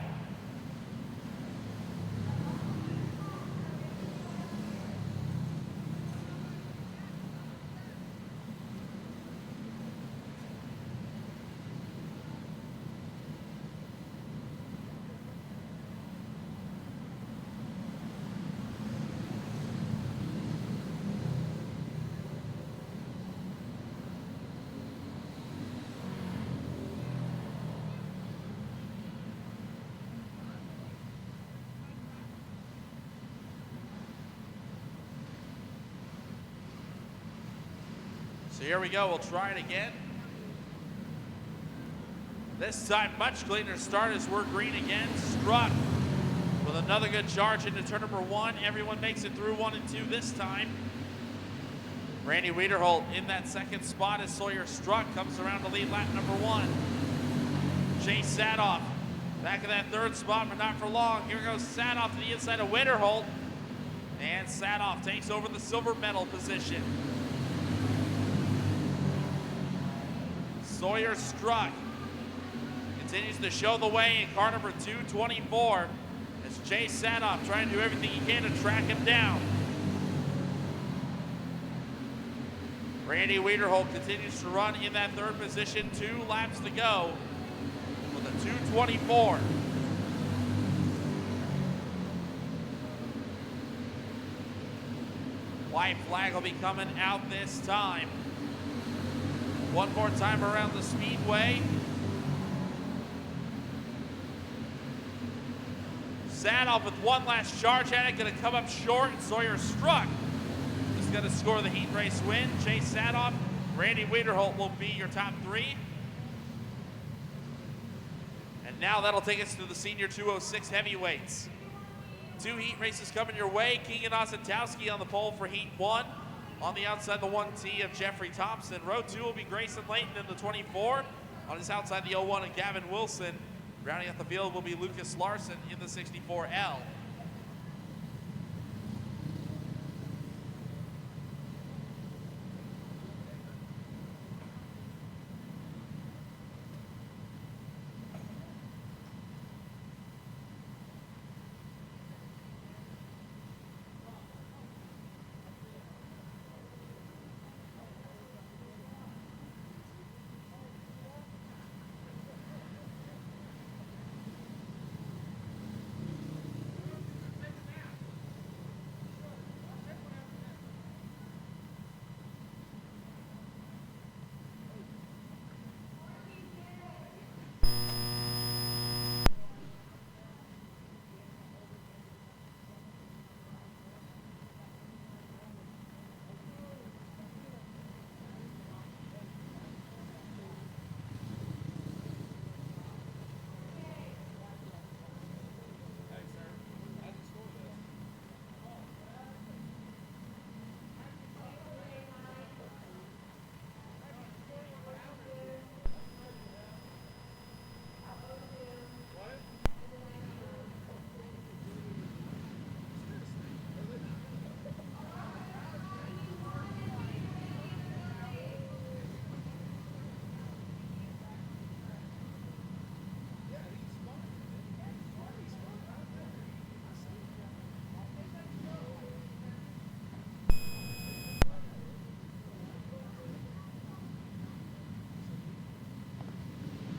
So here we go, we'll try it again. This time, much cleaner start as we're green again. Struck with another good charge into turn number 1. Everyone makes it through 1 and 2 this time. Randy Wiederholt in that second spot as Sawyer Struck comes around to lead lap number 1. Chase Sadoff back in that third spot, but not for long. Here goes Sadoff to the inside of Wiederholt. And Sadoff takes over the silver medal position. Sawyer Struck continues to show the way in car number 224 as Chase Sadoff trying to do everything he can to track him down. Randy Wiederholt continues to run in that third position, 2 laps to go with a 224. White flag will be coming out this time. One more time around the speedway. Sadoff with one last charge at it, going to come up short, and Sawyer Struck is going to score the heat race win. Chase Sadoff, Randy Wiederholt will be your top 3. And now that'll take us to the senior 206 heavyweights. 2 heat races coming your way. Keegan Ossentowski on the pole for heat 1. On the outside, the 1T of Jeffrey Thompson. Row 2 will be Grayson Layton in the 24. On his outside, the 01 and Gavin Wilson. Rounding out the field will be Lucas Larson in the 64L.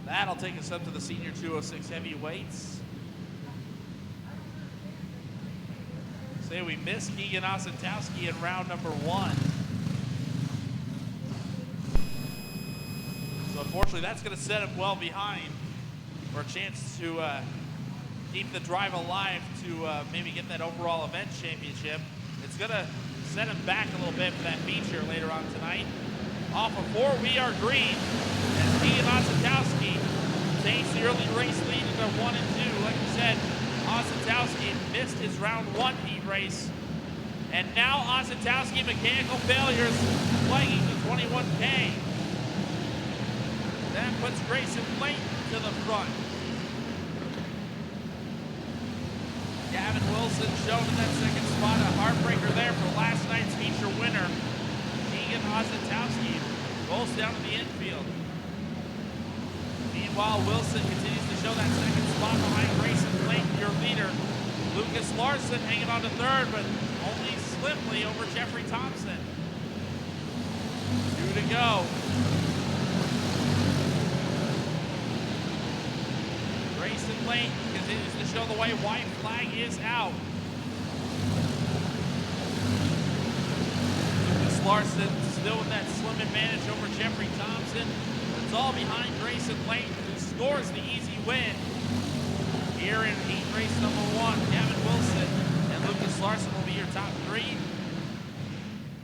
That'll take us up to the senior 206 heavyweights. Say we missed Keegan Ossentowski in round number 1. So unfortunately, that's going to set him well behind for a chance to keep the drive alive to maybe get that overall event championship. It's going to set him back a little bit for that feature later on tonight. Off of 4, we are green. As Keegan Ossentowski takes the early race lead into 1 and 2. Like we said, Ossentowski missed his round 1 heat race. And now Ossentowski, mechanical failures, flagging the 21K. That puts Grayson Layton to the front. Gavin Wilson shown in that second spot, a heartbreaker there for last night's feature winner. Keegan Ossentowski rolls down to the infield. Meanwhile, Wilson continues to show that second spot behind Grayson Layton, your leader. Lucas Larson hanging on to third, but only slimly over Jeffrey Thompson. 2 to go. Grayson Layton continues to show the way. White flag is out. Lucas Larson still with that slim advantage over Jeffrey Thompson. But it's all behind Grayson Layton, who scores the easy win. Here in heat race number 1, Gavin Wilson and Lucas Larson will be your top 3.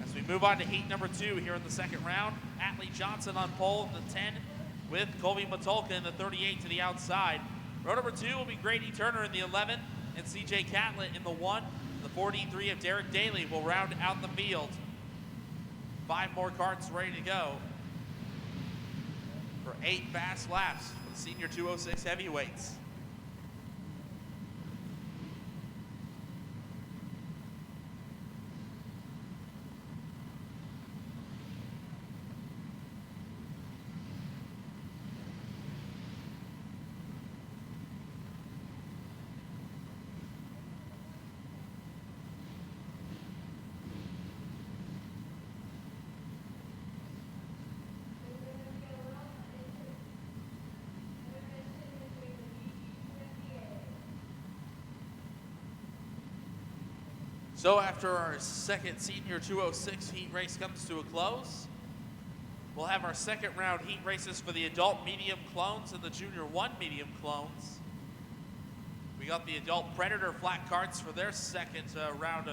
As we move on to heat number 2 here in the second round, Atlee Johnson on pole in the 10 with Colby Matulka in the 38 to the outside. Row number 2 will be Grady Turner in the 11 and CJ Catlett in the 1. The 43 of Derek Daly will round out the field. 5 more carts ready to go for 8 fast laps for the senior 206 heavyweights. So after our second senior 206 heat race comes to a close, we'll have our second round heat races for the adult medium clones and the junior 1 medium clones. We got the adult Predator flat carts for their second round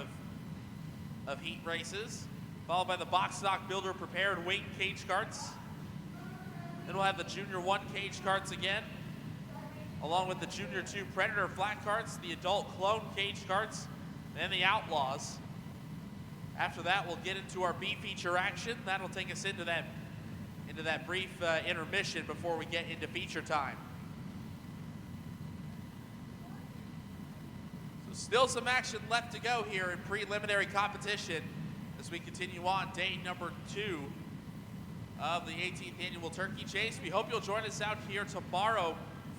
of heat races, followed by the box stock builder prepared wing cage carts. Then we'll have the junior 1 cage carts again, along with the junior 2 Predator flat carts, the adult clone cage carts, and the Outlaws. After that, we'll get into our B feature action. That'll take us into that brief intermission before we get into feature time. So still some action left to go here in preliminary competition as we continue on day number 2 of the 18th annual Turkey Chase. We hope you'll join us out here tomorrow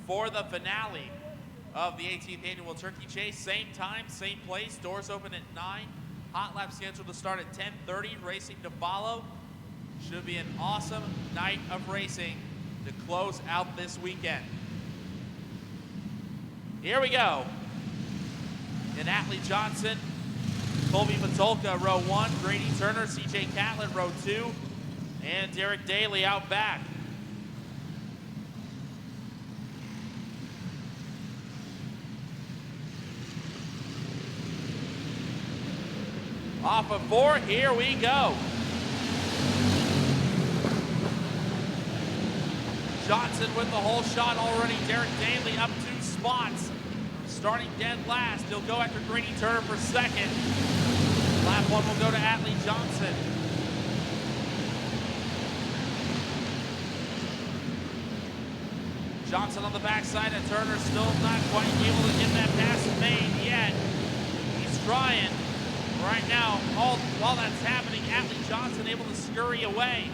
for the finale of the 18th annual Turkey Chase. Same time, same place. Doors open at 9. Hot lap scheduled to start at 10:30. Racing to follow. Should be an awesome night of racing to close out this weekend. Here we go. In Atlee Johnson, Colby Matulka, row 1. Grady Turner, CJ Catlett, row 2. And Derek Daly out back. Off of 4, here we go. Johnson with the whole shot already. Derek Daly up 2 spots. Starting dead last. He'll go after Grady Turner for second. Lap 1 will go to Atlee Johnson. Johnson on the backside of Turner, still not quite able to get that pass made yet. He's trying. Right now, while that's happening, Atlee Johnson able to scurry away.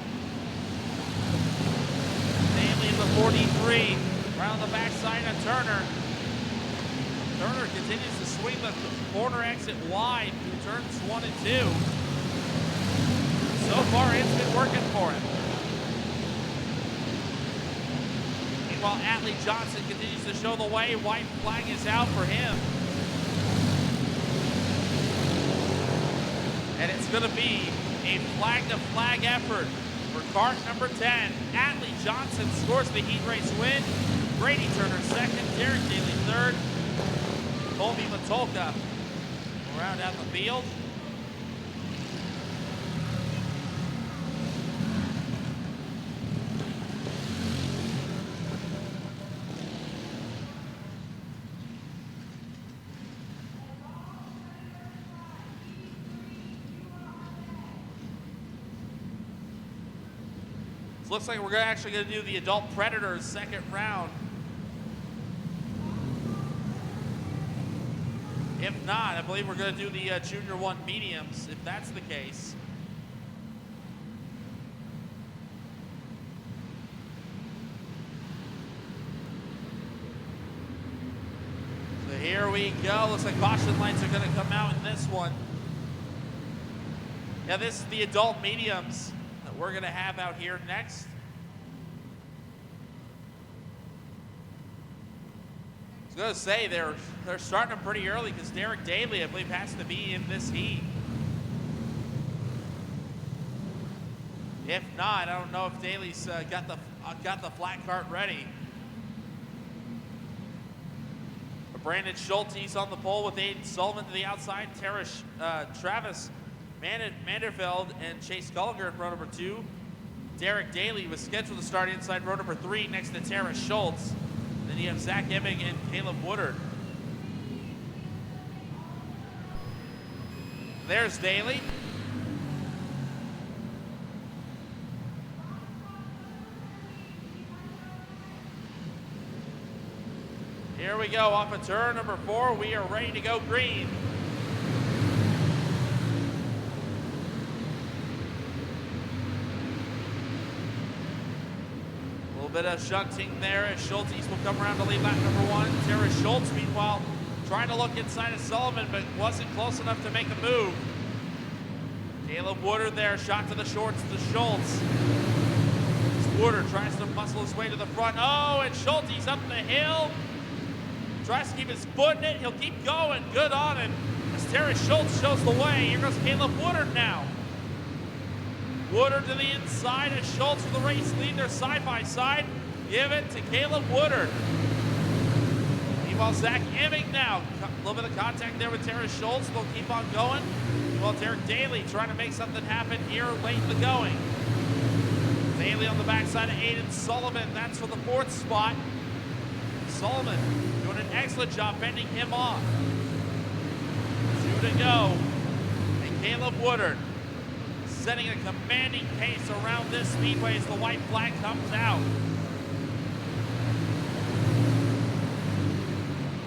Daly in the 43, right on the backside of Turner. Turner continues to swing the corner exit wide through turns 1 and 2. So far, it's been working for him. Meanwhile, Atlee Johnson continues to show the way. White flag is out for him. And it's going to be a flag-to-flag effort for cart number 10. Atlee Johnson scores the heat race win. Grady Turner second, Derek Daly third. Colby Matulka will round out the field. Looks like we're actually going to do the adult Predators second round. If not, I believe we're going to do the junior 1 mediums, if that's the case. So here we go. Looks like caution lights are going to come out in this one. Yeah, this is the adult mediums that we're going to have out here next. I was going to say they're starting them pretty early because Derek Daly, I believe, has to be in this heat. If not, I don't know if Daly's got the flat cart ready. Brandon Schulte's on the pole with Aiden Sullivan to the outside. Travis Manderfeld and Chase Gullinger in row number 2. Derek Daly was scheduled to start inside row number 3 next to Tara Schultz. Then you have Zach Emming and Caleb Woodard. There's Daly. Here we go, off of turn number 4. We are ready to go green. A little bit of shunting there as Schultz will come around to lead lap number 1. Tara Schultz, meanwhile, trying to look inside of Sullivan, but wasn't close enough to make a move. Caleb Woodard there, shot to the shorts to Schultz. Woodard tries to muscle his way to the front. Oh, and Schultz up the hill. Tries to keep his foot in it. He'll keep going. Good on him. As Terry Schultz shows the way. Here goes Caleb Woodard now. Woodard to the inside as Schultz for the race lead. They're side by side. Give it to Caleb Woodard. Meanwhile, Zach Emming now. A little bit of contact there with Terry Schultz. They'll keep on going. Meanwhile, Derek Daly trying to make something happen here late in the going. Daly on the backside of Aiden Sullivan. That's for the 4th spot. Sullivan doing an excellent job fending him off. 2 to go. And Caleb Woodard setting a commanding pace around this speedway as the white flag comes out.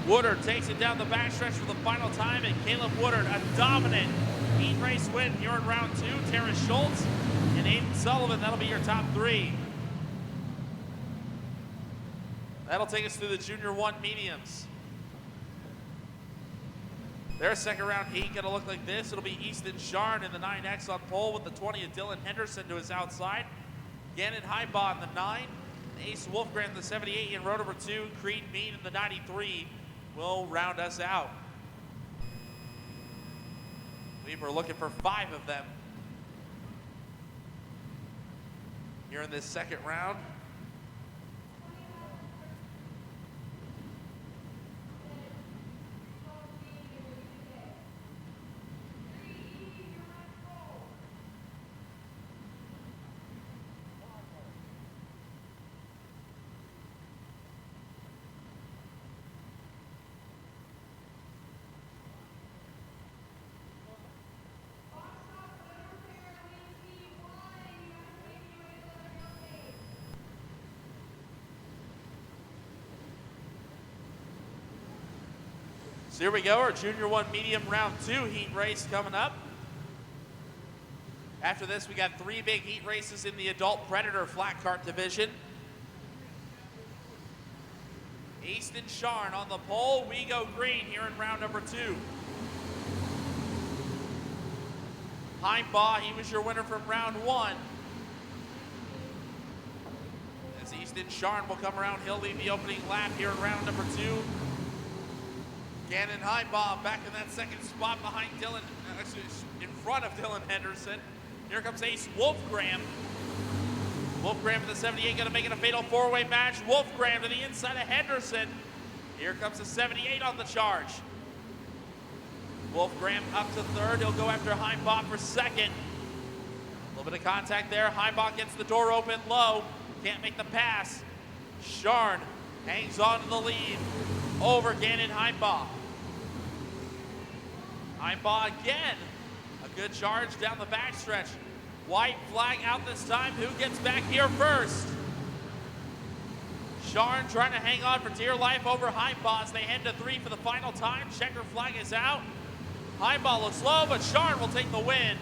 Woodard takes it down the backstretch for the final time, and Caleb Woodard, a dominant heat race win here in round 2. Tara Schultz and Aiden Sullivan, that'll be your top 3. That'll take us through the Junior 1 mediums. Their second round heat gonna look like this. It'll be Easton Sharn in the 9X on pole with the 20 of Dylan Henderson to his outside. Gannon Heibaugh in the 9. Ace Wolfgram in the 78 in row number 2. Creed Mead in the 93 will round us out. We were looking for 5 of them here in this second round. So here we go, our Junior 1 medium round 2 heat race coming up. After this, we got 3 big heat races in the adult Predator flat kart division. Easton Sharn on the pole. We go green here in round number 2. Heibaugh, he was your winner from round 1. As Easton Sharn will come around, he'll lead the opening lap here in round number 2. Gannon Heibaugh back in that second spot behind Dylan, in front of Dylan Henderson. Here comes Ace Wolfgram. Wolfgram in the 78 gonna make it a fatal 4-way match. Wolfgram to the inside of Henderson. Here comes the 78 on the charge. Wolfgram up to 3rd. He'll go after Heibaugh for 2nd. A little bit of contact there. Heibaugh gets the door open low. Can't make the pass. Sharn hangs on to the lead over Gannon Heibaugh. Heibaugh again. A good charge down the backstretch. White flag out this time. Who gets back here first? Sharn trying to hang on for dear life over Heibaugh as they head to 3 for the final time. Checker flag is out. Heibaugh looks low, but Sharn will take the win.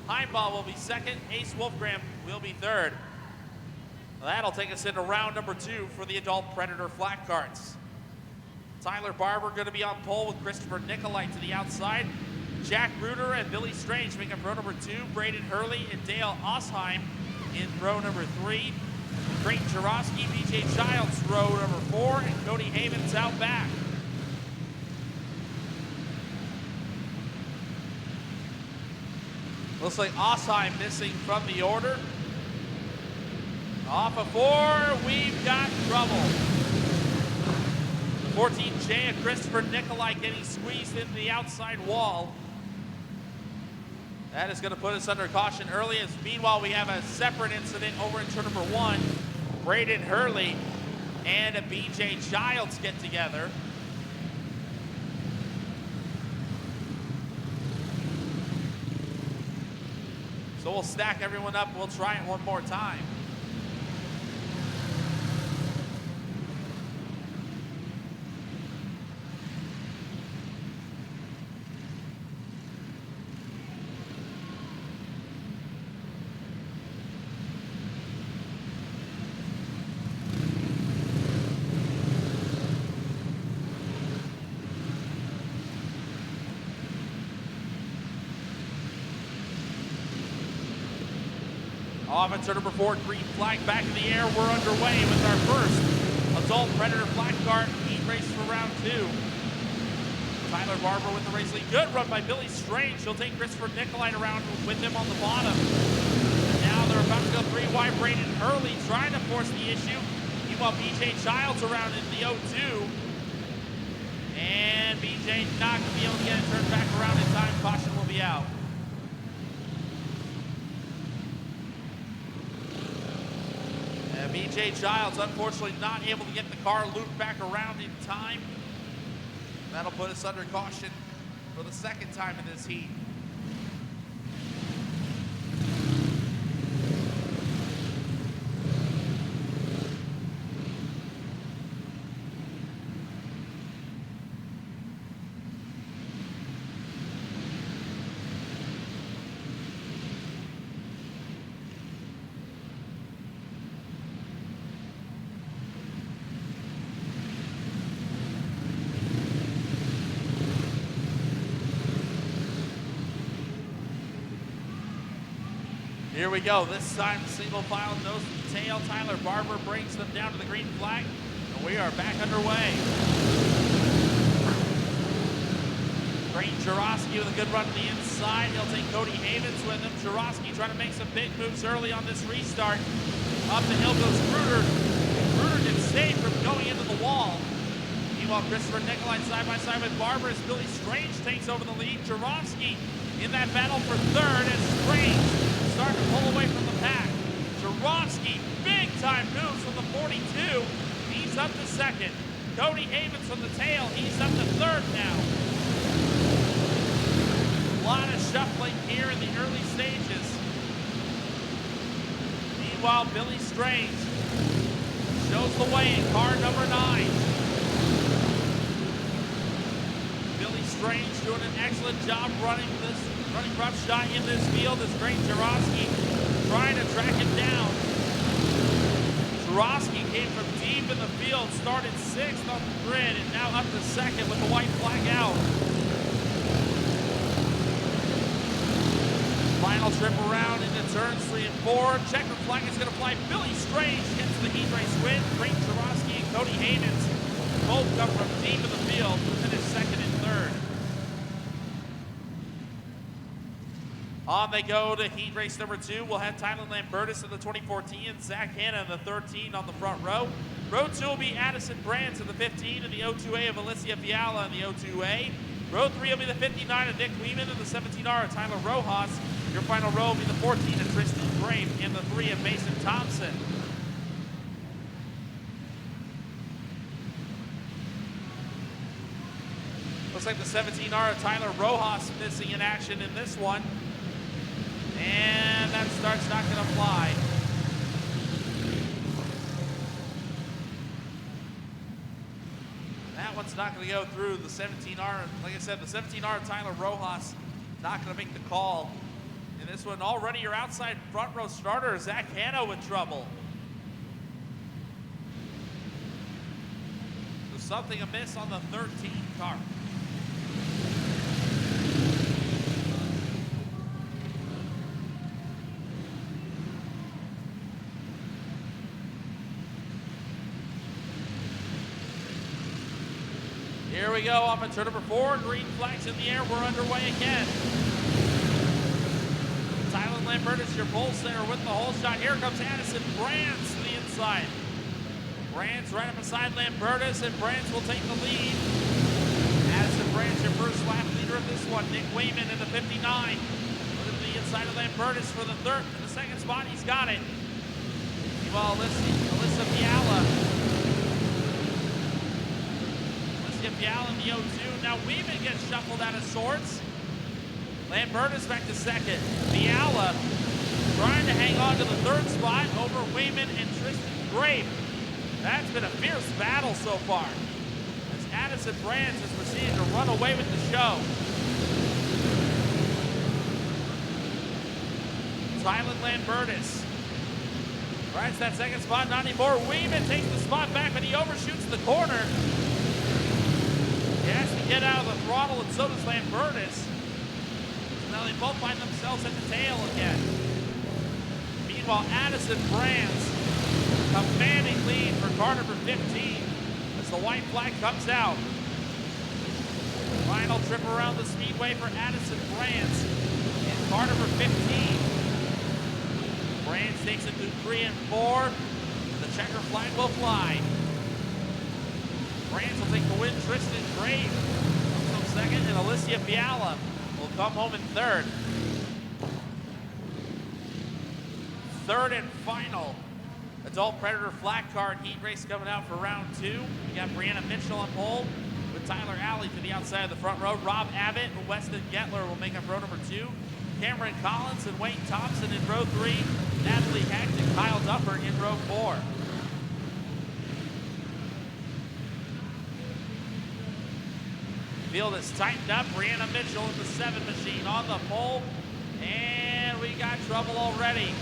Heibaugh will be 2nd. Ace Wolfgram will be 3rd. That'll take us into round number 2 for the adult Predator flat karts. Tyler Barber going to be on pole with Christopher Nicolite to the outside. Jack Bruder and Billy Strange make up row number 2. Braden Hurley and Dale Osheim in row number 3. Creighton Jarosky, BJ Childs row number 4, and Cody Havens out back. Looks like Osheim missing from the order. Off of 4, we've got trouble. 14J and Christopher Nicolite getting squeezed into the outside wall. That is going to put us under caution early, as meanwhile we have a separate incident over in turn number 1. Braden Hurley and a BJ Childs get together. So we'll stack everyone up. We'll try it one more time. Off at turn number 4, green flag back in the air. We're underway with our first adult Predator Black Card heat race for round 2. Tyler Barber with the race lead. Good run by Billy Strange. He'll take Christopher Nicolite around with him on the bottom. And now they're about to go 3 wide. Braden Hurley trying to force the issue. Meanwhile, BJ Childs around in the 0-2. And BJ not going to be able to get it turned back around in time. Caution will be out. And BJ Childs, unfortunately, not able to get the car looped back around in time. That'll put us under caution for the second time in this heat. Here we go. This time, single file, nose to tail. Tyler Barber brings them down to the green flag, and we are back underway. Green Jarosky with a good run to the inside. He'll take Cody Havens with him. Jarosky trying to make some big moves early on this restart. Up the hill goes Kruder. Kruder gets saved from going into the wall. Meanwhile, Christopher Nicolite side by side with Barber as Billy Strange takes over the lead. Jarosky in that battle for third as Strange starting to pull away from the pack. Jarosky, big time moves from the 42. He's up to second. Cody Havens from the tail. He's up to third now. A lot of shuffling here in the early stages. Meanwhile, Billy Strange shows the way in car number 9. Billy Strange doing an excellent job running rough shot in this field as Green Jarosky trying to track him down. Jarosky came from deep in the field, started 6th on the grid, and now up to 2nd with the white flag out. Final trip around into turns 3 and 4. Checkered flag is going to fly. Billy Strange gets the heat race win. Green Jarosky and Cody Havens both come from deep in the field to finish 2nd and 3rd. On they go to heat race number 2. We'll have Tyler Lambertus in the 2014, Zach Hanna in the 13 on the front row. Row 2 will be Addison Brands in the 15 and the 02A of Alicia Fiala in the 02A. Row 3 will be the 59 of Nick Weeman and the 17R of Tyler Rojas. Your final row will be the 14 of Tristan Grape and the 3 of Mason Thompson. Looks like the 17R of Tyler Rojas missing in action in this one. And that start's not going to fly. That one's not going to go through. The 17R, like I said, the 17R of Tyler Rojas not going to make the call. In this one, already your outside front row starter, Zach Hanna, with trouble. There's something amiss on the 13 car. Here we go, off at turn number 4, green flags in the air, we're underway again. Tyler Lambertus, your pole center with the hole shot. Here comes Addison Brands to the inside. Brands right up beside Lambertus, and Brands will take the lead. Addison Brands, your first lap leader of this one. Nick Wayman in the 59. Put him to the inside of Lambertus for the second spot, he's got it. Meanwhile, Alyssa Fiala. Fiala in the 0-2. Now Weeman gets shuffled out of sorts. Lambertus back to second. Fiala trying to hang on to the 3rd spot over Weeman and Tristan Grape. That's been a fierce battle so far, as Addison Brands has proceeded to run away with the show. Tyler Lambertus rides that 2nd spot, not anymore. Weeman takes the spot back, but he overshoots the corner. He has to get out of the throttle, and so does Lambertus. So now they both find themselves at the tail again. Meanwhile, Addison Brands, commanding lead for car number 15 as the white flag comes out. Final trip around the speedway for Addison Brands in car number 15. Brands takes it through 3 and 4. The checker flag will fly. Brands will take the win. Tristan Graves comes home second, and Alicia Fiala will come home in third. Third and final Adult Predator flat card heat race coming out for round 2. We got Brianna Mitchell on pole with Tyler Alley to the outside of the front row. Rob Abbott and Weston Getler will make up row number 2. Cameron Collins and Wayne Thompson in row 3. Natalie Hecht and Kyle Dupper in row 4. Field is tightened up. Brianna Mitchell in the 7 machine on the pole. And we got trouble already.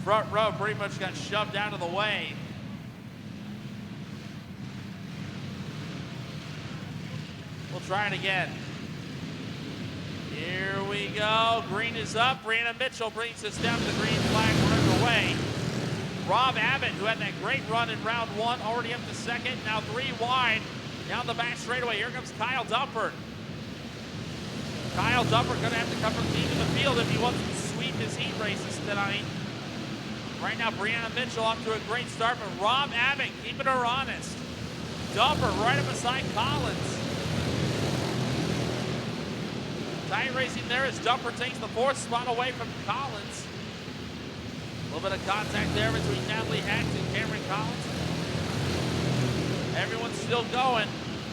Front row pretty much got shoved out of the way. We'll try it again. Here we go. Green is up. Brianna Mitchell brings us down to the green flag. We're underway. Rob Abbott, who had that great run in round 1, already up to second. Now 3 wide. Down the back straightaway. Here comes Kyle Dumper. Kyle Dumper going to have to come from deep in the field if he wants to sweep his heat races tonight. Right now, Brianna Mitchell off to a great start, but Rob Abbott keeping her honest. Dumper right up beside Collins. Tight racing there as Dumper takes the 4th spot away from Collins. A little bit of contact there between Natalie Hecht and Cameron Collins. Everyone's still going.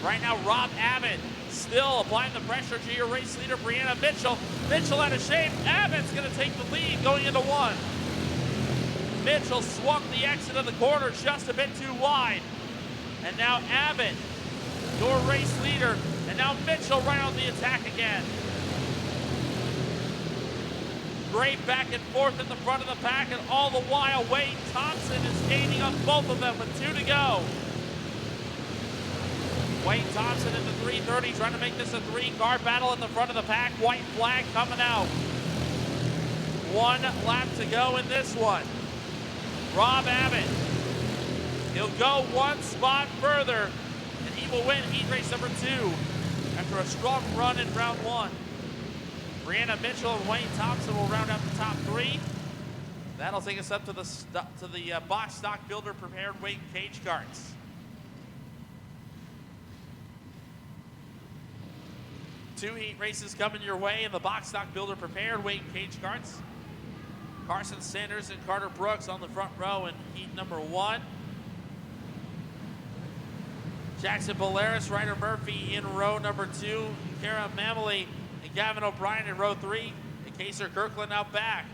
Right now, Rob Abbott still applying the pressure to your race leader, Brianna Mitchell. Mitchell out of shape. Abbott's going to take the lead going into 1. Mitchell swung the exit of the corner just a bit too wide. And now Abbott, your race leader. And now Mitchell right on the attack again. Great back and forth in the front of the pack, and all the while Wayne Thompson is gaining on both of them with 2 to go. Wayne Thompson in the 330 trying to make this a 3-car battle at the front of the pack. White flag coming out. 1 lap to go in this one. Rob Abbott, he'll go 1 spot further, and he will win heat race number 2 after a strong run in round 1. Brianna Mitchell and Wayne Thompson will round out the top 3. That'll take us up to the box stock builder prepared weight cage carts. Two heat races coming your way in the box stock builder prepared weight cage carts. Carson Sanders and Carter Brooks on the front row in heat number 1. Jackson Polaris, Ryder Murphy in row number 2. Kara Mamely and Gavin O'Brien in row 3. And Kaser Kirkland out back.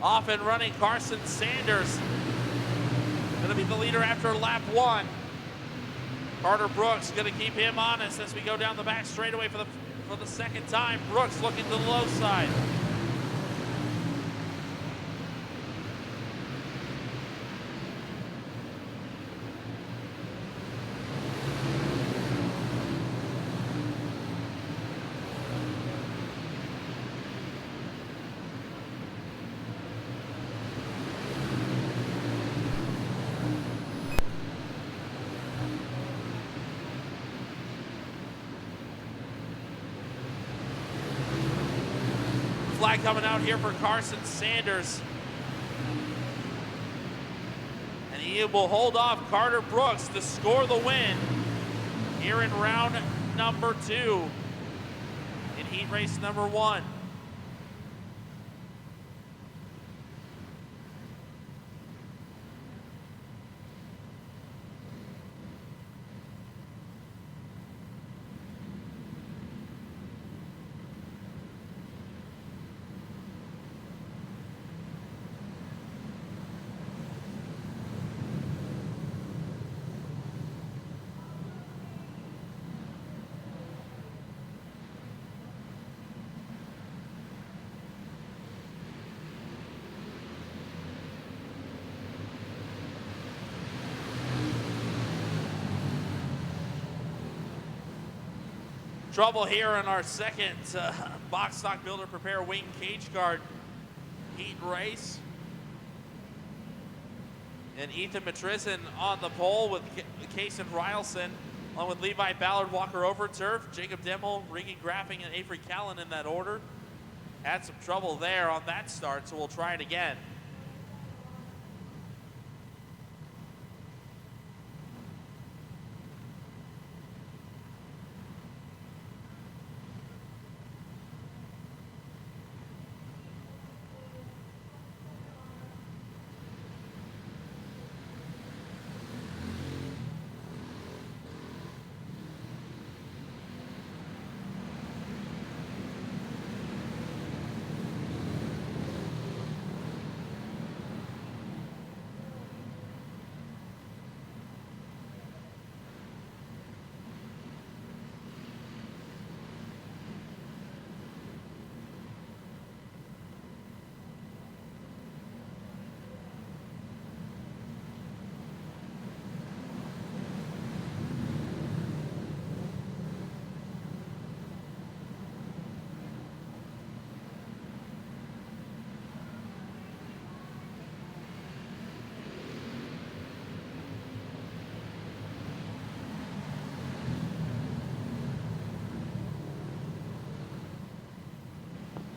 Off and running Carson Sanders. Going to be the leader after lap 1. Carter Brooks going to keep him honest as we go down the back straightaway for the second time. Brooks looking to the low side. Flag coming out here for Carson Sanders. And he will hold off Carter Brooks to score the win here in round number 2 in heat race number 1. Trouble here in our second box stock builder prepare wing cage guard heat race. And Ethan Matrizin on the pole with Kason Rylson, along with Levi Ballard, Walker Overturf, Jacob Dimmel, Regan Graffing, and Avery Callan in that order. Had some trouble there on that start, so we'll try it again.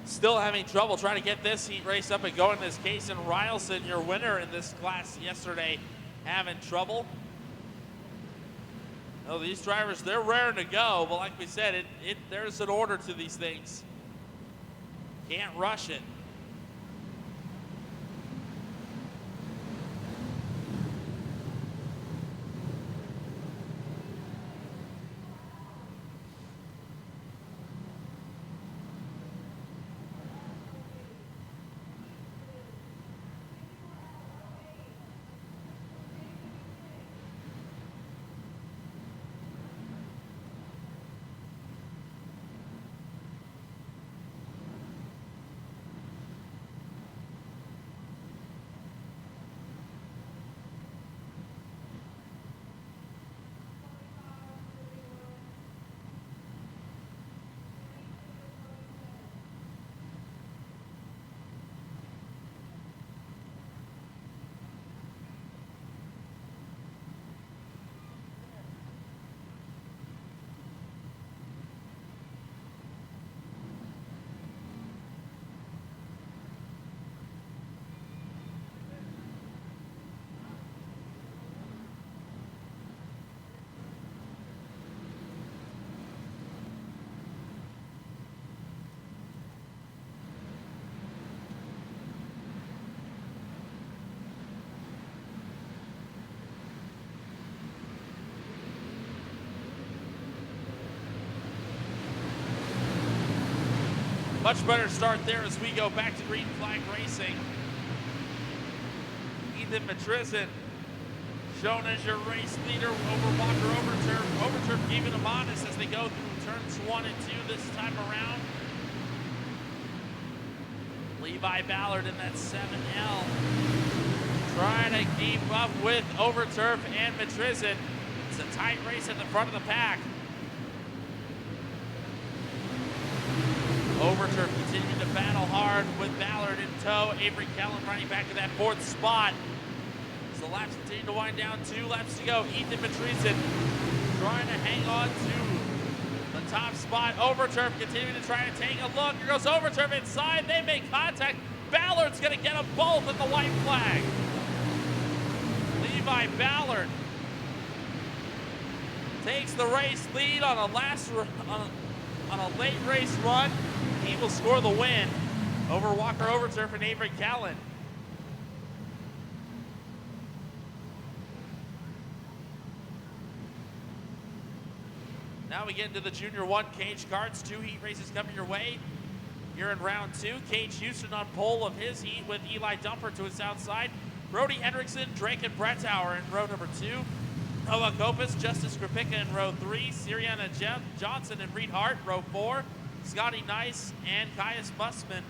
Still having trouble trying to get this heat race up and going. This Kason Rylson, your winner in this class yesterday, having trouble. Oh, these drivers, they're raring to go, but like we said, there's an order to these things. Can't rush it. Much better start there as we go back to green flag racing. Ethan Matrizin shown as your race leader over Walker Overturf. Overturf keeping them honest as they go through turns 1 and 2 this time around. Levi Ballard in that 7L. Trying to keep up with Overturf and Matrizin. It's a tight race at the front of the pack. Overturf continuing to battle hard with Ballard in tow. Avery Callan running back to that 4th spot. As the laps continue to wind down, 2 laps to go. Ethan Matrizin trying to hang on to the top spot. Overturf continuing to try to take a look. Here goes Overturf inside. They make contact. Ballard's going to get them both at the white flag. Levi Ballard takes the race lead on a late race run. He will score the win over Walker Overturf and Avery Callan. Now we get into the Junior 1 cage cards. 2 heat races coming your way. Here in round 2, Cage Houston on pole of his heat with Eli Dumper to his outside. Brody Hendrickson, Drake and Brettauer in row number 2. Noah Kopis, Justice Krapika in row 3. Siriana Johnson and Reed Hart, row 4. Scotty Nice and Caius Bussman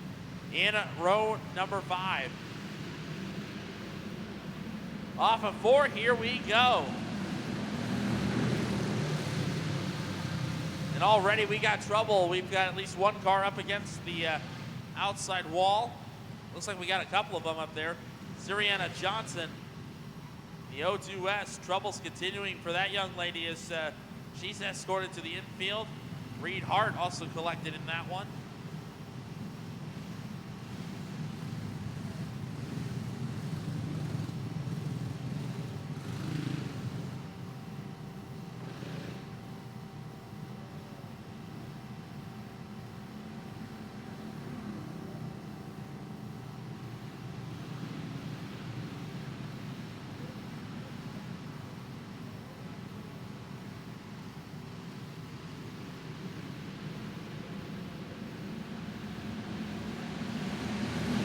in row number 5. Off of 4, here we go. And And already we got trouble. We've got at least one car up against the outside wall. Looks like we got a couple of them up there. Sirianna Johnson, the O2S. Troubles continuing for that young lady as she's escorted to the infield. Reed Hart also collected in that one.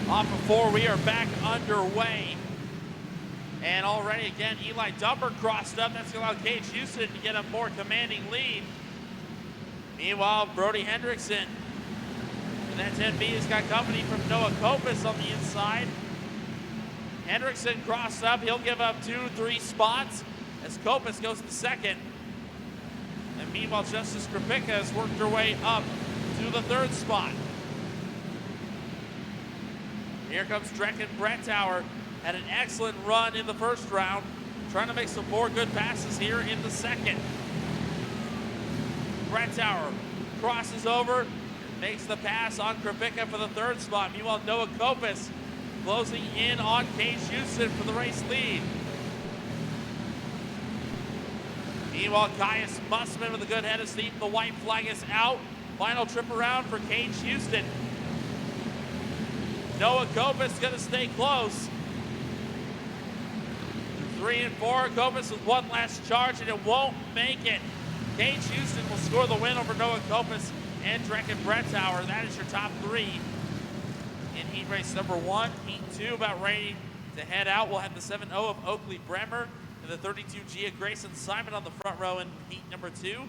Off of 4, we are back underway. And already again, Eli Dumber crossed up. That's going to allow Cage Houston to get a more commanding lead. Meanwhile, Brody Hendrickson in that 10B has got company from Noah Kopis on the inside. Hendrickson crossed up. He'll give up 2-3 spots as Kopis goes to second. And meanwhile, Justice Krapika has worked her way up to the 3rd spot. Here comes Drekken Brettauer. Had an excellent run in the 1st round. Trying to make some more good passes here in the 2nd. Brettauer crosses over, makes the pass on Krapika for the 3rd spot. Meanwhile, Noah Kopis closing in on Cage Houston for the race lead. Meanwhile, Caius Mussman with a good head of steam. The white flag is out. Final trip around for Cage Houston. Noah Kopis gonna stay close. 3 and 4, Kopis with one last charge and it won't make it. Cage Houston will score the win over Noah Kopis and Drekken Brettauer. That is your top 3 in heat race number 1. Heat 2 about ready to head out. We'll have the 7-0 of Oakley Bremer and the 32 Gia Grayson Simon on the front row in heat number 2.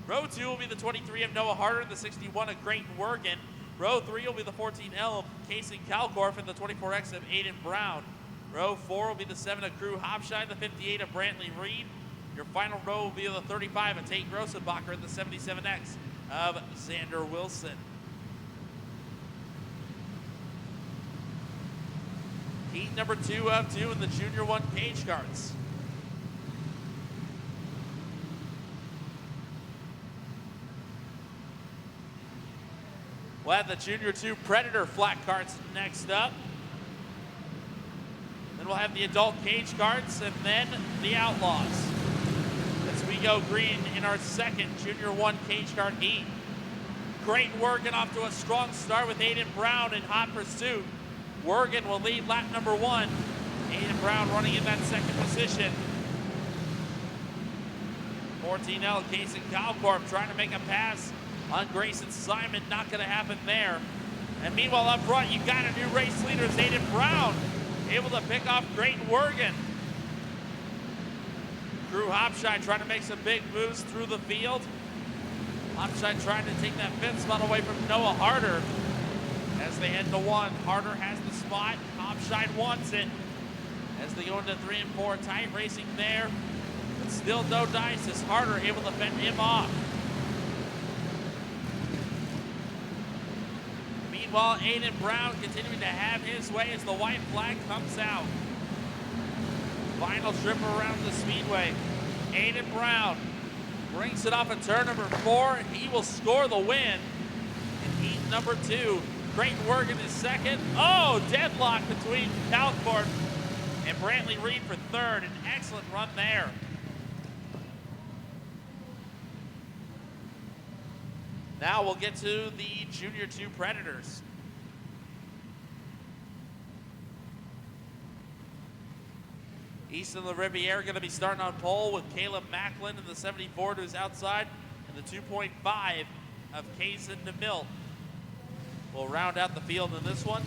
Row 2 will be the 23 of Noah Harder, the 61 of Creighton Wergen. Row 3 will be the 14L of Casey Kalkorf and the 24X of Aiden Brown. Row 4 will be the 7 of Crew Hopshine, the 58 of Brantley Reed. Your final row will be the 35 of Tate Grossenbacher and the 77X of Xander Wilson. Heat number 2 of 2 in the Junior 1 cage carts. We'll have the Junior 2 Predator flat carts next up. Then we'll have the adult cage carts and then the Outlaws. As we go green in our 2nd Junior 1 cage cart heat. Creighton Wergen off to a strong start with Aiden Brown in hot pursuit. Wergen will lead lap number 1. Aiden Brown running in that 2nd position. 14L Casey Kalkorf trying to make a pass on Grayson Simon, not gonna happen there. And meanwhile up front, you've got a new race leader, Aiden Brown, able to pick off Creighton Wergen. Crew Hopshine trying to make some big moves through the field. Hopshine trying to take that 5th spot away from Noah Harder. As they head to 1, Harder has the spot, Hopshine wants it. As they go into 3 and 4, tight racing there. But still no dice as Harder able to fend him off. Meanwhile, Aiden Brown continuing to have his way as the white flag comes out. Final trip around the speedway. Aiden Brown brings it off at turn number 4. He will score the win in heat number 2. Creighton Wergen is 2nd. Oh, deadlock between Kalkorf and Brantley Reed for 3rd. An excellent run there. Now we'll get to the Junior 2 Predators. Easton LaRiviere going to be starting on pole with Caleb Macklin in the 74 to his outside and the 2.5 of Kaysen DeMilt. We'll round out the field in this one.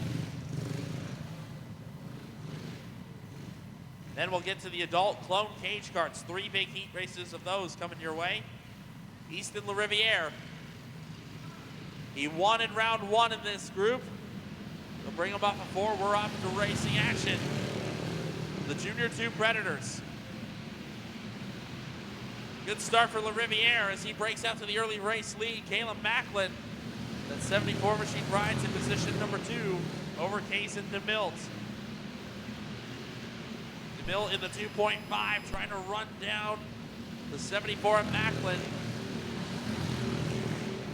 Then we'll get to the adult clone cage carts. 3 big heat races of those coming your way. Easton LaRiviere. He won in round 1 in this group. They'll bring him off of 4. We're off to racing action. The Junior 2 Predators. Good start for LaRiviere as he breaks out to the early race lead. Caleb Macklin, that 74 machine, rides in position number 2 over Kaysen DeMilt. DeMilt in the 2.5 trying to run down the 74 of Macklin.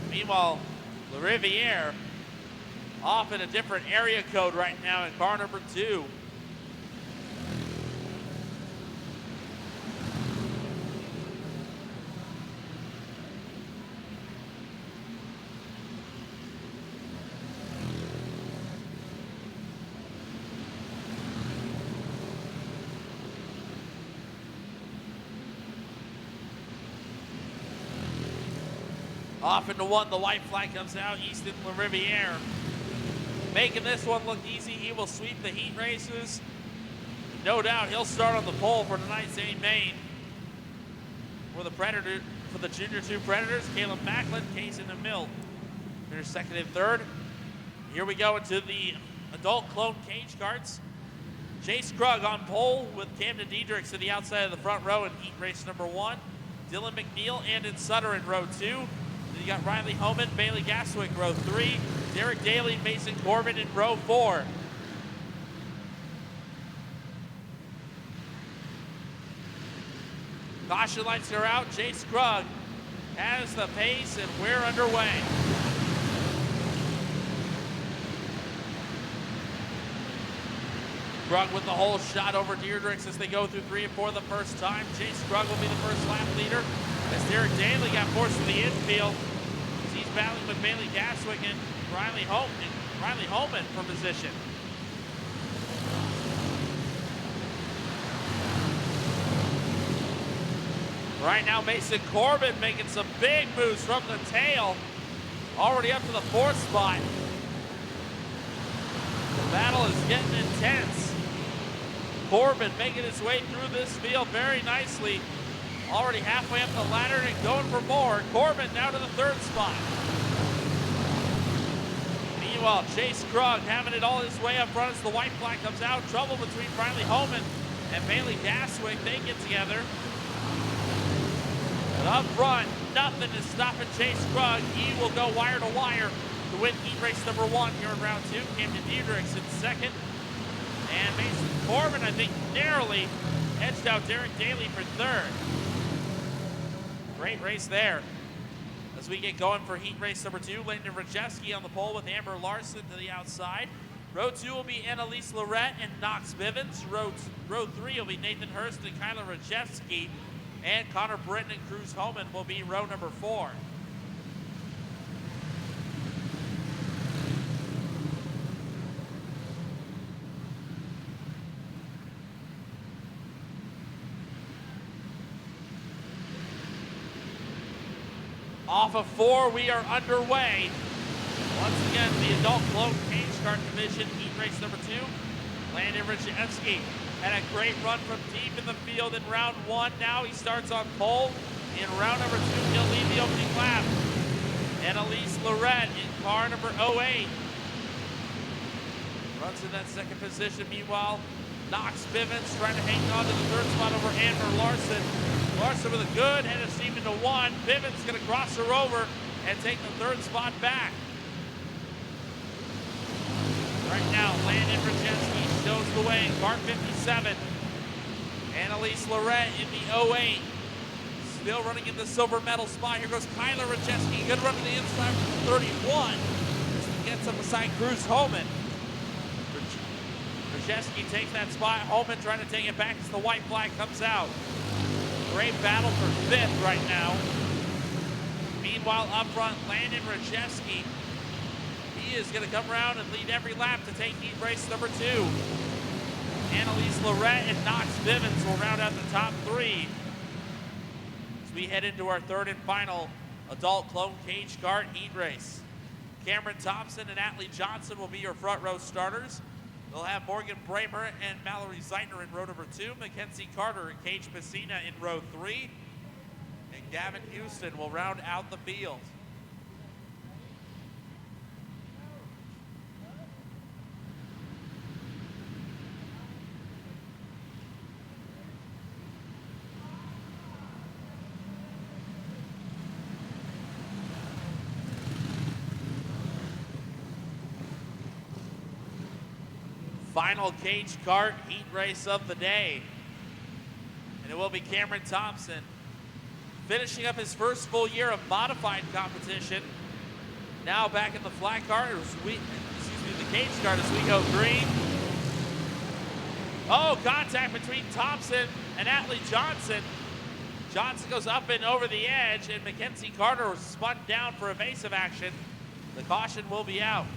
Meanwhile, LaRiviere off in a different area code right now in car number 2. Off into 1, the white flag comes out. Easton LaRiviere making this one look easy. He will sweep the heat races. No doubt he'll start on the pole for tonight's A main. For the Junior 2 Predators, Caleb Macklin, Kaysen DeMilt. They're second and third. Here we go into the adult clone cage carts. Chase Krug on pole with Camden Diedrichs to the outside of the front row in heat race number 1. Dylan McNeil, Andon Sutter in row 2. You got Riley Homan, Bailey Gaswick, row 3. Derek Daly, Mason Corbin in row 4. Caution lights are out. Chase Krug has the pace, and we're underway. Krug with the whole shot over Diedrichs as they go through 3 and 4 the first time. Chase Krug will be the first lap leader as Derek Daly got forced to the infield. He's battling with Bailey Gaswick and Riley Homan for position. Right now, Mason Corbin making some big moves from the tail, already up to the 4th spot. The battle is getting intense. Corbin making his way through this field very nicely. Already halfway up the ladder and going for more. Corbin down to the 3rd spot. Meanwhile, Chase Krug having it all his way up front as the white flag comes out. Trouble between Riley Homan and Bailey Gaswick. They get together. But up front, nothing is stopping Chase Krug. He will go wire to wire to win heat race number 1 here in round 2. Camden Diedrichs in 2nd. And Mason Corbin, I think, narrowly edged out Derek Daly for 3rd. Great race there. As we get going for heat race number 2, Landon Rajewski on the pole with Amber Larson to the outside. Row 2 will be Annalise Lorette and Knox Bivens. Row 3 will be Nathan Hurst and Kyler Rajewski. And Connor Britton and Cruz Homan will be row number 4. Off of 4, we are underway. Once again, the adult clone cage kart division, heat race number 2. Landon Rajewski had a great run from deep in the field in round 1. Now he starts on pole. In round number 2, he'll lead the opening lap. Annalise Lorette in car number 08. Runs in that 2nd position. Meanwhile, Knox Bivens trying to hang on to the 3rd spot over Amber Larson. Larson with a good head of steam into 1. Bivens going to cross her over and take the 3rd spot back. Right now, Landon Rajewski shows the way in car 57. Annalise Lorette in the 08. Still running in the silver medal spot. Here goes Kyler Rajewski. Good run to the inside from 31. Gets up beside Cruz Homan. Rajewski takes that spot. Homan trying to take it back as the white flag comes out. Great battle for 5th right now. Meanwhile, up front, Landon Rajewski. He is going to come around and lead every lap to take heat race number 2. Annalise Lorette and Knox Bivens will round out the top 3 as we head into our 3rd and final adult clone cage kart heat race. Cameron Thompson and Atlee Johnson will be your front row starters. They'll have Morgan Bramer and Mallory Zeitner in row number 2. Mackenzie Carter and Cage Messina in row 3. And Gavin Houston will round out the field. final cage kart heat race of the day. And it will be Cameron Thompson finishing up his first full year of modified competition. Now back in the flat kart, the cage kart as we go green. Oh, contact between Thompson and Atlee Johnson. Johnson goes up and over the edge, and Mackenzie Carter was spun down for evasive action. The caution will be out.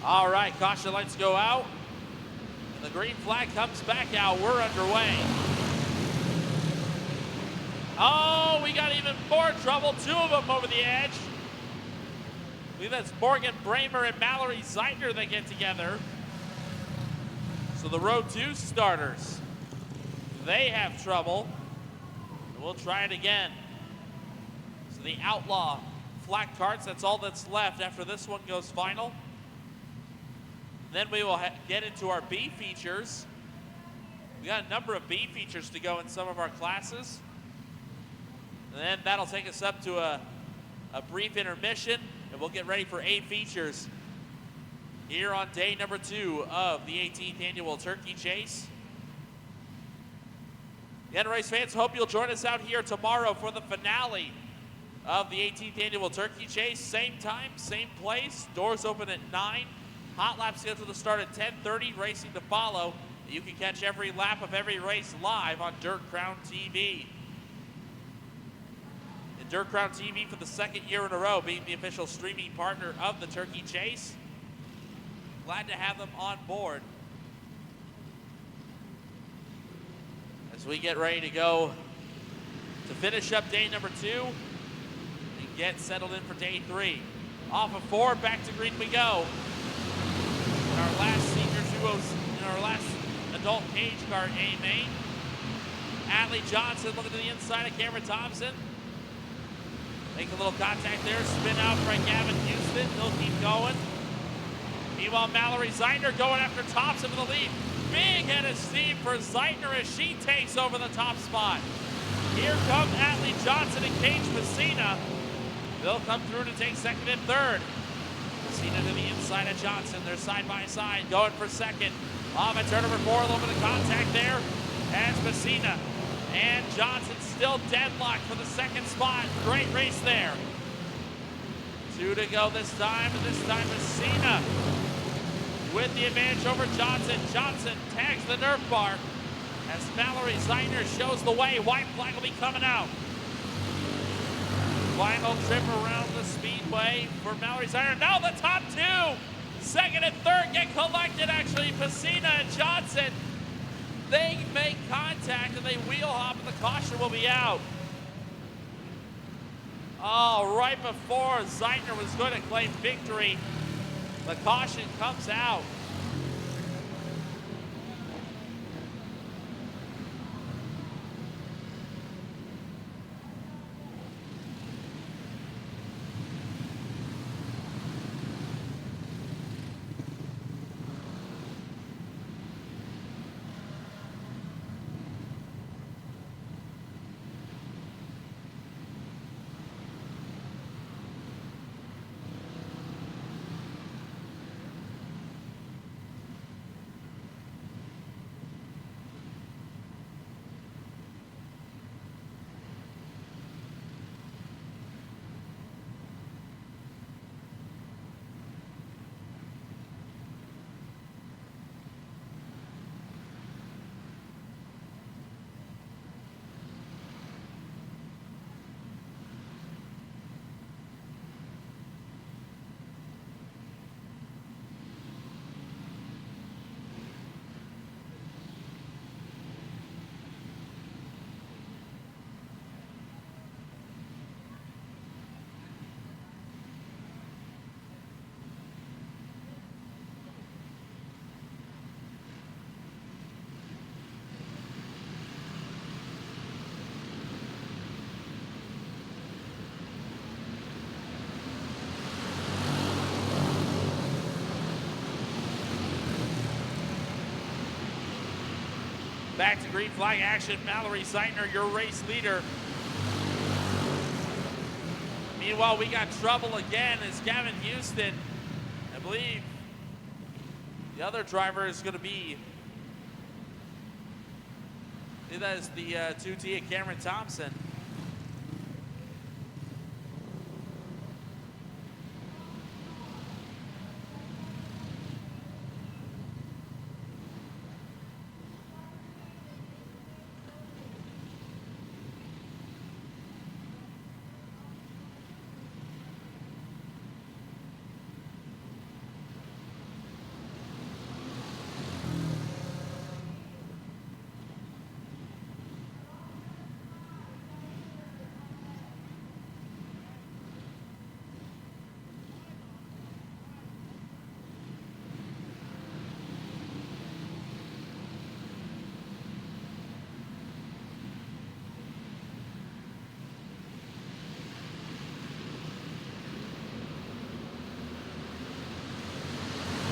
All right, caution lights go out. And the green flag comes back out. We're underway. Oh, we got even more trouble. Two of them over the edge. I believe that's Morgan Bramer and Mallory Zeitner that get together. So the Row 2 starters, they have trouble. We'll try it again. So the Outlaw flat karts, that's all that's left after this one goes final. Then we will get into our B features. We got a number of B features to go in some of our classes. And then that'll take us up to a brief intermission, and we'll get ready for A features here on day number 2 of the 18th annual Turkey Chase. Again, race fans, hope you'll join us out here tomorrow for the finale of the 18th annual Turkey Chase. Same time, same place. Doors open at 9. Hot lap scheduled to start at 10:30, racing to follow. You can catch every lap of every race live on Dirt Crown TV. And Dirt Crown TV for the second year in a row being the official streaming partner of the Turkey Chase. Glad to have them on board as we get ready to go to finish up day number 2 and get settled in for day 3. Off of 4, back to green we go. In our last senior duos, in our last adult cage kart A main. Atlee Johnson looking to the inside of Cameron Thompson. Make a little contact there, spin out by Gavin Houston. He'll keep going. Meanwhile, Mallory Zeitner going after Thompson for the lead. Big head of steam for Zeitner as she takes over the top spot. Here come Atlee Johnson and Cage Messina. They'll come through to take second and third. Messina to the inside of Johnson. They're side by side, going for second. Off at turn number 4, a little bit of contact there as Messina and Johnson still deadlocked for the second spot. Great race there. 2 to go this time, and this time Messina with the advantage over Johnson. Johnson tags the Nerf bar as Mallory Zeitner shows the way. White flag will be coming out. Final trip around the speedway for Mallory Zeitner. Now the top 2, second and third get collected actually. Messina and Johnson, they make contact and they wheel hop and the caution will be out. Oh, right before Zeitner was going to claim victory, the caution comes out. Back to green flag action. Mallory Zeitner, your race leader. Meanwhile, we got trouble again as Gavin Houston, I believe the other driver is going to be, I think that is the 2T of Cameron Thompson.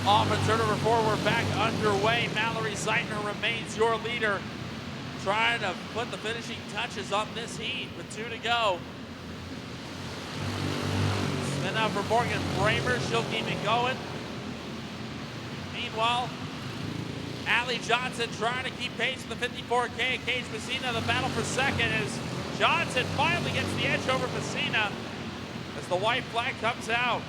Off at turn number 4, we're back underway. Mallory Zeitner remains your leader, trying to put the finishing touches on this heat with 2 to go. Spin out for Morgan Bramer, she'll keep it going. Meanwhile, Allie Johnson trying to keep pace with the 54K. Cage Messina, the battle for second as Johnson finally gets the edge over Messina as the white flag comes out.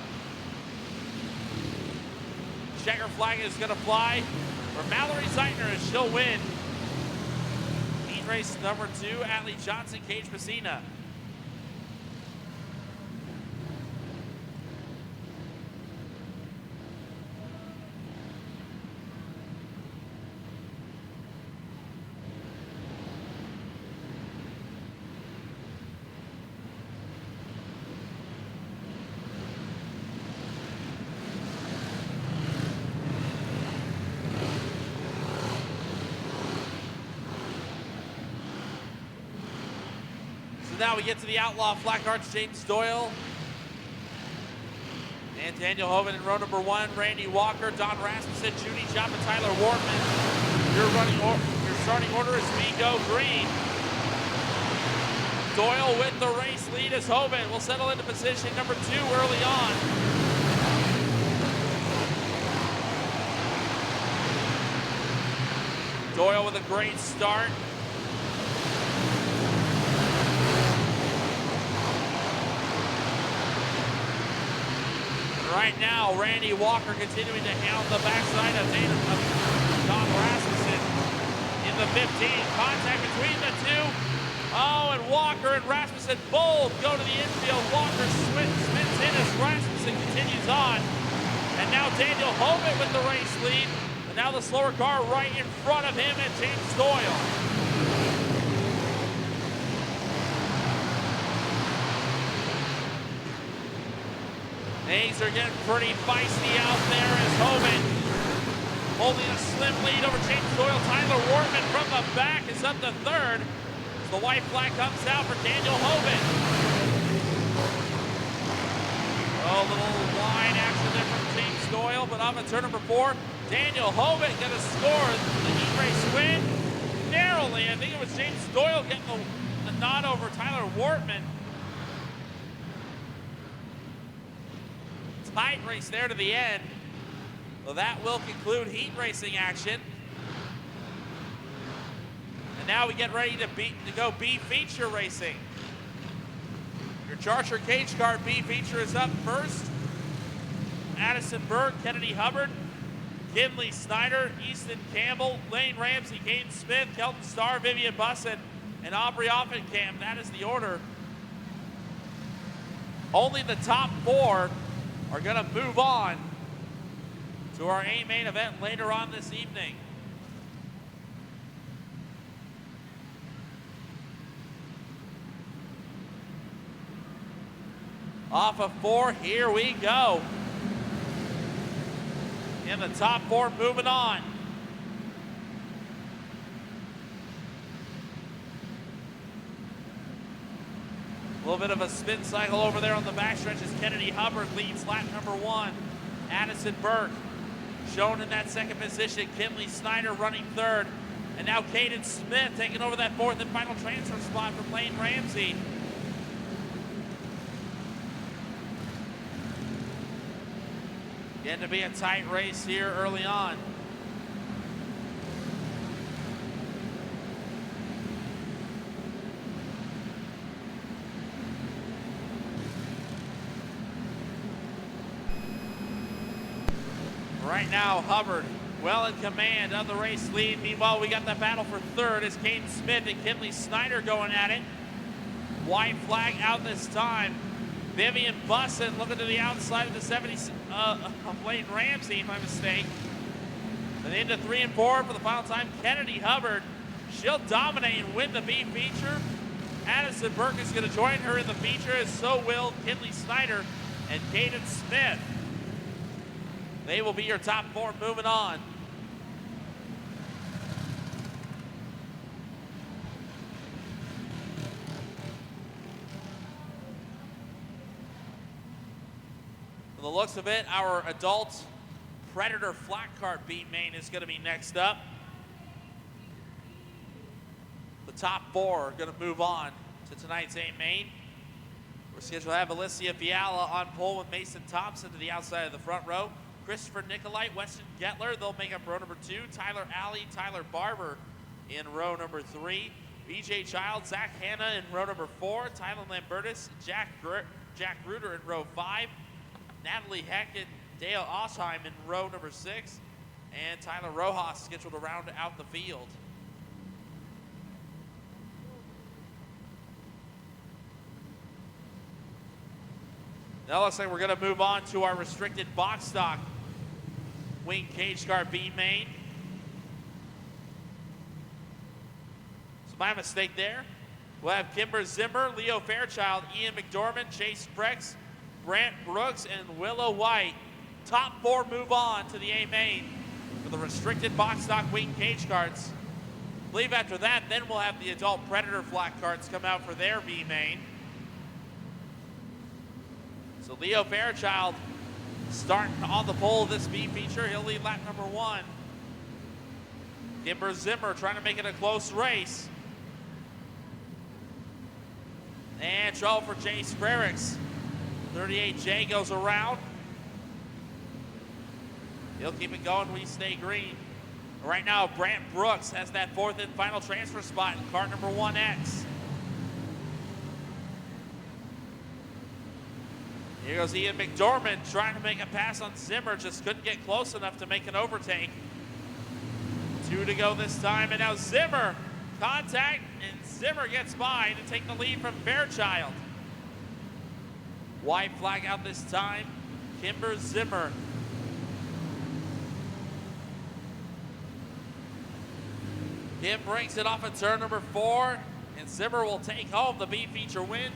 Checker flag is going to fly for Mallory Zeitner as she'll win. Heat race number 2, Allie Johnson, Cage Messina. Now we get to the Outlaw Flat Arch, James Doyle and Daniel Hoven in row number 1. Randy Walker, Don Rasmussen, Judy Chop, and Tyler Wortman. Your starting order is we go green. Doyle with the race lead as Hoven will settle into position number 2 early on. Doyle with a great start. Right now, Randy Walker continuing to hound the backside of Don Rasmussen in the 15. Contact between the two. Oh, and Walker and Rasmussen both go to the infield. Walker spins in as Rasmussen continues on. And now Daniel Hoven with the race lead. And now the slower car right in front of him and James Doyle. Things are getting pretty feisty out there as Hoven holding a slim lead over James Doyle. Tyler Wortman from the back is up to 3rd. As the white flag comes out for Daniel Hoven. Oh, a little line action there from James Doyle, but off at turn number 4, Daniel Hoven gonna score the heat race win. Narrowly, I think it was James Doyle getting the nod over Tyler Wortman. Tight race there to the end. Well, that will conclude heat racing action. And now we get ready to go B feature racing. Your Charger Cage Car B feature is up first. Addison Berg, Kennedy Hubbard, Kinley Snyder, Easton Campbell, Lane Ramsey, Kane Smith, Kelton Starr, Vivian Bussin, and Aubrey Offenkamp. That is the order. Only the top 4 are going to move on to our A main event later on this evening. Off of 4, here we go. In the top 4, moving on. A little bit of a spin cycle over there on the backstretch as Kennedy Hubbard leads lap number 1. Addison Burke shown in that second position. Kinley Snyder running 3rd. And now Caden Smith taking over that fourth and final transfer spot from Lane Ramsey. Getting to be a tight race here early on. Right now, Hubbard well in command of the race lead. Meanwhile, we got the battle for third as Caden Smith and Kinley Snyder going at it. White flag out this time. Vivian Bussin looking to the outside of the 70 of Lane Ramsey, my mistake. And into 3 and 4 for the final time. Kennedy Hubbard, she'll dominate and win the B feature. Addison Burke is going to join her in the feature, as so will Kinley Snyder and Caden Smith. They will be your top 4 moving on. From the looks of it, our adult Predator flat cart beat main is going to be next up. The top 4 are going to move on to tonight's A main. We're scheduled to have Alicia Fiala on pole with Mason Thompson to the outside of the front row. Christopher Nicolite, Weston Getler, they'll make up row number 2. Tyler Alley, Tyler Barber in row number 3. BJ Child, Zach Hanna in row number 4. Tyler Lambertus, Jack Gruder in row 5. Natalie Heck and Dale Osheim in row number 6. And Tyler Rojas scheduled to round out the field. Now it looks like we're going to move on to our restricted box stock wing cage car B main. So my mistake there. We'll have Kimber Zimmer, Leo Fairchild, Ian McDormand, Chase Prex, Brant Brooks, and Willow White. Top 4 move on to the A main for the restricted box stock wing cage carts. I believe after that, then we'll have the adult Predator flat carts come out for their B main. So Leo Fairchild starting on the pole of this B feature. He'll lead lap number 1. Kimber Zimmer trying to make it a close race. And trouble for Jace Frericks. 38J goes around. He'll keep it going. We stay green. Right now, Brant Brooks has that 4th and final transfer spot in cart number 1X. Here goes Ian McDormand trying to make a pass on Zimmer. Just couldn't get close enough to make an overtake. 2 to go this time. And now Zimmer, contact, and Zimmer gets by to take the lead from Fairchild. White flag out this time. Kimber Zimmer. Kim brings it off at turn number 4, and Zimmer will take home the B feature win.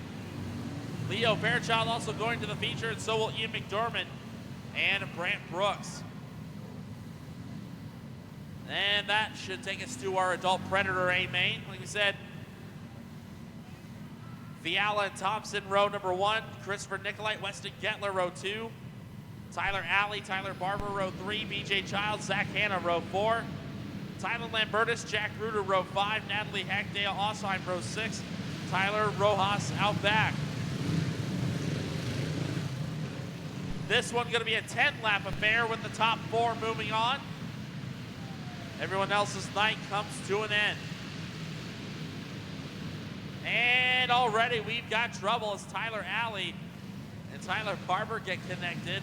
Leo Fairchild also going to the feature, and so will Ian McDormand and Brant Brooks. And that should take us to our adult Predator A main. Like we said, Fiala and Thompson, row number 1. Christopher Nicolite, Weston Getler, row 2. Tyler Alley, Tyler Barber, row 3. BJ Childs, Zach Hanna, row 4. Tyler Lambertus, Jack Ruder, row 5. Natalie Heck, Dale Osheim, row 6. Tyler Rojas out back. This one's going to be a 10-lap affair with the top 4 moving on. Everyone else's night comes to an end. And already we've got trouble as Tyler Alley and Tyler Barber get connected.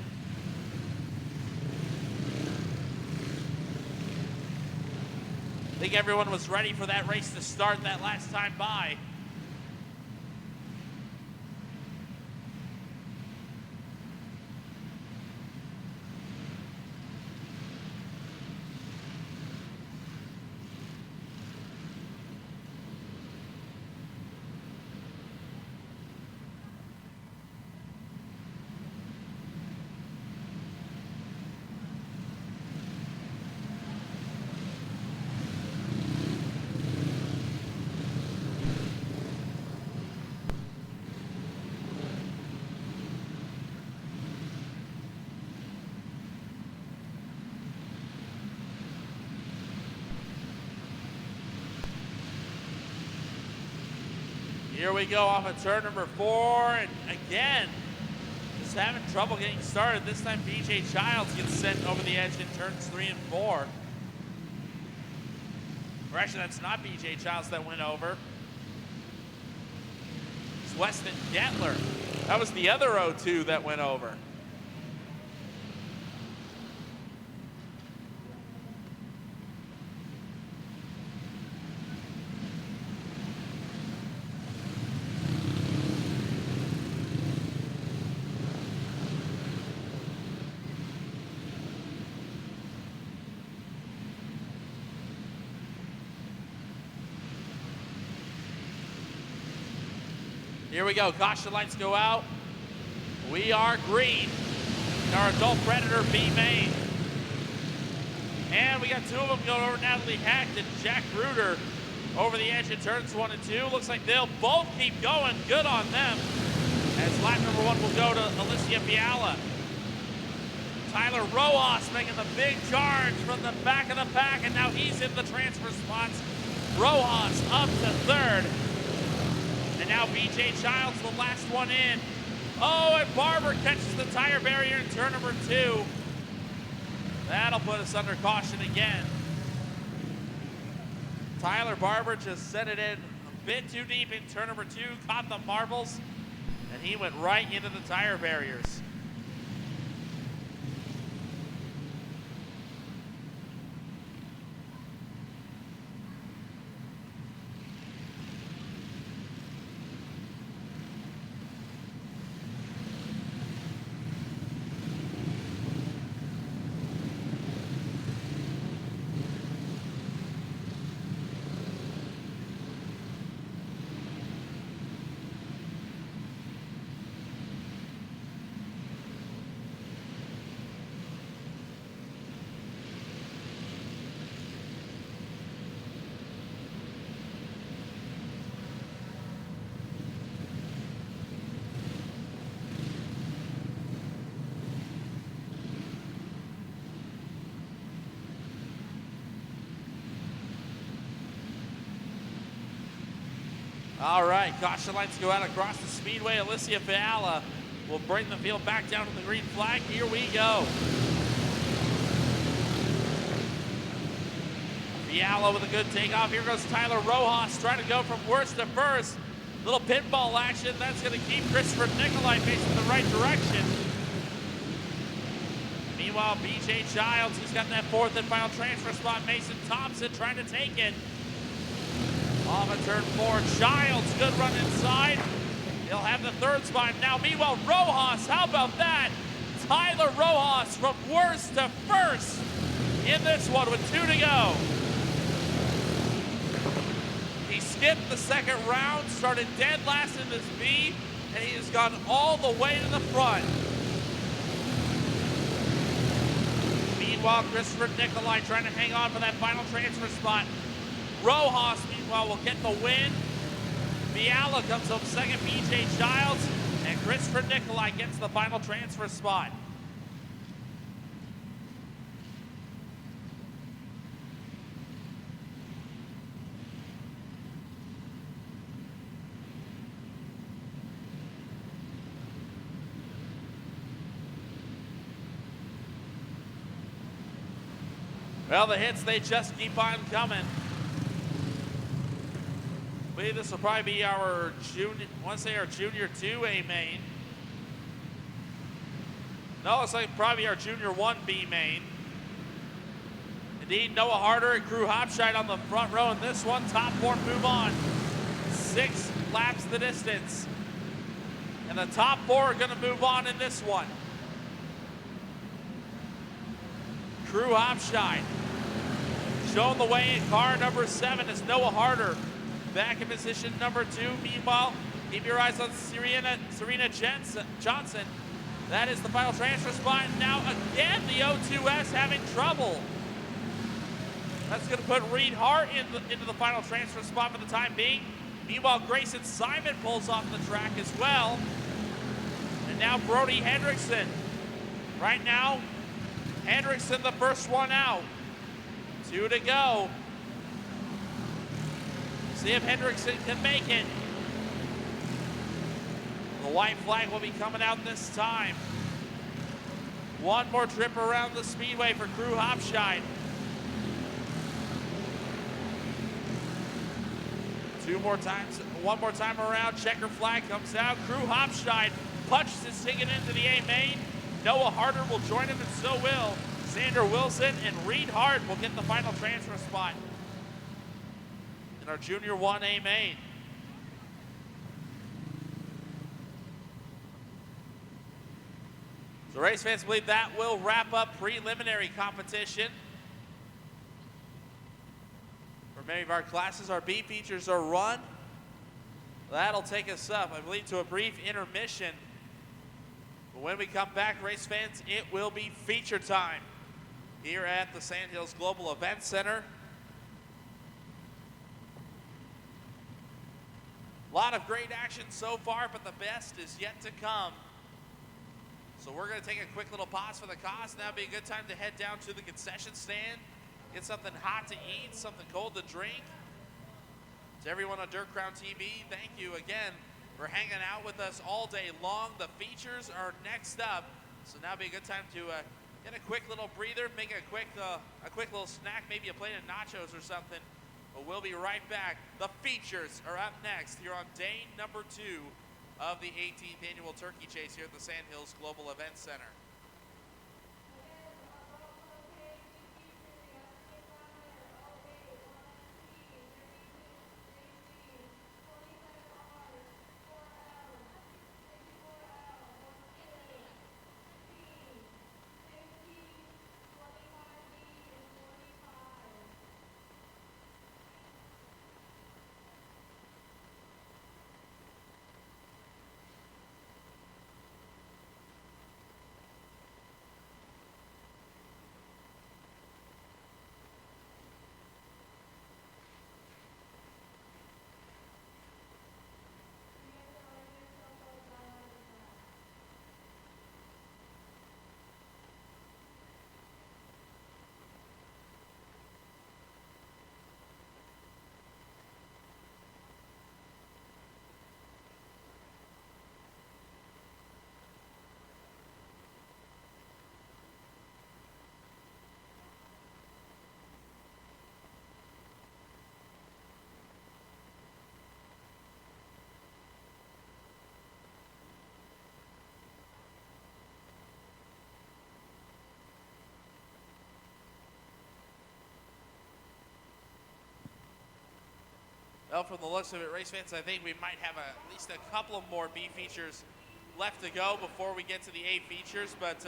I think everyone was ready for that race to start that last time by. Here we go off of turn number 4, and again, just having trouble getting started. This time BJ Childs gets sent over the edge in turns 3 and 4. Or actually, that's not BJ Childs that went over. It's Weston Getler. That was the other 0-2 that went over. Here we go, caution lights go out. We are green in our Adult Predator B main. And we got two of them going over, Natalie Hecht and Jack Ruder over the edge in turns 1 and 2. Looks like they'll both keep going, good on them. As lap number 1 will go to Alicia Fiala. Tyler Rojas making the big charge from the back of the pack, and now he's in the transfer spots. Rojas up to 3rd. And now BJ Childs, the last one in. Oh, and Barber catches the tire barrier in turn number 2. That'll put us under caution again. Tyler Barber just set it in a bit too deep in turn number 2, caught the marbles, and he went right into the tire barriers. All right, caution lights go out across the speedway. Alicia Fiala will bring the field back down to the green flag. Here we go. Fiala with a good takeoff. Here goes Tyler Rojas trying to go from worst to first. Little pinball action. That's going to keep Christopher Nikolai facing the right direction. Meanwhile, BJ Childs, he's got that 4th and final transfer spot. Mason Thompson trying to take it. Off of turn 4, Childs, good run inside. He'll have the 3rd spot now. Meanwhile, Rojas, how about that? Tyler Rojas from worst to first in this one with 2 to go. He skipped the 2nd round, started dead last in this B, and he has gone all the way to the front. Meanwhile, Christopher Nikolai trying to hang on for that final transfer spot. Rojas, meanwhile, will get the win. Fiala comes home 2nd, BJ Childs, and Christopher Nikolai gets the final transfer spot. Well, the hits, they just keep on coming. I believe this will probably be our junior, I want to say our junior 2A main. No, it's like probably our junior 1B main. Indeed, Noah Harder and Crew Hopshide on the front row in this one. Top 4 move on. 6 laps the distance. And the top 4 are going to move on in this one. Crew Hopshide showing the way in car number 7 is Noah Harder. Back in position number 2. Meanwhile, keep your eyes on Serena Johnson. That is the final transfer spot. Now again, the O2S having trouble. That's going to put Reed Hart into the final transfer spot for the time being. Meanwhile, Grayson Simon pulls off the track as well. And now Brody Hendrickson. Right now, Hendrickson the first one out. 2 to go. See if Hendrickson can make it. The white flag will be coming out this time. One more trip around the speedway for Crew Hopshine. One more time around, checker flag comes out. Crew Hopshine punches his ticket into the A main. Noah Harder will join him, and so will Xander Wilson, and Reed Hart will get the final transfer spot in our Junior 1A main. So race fans believe that will wrap up preliminary competition. For many of our classes, our B features are run. That'll take us up, I believe, to a brief intermission. But when we come back, race fans, it will be feature time here at the Sandhills Global Events Center. A lot of great action so far, but the best is yet to come. So we're going to take a quick little pause for the cause. Now would be a good time to head down to the concession stand, get something hot to eat, something cold to drink. To everyone on Dirt Crown TV, thank you again for hanging out with us all day long. The features are next up, so now would be a good time to get a quick little breather, make a quick little snack, maybe a plate of nachos or something. But we'll be right back. The features are up next here on day number 2 of the 18th annual Turkey Chase here at the Sandhills Global Events Center. Well, from the looks of it, race fans, I think we might have at least a couple of more B features left to go before we get to the A features. But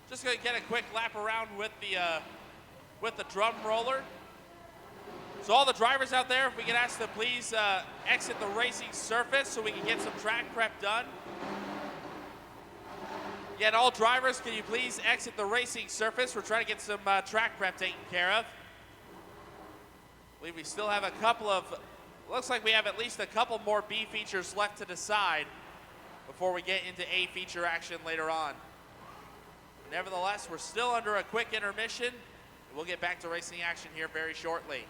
just going to get a quick lap around with the drum roller. So all the drivers out there, if we could ask them please exit the racing surface so we can get some track prep done. Yeah, and all drivers, can you please exit the racing surface? We're trying to get some track prep taken care of. I believe we still have a couple of, looks like we have at least a couple more B features left to decide before we get into A feature action later on. Nevertheless, we're still under a quick intermission. We'll get back to racing action here very shortly.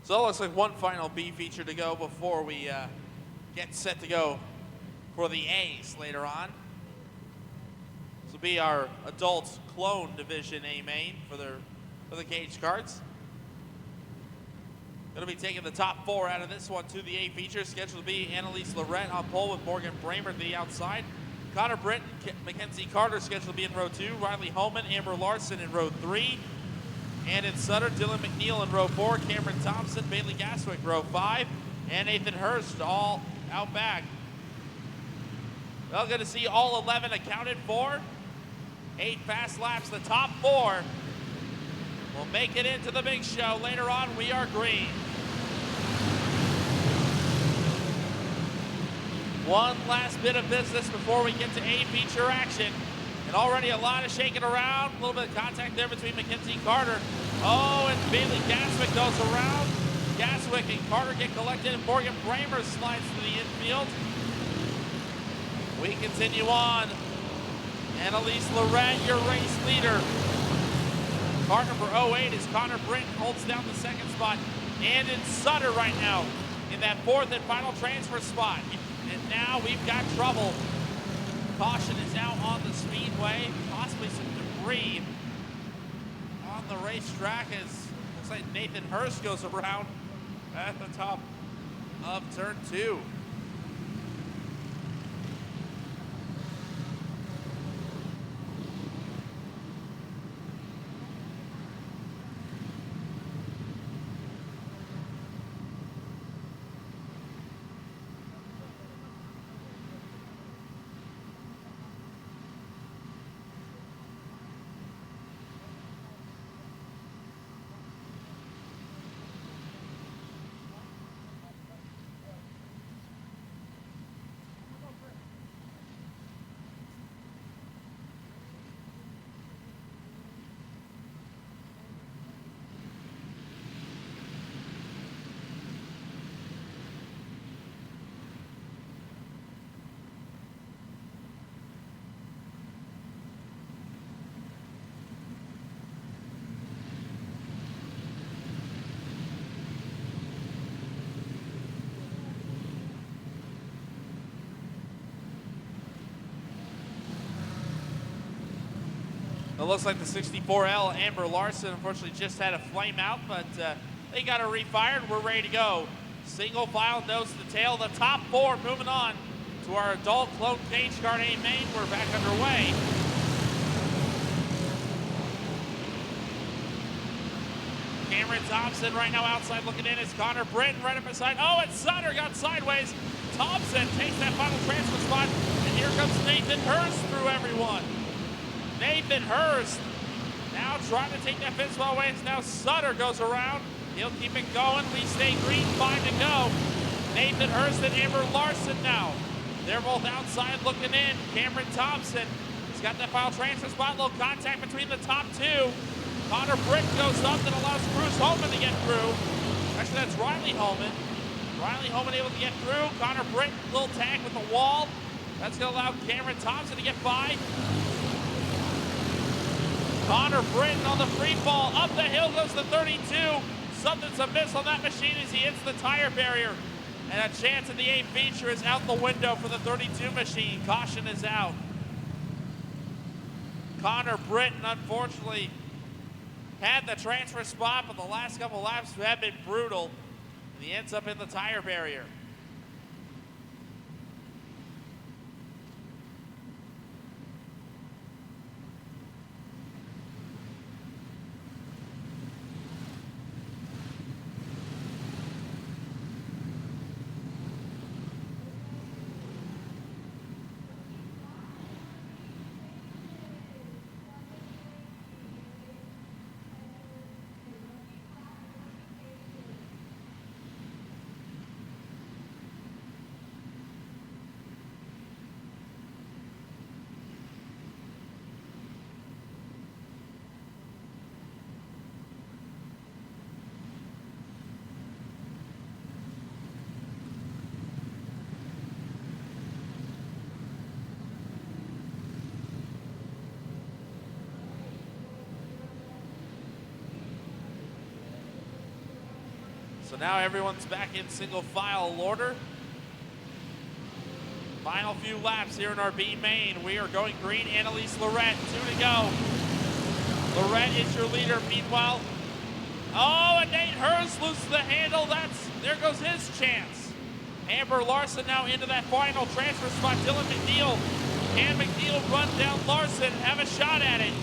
So it looks like one final B feature to go before we get set to go for the A's later on. This will be our adult clone division A main for the cage cards. Going to be taking the top 4 out of this one to the A feature. Scheduled to be Annalise Lorette on pole with Morgan Bramer to the outside. Connor Britton, Mackenzie Carter scheduled to be in row 2. Riley Holman, Amber Larson in row 3. Andon Sutter, Dylan McNeil in row 4. Cameron Thompson, Bailey Gaswick row 5. And Nathan Hurst all out back. Well, good to see all 11 accounted for. 8 fast laps. The top 4 will make it into the big show. Later on, we are green. One last bit of business before we get to A feature action. And already a lot of shaking around. A little bit of contact there between Mackenzie and Carter. Oh, and Bailey Gaswick goes around. Gaswick and Carter get collected, and Morgan Bramer slides to the infield. We continue on. Annalise Lorette, your race leader. Car number 08 is Connor Britton, holds down the 2nd spot. Andon Sutter right now in that 4th and final transfer spot. And now we've got trouble. Caution is out on the speedway. Possibly some debris on the racetrack as looks like Nathan Hurst goes around at the top of turn 2. It looks like the 64L Amber Larson unfortunately just had a flame out, but they got her refired. We're ready to go. Single file, nose to tail. The top 4 moving on to our adult clone cage card A main. We're back underway. Cameron Thompson right now outside looking in. It's Connor Britton right up beside. Oh, and Sutter got sideways. Thompson takes that final transfer spot, and here comes Nathan Hurst through everyone. Nathan Hurst now trying to take that fifth spot away. Now Sutter goes around. He'll keep it going. We stay green, 5 to go. Nathan Hurst and Amber Larson now. They're both outside looking in. Cameron Thompson has got that final transfer spot. Little contact between the top 2. Connor Britton goes up that allows Bruce Holman to get through. Actually, that's Riley Holman. Riley Holman able to get through. Connor Britton, little tag with the wall. That's going to allow Cameron Thompson to get by. Connor Britton on the free fall. Up the hill goes the 32. Something's amiss on that machine as he hits the tire barrier. And a chance at the A feature is out the window for the 32 machine. Caution is out. Connor Britton, unfortunately, had the transfer spot, but the last couple laps have been brutal. And he ends up in the tire barrier. So now everyone's back in single file order. Final few laps here in our B main. We are going green. Annalise Lorette, 2 to go. Lorette is your leader. Meanwhile, and Nate Hurst loses the handle. There goes his chance. Amber Larson now into that final transfer spot. Dylan McNeil. Can McNeil run down Larson? Have a shot at it.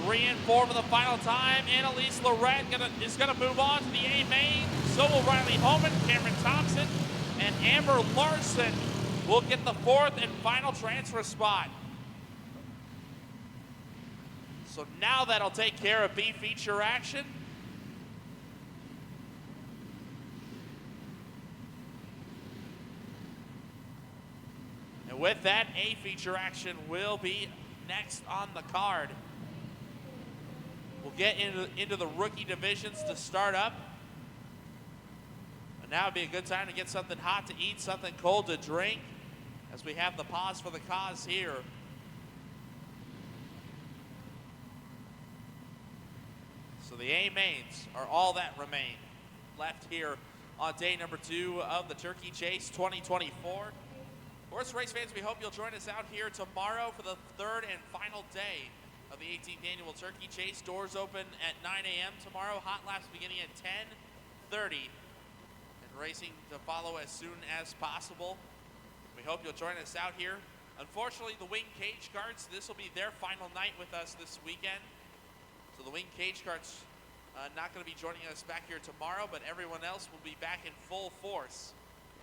3 and 4 for the final time. Annalise Lorette is gonna move on to the A main. So will Riley Holman, Cameron Thompson, and Amber Larson will get the 4th and final transfer spot. So now that'll take care of B feature action. And with that, A feature action will be next on the card. We'll get into the rookie divisions to start up. And now would be a good time to get something hot to eat, something cold to drink, as we have the pause for the cause here. So the A mains are all that remain left here on day number 2 of the Turkey Chase 2024. Horse race fans, we hope you'll join us out here tomorrow for the 3rd and final day of the 18th annual Turkey Chase. Doors open at 9 a.m. tomorrow. Hot laps beginning at 10:30, and racing to follow as soon as possible. We hope you'll join us out here. Unfortunately, the Wing Cage Carts, this will be their final night with us this weekend. So the Wing Cage Carts not going to be joining us back here tomorrow, but everyone else will be back in full force.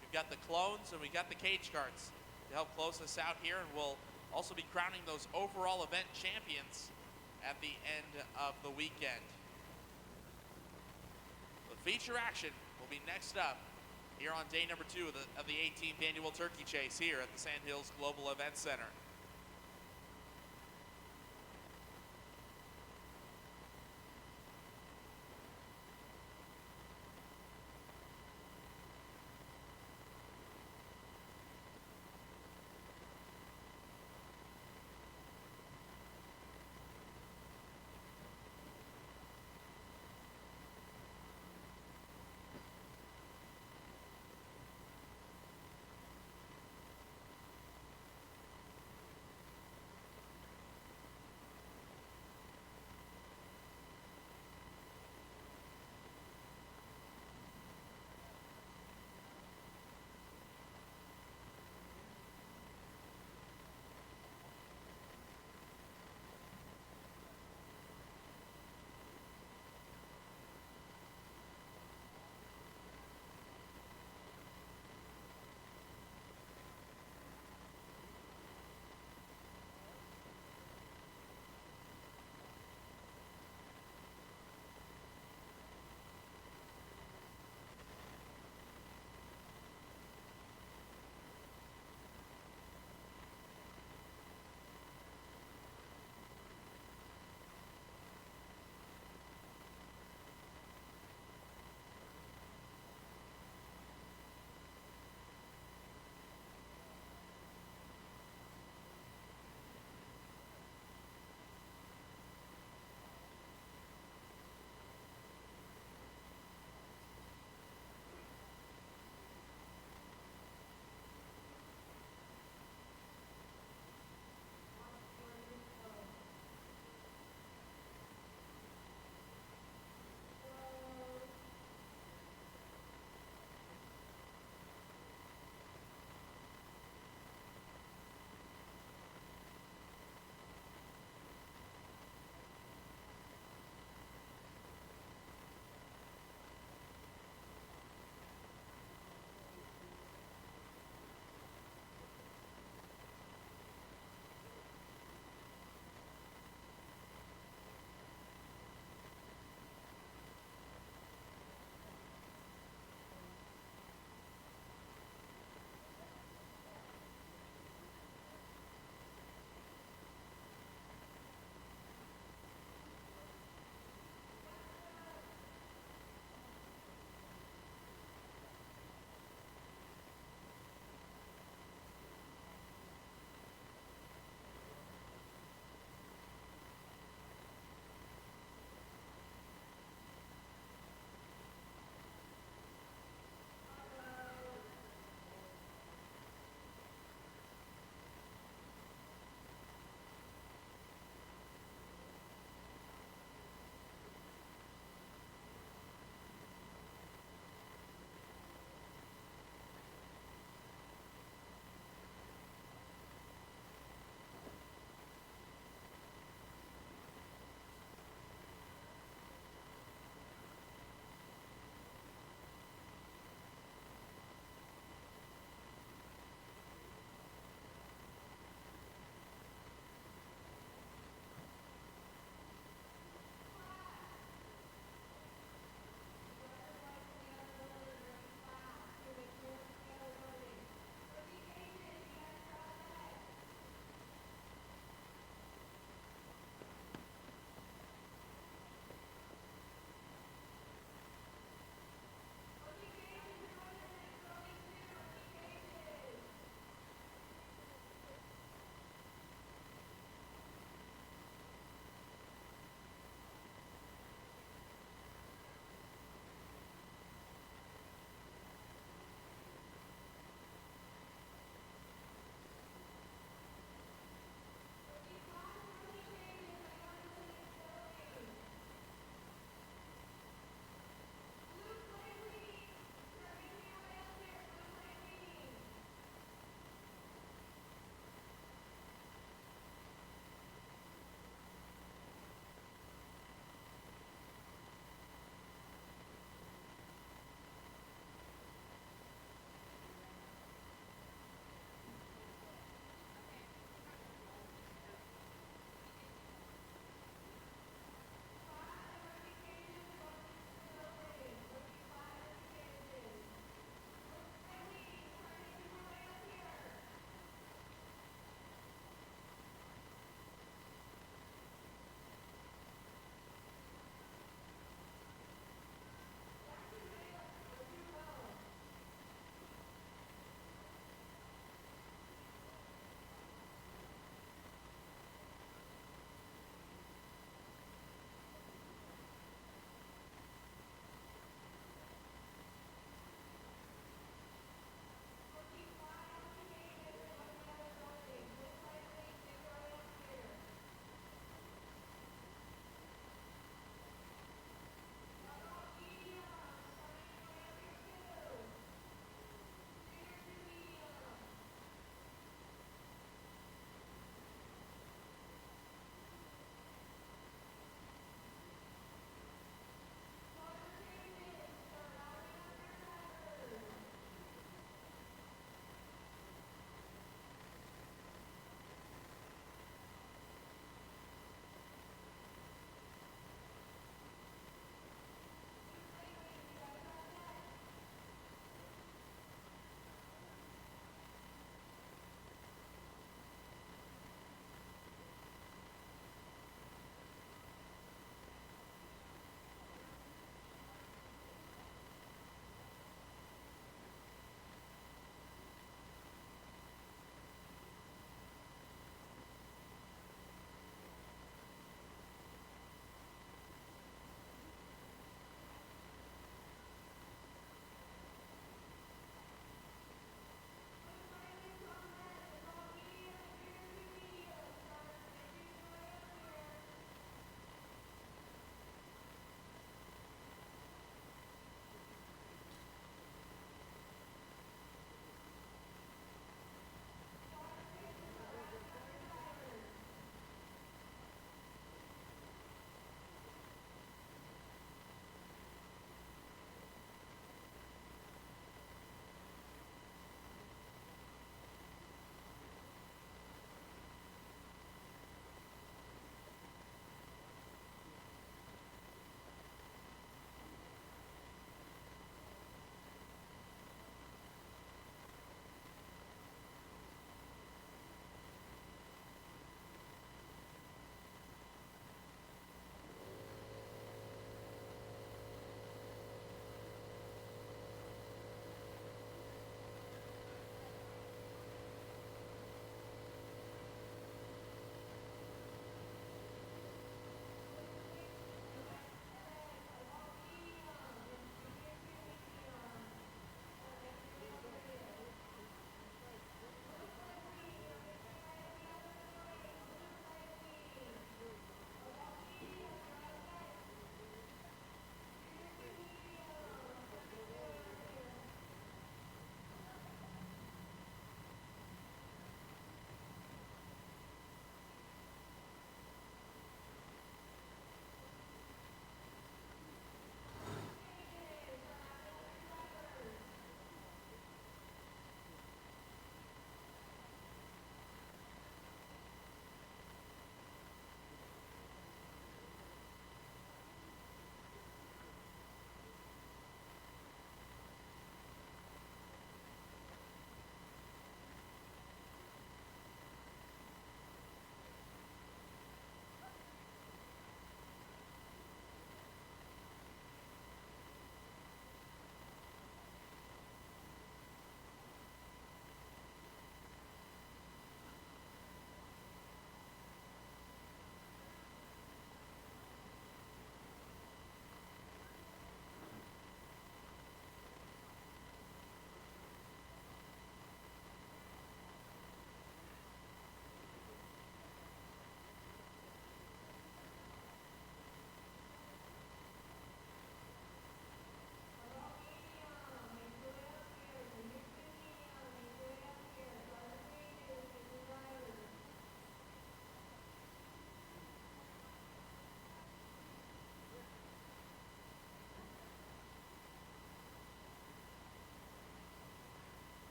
We've got the clones and we got the Cage Carts to help close us out here, and we'll also be crowning those overall event champions at the end of the weekend. The feature action will be next up here on day number 2 of the 18th annual Turkey Chase here at the Sandhills Global Event Center.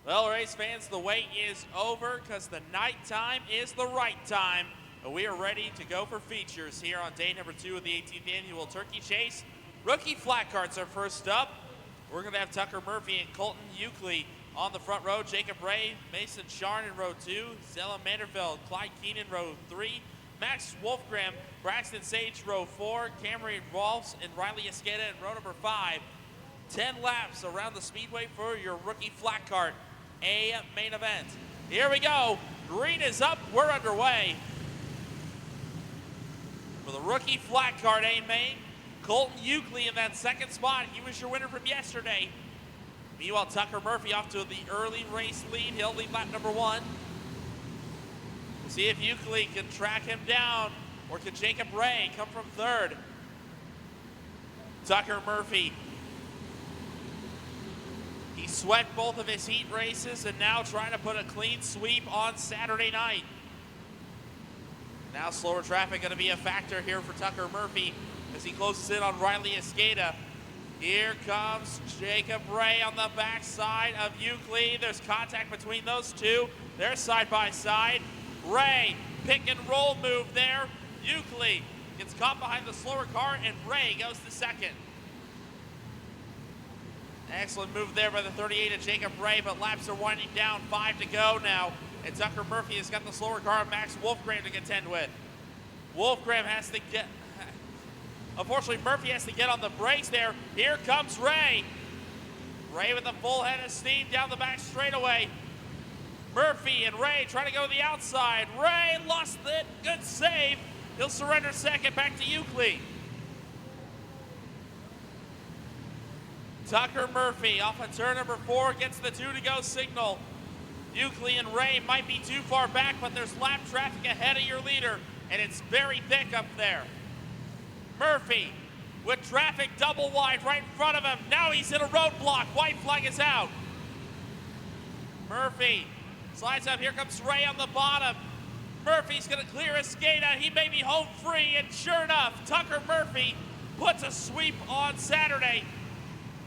Well, race fans, the wait is over because the night time is the right time. And we are ready to go for features here on day number 2 of the 18th annual Turkey Chase. Rookie flat carts are first up. We're going to have Tucker Murphy and Colton Euclid on the front row. Jacob Ray, Mason Sharn in row 2. Zella Manderfeld, Clyde Keenan row 3. Max Wolfgram, Braxton Sage row 4. Cameron Rolfs and Riley Esqueda in row number 5. 10 laps around the speedway for your rookie flat cart A main event. Here we go. Green is up. We're underway. For the rookie flat cart A main, Colton Euclid in that second spot. He was your winner from yesterday. Meanwhile, Tucker Murphy off to the early race lead. He'll lead lap number 1. We'll see if Euclid can track him down, or can Jacob Ray come from third. Tucker Murphy. He swept both of his heat races and now trying to put a clean sweep on Saturday night. Now slower traffic going to be a factor here for Tucker Murphy as he closes in on Riley Esqueda. Here comes Jacob Ray on the backside of Euclid. There's contact between those two. They're side by side. Ray, pick and roll move there. Euclid gets caught behind the slower car and Ray goes to second. Excellent move there by the 38 of Jacob Ray, but laps are winding down. 5 to go now. And Tucker Murphy has got the slower car of Max Wolfgram to contend with. Wolfgram has to get... Unfortunately, Murphy has to get on the brakes there. Here comes Ray. Ray with a full head of steam down the back straightaway. Murphy and Ray trying to go to the outside. Ray lost it. Good save. He'll surrender second back to Euclid. Tucker Murphy off of turn number 4 gets the 2 to go signal. Euclid and Ray might be too far back, but there's lap traffic ahead of your leader, and it's very thick up there. Murphy with traffic double wide right in front of him. Now he's in a roadblock. White flag is out. Murphy slides up. Here comes Ray on the bottom. Murphy's going to clear Esqueda. He may be home free, and sure enough, Tucker Murphy puts a sweep on Saturday.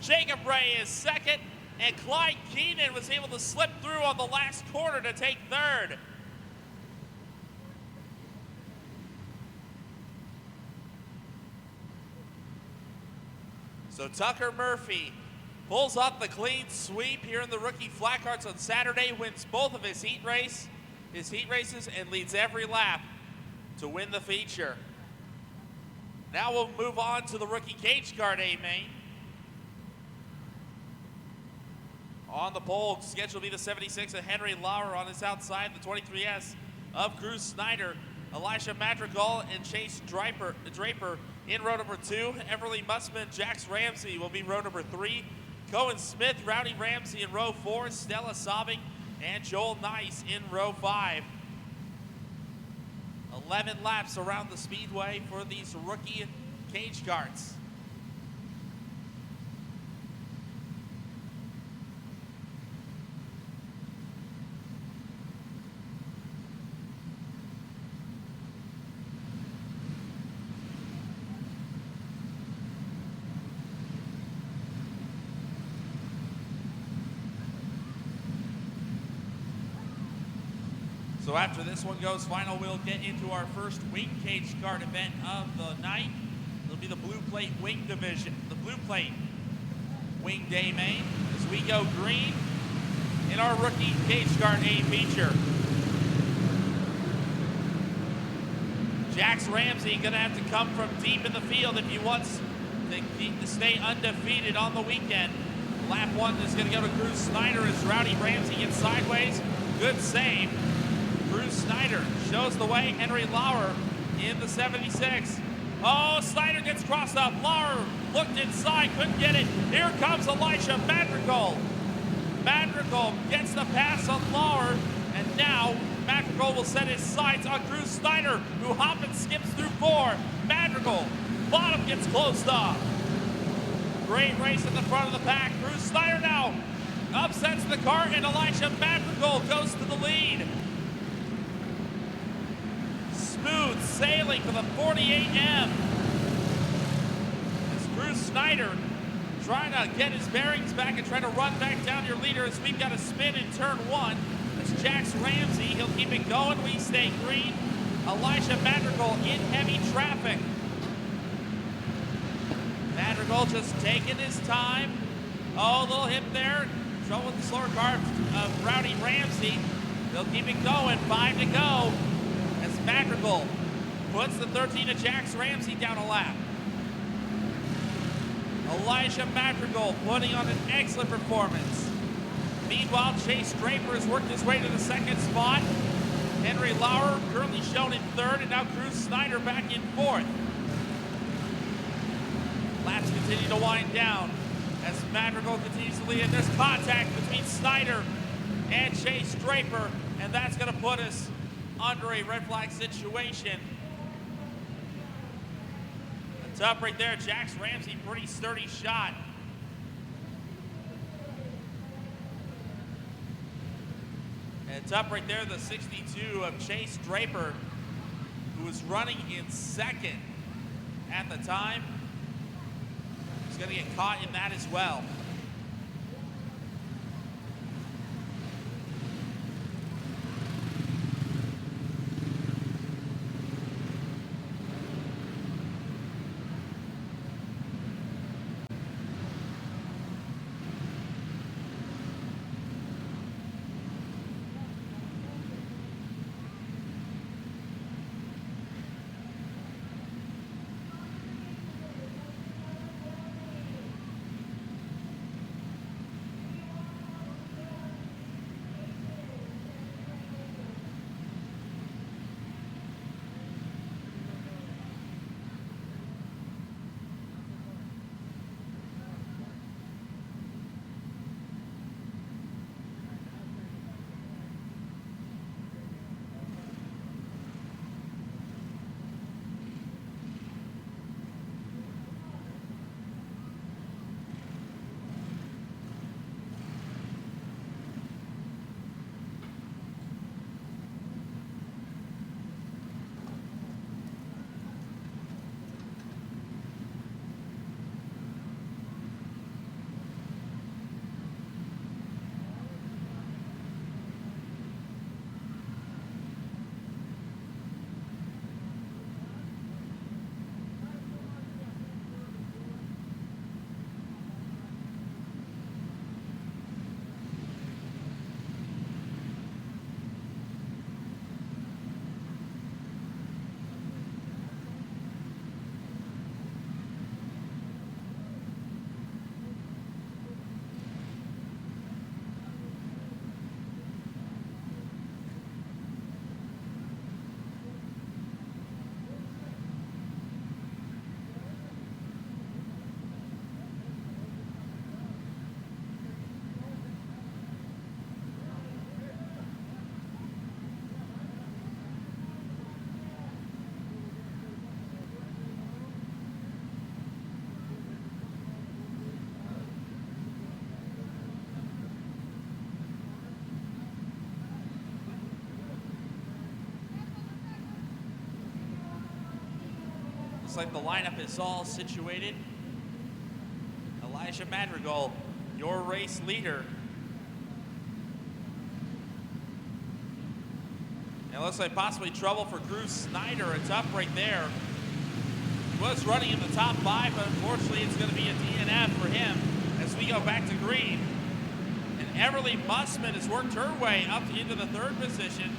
Jacob Ray is second, and Clyde Keenan was able to slip through on the last corner to take third. So Tucker Murphy pulls off the clean sweep here in the rookie flat carts on Saturday, wins both of his heat races, and leads every lap to win the feature. Now we'll move on to the rookie cage cart A main. On the pole, scheduled to be the 76 of Henry Lauer. On his outside, the 23S of Cruz Snyder. Elisha Madrigal and Chase Draper in row number 2. Everly Musman, Jax Ramsey will be row number 3. Cohen Smith, Rowdy Ramsey in row 4. Stella Sobbing and Joel Nice in row 5. 11 laps around the speedway for these rookie cage carts. So after this one goes final, we'll get into our first wing cage cart event of the night. It'll be the Blue Plate Wing Division, the Blue Plate Wing Day main, as we go green in our rookie cage cart A feature. Jax Ramsey gonna have to come from deep in the field if he wants to stay undefeated on the weekend. Lap 1 is gonna go to Cruz Snyder as Rowdy Ramsey gets sideways. Good save. Cruz Snyder shows the way. Henry Lauer in the 76. Oh, Snyder gets crossed up. Lauer looked inside, couldn't get it. Here comes Elisha Madrigal. Madrigal gets the pass on Lauer, and now Madrigal will set his sights on Cruz Snyder, who hop and skips through 4. Madrigal, bottom gets closed off. Great race in the front of the pack. Cruz Snyder now upsets the car, and Elisha Madrigal goes to the lead. Smooth sailing for the 48M. As Cruz Snyder trying to get his bearings back and trying to run back down your leader as we've got a spin in turn one. That's Jax Ramsey. He'll keep it going. We stay green. Elijah Madrigal in heavy traffic. Madrigal just taking his time. Oh, a little hip there. Trouble with the slower car of Rowdy Ramsey. They'll keep it going. 5 to go as Madrigal puts the 13 of Jax Ramsey down a lap. Elijah Madrigal putting on an excellent performance. Meanwhile, Chase Draper has worked his way to the second spot. Henry Lauer currently shown in third, and now Cruz Snyder back in fourth. Laps continue to wind down as Madrigal continues to lead, and there's contact between Snyder and Chase Draper, and that's going to put us under a red flag situation. It's up right there. Jax Ramsey, pretty sturdy shot. And it's up right there, the 62 of Chase Draper, who was running in second at the time. He's going to get caught in that as well. Looks like the lineup is all situated. Elijah Madrigal, your race leader. And it looks like possibly trouble for Cruz Snyder. It's up right there. He was running in the top 5, but unfortunately it's going to be a DNF for him as we go back to green. And Everly Musman has worked her way up into the 3rd position.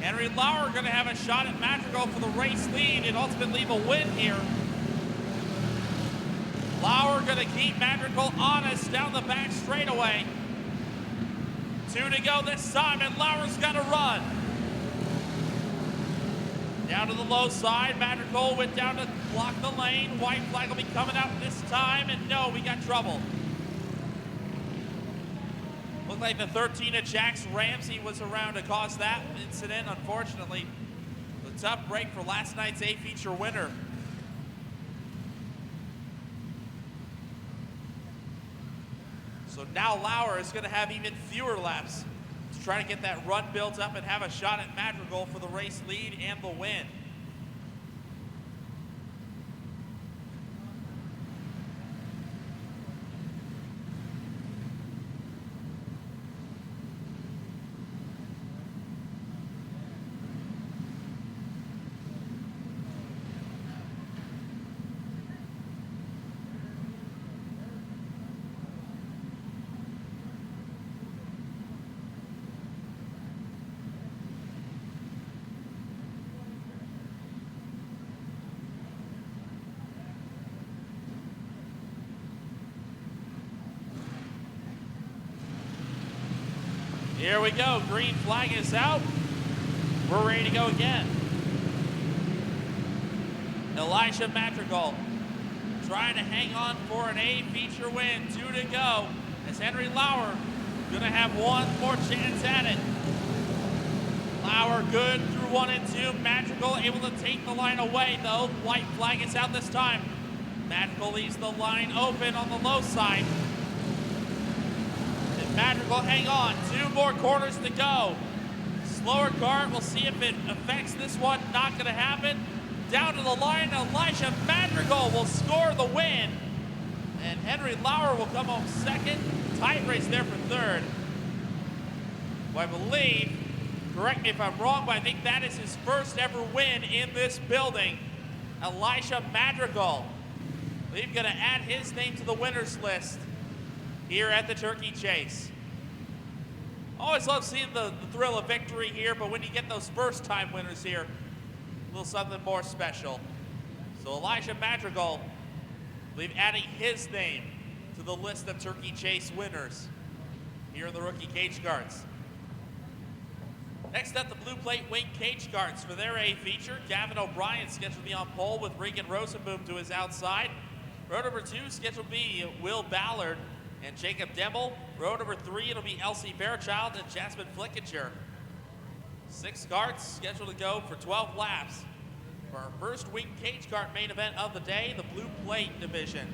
Henry Lauer going to have a shot at Madrigal for the race lead and ultimately the win here. Lauer going to keep Madrigal honest down the back straightaway. 2 to go this time, and Lauer's got to run. Down to the low side, Madrigal went down to block the lane. White flag will be coming out this time, and no, we got trouble. Looked like the 13 of Jax Ramsey was around to cause that incident, unfortunately. The tough break for last night's A-feature winner. So now Lauer is going to have even fewer laps to try to get that run built up and have a shot at Madrigal for the race lead and the win. Here we go. Green flag is out. We're ready to go again. Elijah Madrigal trying to hang on for an A feature win. 2 to go. As Henry Lauer gonna have one more chance at it. Lauer good through 1 and 2. Madrigal able to take the line away though. White flag is out this time. Madrigal leaves the line open on the low side. And Madrigal hang on. 2 more corners to go. Slower cart, we'll see if it affects this one. Not gonna happen. Down to the line, Elijah Madrigal will score the win. And Henry Lauer will come home second. Tight race there for third. Well, I believe, correct me if I'm wrong, but I think that is his first ever win in this building. Elijah Madrigal. We're gonna add his name to the winners list here at the Turkey Chase. Always love seeing the thrill of victory here, but when you get those first time winners here, a little something more special. So Elijah Madrigal, I believe adding his name to the list of Turkey Chase winners here in the rookie cage carts. Next up, the Blue Plate Wing Cage Carts for their A feature. Gavin O'Brien scheduled to be on pole with Regan Rosenboom to his outside. Row number 2 scheduled to be Will Ballard and Jacob Demmel. Row number 3, it'll be Elsie Fairchild and Jasmine Flickinger. 6 carts scheduled to go for 12 laps for our first wing cage cart main event of the day, the Blue Plate division.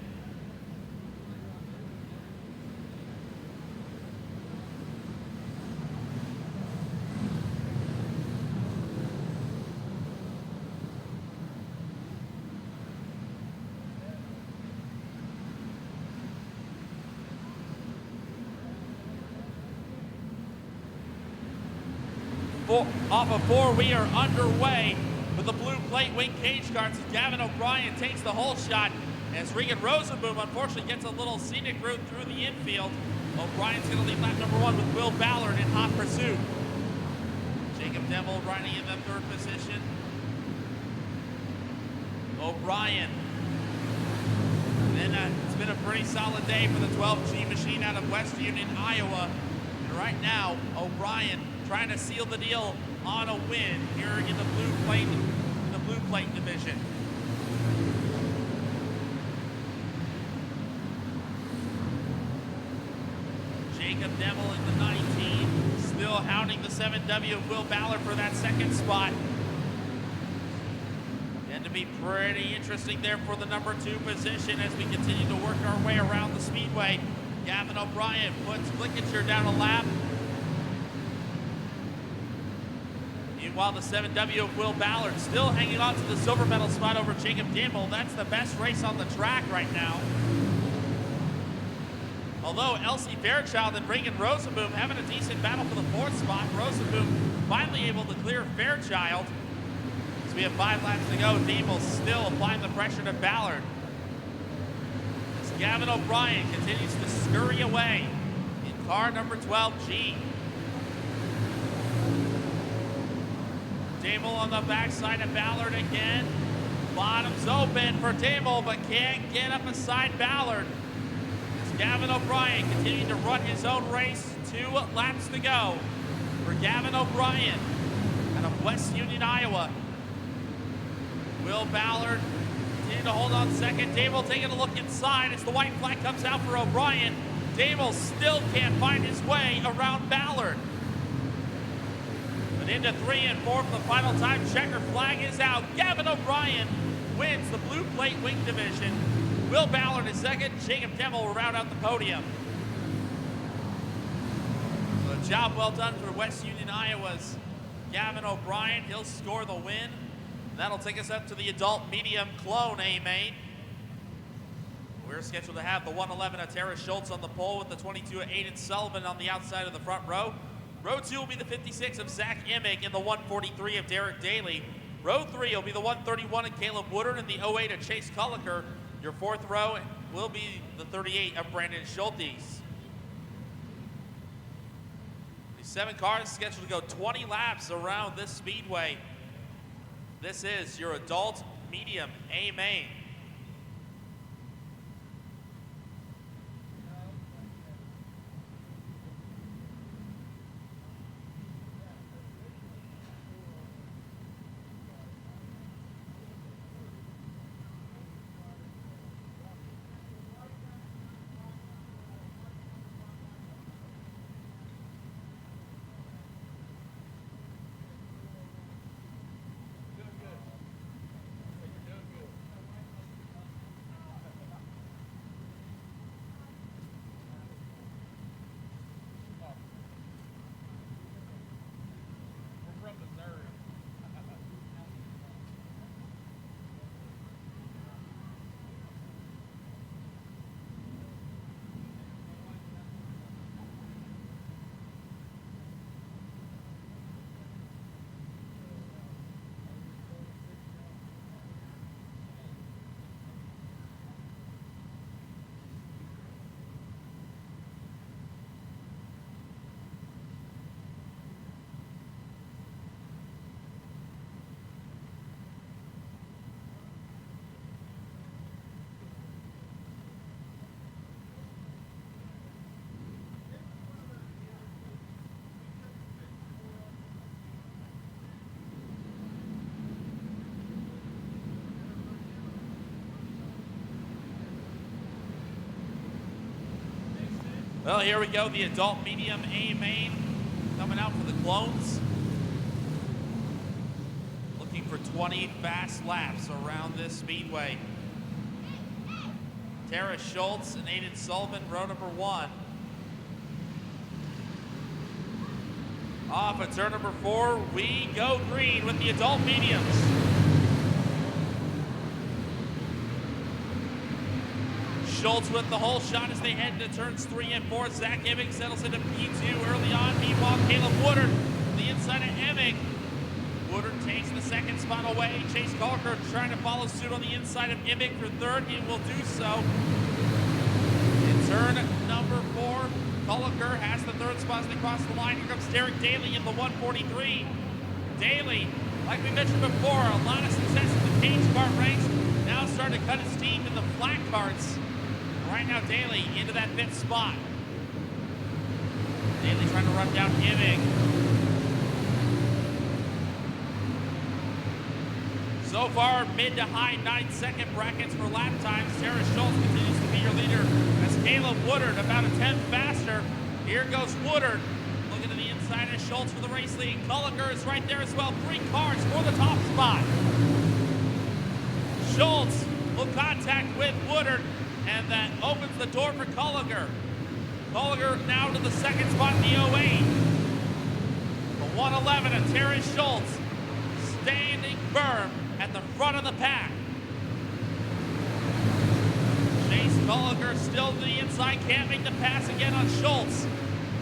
Off of 4, we are underway with the Blue Plate Wing Cage Carts. Gavin O'Brien takes the whole shot as Regan Rosenboom unfortunately gets a little scenic route through the infield. O'Brien's going to lead lap number 1 with Will Ballard in hot pursuit. Jacob Demmel riding in the 3rd position. O'Brien. And then it's been a pretty solid day for the 12G machine out of West Union, Iowa. And right now, O'Brien trying to seal the deal on a win here in the Blue Plate division. Jacob Demmel in the 19, still hounding the 7W of Will Ballard for that 2nd spot. And to be pretty interesting there for the number 2 position as we continue to work our way around the speedway. Gavin O'Brien puts Flickinger down a lap. Meanwhile, the 7W of Will Ballard still hanging on to the silver medal spot over Jacob Demmel. That's the best race on the track right now. Although Elsie Fairchild and Regan Rosenboom having a decent battle for the 4th spot, Rosenboom finally able to clear Fairchild. As we have 5 laps to go, Demmel still applying the pressure to Ballard. As Gavin O'Brien continues to scurry away in car number 12G. Demmel on the backside of Ballard again. Bottom's open for Demmel, but can't get up beside Ballard. As Gavin O'Brien continuing to run his own race. 2 laps to go for Gavin O'Brien out of West Union, Iowa. Will Ballard continuing to hold on second. Demmel taking a look inside as the white flag comes out for O'Brien. Demmel still can't find his way around Ballard. But into 3 and 4 for the final time. Checker flag is out. Gavin O'Brien wins the Blue Plate Wing division. Will Ballard is second. Jacob Demmel will round out the podium. So a job well done for West Union, Iowa's Gavin O'Brien. He'll score the win. That'll take us up to the adult medium clone A main. We're scheduled to have the 111 of Tara Schultz on the pole with the 22 of Aiden Sullivan on the outside of the front row. Row 2 will be the 56 of Zach Emig and the 143 of Derek Daly. Row 3 will be the 131 of Caleb Woodard and the 08 of Chase Culliker. Your 4th row will be the 38 of Brandon Schultes. These 7 cars scheduled to go 20 laps around this speedway. This is your adult medium A main. Well, here we go. The adult medium A main coming out for the clones. Looking for 20 fast laps around this speedway. Tara Schultz and Aiden Sullivan, row number 1. Off at turn number 4, we go green with the adult mediums. Schultz with the whole shot as they head into turns 3 and 4. Zach Emming settles into P2 early on. Meanwhile, Caleb Woodard, the inside of Emming. Woodard takes the second spot away. Chase Colliker trying to follow suit on the inside of Emming for third. He will do so. In turn number 4, Colliker has the third spot as they cross the line. Here comes Derek Daly in the 143. Daly, like we mentioned before, a lot of success in the cage kart ranks. Now starting to cut his teeth in the flat karts. Right now, Daly into that 5th spot. Daly trying to run down Emming. So far, mid to high 9-second brackets for lap times. Tara Schultz continues to be your leader as Caleb Woodard about a 10th faster. Here goes Woodard. Looking to the inside of Schultz for the race lead. Colliker is right there as well. 3 cars for the top spot. Schultz will contact with Woodard, and that opens the door for Colliker. Colliker now to the 2nd spot in the 08. The 111 of Terry Schultz standing firm at the front of the pack. Chase Colliker still to the inside, can't make the pass again on Schultz.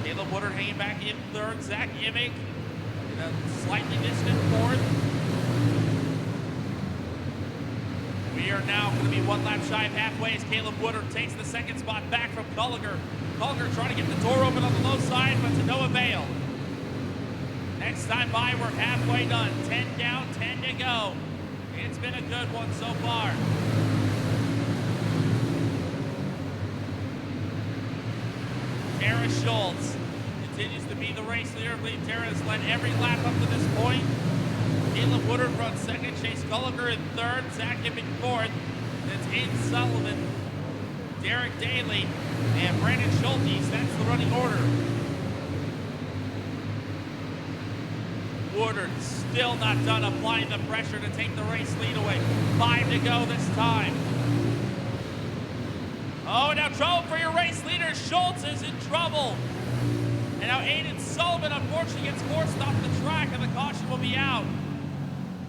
Caleb Woodard hanging back in 3rd. Zach Emming in a slightly distant 4th. We are now going to be 1 lap shy of halfway as Caleb Woodard takes the 2nd spot back from Colliker. Colliker trying to get the door open on the low side, but to no avail. Next time by, we're halfway done. 10 down, 10 to go. It's been a good one so far. Tara Schultz continues to be the race leader. I believe Tara has led every lap up to this point. Caleb Woodard runs 2nd, Chase Colliker in 3rd, Zach Emming 4th. That's Aiden Sullivan, Derek Daly, and Brandon Schultes. That's the running order. Woodard still not done applying the pressure to take the race lead away. 5 to go this time. Oh, now trouble for your race leader. Schultz is in trouble. And now Aiden Sullivan unfortunately gets forced off the track, and the caution will be out.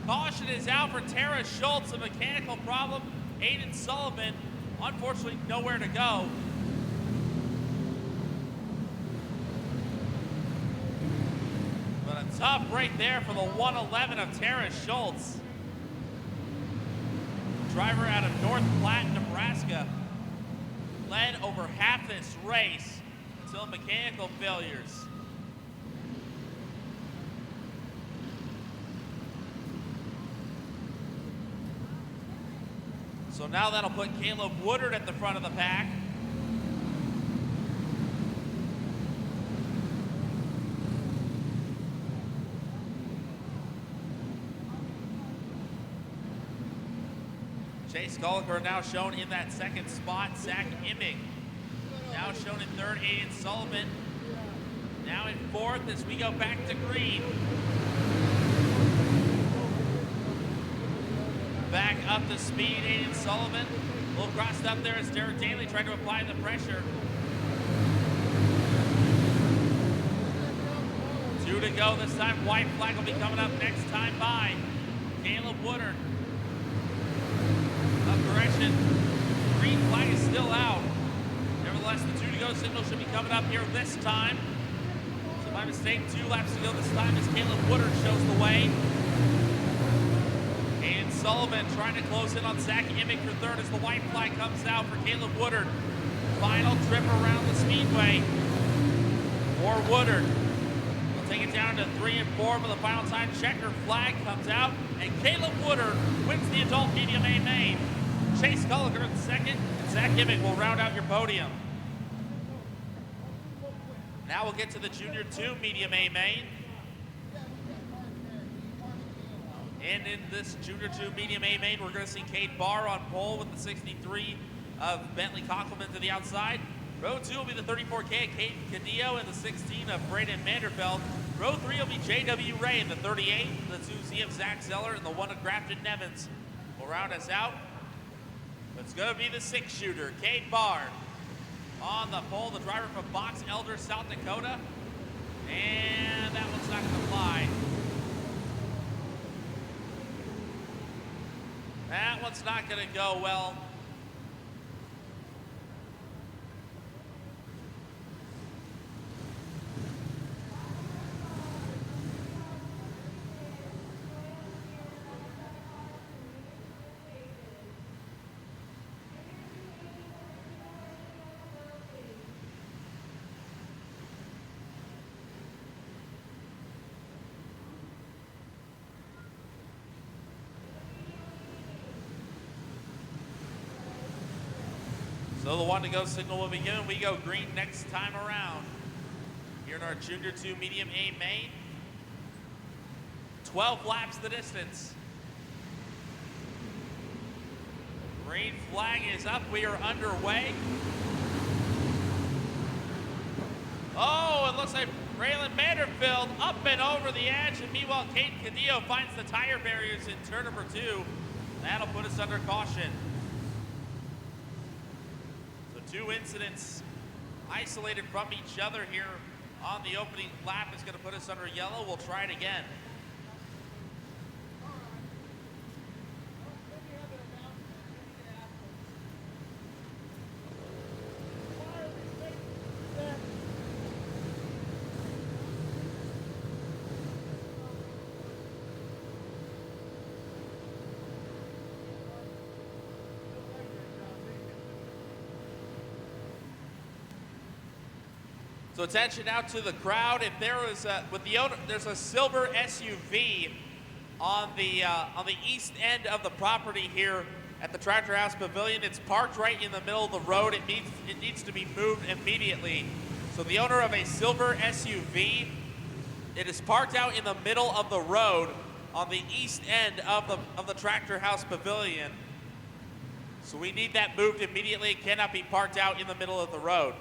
Caution is out for Tara Schultz, a mechanical problem. Aiden Sullivan, unfortunately, nowhere to go. But a tough break there for the 111 of Tara Schultz. Driver out of North Platte, Nebraska. Led over half this race until mechanical failures. So now that'll put Caleb Woodard at the front of the pack. Chase Colliker now shown in that 2nd spot. Zach Emming now shown in 3rd. Aiden Sullivan now in 4th as we go back to green. Back up to speed, Aiden Sullivan. A little crossed up there as Derek Daly tried to apply the pressure. 2 to go this time. White flag will be coming up next time by. Caleb Woodard. Correction. Green flag is still out. Nevertheless, the 2 to go signal should be coming up here this time. So my mistake, 2 laps to go this time as Caleb Woodard shows the way. And Sullivan trying to close in on Zach Emming for 3rd as the white flag comes out for Caleb Woodard. Final trip around the speedway for Woodard. We'll take it down to 3 and 4 for the final time. Checker flag comes out, and Caleb Woodard wins the adult medium A main. Chase Colliker in 2nd, and Zach Emming will round out your podium. Now we'll get to the Junior 2 medium A main. And in this Junior 2 medium A main, we're going to see Cade Barr on pole with the 63 of Bentley Conkleman to the outside. Row 2 will be the 34K of Kate Cadillo and the 16 of Braden Vanderfeld. Row 3 will be J.W. Ray in the 38, the 2Z of Zach Zeller, and the 1 of Grafton Nevins will round us out. It's going to be the 6-shooter, Cade Barr. On the pole, the driver from Box Elder, South Dakota. And that one's not going to fly. That one's not going to go well. So the 1 to go signal will be given. We go green next time around. Here in our Junior 2 Medium A main. 12 laps the distance. Green flag is up. We are underway. Oh, it looks like Braylon Vanderfield up and over the edge. And meanwhile, Kate Cadillo finds the tire barriers in turn number 2. That'll put us under caution. 2 incidents isolated from each other here on the opening lap is going to put us under yellow. We'll try it again. So attention out to the crowd. If there was with the owner, there's a silver SUV on the east end of the property here at the Tractor House Pavilion. It's parked right in the middle of the road. It needs to be moved immediately. So the owner of a silver SUV, it is parked out in the middle of the road on the east end of the Tractor House Pavilion. So we need that moved immediately. It cannot be parked out in the middle of the road.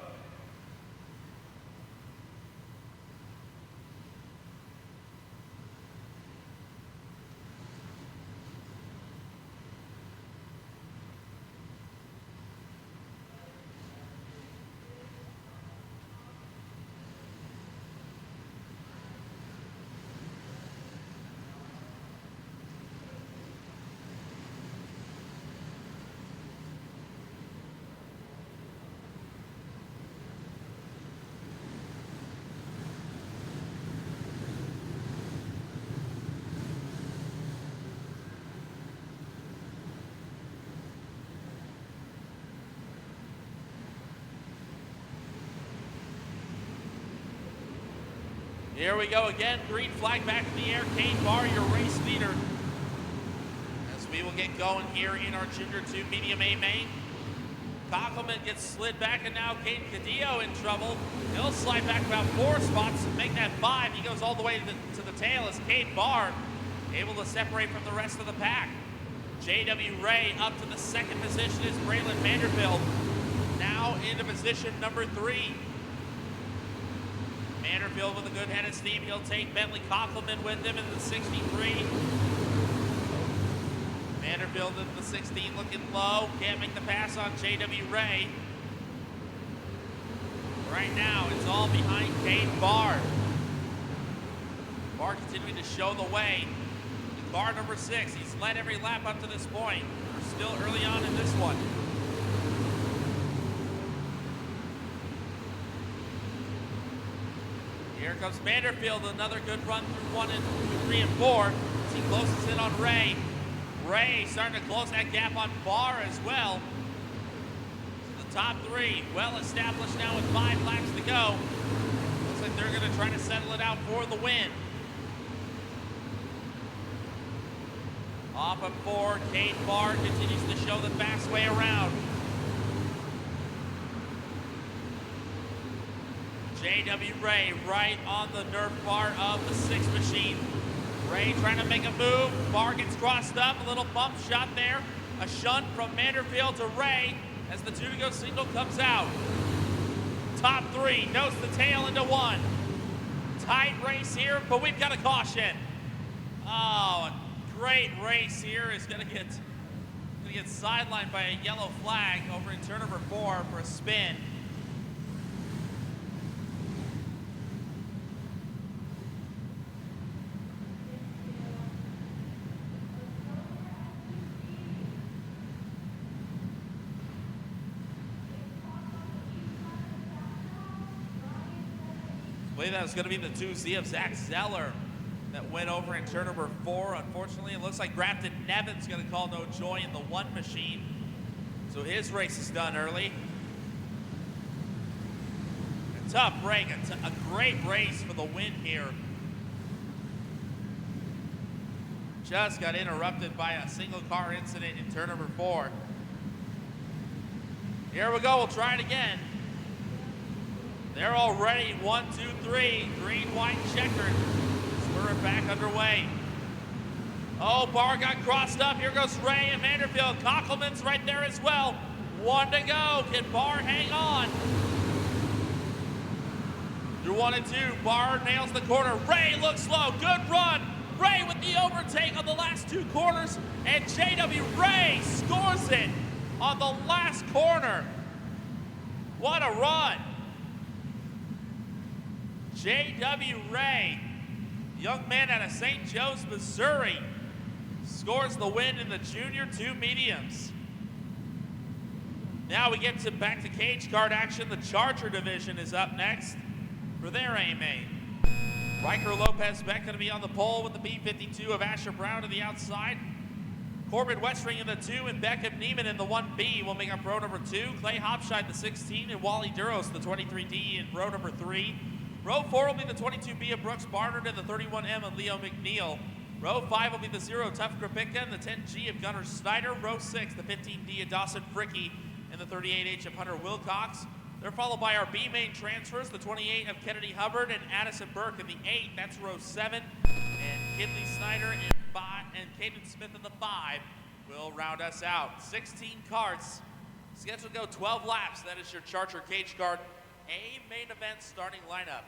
Here we go again. Green flag back in the air. Cade Barr, your race leader. As we will get going here in our Junior 2 Medium A main. Cockelman gets slid back, and now Kate Cadillo in trouble. He'll slide back about 4 spots and make that 5. He goes all the way to the tail as Cade Barr able to separate from the rest of the pack. J.W. Ray up to the 2nd position is Braylon Vanderbilt. Now into position number 3. Vanderfield with a good head of steam. He'll take Bentley Cockelman with him in the 63. Vanderfield in the 16 looking low. Can't make the pass on J.W. Ray. Right now, it's all behind Cade Barr. Barr continuing to show the way. Car number 6. He's led every lap up to this point. We're still early on in this one. Here comes Vanderfield, another good run through 1 and 3 and 4 as he closes in on Ray. Ray starting to close that gap on Barr as well. The top 3 well established now with 5 laps to go. Looks like they're going to try to settle it out for the win. Off of 4, Cade Barr continues to show the fast way around. J.W. Ray right on the Nerf bar of the 6 machine. Ray trying to make a move. Barr gets crossed up. A little bump shot there. A shunt from Vanderfield to Ray as the 2 to go signal comes out. top three, nose to tail into one. Tight race here, but we've got a caution. Oh, a great race here is gonna get sidelined by a yellow flag over in turn number 4 for a spin. I believe that was going to be the 2Z of Zach Zeller that went over in turn number 4. Unfortunately, it looks like Grafton Nevin's going to call no joy in the 1 machine. So his race is done early. A tough break, a great race for the win here. Just got interrupted by a single car incident in turn number 4. Here we go, we'll try it again. They're all ready, 1, 2, 3, green, white, checkered. So we're back underway. Oh, Barr got crossed up. Here goes Ray and Vanderfield. Kockelman's right there as well. 1 to go. Can Barr hang on? Through 1 and 2, Barr nails the corner. Ray looks slow. Good run. Ray with the overtake on the last 2 corners. And JW Ray scores it on the last corner. What a run. J.W. Ray, young man out of St. Joe's, Missouri, scores the win in the Junior 2 mediums. Now we get back to cage guard action. The Charger division is up next for their AMA. Riker Lopez Beck going to be on the pole with the B52 of Asher Brown to the outside. Corbin Westring in the 2 and Beckham Neiman in the 1B will make up row number 2. Clay Hopshide the 16 and Wally Duros the 23D in row number 3. Row 4 will be the 22B of Brooks Barnard and the 31M of Leo McNeil. Row 5 will be the 0 Tough Krapika and the 10G of Gunnar Snyder. Row 6, the 15D of Dawson Fricky and the 38H of Hunter Wilcox. They're followed by our B main transfers, the 28 of Kennedy Hubbard and Addison Burke in the 8. That's row 7. And Kinley Snyder in 5 and Caden Smith in the 5 will round us out. 16 carts. Scheduled to go 12 laps. That is your Charger Cage Guard A main event starting lineup.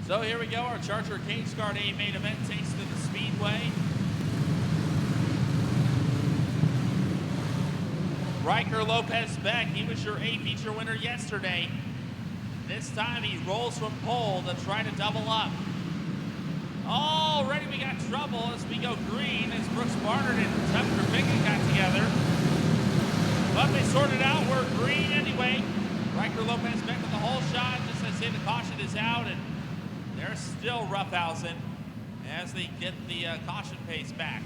So here we go, our Charger Cage Guard A main event takes to the Speedway. Riker Lopez Beck, he was your A feature winner yesterday. This time he rolls from pole to try to double up. Already we got trouble as we go green as Brooks Barnard and Tough Krapika got together. But they sorted out, we're green anyway. Riker Lopez Beck with the whole shot, just as they say the caution is out, and they're still roughhousing as they get the caution pace back.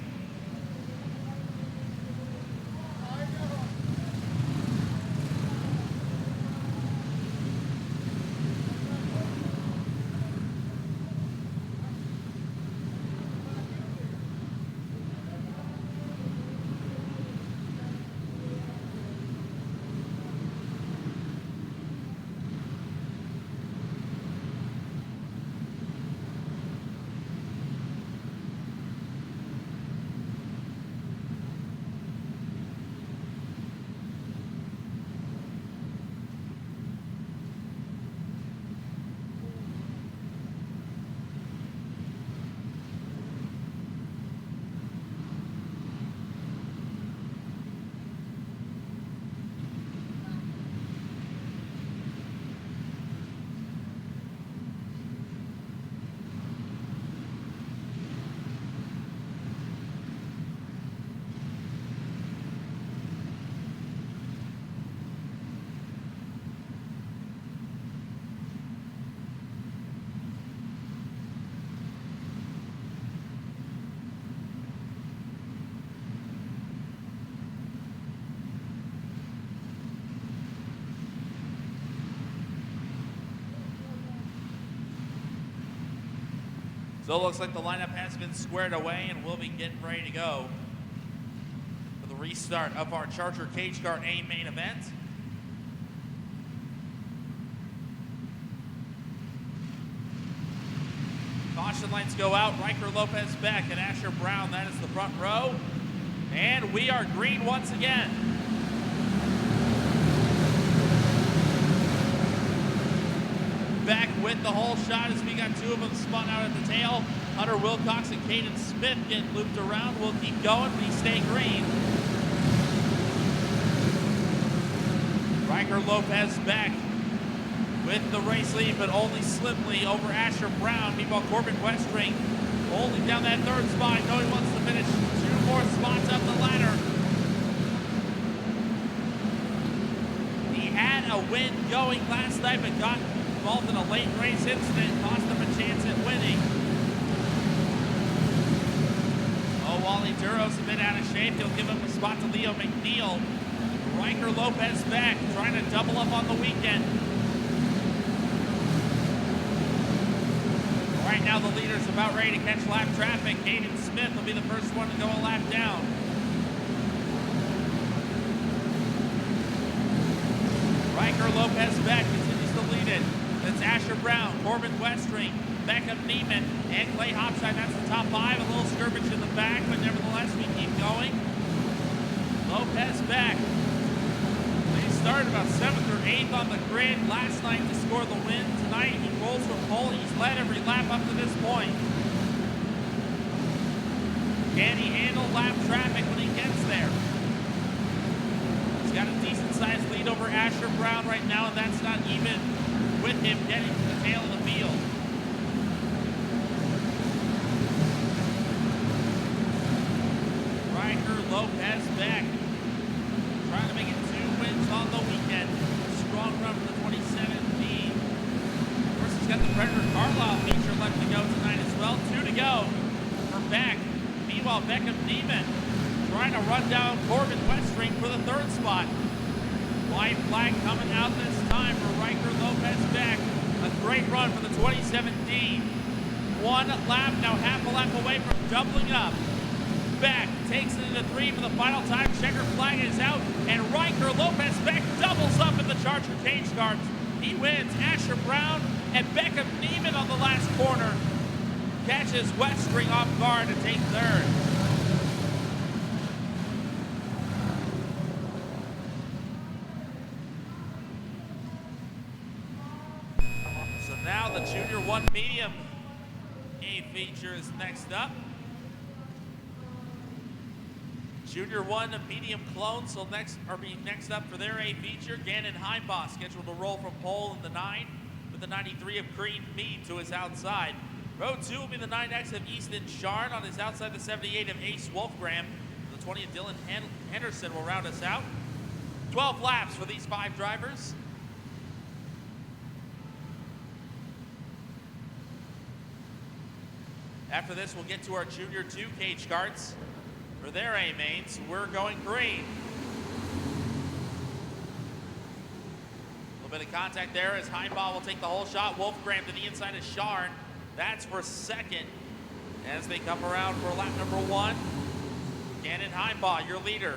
So it looks like the lineup has been squared away and we'll be getting ready to go for the restart of our Charger Cage Kart A main event. Caution lights go out. Riker Lopez Beck and Asher Brown, that is the front row. And we are green once again. Beck with the whole shot as we got two of them spun out at the tail. Hunter Wilcox and Caden Smith getting looped around. We'll keep going, we stay green. Riker Lopez Beck with the race lead, but only slimly over Asher Brown. Meanwhile, Corbin Westring holding down that third spot. No, he wants to finish 2 more spots up the ladder. He had a win going last night, but got involved in a late race incident, cost him a chance at winning. Oh, Wally Duros a bit out of shape. He'll give him a spot to Leo McNeil. Riker Lopez Beck trying to double up on the weekend. Right now the leader's about ready to catch lap traffic. Caden Smith will be the first one to go a lap down. Riker Lopez Beck continues to lead it. That's Asher Brown, Corbin Westring, Beckham Neiman, and Clay Hopstein. That's the top 5. A little skirmish in the back, but nevertheless we keep going. Lopez Beck. They started about 7th or 8th on the grid last night to score the win. Tonight he rolls from pole. He's led every lap up to this point. Can he handle lap traffic when he gets there? He's got a decent sized lead over Asher Brown right now, and that's not even with him getting to the tail of the field. Riker Lopez Beck trying to make it 2 wins on the weekend. Strong run for the 2017. Of course, he's got the Predator Carlisle feature left to go tonight as well. 2 to go for Beck. Meanwhile, Beckham Neiman trying to run down Corbin Westring for the 3rd spot. White flag coming out this time for Riker Lopez Beck. A great run for the 2017. 1 lap, now half a lap away from doubling up. Beck takes it into 3 for the final time. Checker flag is out, and Riker Lopez Beck doubles up in the Charger Cage Karts. He wins. Asher Brown and Beckham Neiman on the last corner. Catches Westring off guard to take 3rd. So now the Junior 1 Medium A feature is next up. Junior 1 Medium Clones will be next up for their A feature. Gannon Heimbaugh scheduled to roll from pole in the 9 with the 93 of Green Mead to his outside. Row 2 will be the 9X of Easton Sharn on his outside, the 78 of Ace Wolfgram. The 20 of Dylan Henderson will round us out. 12 laps for these 5 drivers. After this, we'll get to our Junior 2 Cage Karts. For their A mains, we're going green. A little bit of contact there as Heimbaugh will take the whole shot. Wolfgram to the inside of Sharn. That's for 2nd as they come around for lap number 1. Gannon Heimbaugh, your leader.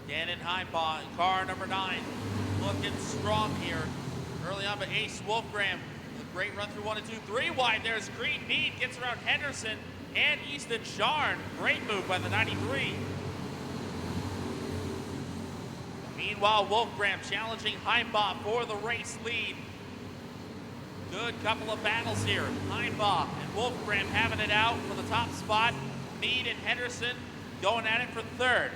Gannon Heimbaugh in car number 9. Looking strong here. Early on, but Ace Wolfgram. Great run through 1 and 2, 3 wide. There's Green Mead, gets around Henderson and Easton Sharn. Great move by the 93. Meanwhile, Wolfgram challenging Heimbaugh for the race lead. Good couple of battles here. Heimbaugh and Wolfgram having it out for the top spot. Mead and Henderson going at it for 3rd.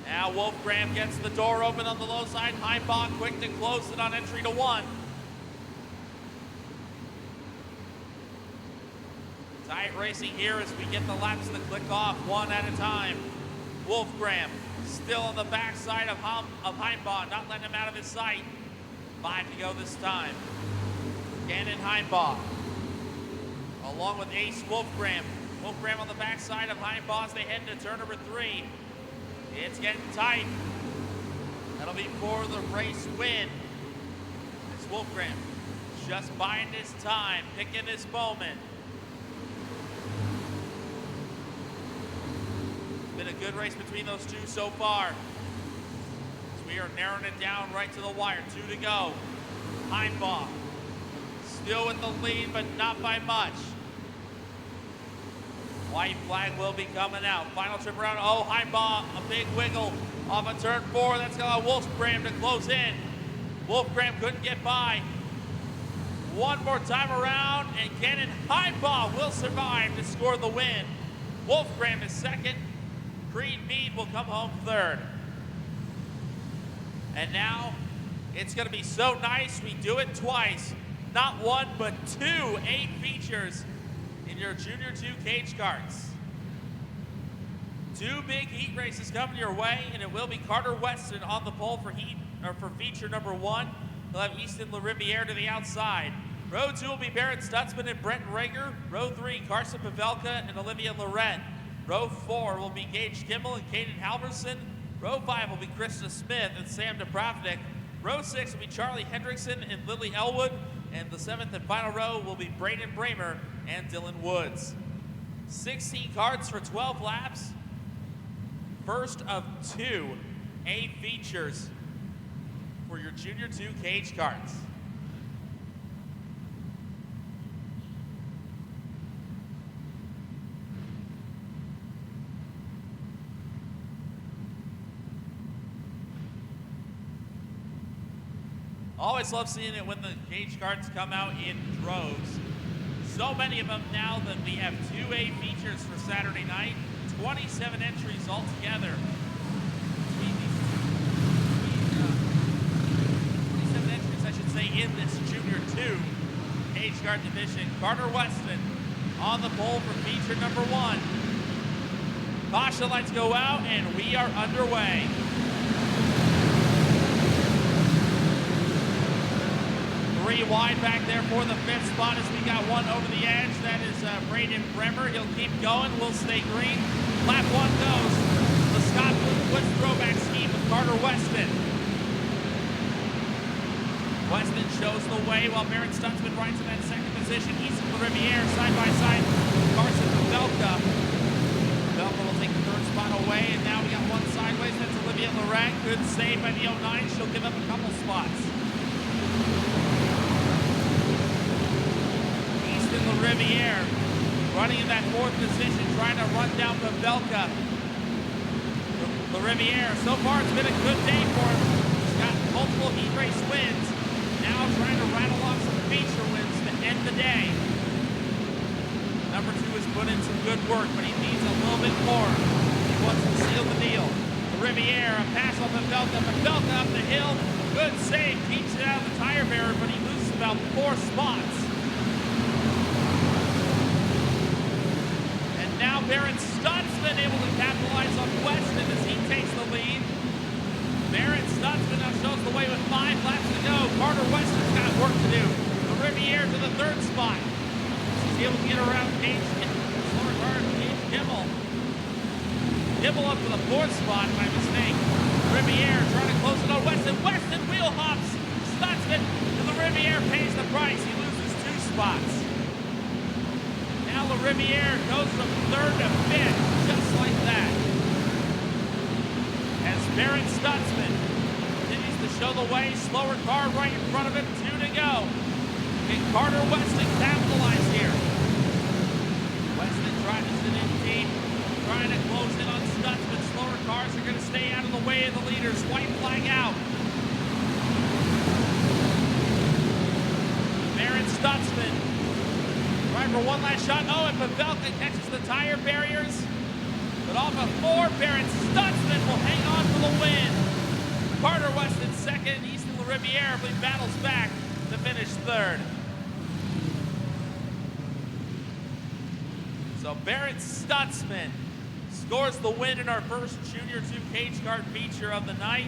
Now Wolfgram gets the door open on the low side. Heimbaugh quick to close it on entry to 1. Tight racing here as we get the laps to click off 1 at a time. Wolfgram still on the backside of Heimbaugh, not letting him out of his sight. 5 to go this time. Gannon Heimbaugh, along with Ace Wolfgram. Wolfgram on the backside of Heimbaugh as they head into turn number 3. It's getting tight. That'll be for the race win. Wolfgram just biding his time, picking his moment. Been a good race between those two so far. As we are narrowing it down right to the wire. 2 to go. Heimbaugh still with the lead, but not by much. White flag will be coming out. Final trip around. Oh, Heimbaugh, a big wiggle off of turn 4. That's going to Wolfgram to close in. Wolfgram couldn't get by. One more time around, and Cannon Heimbaugh will survive to score the win. Wolfgram is second. Creed Mead will come home third. And now, it's going to be so nice we do it twice. Not one, but 2 8 features in your Junior 2 cage karts. 2 big heat races coming your way, and it will be Carter Weston on the pole for feature number 1. He'll have Easton LaRiviere to the outside. Row 2 will be Barrett Stutzman and Brenton Rager. Row 3, Carson Pavelka and Olivia Lorette. Row 4 will be Gage Kimmel and Caden Halverson. Row 5 will be Krista Smith and Sam Dubrovnik. Row 6 will be Charlie Hendrickson and Lily Elwood. And the 7th and final row will be Braden Bramer and Dylan Woods. 16 karts for 12 laps. First of 2 A features for your Junior 2 cage karts. Always love seeing it when the cage karts come out in droves. So many of them now that we have 2 A features for Saturday night. 27 entries altogether. 27 entries, I should say, in this Junior 2 cage kart division. Carter Weston on the pole for feature number 1. Caution lights go out, and we are underway. 3 wide back there for the 5th spot as we got one over the edge. That is Braden Bremer. He'll keep going. We'll stay green. Lap 1 goes. The Scott Woods throwback scheme with Carter Weston. Weston shows the way while Barrett Stutzman rides in that 2nd position. Easton LaRiviere side by side. Carson Pavelka. Pavelka will take the 3rd spot away, and now we got one sideways. That's Olivia Lorette. Good save by the 09. She'll give up a couple spots. LaRiviere running in that 4th position, trying to run down Pavelka. LaRiviere, so far it's been a good day for him. He's got multiple heat race wins. Now trying to rattle off some feature wins to end the day. Number 2 has put in some good work, but he needs a little bit more. He wants to seal the deal. LaRiviere, a pass on Pavelka. Pavelka up the hill. Good save, keeps it out of the tire barrier, but he loses about 4 spots. Now Barrett Stutzman able to capitalize on Weston as he takes the lead. Barrett Stutzman now shows the way with 5 laps to go. Carter Weston's got work to do. LaRiviere to the 3rd spot. He's able to get around Gage Kimmel. Kimmel up for the 4th spot by mistake. LaRiviere trying to close it on Weston. Weston wheel hops Stutzman, and LaRiviere pays the price. He loses 2 spots. Now LaRiviere goes from 3rd to 5th, just like that. As Barrett Stutzman continues to show the way, slower car right in front of him, 2 to go. Can Carter Weston capitalize here? Weston trying to sit in deep, trying to close in on Stutzman. Slower cars are going to stay out of the way of the leaders. White flag out. Barrett Stutzman. For one last shot. Oh, and Pavelka catches the tire barriers. But off of 4, Barrett Stutzman will hang on for the win. Carter Weston 2nd. Easton LaRiviere battles back to finish 3rd. So Barrett Stutzman scores the win in our first Junior 2 cage kart feature of the night.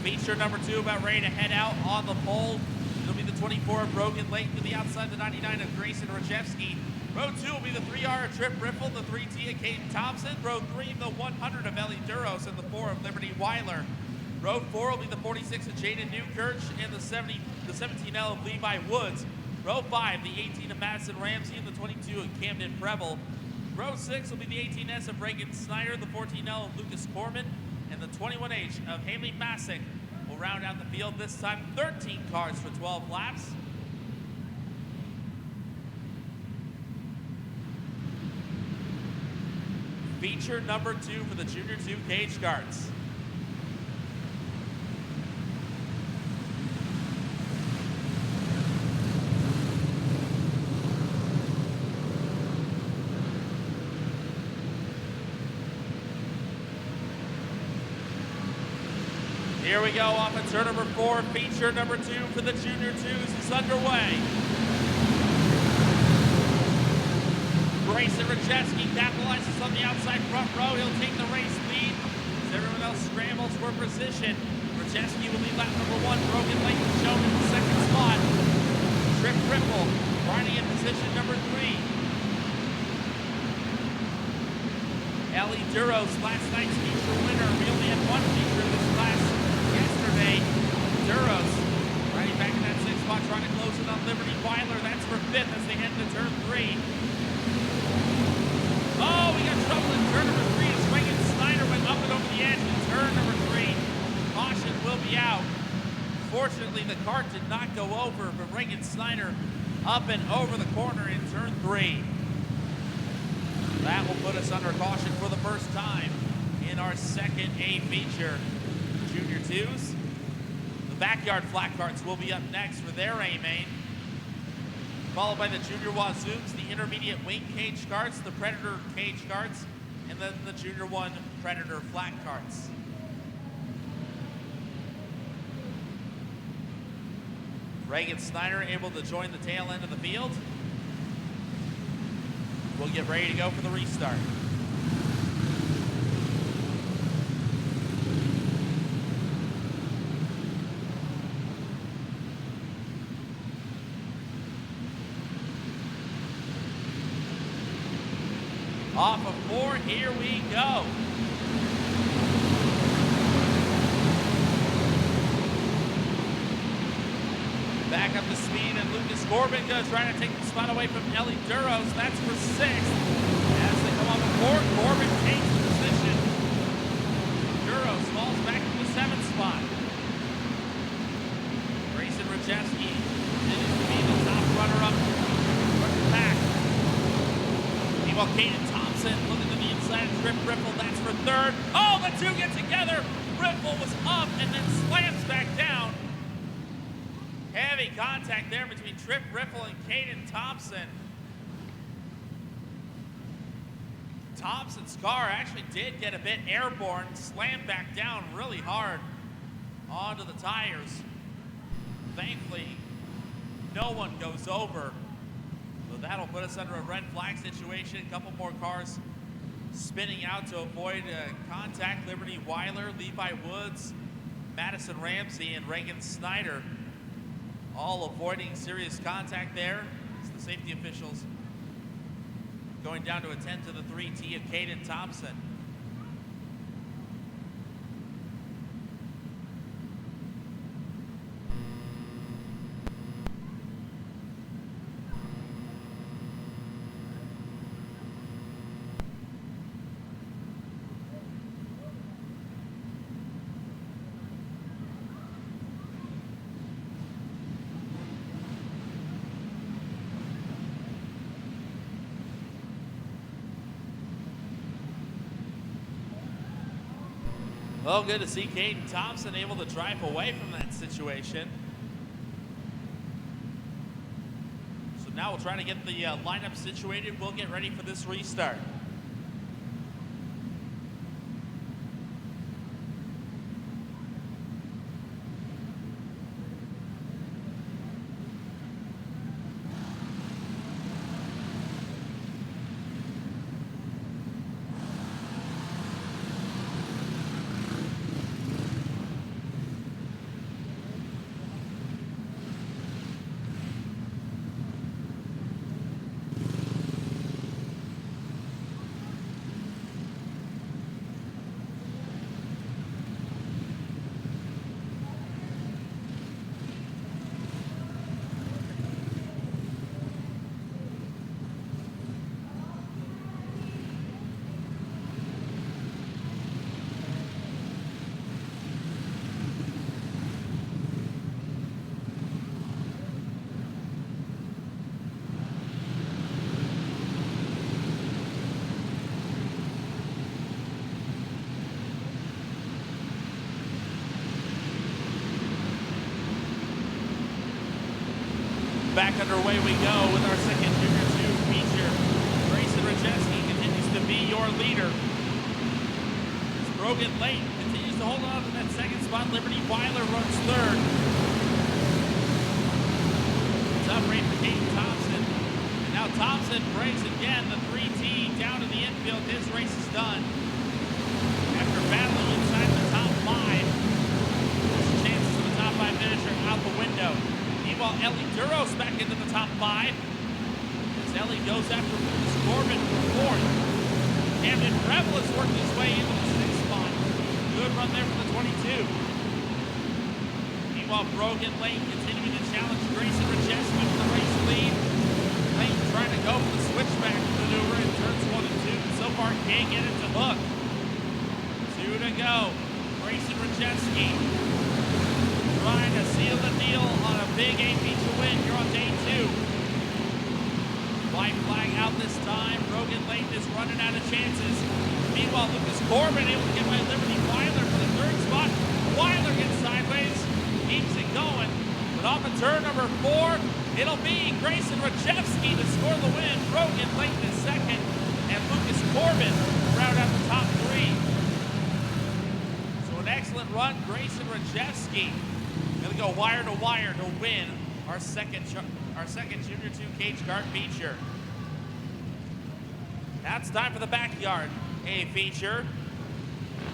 Feature number 2 about ready to head out on the pole. It'll be the 24 of Brogan Lake to the outside, the 99 of Grayson Rajewski. Row 2 will be the 3R of Trip Riffle, the 3T of Caden Thompson. Row 3, the 100 of Ellie Duros, and the 4 of Liberty Weiler. Row 4 will be the 46 of Jaden Newkirch and the 17L of Levi Woods. Row 5, the 18 of Madison Ramsey and the 22 of Camden Preble. Row 6 will be the 18S of Reagan Snyder, the 14L of Lucas Corman, and the 21H of Haley Masick will round out the field. This time 13 cars for 12 laps. Feature number 2 for the Junior 2 cage carts. Here we go off of turn number 4. Feature number 2 for the Junior 2s is underway. Grayson Rajewski capitalizes on the outside front row. He'll take the race lead as everyone else scrambles for position. Rajewski will lead lap number 1. Brogan Lake is shown in the second spot. Trip Ripple riding in position number 3. Ellie Duros, last night's feature winner. We only had one feature in this class yesterday. Duros riding back in that 6th spot, trying to close it on Liberty Weiler. That's for 5th as they head to turn 3. Oh, we got trouble in turn number 3 as Reagan Snyder went up and over the edge in turn number 3. Caution will be out. Fortunately, the cart did not go over, but Reagan Snyder up and over the corner in turn 3. That will put us under caution for the first time in our second A feature. Junior 2s. The backyard flat carts will be up next for their A main, followed by the Junior Wazooks, the intermediate wing cage carts, the Predator cage carts, and then the Junior 1 Predator flat carts. Reagan Snyder able to join the tail end of the field. We'll get ready to go for the restart. Off of 4, here we go. Back up to speed, and Lucas Corbin goes trying to take the spot away from Ellie Duros. That's for 6th. As they come on the 4th, Corbin takes the position. Duros falls back to the 7th spot. Grayson Rajewski continues to be the top runner-up from the pack. Meanwhile, Caden Thompson looking to the inside of Trip Ripple. That's for 3rd. Oh, the 2 get together. Ripple was up and then slams back down. Heavy contact there between Trip Ripple and Caden Thompson. Thompson's car actually did get a bit airborne, slammed back down really hard onto the tires. Thankfully, no one goes over. So that'll put us under a red flag situation. A couple more cars spinning out to avoid contact. Liberty Weiler, Levi Woods, Madison Ramsey, and Reagan Snyder all avoiding serious contact there. It's the safety officials going down to attend to the 3T of Caden Thompson. Well, good to see Caden Thompson able to drive away from that situation. So now we'll try to get the lineup situated. We'll get ready for this restart. back underway we go with our second Junior 2 feature. Grayson Rajewski continues to be your leader. Brogan Lane continues to hold on to that second spot. Liberty Weiler runs third. Top rate for Caden Thompson. And now Thompson breaks again. The 3T down to the infield. His race is done. After battling inside the top five, his chances of the top five finisher out the window. Meanwhile, Ellie Duros back into the top five. As Ellie goes after Lucas Corbin for fourth. Camden Revel has worked his way into the sixth spot. Good run there for the 22. Meanwhile, Brogan Lane continuing to challenge Grayson Rajewski for the race lead. Lane trying to go for the switchback maneuver in turns 1 and 2. So far, can't get it to hook. 2 to go. Grayson Rajewski trying to seal the deal on a big 8-feature win here on day 2. White flag out this time. Brogan Lane is running out of chances. Meanwhile, Lucas Corbin able to get by Liberty Weiler for the third spot. Weiler gets sideways, keeps it going. But off of turn number 4, it'll be Grayson Rajewski to score the win. Brogan Lane is second, and Lucas Corbin round out the top 3. So an excellent run. Grayson Rajewski gonna go wire to wire to win our second Junior 2 cage kart feature. Now it's time for the backyard A feature.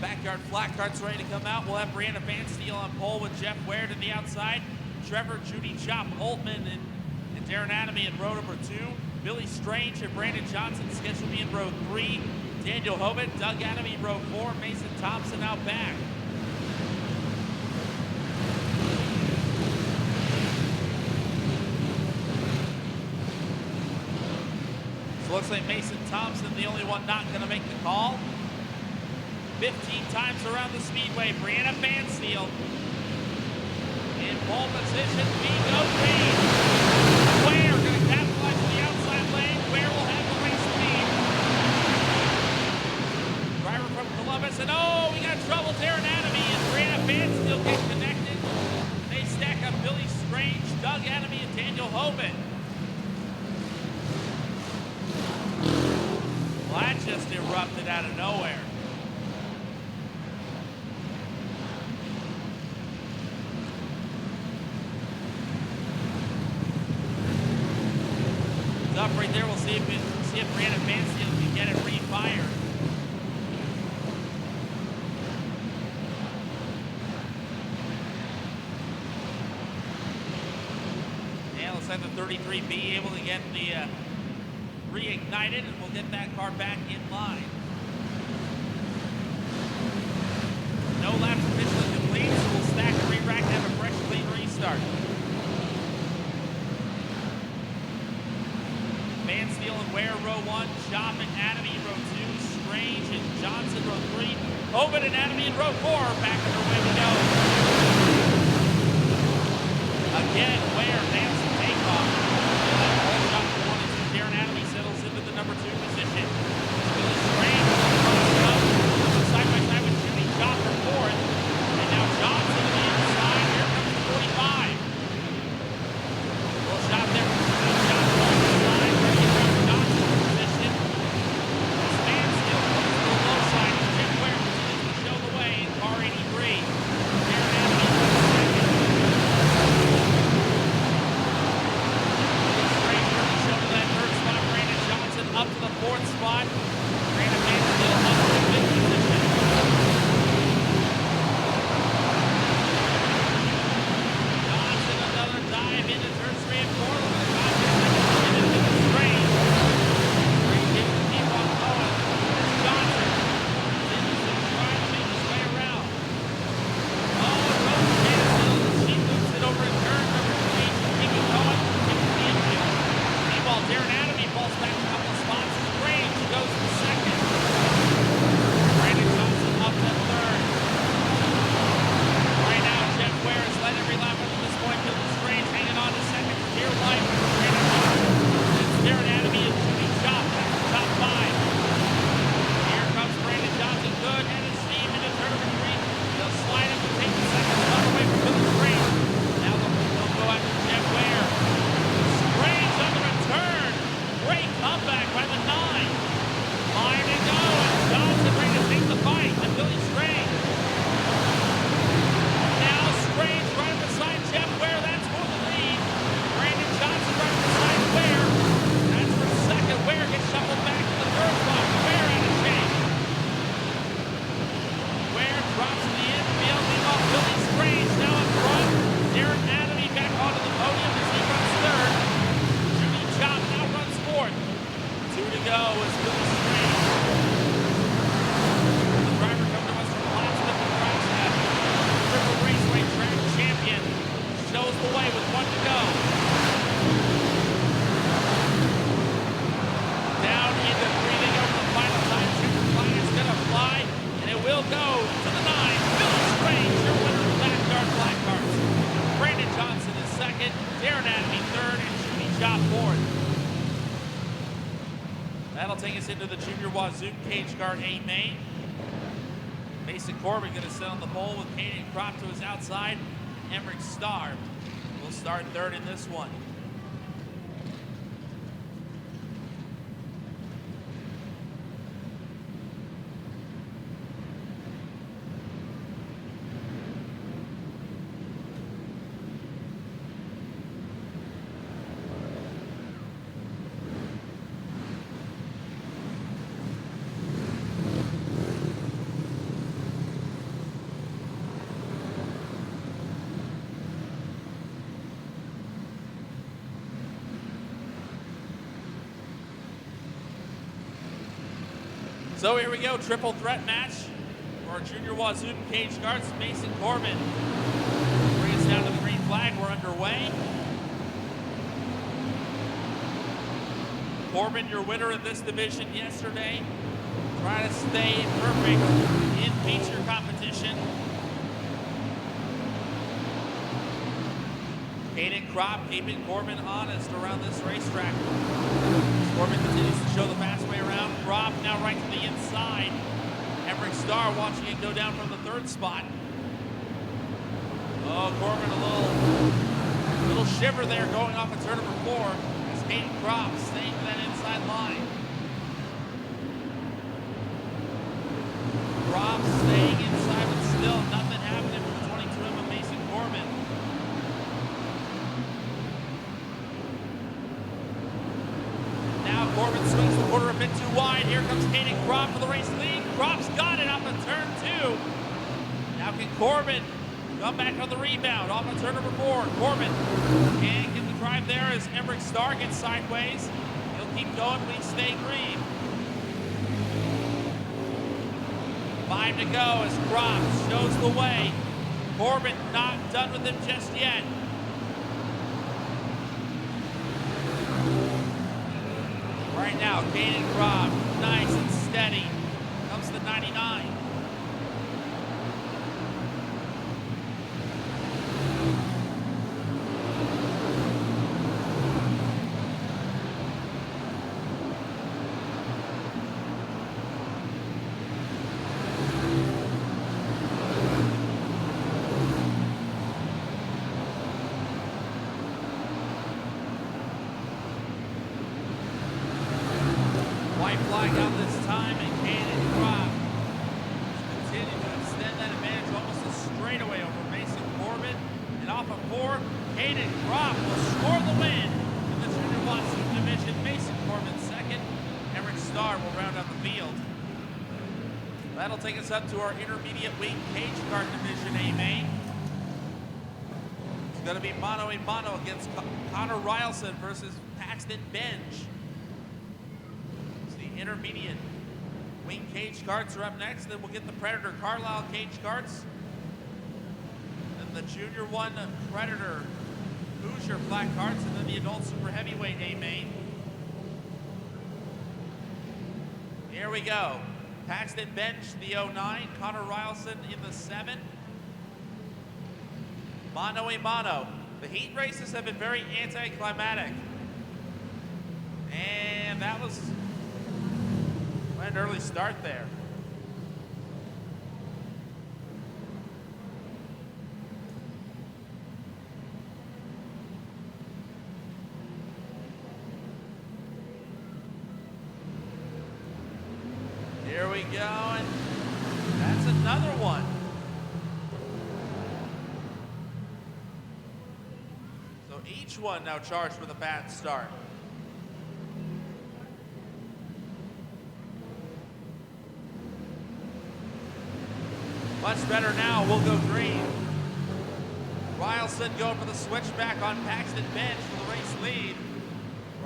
Backyard flat kart's ready to come out. We'll have Brianna Fansteel on pole with Jeff Ware to the outside. Trevor, Judy Chop, Altman, and Darren Adamy in row number 2. Billy Strange and Brandon Johnson scheduled to be in row 3. Daniel Hovitt, Doug Adamy in row 4. Mason Thompson out back. So looks like Mason Thompson, the only one not going to make the call. 15 times around the speedway. Brianna Fansteel in pole position. Vigo Green. Ware going to capitalize on the outside lane. Ware will have the race lead. Driver from Columbus, and oh, we got trouble. Darren Adamy and Brianna Fansteel get connected. They stack up Billy Strange, Doug Adamy, and Daniel Hovitt. Well, that just erupted out of nowhere. It's up right there. We'll see if Brianna Fansteel can get it refired. Yeah, looks like the 33B able to get the reignited, and we'll get that car back in line. No laps officially complete, so we'll stack and re-rack and have a fresh, clean restart. Fansteel and Ware row 1, Chop and Adamy row 2, Strange and Johnson row 3, Hovitt and Adamy in row 4. Back underway we go. Again, Ware nails the takeoff. Darren Adamy settles into the number 2 position. Billy Strange side by side with Judy Chop for 4th. And now Johnson to the inside. Here comes the 45. Little shot there from Judy Chop on the side. Ready to go Johnson in position. This man still comes to the low side. Jim Ware continues to show the way in car 83. Darren Adamy in second. Up to the 4th spot. Brandon Fansteel up to the 5th position. Johnson another dive into turns 3 and 4. Look at the into the Strange. Strange able to keep on going. Johnson continues to try to make his way around. Oh, it goes to Fansteel. She moves it over in turn number 3. Keep it going. Keep it the infield. Meanwhile, Darren Adamy falls back a couple spots. Strange goes to to go is Billy Strange. The driver coming to us from Plattsmouth, Nebraska. Triple Raceway track champion shows the way with 1 to go. Down into breathing over the final time. Super flag is going to fly, and it will go to the 9. Billy Strange, your winner of Backyard Black Carts. Brandon Johnson is second, Darren Adamy third, and Jimmy Job fourth. That'll take us into the Junior Wazoo Cage Guard A main. Mason Corbin going to sit on the pole with Caden Kropp to his outside. Emmerich Starr will start third in this one. So here we go, triple threat match for our Junior Wazoo Cage Guards. Mason Corbin bring us down to the green flag. We're underway. Corbin, your winner in this division yesterday. Try to stay perfect in feature competition. Caden Kropp keeping Corbin honest around this racetrack. Corbin continues to show the fast way around. Kropp now right to the inside. Emmerich Starr watching it go down from the third spot. Oh, Corbin a little shiver there going off of turn number 4. As Caden Kropp staying to that inside line. Kropp staying inside, but still nothing happening for the 22M of Mason Corbin. Now Corbin swings the quarter a bit too wide. Here comes Caden Kropp for the race lead. Kropp's got it off of turn 2. Now can Corbin come back on the rebound off of turn number 4. Corbin can't get the drive there as Emmerich Starr gets sideways. He'll keep going, we stay green. 5 to go as Kropp shows the way. Corbin not done with him just yet. Right now, Caden Kropp, nice and steady. Comes the 99. White flag out this time, and Caden Kropp continue to extend that advantage almost a straightaway over Mason Corbin. And off of 4, Caden Kropp will score the win in the Junior Wazoo division. Mason Corbin second. Emmerich Starr will round out the field. That'll take us up to our intermediate weight Cage Guard Division A main. It's going to be mano a mano against Connor Rylson versus Paxton Benj. Intermediate wing cage carts are up next. Then we'll get the Predator Carlisle cage carts. Then the Junior 1 Predator Hoosier black carts. And then the adult super heavyweight A main. Here we go. Paxton Bench, the 09. Connor Rylson in the 7. Mano a mano. The heat races have been very anticlimactic. And that was an early start there. Here we go, and that's another one. So each one now charged with a bad start. Much better now, we'll go green. Rylson going for the switchback on Paxton Bench for the race lead.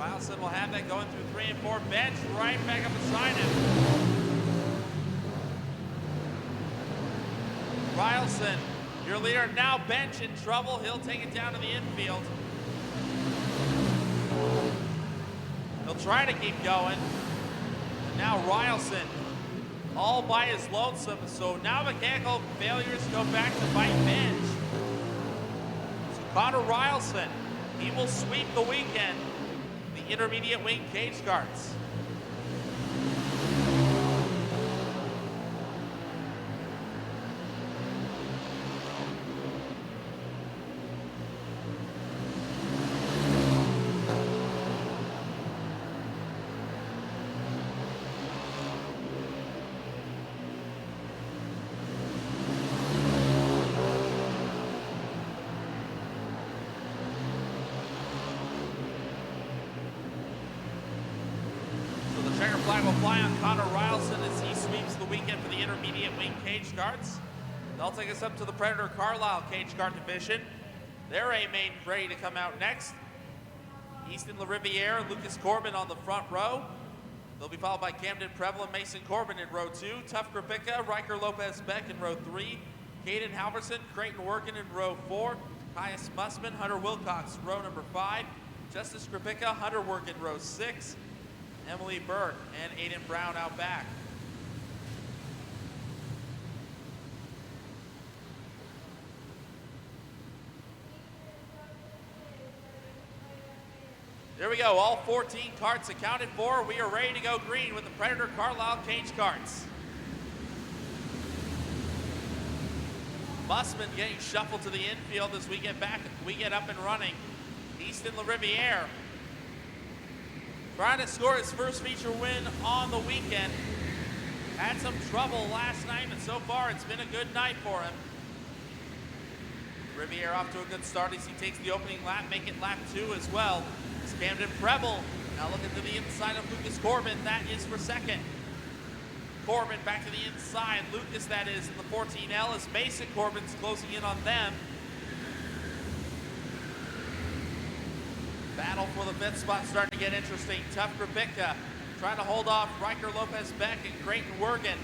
Rileson will have that going through 3 and 4. Bench right back up beside him. Rileson, your leader, now Bench in trouble. He'll take it down to the infield. He'll try to keep going. And now Rileson all by his lonesome. So now mechanical failures go back to bite Bench. So Connor Rileson, he will sweep the weekend. The intermediate wing cage carts. Checker flag will fly on Connor Rileson as he sweeps the weekend for the intermediate wing cage carts. They'll take us up to the Predator Carlisle cage cart division. Their A main ready to come out next. Easton LaRiviere, Lucas Corbin on the front row. They'll be followed by Camden Preble and Mason Corbin in row 2. Tuff Krapika, Riker Lopez Beck in row 3. Caden Halverson, Creighton Workin in row 4. Caius Mussman, Hunter Wilcox, row number 5. Justice Krapika, Hunter Workin, row 6. Emily Burke and Aiden Brown out back. There we go, all 14 carts accounted for. We are ready to go green with the Predator Carlisle cage carts. Mussman getting shuffled to the infield as we get up and running. Easton LaRiviere trying to score his first feature win on the weekend. Had some trouble last night, and so far it's been a good night for him. Riviere off to a good start as he takes the opening lap, make it lap 2 as well. It's Camden Preble now looking to the inside of Lucas Corbin. That is for second. Corbin back to the inside. Lucas, that is, in the 14L as Mason Corbin's closing in on them. Battle for the 5th spot starting to get interesting. Tuff Krapika trying to hold off Riker Lopez Beck and Creighton Workin.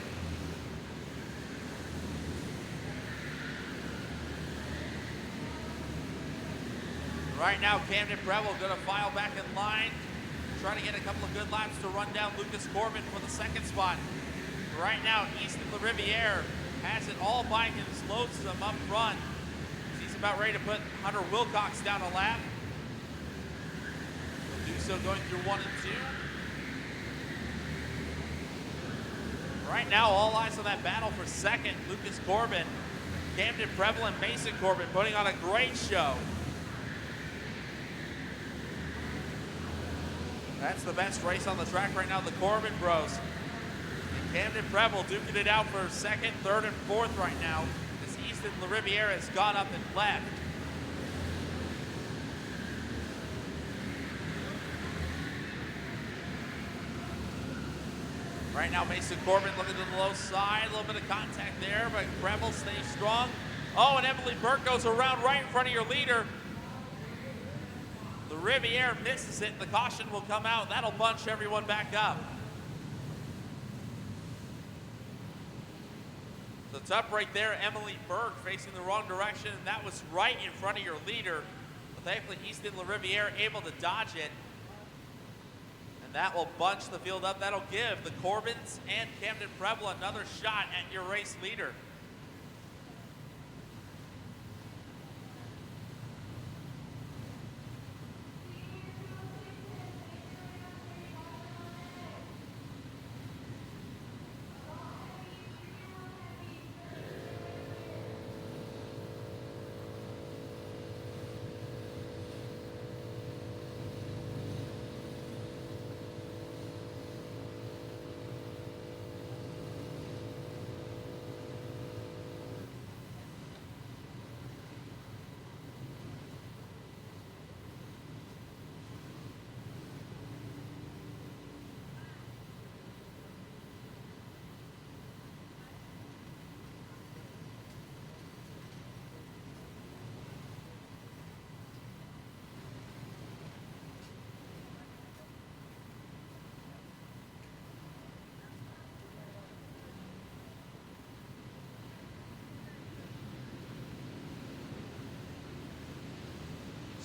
Right now, Camden Preble going to file back in line, try to get a couple of good laps to run down Lucas Corbin for the 2nd spot. Right now, Easton LaRiviere has it all by his lonesome up front. He's about ready to put Hunter Wilcox down a lap. He'll do so going through 1 and 2. Right now, all eyes on that battle for second. Lucas Corbin, Camden Preble, and Mason Corbin putting on a great show. That's the best race on the track right now, the Corbin Bros. And Camden Preble duking it out for 2nd, 3rd, and 4th right now as Easton LaRiviere has gone up and left. Right now, Mason Corbin looking to the low side. A little bit of contact there, but Preble stays strong. Oh, and Emily Burke goes around right in front of your leader. The Riviere misses it. The caution will come out. That'll bunch everyone back up. So it's up right there. Emily Burke facing the wrong direction, and that was right in front of your leader. But thankfully, Easton LaRiviere able to dodge it. And that will bunch the field up. That'll give the Corbins and Camden Preble another shot at your race leader.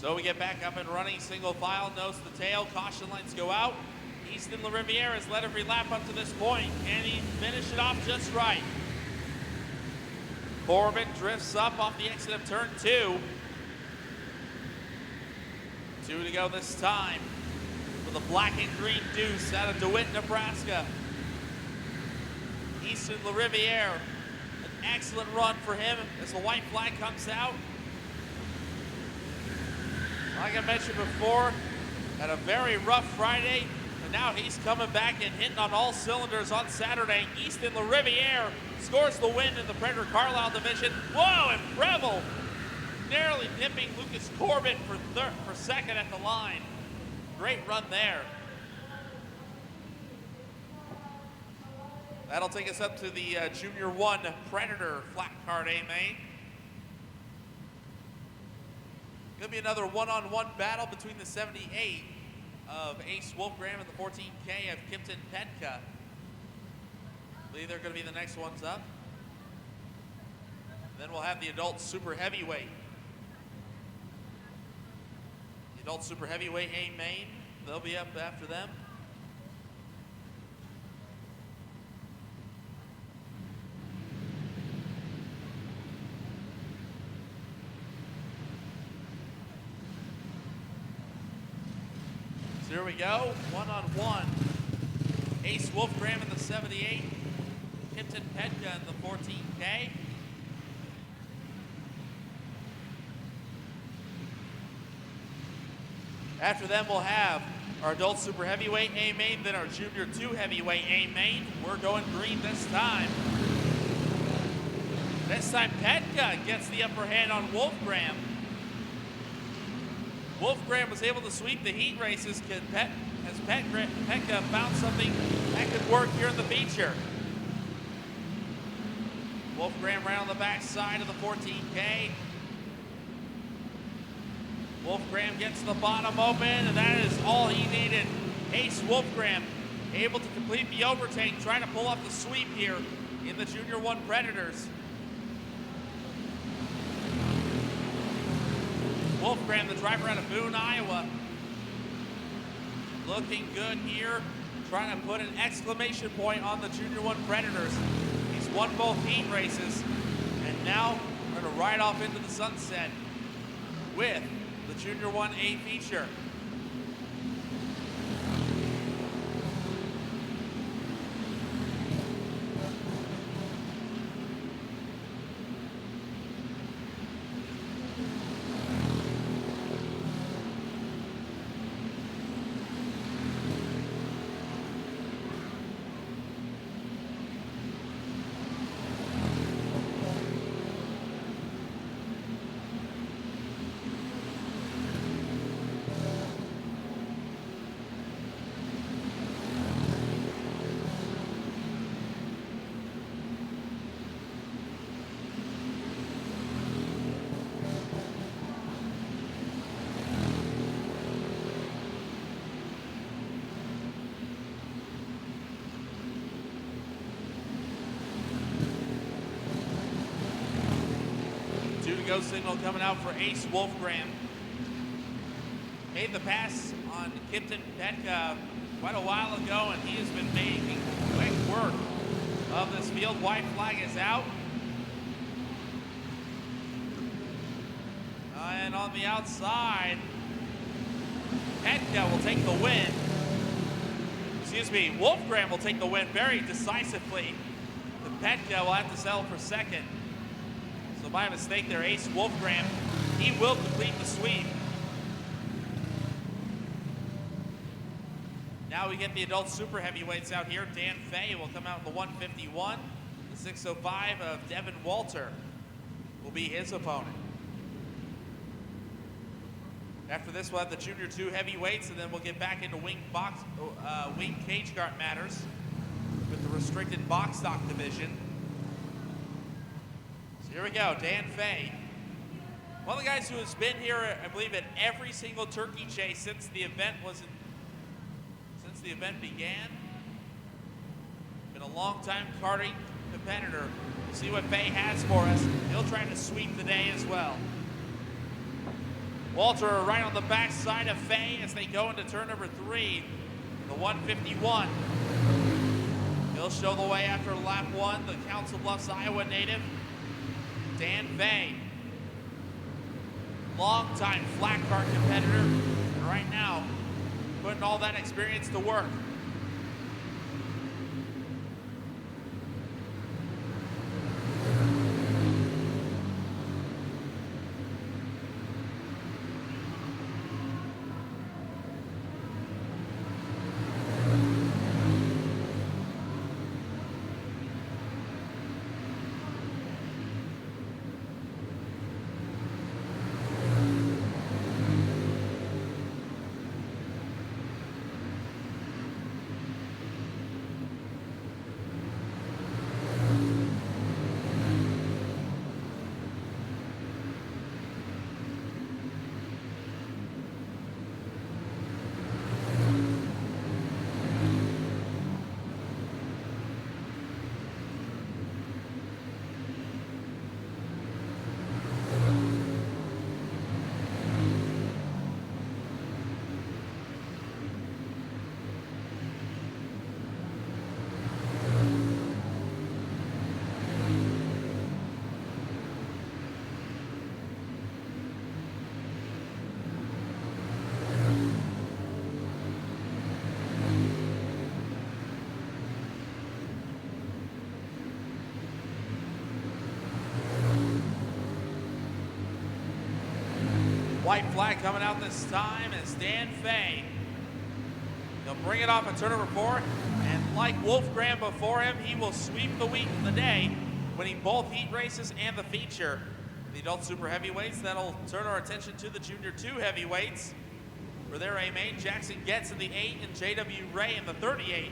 So we get back up and running, single file, nose to tail, caution lights go out. Easton LaRiviere has led every lap up to this point. Can he finish it off just right? Corbin drifts up off the exit of turn 2. 2 to go this time for the black and green deuce out of DeWitt, Nebraska. Easton LaRiviere, an excellent run for him as the white flag comes out. Like I mentioned before, had a very rough Friday, and now he's coming back and hitting on all cylinders on Saturday. Easton LaRiviere scores the win in the Predator Carlisle division. Whoa, and Preble narrowly nipping Lucas Corbett for second at the line. Great run there. That'll take us up to the Junior 1 Predator flat card A main. Gonna be another one-on-one battle between the 78 of Ace Wolfgram and the 14K of Kipton Petka. I believe they're gonna be the next ones up. And then we'll have the adult super heavyweight. The adult super heavyweight A main, they'll be up after them. Here we go, one-on-one. Ace Wolfgram in the 78, Kipton Petka in the 14K. After them, we'll have our adult super heavyweight A main, then our junior 2 heavyweight A main. We're going green this time. This time, Petka gets the upper hand on Wolfgram. Wolfgram was able to sweep the heat races as Petka found something that could work here in the feature. Wolfgram ran on the back side of the 14K. Wolfgram gets the bottom open, and that is all he needed. Ace Wolfgram able to complete the overtake, trying to pull off the sweep here in the Junior 1 Predators. Wolfgram, the driver out of Boone, Iowa, looking good here, trying to put an exclamation point on the Junior 1 Predators. He's won both heat races, and now we're going to ride off into the sunset with the Junior 1A feature. Go signal coming out for Ace Wolfgram. Made the pass on Kipton Petka quite a while ago, and he has been making quick work of this field. White flag is out. And on the outside, Petka will take the win. Excuse me, Wolfgram will take the win very decisively. The Petka will have to settle for second. So by mistake there, Ace Wolfgram, he will complete the sweep. Now we get the adult super heavyweights out here. Dan Fay will come out in the 151. The 605 of Devin Walter will be his opponent. After this, we'll have the junior 2 heavyweights, and then we'll get back into wing cage guard matters with the restricted box stock division. Here we go, Dan Fay. One of the guys who has been here, I believe, at every single turkey chase since the event began. Been a long time karting competitor. See what Fay has for us. He'll try to sweep the day as well. Walter right on the backside of Fay as they go into turn number 3, the 151. He'll show the way after lap 1, the Council Bluffs, Iowa native, Dan Fay. Longtime flat car competitor, and right now, putting all that experience to work. White flag coming out this time as Dan Fay. He'll bring it off at turn number 4, and like Wolf Graham before him, he will sweep the week of the day, winning both heat races and the feature. The adult super heavyweights, that'll turn our attention to the junior 2 heavyweights. For their A main, Jackson Getz in the 8 and J.W. Ray in the 38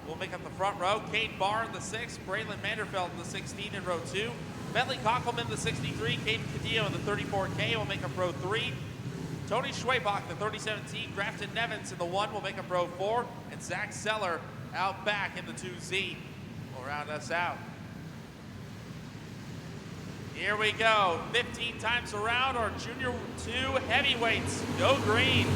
will make up the front row. Cade Barr in the 6, Braylon Manderfeld in the 16 in row 2. Bentley Kockelman in the 63, Caden Cadillo in the 34K will make up row 3. Tony Schwabach, the 3017, Grafton Nevins in the 1 will make up row 4, and Zach Seller out back in the 2Z will round us out. Here we go, 15 times around, our junior 2 heavyweights, go green.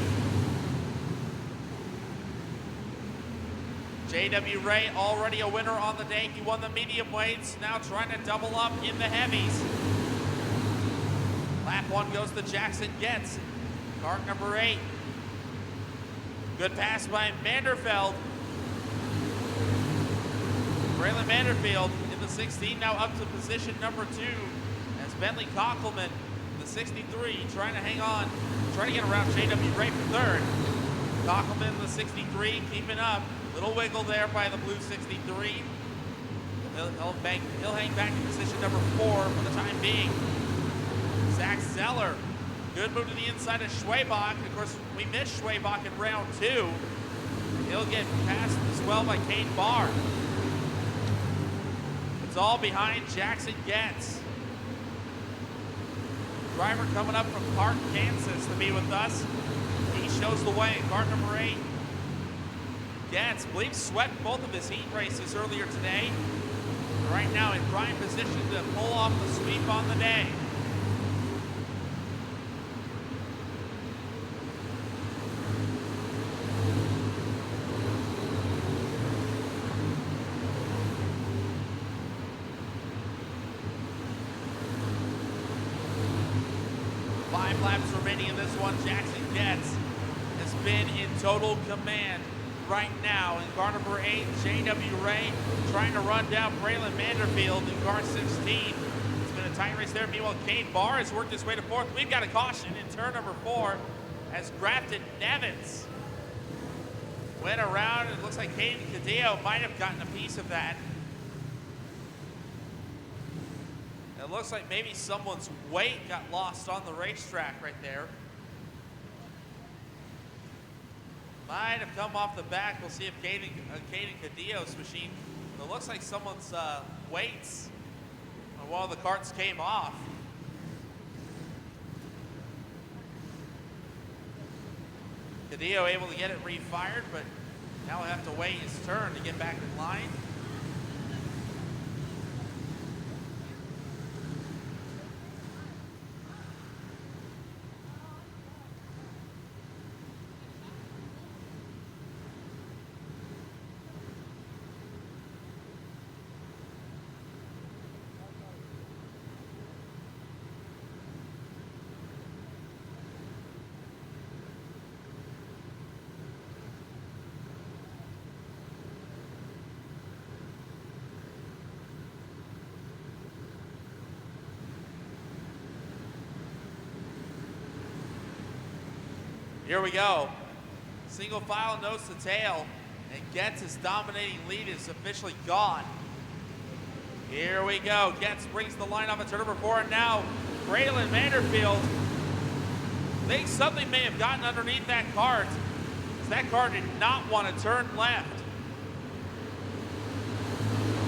J.W. Ray already a winner on the day. He won the medium weights, now trying to double up in the heavies. Lap 1 goes to Jackson Getz, car number 8. Good pass by Manderfeld. Braylon Manderfield in the 16, now up to position number 2 as Bentley Kockelman, the 63, trying to hang on, trying to get around J.W. Ray for 3rd. Kockelman, the 63, keeping up. Little wiggle there by the blue 63. He'll hang back in position number 4 for the time being. Zach Zeller, good move to the inside of Schwabach. Of course, we missed Schwabach in round 2. He'll get passed as well by Cade Barr. It's all behind Jackson Getz. Driver coming up from Park, Kansas to be with us. He shows the way, car number 8. Getz, I believe, swept both of his heat races earlier today. Right now in prime position to pull off the sweep on the day. Five laps remaining in this one. Jackson Getz has been in total command right now in car number 8, J.W. Ray trying to run down Braylon Manderfield in car 16. It's been a tight race there. Meanwhile, Cade Barr has worked his way to 4th. We've got a caution in turn number 4 as Grafton Nevins went around. It looks like Caden Cadillo might have gotten a piece of that. It looks like maybe someone's weight got lost on the racetrack right there. Might have come off the back. We'll see if Caden Cadillo's machine. It looks like someone's weights on one of the carts came off. Cadillo able to get it refired, but now he'll have to wait his turn to get back in line. Here we go. Single file nose to tail, and Getz' his dominating lead is officially gone. Here we go. Getz brings the line off at turn number 4, and now Braylon Vanderfield thinks something may have gotten underneath that cart, because that car did not want to turn left.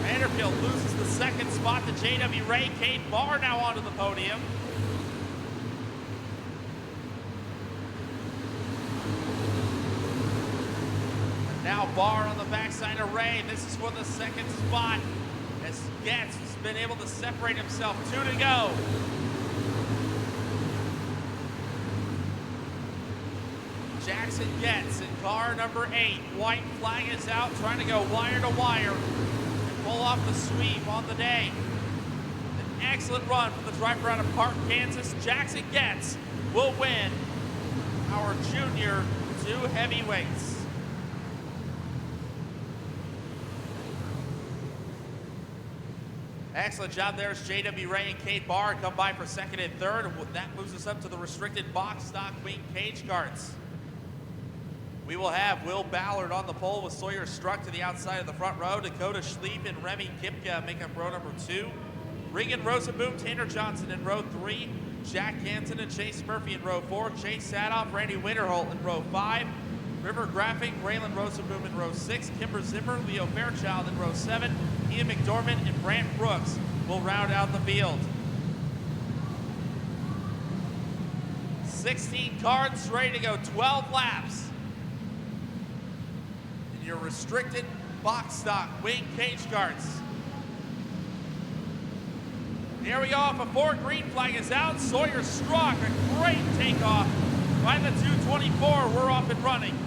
Vanderfield loses the second spot to J.W. Ray. Cade Barr now onto the podium. And now Barr on the backside of Ray. This is for the second spot, as Getz has been able to separate himself. 2 to go. Jackson Getz in car number 8. White flag is out, trying to go wire to wire and pull off the sweep on the day. An excellent run from the driver out of Park, Kansas. Jackson Getz will win our junior 2 heavyweights. Excellent job there as J.W. Ray and Cade Barr come by for second and third. That moves us up to the restricted box stock wing cage carts. We will have Will Ballard on the pole with Sawyer Struck to the outside of the front row. Dakota Schleep and Remy Kipka make up row number 2. Regan Rosenboom, Tanner Johnson in row 3. Jack Canton and Chase Murphy in row 4. Chase Sadoff, Randy Winterholt in row 5. River Graphic, Braylon Rosenboom in row 6. Kimber Zimmer, Leo Fairchild in row 7. Ian McDormand and Brant Brooks will round out the field. 16 carts ready to go, 12 laps. Your restricted box stock wing cage carts. Here we go, off of 4, green flag is out. Sawyer Struck, a great takeoff by the 224. We're off and running.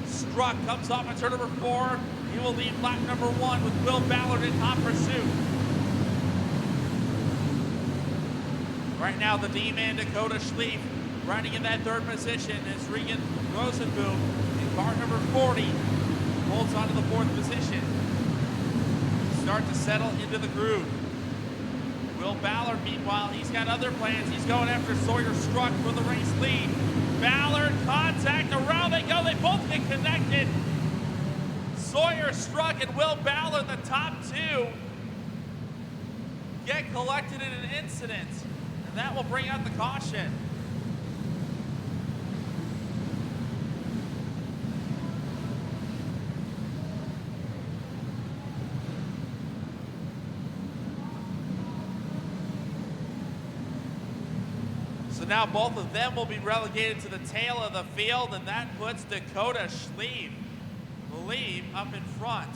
Struck comes off at turn number 4. He will lead lap number 1 with Will Ballard in hot pursuit. Right now, the D-man Dakota Schleif riding in that 3rd position is Regan Rosenboom in car number 40. Holds on to the 4th position. Start to settle into the groove. Will Ballard, meanwhile, he's got other plans. He's going after Sawyer Struck for the race lead. Ballard, contact, around they go. They both get connected. Sawyer Struck and Will Ballard, the top 2, get collected in an incident. And that will bring out the caution. So now both of them will be relegated to the tail of the field, and that puts Dakota Schleif, I believe, up in front.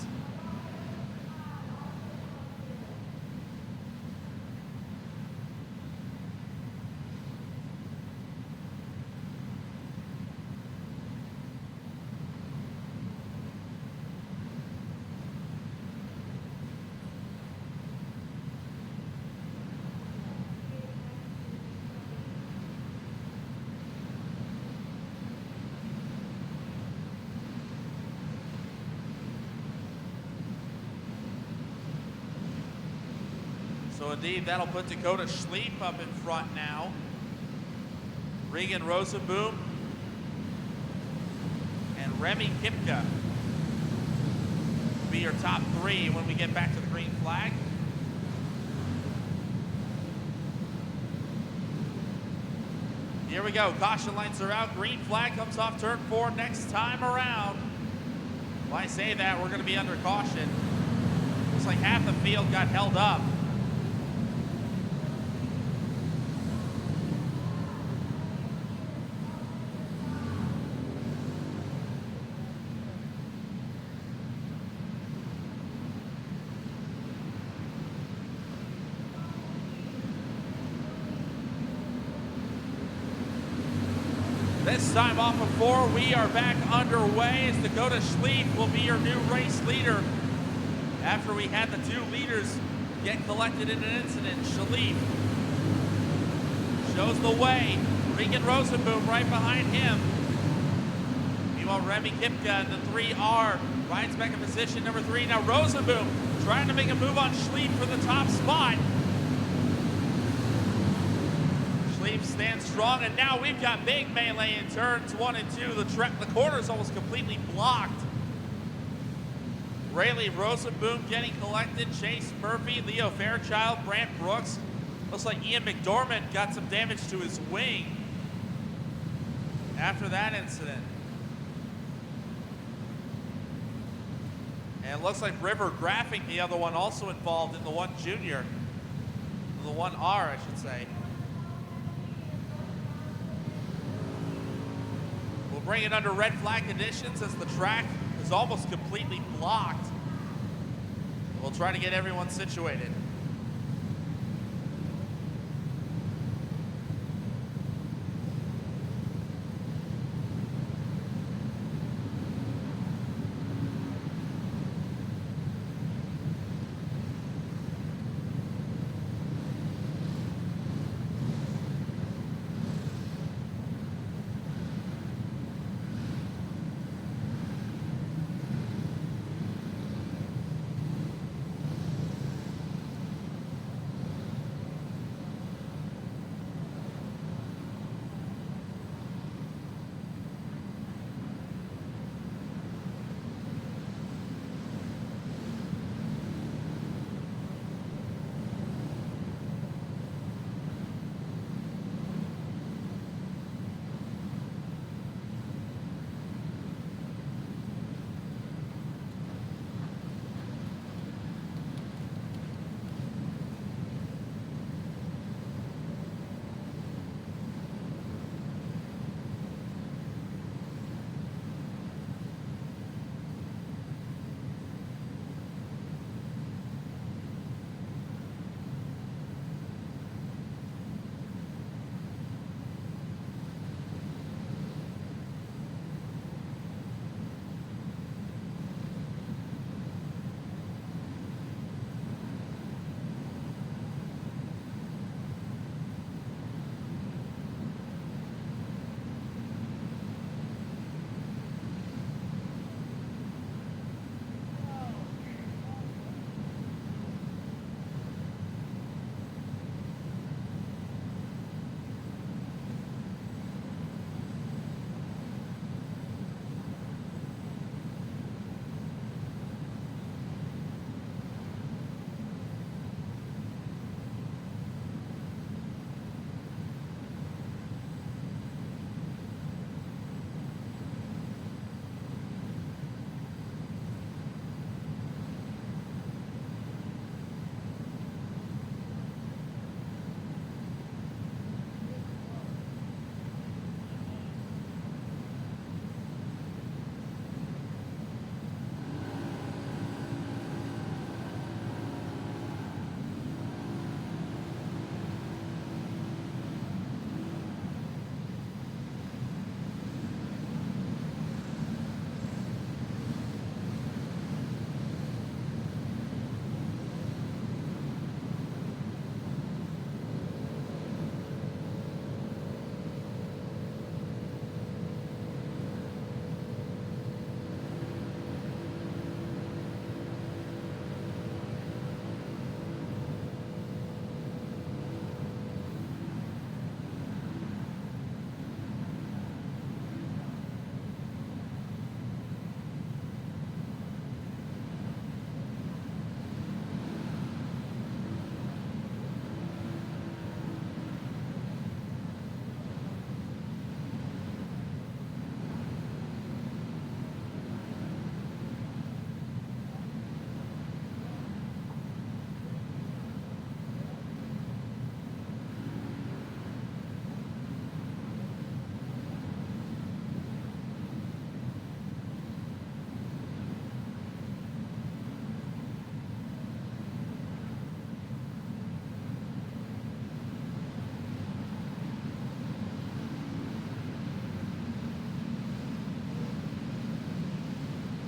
So indeed, that'll put Dakota Schleif up in front now. Regan Rosenboom and Remy Kipka will be your top 3 when we get back to the green flag. Here we go, caution lights are out. Green flag comes off turn 4 next time around. When I say that, we're gonna be under caution. Looks like half the field got held up. This time off of 4, we are back underway as Dakota Schleif will be your new race leader after we had the 2 leaders get collected in an incident. Schleif shows the way. Regan Rosenboom right behind him. Meanwhile, Remy Kipka in the 3R rides back in position number 3. Now Rosenboom trying to make a move on Schleif for the top spot. Schleif Leaf stands strong, and now we've got big melee in turns 1 and 2. The corner's almost completely blocked. Rayleigh Rosenboom getting collected. Chase Murphy, Leo Fairchild, Brant Brooks. Looks like Ian McDormand got some damage to his wing after that incident. And it looks like River Graphing, the other one, also involved in the 1 junior. The 1R, I should say. We'll bring it under red flag conditions as the track is almost completely blocked. We'll try to get everyone situated.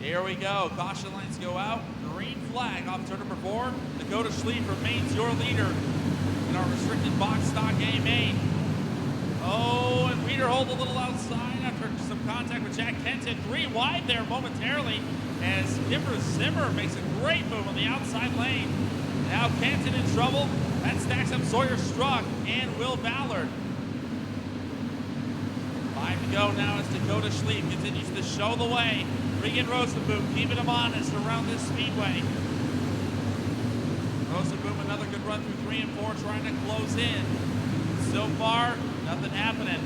Here we go. Caution lights go out. Green flag off turn number 4. Dakota Schlief remains your leader in our restricted box stock A-main. Oh, and Peter Holt a little outside after some contact with Jack Kenton. 3 wide there momentarily as Kipper Zimmer makes a great move on the outside lane. Now Kenton in trouble. That stacks up Sawyer Struck and Will Ballard. 5 to go now as Dakota Schlieb continues to show the way. Regan Rosenboom keeping him honest around this speedway. Rosenboom, another good run through 3 and 4, trying to close in. So far, nothing happening.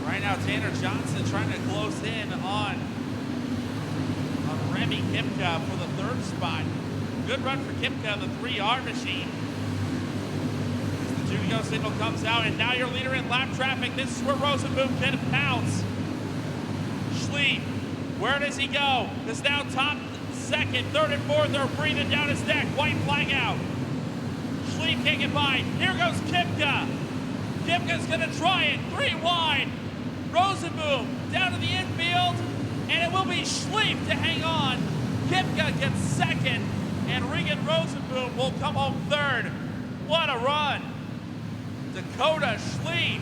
Right now, Tanner Johnson trying to close in on Remy Kipka for the 3rd spot. Good run for Kipka, the 3R machine. As the 2 to go signal comes out, and now your leader in lap traffic. This is where Rosenboom can pounce. Schlieb, where does he go? Is now top, 2nd, 3rd, and 4th are breathing down his neck. White flag out. Schlieb can't get by. Here goes Kipka. Kipka's gonna try it, 3 wide. Rosenboom down to the infield, and it will be Schlieb to hang on. Kipka gets 2nd, and Regan Rosenboom will come home 3rd. What a run. Dakota Schlieb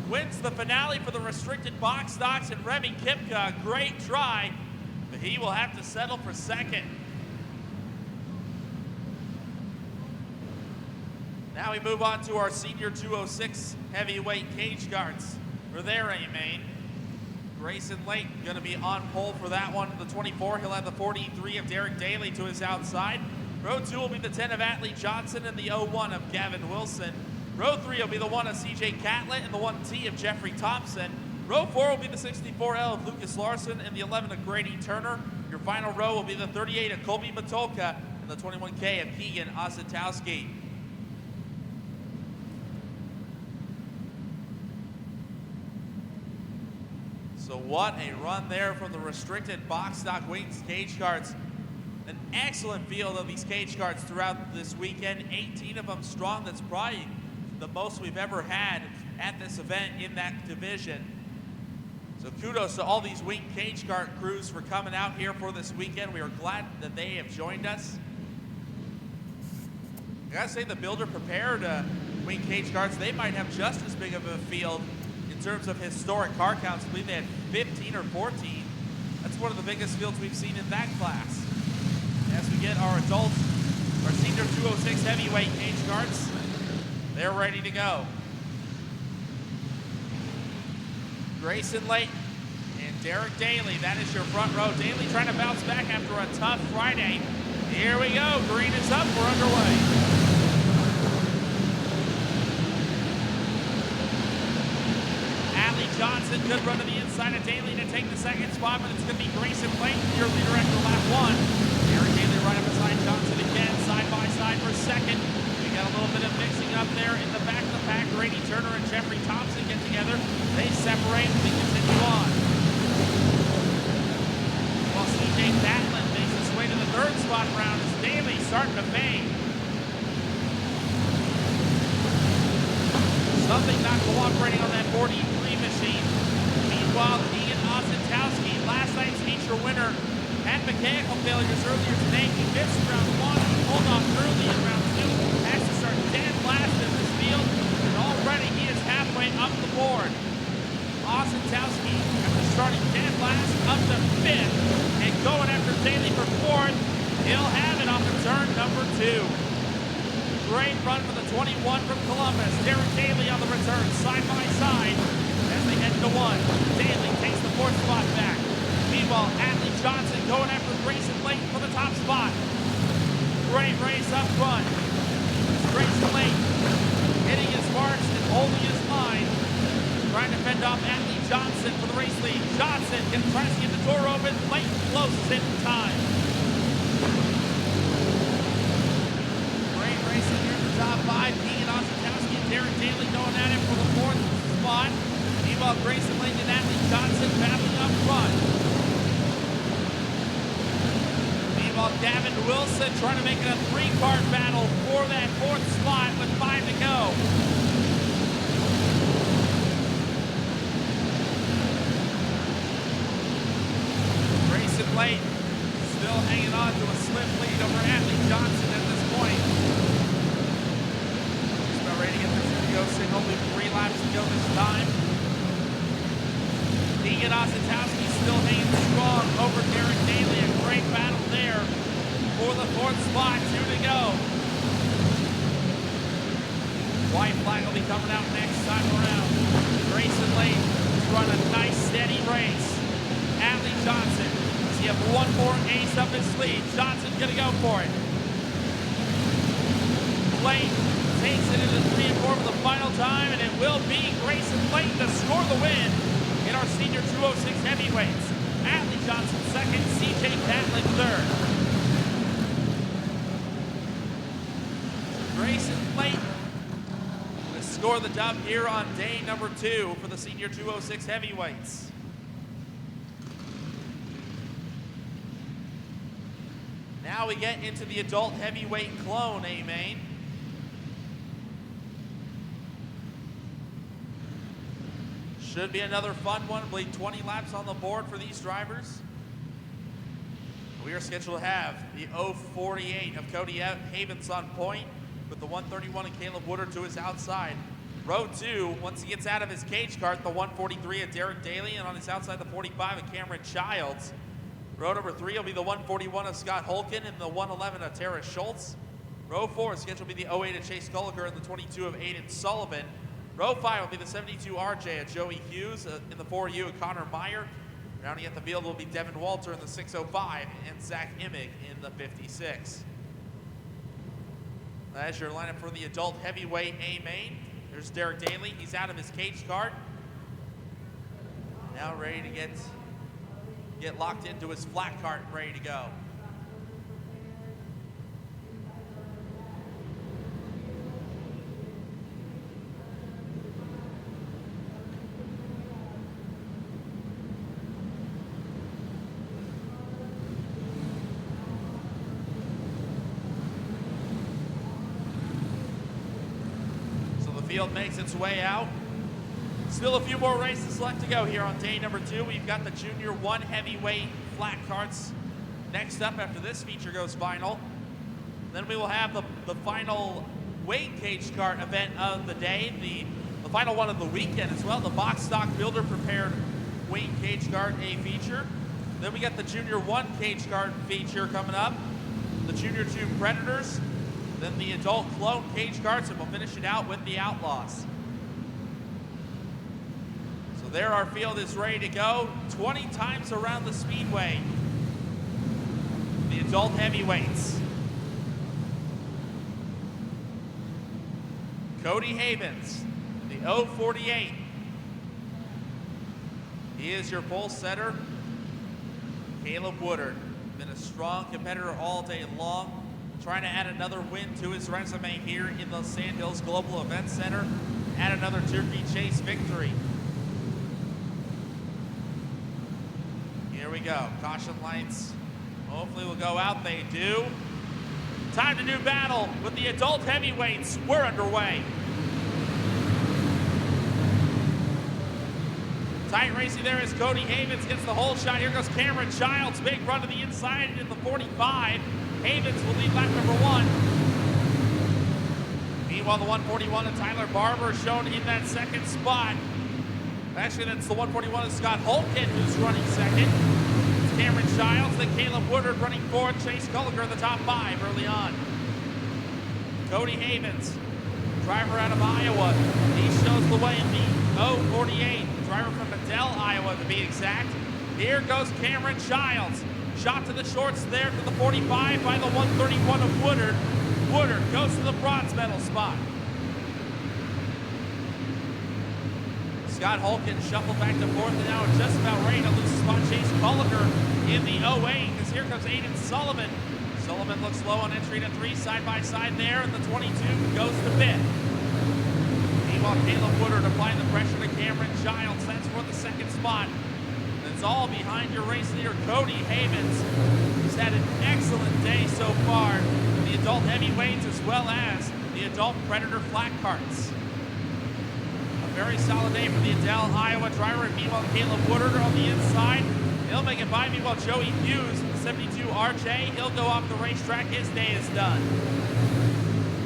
wins the finale for the restricted box stocks, and Remy Kipka, great try, but he will have to settle for 2nd. Now we move on to our senior 206 heavyweight cage guards. For their A main, Grayson Lake going to be on pole for that one. The 24, he'll have the 43 of Derek Daly to his outside. Row 2 will be the 10 of Atlee Johnson and the 01 of Gavin Wilson. Row 3 will be the 1 of CJ Catlett and the 1T of Jeffrey Thompson. Row 4 will be the 64L of Lucas Larson and the 11 of Grady Turner. Your final row will be the 38 of Colby Matulka and the 21K of Keegan Osentowski. So what a run there from the restricted box stock wings cage cards. An excellent field of these cage cards throughout this weekend. 18 of them strong. That's probably the most we've ever had at this event in that division. So kudos to all these wing cage card crews for coming out here for this weekend. We are glad that they have joined us. I gotta say, the Builder Prepared wing cage cards, they might have just as big of a field in terms of historic car counts. I believe they had 15 or 14. That's one of the biggest fields we've seen in that class. As we get our adults, our senior 206 heavyweight cage cards, they're ready to go. Grayson Lake and Derek Daly, that is your front row. Daly trying to bounce back after a tough Friday. Here we go, green is up, we're underway. Johnson, good run to the inside of Daly to take the 2nd spot, but it's going to be Grayson Lake, your leader after lap 1. Derek Daly right up beside Johnson again, side by side for 2nd. We got a little bit of mixing up there in the back of the pack. Grady Turner and Jeffrey Thompson get together. They separate and we continue on. While CJ Catlett makes his way to the 3rd spot round as Daly starting to fade. Something not cooperating on that 43 machine. Meanwhile, Keegan Osentowski, last night's feature winner, had mechanical failures earlier today. He missed round 1, he pulled off early in round 2, has to start dead last in this field, and already he is halfway up the board. Osentowski, after starting dead last, up to 5th, and going after Daly for 4th. He'll have it off of turn number 2. Great run for the 21 from Columbus. Derek Daly on the return, side by side, as they head to 1. Daly takes the 4th spot back. Meanwhile, Atlee Johnson going after Grayson Lake for the top spot. Great race up front. Grayson Lake hitting his marks and holding his line. Trying to fend off Atlee Johnson for the race lead. Johnson tries to get the door open. Lake closes it in time. Racing here in the top 5, Keegan Osentowski and Derek Daly going at it for the 4th spot. Meanwhile, Grayson Lake and Atlee Johnson battling up front. Meanwhile, Gavin Wilson trying to make it a 3-car battle for that 4th spot with 5 to go. Grayson Lake still hanging on to a slim lead over Atlee Johnson at this point. Ready to get the 2 to go signal. We have 3 laps to go this time. Keegan Osentowski still hanging strong over Derek Daly. A great battle there for the 4th spot. 2 to go. White flag will be coming out next time around. Grayson Lane has run a nice steady race. Adley Johnson, does he have one more ace up his sleeve? Johnson's gonna go for it. Lane takes it into 3 and 4 for the final time, and it will be Grayson Lane to score the win in our senior 206 heavyweights. Adley Johnson second, CJ Catlin third. Grayson Lane to score the dub here on day number 2 for the senior 206 heavyweights. Now we get into the adult heavyweight clone, A-Main. Should be another fun one. I believe 20 laps on the board for these drivers. We are scheduled to have the 048 of Cody Havens on point with the 131 of Caleb Woodard to his outside. Row 2, once he gets out of his cage cart, the 143 of Derek Daly, and on his outside, the 45 of Cameron Childs. Row number 3 will be the 141 of Scott Holken and the 111 of Tara Schultz. Row 4 is scheduled to be the 08 of Chase Gulliker and the 22 of Aiden Sullivan. Row 5 will be the 72 RJ of Joey Hughes, in the 4U of Connor Meyer. Rounding at the field will be Devin Walter in the 605 and Zach Imig in the 56. That's your lineup for the adult heavyweight A-Main. There's Derek Daly. He's out of his cage cart. Now ready to get locked into his flat cart and ready to go. Field makes its way out. Still a few more races left to go here on day number 2. We've got the Junior 1 heavyweight flat carts next up after this feature goes final. Then we will have the final weight cage cart event of the day, the final one of the weekend as well, the box stock builder prepared weight cage cart A feature. Then we got the Junior 1 cage cart feature coming up, the Junior 2 Predators, then the adult clone cage carts, and we'll finish it out with the Outlaws. So there our field is ready to go. 20 times around the speedway. The adult heavyweights. Cody Havens, the 048. He is your pole setter. Caleb Woodard, been a strong competitor all day long. Trying to add another win to his resume here in the Sandhills Global Events Center. Add another Turkey Chase victory. Here we go. Caution lights hopefully will go out. They do. Time to do battle with the adult heavyweights. We're underway. Tight racing there as Cody Havens gets the hole shot. Here goes Cameron Childs. Big run to the inside in the 45. Havens will lead lap number 1. Meanwhile, the 141 of Tyler Barber shown in that second spot. Actually, that's the 141 of Scott Holken who's running second. It's Cameron Childs, then Caleb Woodard running fourth. Chase Gulliker in the top 5 early on. Cody Havens, driver out of Iowa. He shows the way in the 048. Driver from Adel, Iowa to be exact. Here goes Cameron Childs. Shot to the shorts there to the 45 by the 131 of Woodard. Woodard goes to the bronze medal spot. Scott Holken shuffled back to 4th and now just about ready to lose the spot. Chase Gulliker in the 08 because here comes Aiden Sullivan. Sullivan looks low on entry to 3 side by side there, and the 22 goes to 5th. Meanwhile, Caleb Woodard applying the pressure to Cameron Childs. That's for the 2nd spot. It's all behind your race leader, Cody Havens, who's had an excellent day so far in the adult heavyweights as well as the adult Predator flat carts. A very solid day for the Adel, Iowa driver, and meanwhile Caleb Woodard on the inside. He'll make it by. Meanwhile, Joey Hughes, the 72 RJ, he'll go off the racetrack. His day is done.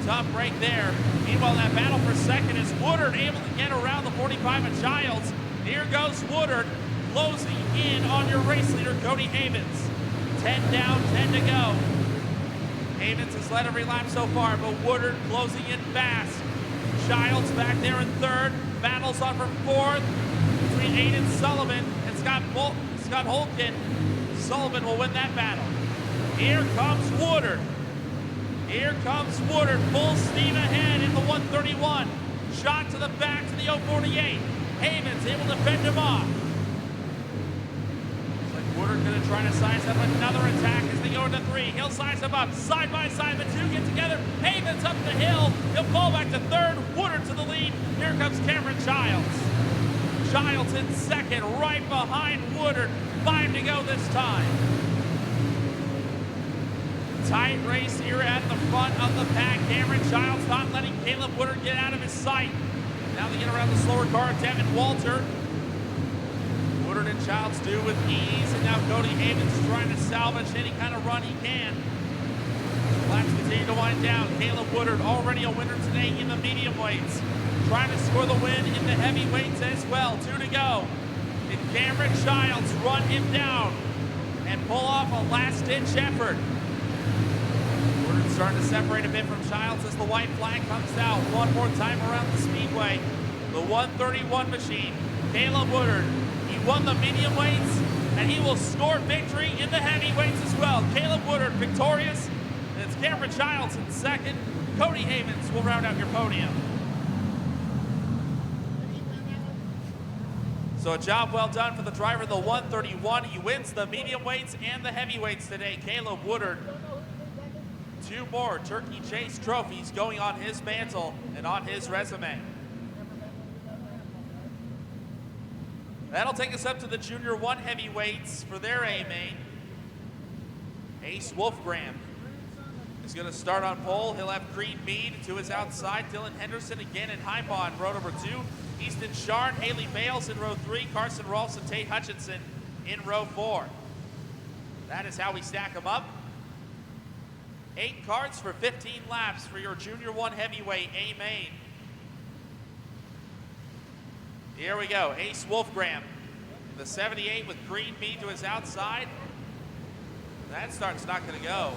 Tough break there. Meanwhile, that battle for second is Woodard able to get around the 45 of Childs. Here goes Woodard. Closing in on your race leader, Cody Havens. 10 down, 10 to go. Havens has led every lap so far, but Woodard closing in fast. Childs back there in third. Battles on for fourth between Aiden Sullivan and Scott Holtgen. Sullivan will win that battle. Here comes Woodard. Here comes Woodard, full steam ahead in the 131. Shot to the back to the 048. Havens able to fend him off. Looks like Woodard gonna try to size up another attack as they go into 3. He'll size him up side by side. The two get together. Havens up the hill. He'll fall back to third. Woodard to the lead. Here comes Cameron Childs. Childs in second, right behind Woodard. 5 to go this time. Tight race here at the front of the pack. Cameron Childs not letting Caleb Woodard get out of his sight. Now they get around the slower car, Devin Walter. Woodard and Childs do with ease, and now Cody Havens trying to salvage any kind of run he can. Laps continue to wind down. Caleb Woodard already a winner today in the medium weights. Trying to score the win in the heavyweights as well. 2 to go. Can Cameron Childs run him down and pull off a last-ditch effort? Woodard's starting to separate a bit from Childs as the white flag comes out. One more time around the speedway. The 131 machine. Caleb Woodard. He won the medium weights, and he will score victory in the heavyweights as well. Caleb Woodard victorious. And it's Cameron Childs in second. Cody Havens will round out your podium. So a job well done for the driver of the 131. He wins the medium weights and the heavyweights today. Caleb Woodard. 2 more Turkey Chase trophies going on his mantle and on his resume. That'll take us up to the Junior 1 heavyweights for their A main. Ace Wolfgram is going to start on pole. He'll have Creed Mead to his outside. Dylan Henderson again in Heimbach in row number 2. Easton Sharn, Haley Bales in row 3. Carson Rolfs and Tate Hutchinson in row 4. That is how we stack them up. 8 carts for 15 laps for your Junior 1 heavyweight A main. Here we go, Ace Wolfgram, the 78 with Creed Mead to his outside. That start's not gonna go.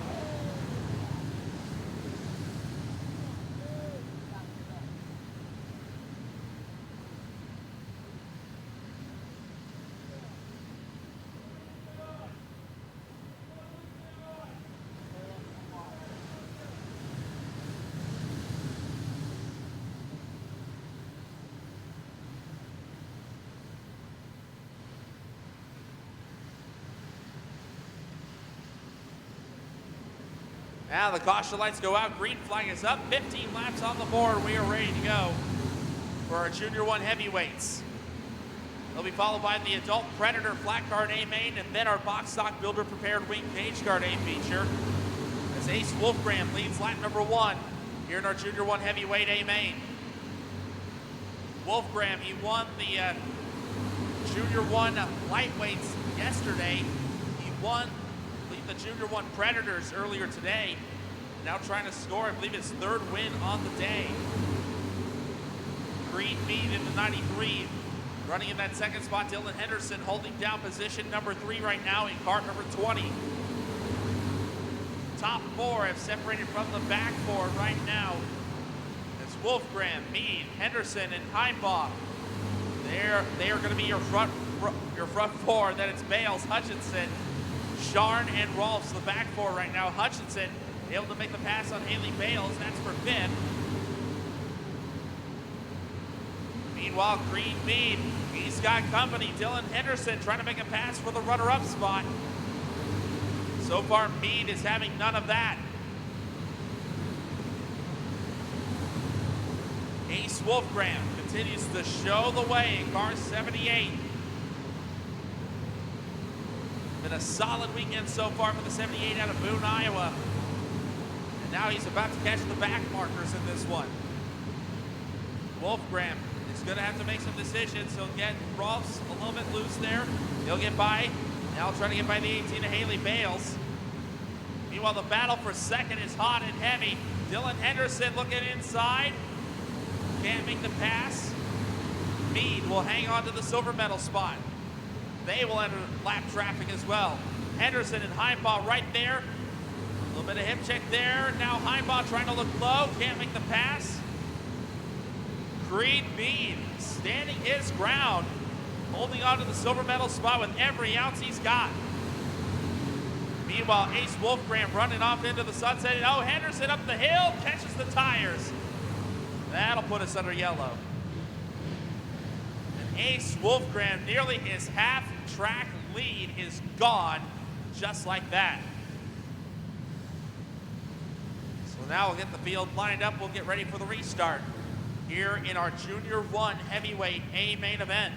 Now the caution lights go out, green flag is up, 15 laps on the board. We are ready to go for our Junior 1 heavyweights. They'll be followed by the Adult Predator flat guard A main and then our box stock builder prepared wing cage guard A feature. As Ace Wolfgram leads lap number 1 here in our Junior 1 heavyweight A main. Wolfgram, he won the Junior 1 lightweights yesterday. He won the Junior 1 Predators earlier today. Now trying to score, I believe, his 3rd win on the day. Creed Mead in the 93. Running in that 2nd spot, Dylan Henderson holding down position number 3 right now in cart number 20. Top 4 have separated from the back 4 right now. It's Wolfgram, Mead, Henderson, and Heimbach. They are going to be your front 4. Then it's Bales, Hutchinson, Sharn, and Rolfs, the back 4 right now. Hutchinson able to make the pass on Haley Bales. That's for 5th. Meanwhile, Creed Mead, he's got company. Dylan Henderson trying to make a pass for the runner-up spot. So far, Mead is having none of that. Ace Wolfgram continues to show the way in car 78. Been a solid weekend so far for the 78 out of Boone, Iowa. And now he's about to catch the back markers in this one. Wolfgram is going to have to make some decisions. He'll get Rolfs a little bit loose there. He'll get by. Now trying to get by the 18 of Haley Bales. Meanwhile, the battle for 2nd is hot and heavy. Dylan Henderson looking inside. Can't make the pass. Mead will hang on to the silver medal spot. They will enter lap traffic as well. Henderson and Heimbach right there. A little bit of hip check there. Now Heimbach trying to look low. Can't make the pass. Creed Mead standing his ground, holding on to the silver medal spot with every ounce he's got. Meanwhile, Ace Wolfgram running off into the sunset. Oh, Henderson up the hill, catches the tires. That'll put us under yellow. And Ace Wolfgram, nearly his half-track lead is gone just like that. So now we'll get the field lined up. We'll get ready for the restart here in our Junior 1 Heavyweight A main event.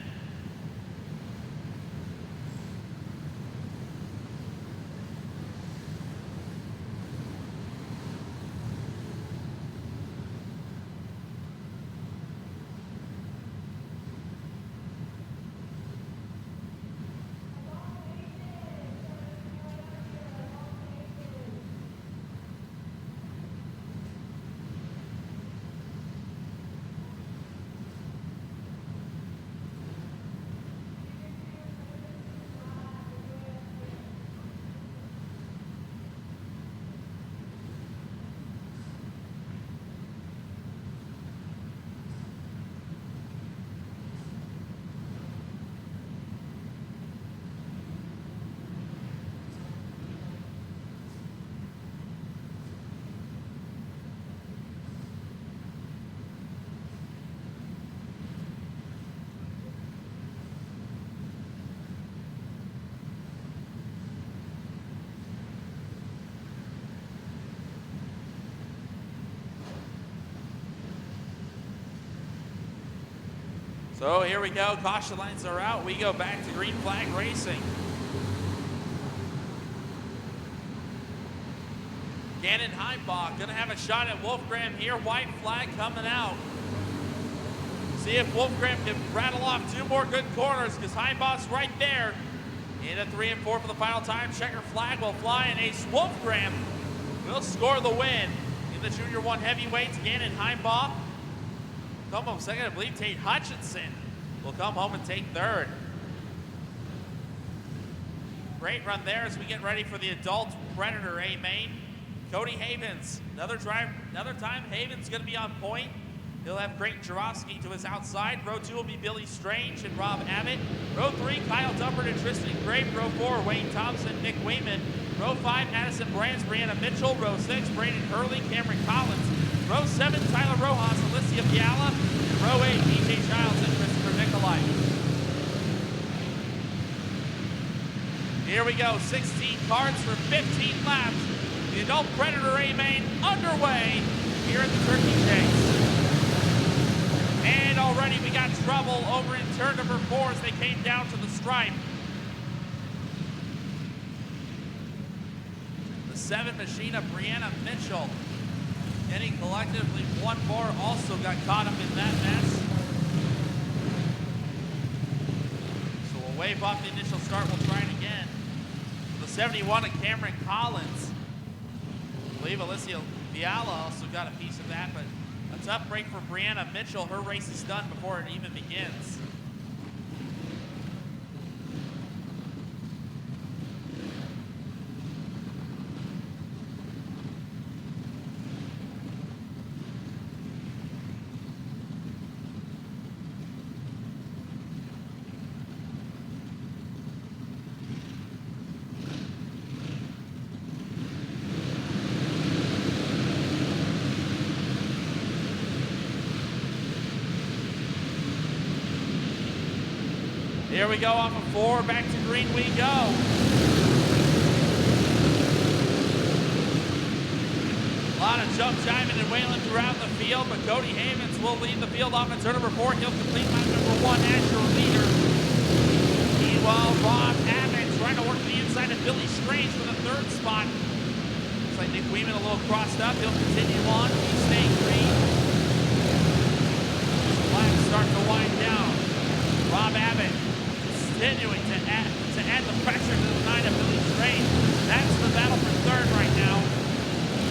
So here we go, caution lines are out. We go back to green flag racing. Gannon Heimbach gonna have a shot at Wolfgram here. White flag coming out. See if Wolfgram can rattle off 2 more good corners because Heimbach's right there. In a 3 and 4 for the final time. Checker flag will fly and Ace Wolfgram will score the win in the Junior 1 heavyweights. Gannon Heimbach come home second. I believe Tate Hutchinson will come home and take third. Great run there as we get ready for the adult Predator A main. Cody Havens, another time Havens going to be on point. He'll have Creighton Jarofsky to his outside. Row 2 will be Billy Strange and Rob Abbott. Row 3, Kyle Dumpert and Tristan Grape. Row 4, Wayne Thompson, Nick Wayman. Row 5, Addison Brands, Brianna Mitchell. Row 6, Brandon Hurley, Cameron Collins. Row 7, Tyler Rojas, Alicia Fiala. And row 8, DJ Childs and Christopher Nicolai. Here we go, 16 cars for 15 laps. The adult Predator A main underway here at the Turkey Chase. And already we got trouble over in turn number 4 as they came down to the stripe. The 7 machine of Brianna Mitchell getting collectively 1 more, also got caught up in that mess. So we'll wave off the initial start, we'll try it again. The 71 of Cameron Collins. I believe Alicia Fiala also got a piece of that, but a tough break for Brianna Mitchell. Her race is done before it even begins. Here we go off of 4, back to green we go. A lot of jump jiving and wailing throughout the field, but Cody Havens will lead the field off in turn number 4. He'll complete lap number 1 as your leader. Meanwhile, Rob Abbott trying to work the inside of Billy Strange for the 3rd spot. Looks like Nick Weeman a little crossed up. He'll continue on. He's staying green. Laps start to wind down. Rob Abbott continuing to add the pressure to the 9 of Billy Strange. That's the battle for 3rd right now.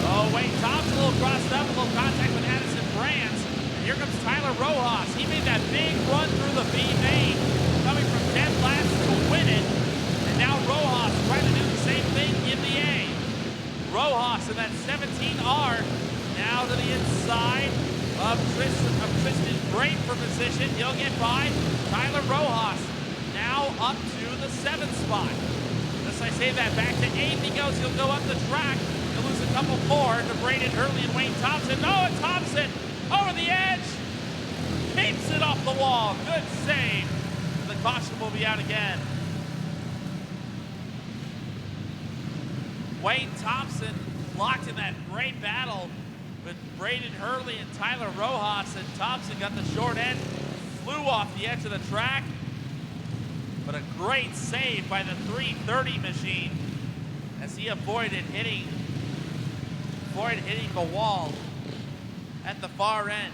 Oh, Wayne Thompson a little crossed up, a little contact with Addison Brands. And here comes Tyler Rojas. He made that big run through the B main, coming from 10 laps to win it. And now Rojas trying to do the same thing in the A. Rojas in that 17R, now to the inside of Tristan Grape. straight for position. He'll get by Tyler Rojas. Now up to the 7th spot. As I say that, back to 8th he goes. He'll go up the track. He'll lose a couple more to Braden Hurley and Wayne Thompson. No, and Thompson over the edge. Keeps it off the wall. Good save. The caution will be out again. Wayne Thompson locked in that great battle with Braden Hurley and Tyler Rojas, and Thompson got the short end, flew off the edge of the track, but a great save by the 330 machine as he avoided hitting the wall at the far end.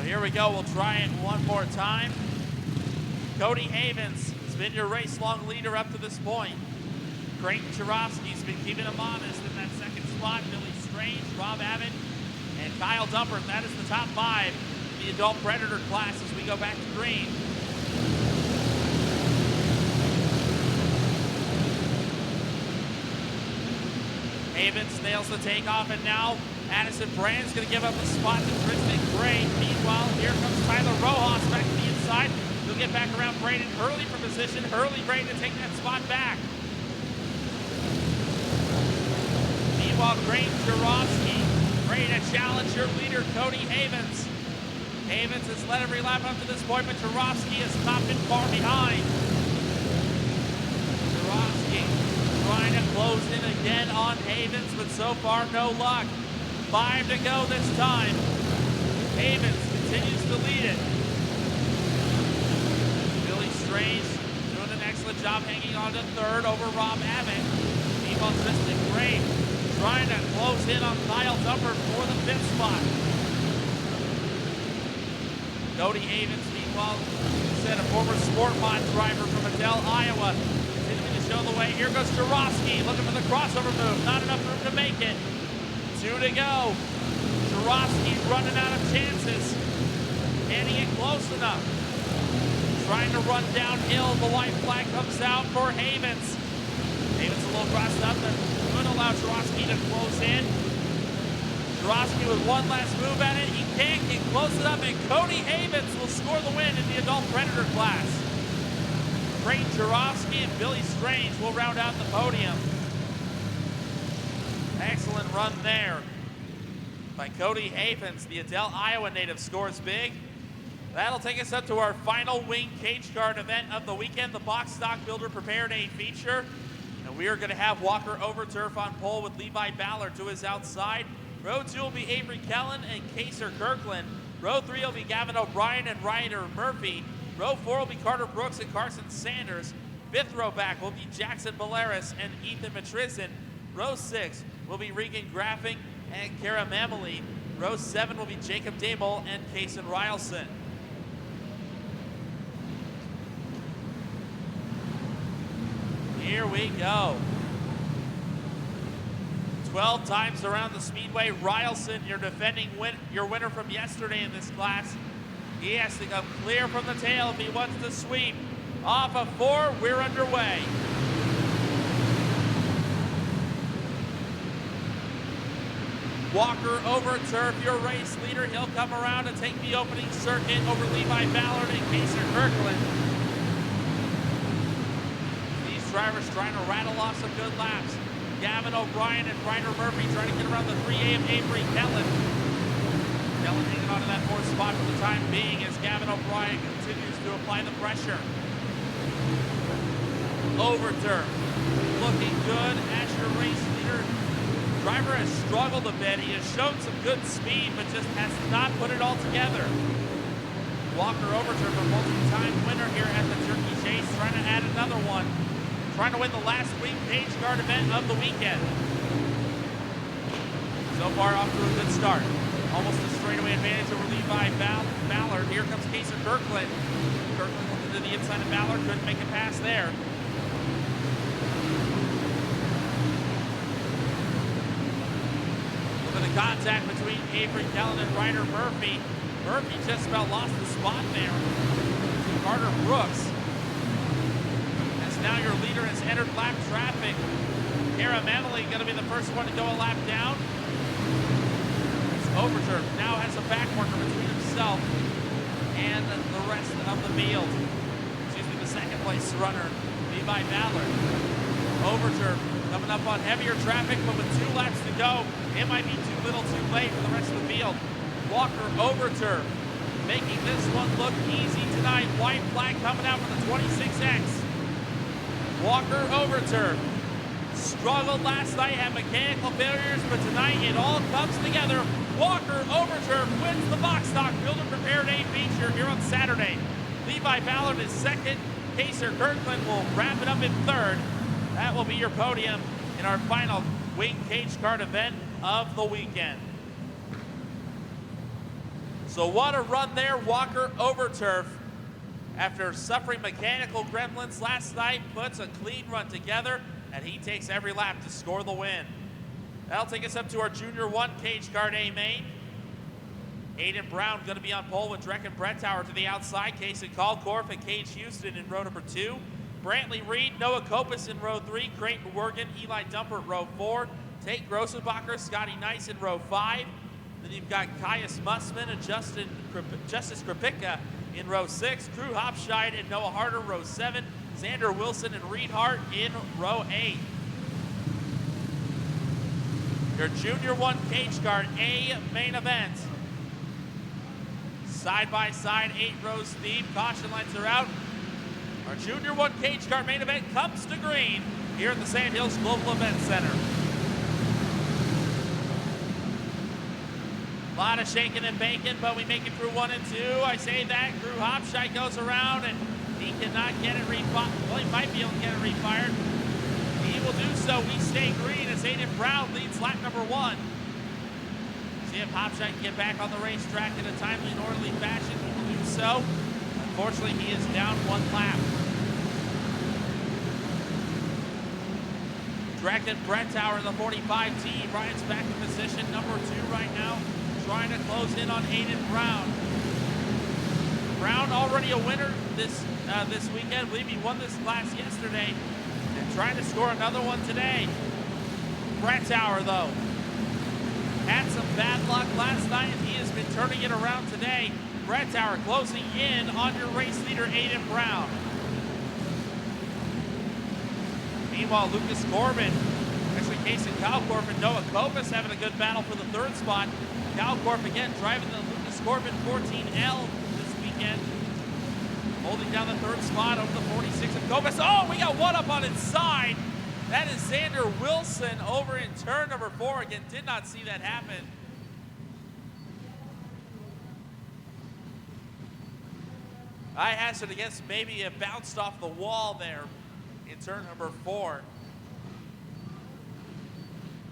Here we go, we'll try it one more time. Cody Havens has been your race-long leader up to this point. Creighton Charovsky's been keeping him honest in that 2nd spot. Billy Strange, Rob Abbott, and Kyle Dumpert. That is the top 5 in the adult predator class as we go back to green. Havens nails the takeoff, and now Addison Brand's going to give up a spot to Tristan Gray. Meanwhile, here comes Tyler Rojas back to the inside. He'll get back around Braden Hurley for position. Hurley ready to take that spot back. Meanwhile, Creighton Charovsky ready to challenge your leader, Cody Havens. Havens has led every lap up to this point, but Charovsky has not been far behind. Charovsky trying to close in again on Havens, but so far no luck. 5 to go this time. Havens continues to lead it. Billy Strange doing an excellent job hanging on to 3rd over Rob Abbott. Meanwhile, Tristan Gray trying to close in on Kyle Dumpert for the 5th spot. Cody Havens, meanwhile, a former Sport Mod driver from Adel, Iowa, continuing to show the way. Here goes Charovsky looking for the crossover move. Not enough room to make it. 2 to go. Charovsky running out of chances. Can he get close enough? Trying to run downhill. The white flag comes out for Havens. Havens a little crossed up, but could allow Charovsky to close in. Charovsky with one last move at it. He can't get close enough, and Cody Havens will score the win in the adult predator class. Creighton Charovsky and Billy Strange will round out the podium. Excellent run there by Cody Havens. The Adel, Iowa native scores big. That'll take us up to our final wing cage guard event of the weekend, the Box Stock Builder Prepared A feature. And we are going to have Walker Overturf on pole with Levi Ballard to his outside. Row 2 will be Avery Kellen and Kaser Kirkland. Row 3 will be Gavin O'Brien and Ryder Murphy. Row 4 will be Carter Brooks and Carson Sanders. 5th row back will be Jackson Baleris and Ethan Matrizin. Row 6 will be Regan Graffing and Kara Mameli. Row 7 will be Jacob Damel and Kason Rylson. Here we go. 12 times around the speedway. Rylson, your winner from yesterday in this class. He has to come clear from the tail if he wants to sweep. Off of 4, we're underway. Walker Overturf, your race leader. He'll come around and take the opening circuit over Levi Ballard and Kaser Kirkland. These drivers trying to rattle off some good laps. Gavin O'Brien and Ryder Murphy trying to get around the 3A of Avery Kellen. Kellen hanging on to that 4th spot for the time being as Gavin O'Brien continues to apply the pressure. Overturf looking good as your race leader. Driver has struggled a bit. He has shown some good speed, but just has not put it all together. Walker Overturf, a multi-time winner here at the Turkey Chase, trying to add another one. Trying to win the last wing cage guard event of the weekend. So far off to a good start. Almost a straightaway advantage over Levi Ballard. Here comes Kaser Kirkland. Kirkland looking to the inside of Ballard, couldn't make a pass there. Look at the contact between Avery Kellen and Ryder Murphy. Murphy just about lost the spot there to Carter Brooks. As now your leader has entered lap traffic. Caramelli going to be the first one to go a lap down. Overturf now has a back marker between himself and the rest of the field. Excuse me, the second place runner, Levi Ballard. Overturf coming up on heavier traffic, but with 2 laps to go, it might be too little too late for the rest of the field. Walker Overturf making this one look easy tonight. White flag coming out for the 26X. Walker Overturf struggled last night, had mechanical failures, but tonight it all comes together. Walker Overturf wins the box stock Builder Prepared A feature here on Saturday. Levi Ballard is second. Kaser Kirkland will wrap it up in third. That will be your podium in our final wing cage kart event of the weekend. So what a run there, Walker Overturf. After suffering mechanical gremlins last night, puts a clean run together, and he takes every lap to score the win. That'll take us up to our Junior 1 cage kart A main. Aiden Brown going to be on pole with Drecken Brettauer to the outside. Casey Kalkorf and Cage Houston in row number 2. Brantley Reed, Noah Kopis in row 3. Creighton Wergen, Eli Dumper row 4. Tate Grossenbacher, Scotty Nice in row 5. Then you've got Caius Mussman and Justice Kripicka in row 6. Drew Hopscheid and Noah Harder row 7. Xander Wilson and Reed Hart in row 8. Your Junior 1 cage kart A main event. Side by side, 8 rows deep. Caution lights are out. Our Junior 1 cage kart main event comes to green here at the Sandhills Global Event Center. A lot of shaking and baking, but we make it through 1 and 2. I say that. Drew Hopscheid goes around and he cannot get it refired. Well, he might be able to get it refired. He will do so. We stay green as Aiden Brown leads lap number 1. See if Hopscheid can get back on the racetrack in a timely and orderly fashion. He will do so. Unfortunately, he is down 1 lap. Drecken Brettauer in the 45T. Brian's back in position number 2 right now, trying to close in on Aiden Brown. Brown already a winner this weekend. I believe he won this class yesterday and trying to score another one today. Brettauer, though, had some bad luck last night, and he has been turning it around today. Brettauer closing in on your race leader, Aiden Brown. Meanwhile, Lucas Corbin, actually Casey Kalkorf and Noah Kopis having a good battle for the 3rd spot. Kalkorf again driving the Lucas Corbin 14L this weekend. Holding down the 3rd spot over the 46 of Kopis. Oh, we got one up on its side. That is Xander Wilson over in turn number 4. Again, did not see that happen. I hazard against maybe it bounced off the wall there in turn number 4.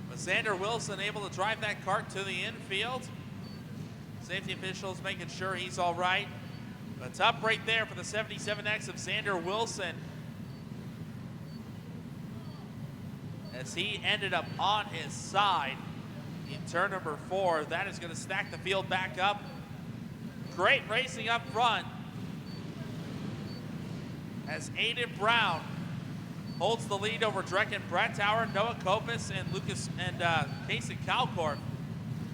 But Xander Wilson able to drive that kart to the infield. Safety officials making sure he's all right. A tough break there for the 77X of Xander Wilson, as he ended up on his side in turn number 4. That is going to stack the field back up. Great racing up front as Aiden Brown holds the lead over Drecken Brettauer, Noah Kopis, and Casey Kalkorf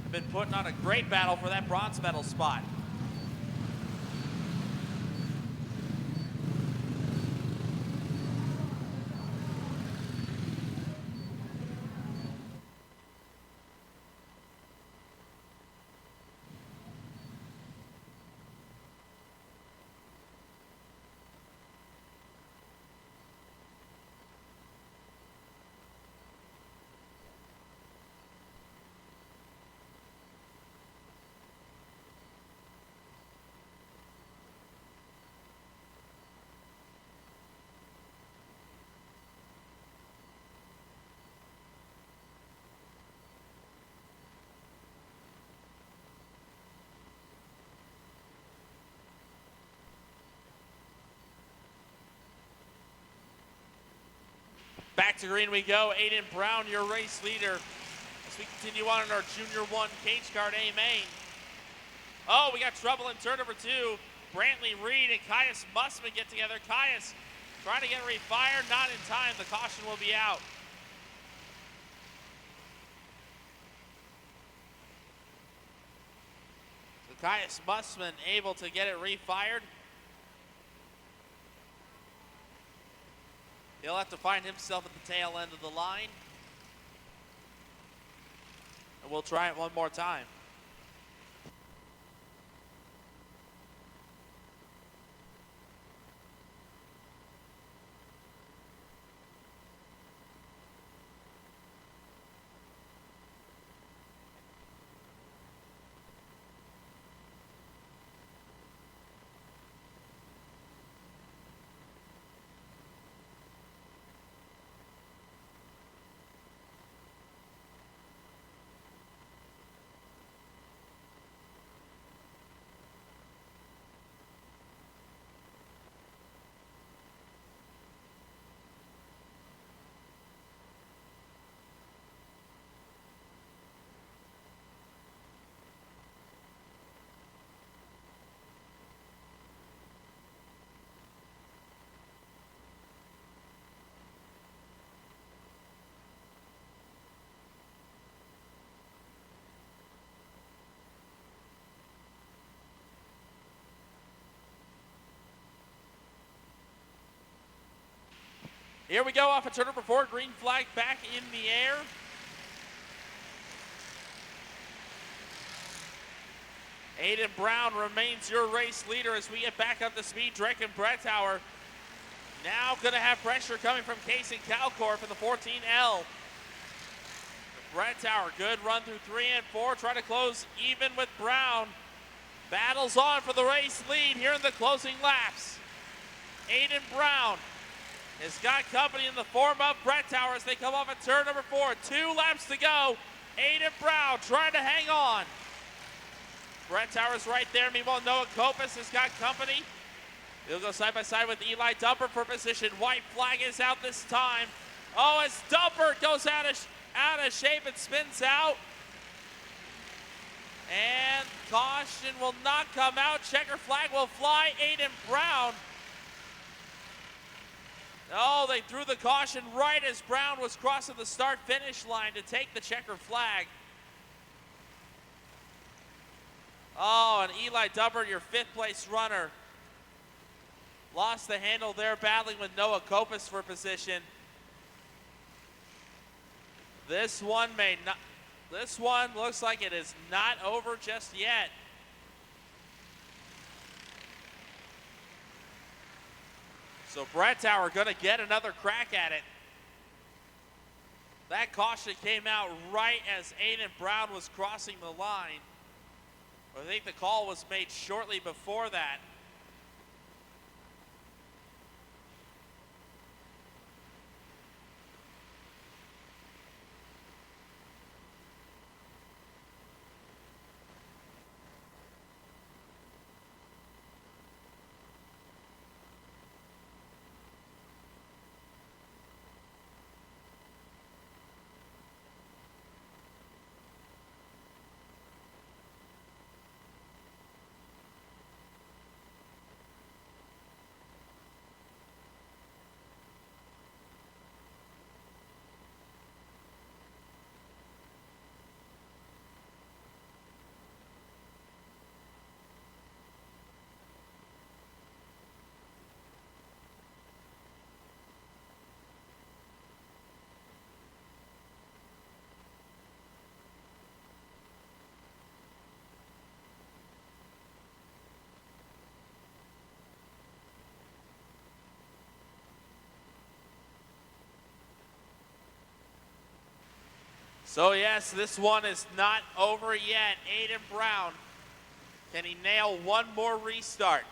have been putting on a great battle for that bronze medal spot. Back to green we go. Aiden Brown, your race leader, as we continue on in our Junior 1 cage kart A main. Oh, we got trouble in turn number 2. Brantley Reed and Caius Mussman get together. Caius trying to get it refired, not in time. The caution will be out. So Caius Mussman able to get it refired. He'll have to find himself at the tail end of the line. And we'll try it one more time. Here we go off of turn number 4. Green flag back in the air. Aiden Brown remains your race leader as we get back up to speed. Drake and Brettauer now going to have pressure coming from Kaysen Kalkorf in the 14L. Brettauer, good run through 3 and 4. Try to close even with Brown. Battles on for the race lead here in the closing laps. Aiden Brown has got company in the form of Brettauer as they come off at turn number 4. 2 laps to go. Aiden Brown trying to hang on. Brettauer's right there. Meanwhile, Noah Kopis has got company. He'll go side by side with Eli Dumper for position. White flag is out this time. Oh, as Dumper goes out of shape and spins out. And caution will not come out. Checker flag will fly. Aiden Brown. Oh, they threw the caution right as Brown was crossing the start-finish line to take the checker flag. Oh, and Eli Dumper, your 5th place runner, lost the handle there, battling with Noah Kopis for position. This one looks like it is not over just yet. So Brettauer going to get another crack at it. That caution came out right as Aiden Brown was crossing the line. I think the call was made shortly before that. So yes, this one is not over yet. Aiden Brown, can he nail one more restart?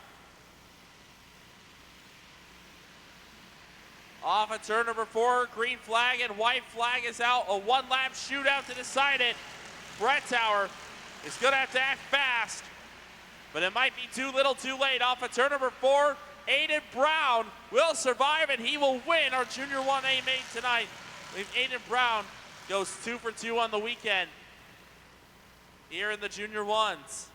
Off at turn number 4, green flag and white flag is out. A 1-lap shootout to decide it. Brettauer is gonna have to act fast, but it might be too little too late. Off at turn number 4, Aiden Brown will survive and he will win our Junior 1A main tonight. Aiden Brown goes 2 for 2 on the weekend here in the Junior 1s.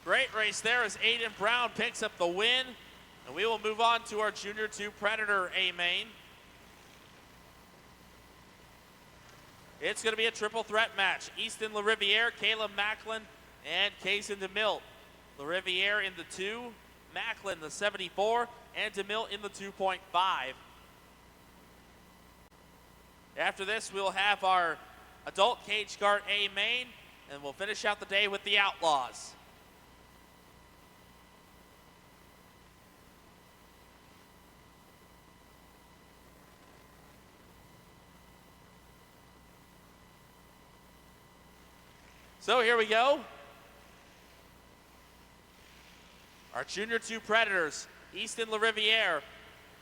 Great race there as Aiden Brown picks up the win. And we will move on to our Junior 2 Predator A main. It's going to be a triple threat match. Easton LaRiviere, Caleb Macklin, and Kaysen DeMilt. LaRiviere in the 2, Macklin the 74, and DeMilt in the 2.5. After this, we'll have our adult cage kart A main, and we'll finish out the day with the Outlaws. So here we go. Our Junior 2 Predators, Easton LaRiviere,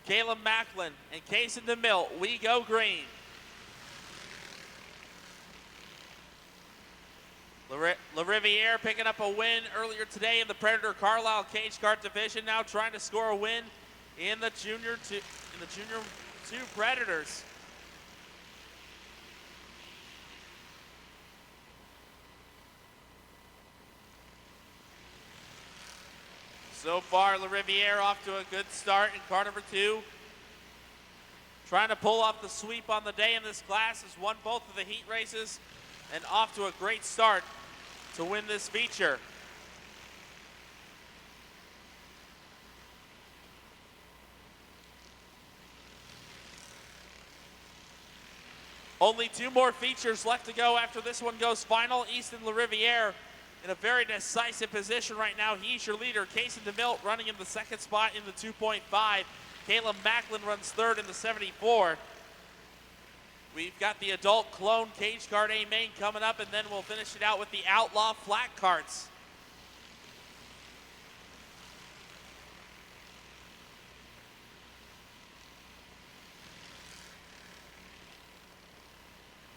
Caleb Macklin, and Kaysen DeMilt. We go green. LaRiviere picking up a win earlier today in the Predator Carlisle Cage Kart Division, now trying to score a win in the Junior 2 Predators. So far, LaRiviere off to a good start in car number 2. Trying to pull off the sweep on the day in this class, has won both of the heat races and off to a great start to win this feature. Only 2 more features left to go after this one goes final. Easton LaRiviere in a very decisive position right now. He's your leader. Kaysen DeMilt running in the 2nd spot in the 2.5. Caleb Macklin runs 3rd in the 74. We've got the adult clone cage kart A main coming up, and then we'll finish it out with the outlaw flat karts.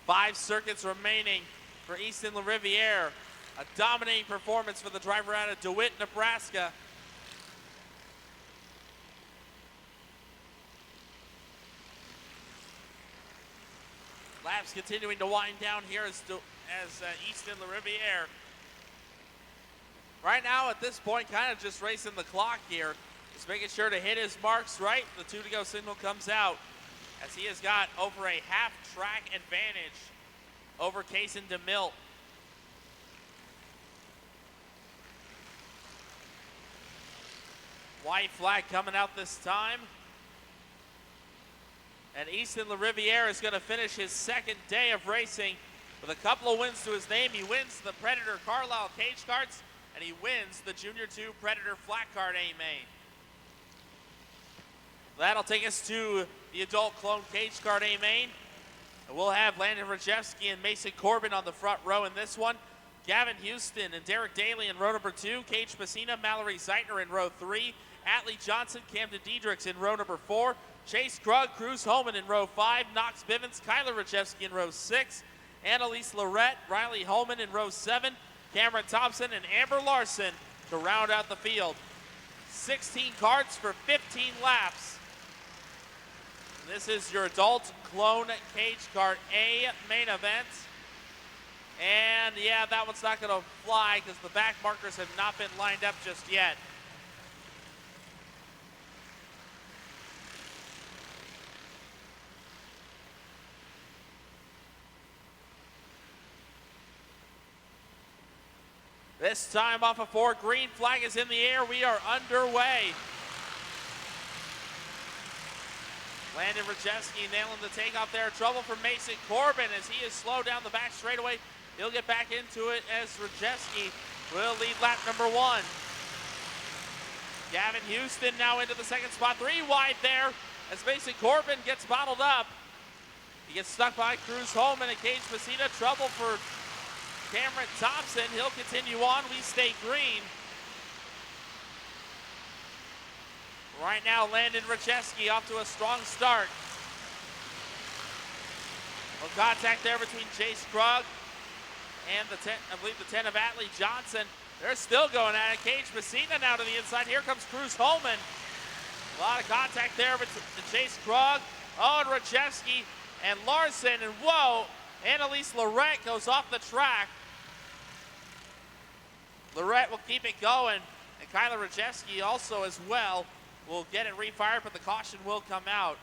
Five circuits remaining for Easton LaRiviere. A dominating performance for the driver out of DeWitt, Nebraska. Laps continuing to wind down here as Easton LaRiviere. Right now at this point, kind of just racing the clock here. Just making sure to hit his marks right. The 2 to go signal comes out as he has got over a half track advantage over Kaysen DeMilt. White flag coming out this time. And Easton LaRiviere is going to finish his 2nd day of racing with a couple of wins to his name. He wins the Predator Carlisle Cage Karts, and he wins the Junior 2 Predator Flat Kart A main. That'll take us to the adult clone Cage Kart A main. And we'll have Landon Rajewski and Mason Corbin on the front row in this one. Gavin Houston and Derek Daly in row number 2. Cage Messina, Mallory Zeitner in row 3. Atlee Johnson, Camden Diedrichs in row number 4. Chase Krug, Cruz Holman in row 5. Knox Bivens, Kyler Rajewski in row 6. Annalise Lorette, Riley Holman in row 7. Cameron Thompson and Amber Larson to round out the field. 16 karts for 15 laps. This is your adult clone cage kart A main event. And yeah, that one's not going to fly because the back markers have not been lined up just yet. This time off of 4, green flag is in the air. We are underway. Landon Rajewski nailing the takeoff there. Trouble for Mason Corbin as he is slowed down the back straightaway. He'll get back into it as Rajewski will lead lap number 1. Gavin Houston now into the 2nd spot. 3 wide there as Mason Corbin gets bottled up. He gets stuck by Cruz Holman and Cage Messina. Trouble for Cameron Thompson. He'll continue on. We stay green. Right now, Landon Rajewski off to a strong start. No contact there between Chase Krug and the 10, I believe the 10 of Atlee Johnson. They're still going at it. Cage Messina now to the inside. Here comes Cruz Holman. A lot of contact there between Chase Krug, and Rajewski, and Larson. And whoa, Annalise Lorette goes off the track. Lorette will keep it going, and Kyler Rajewski also as well will get it refired, but the caution will come out.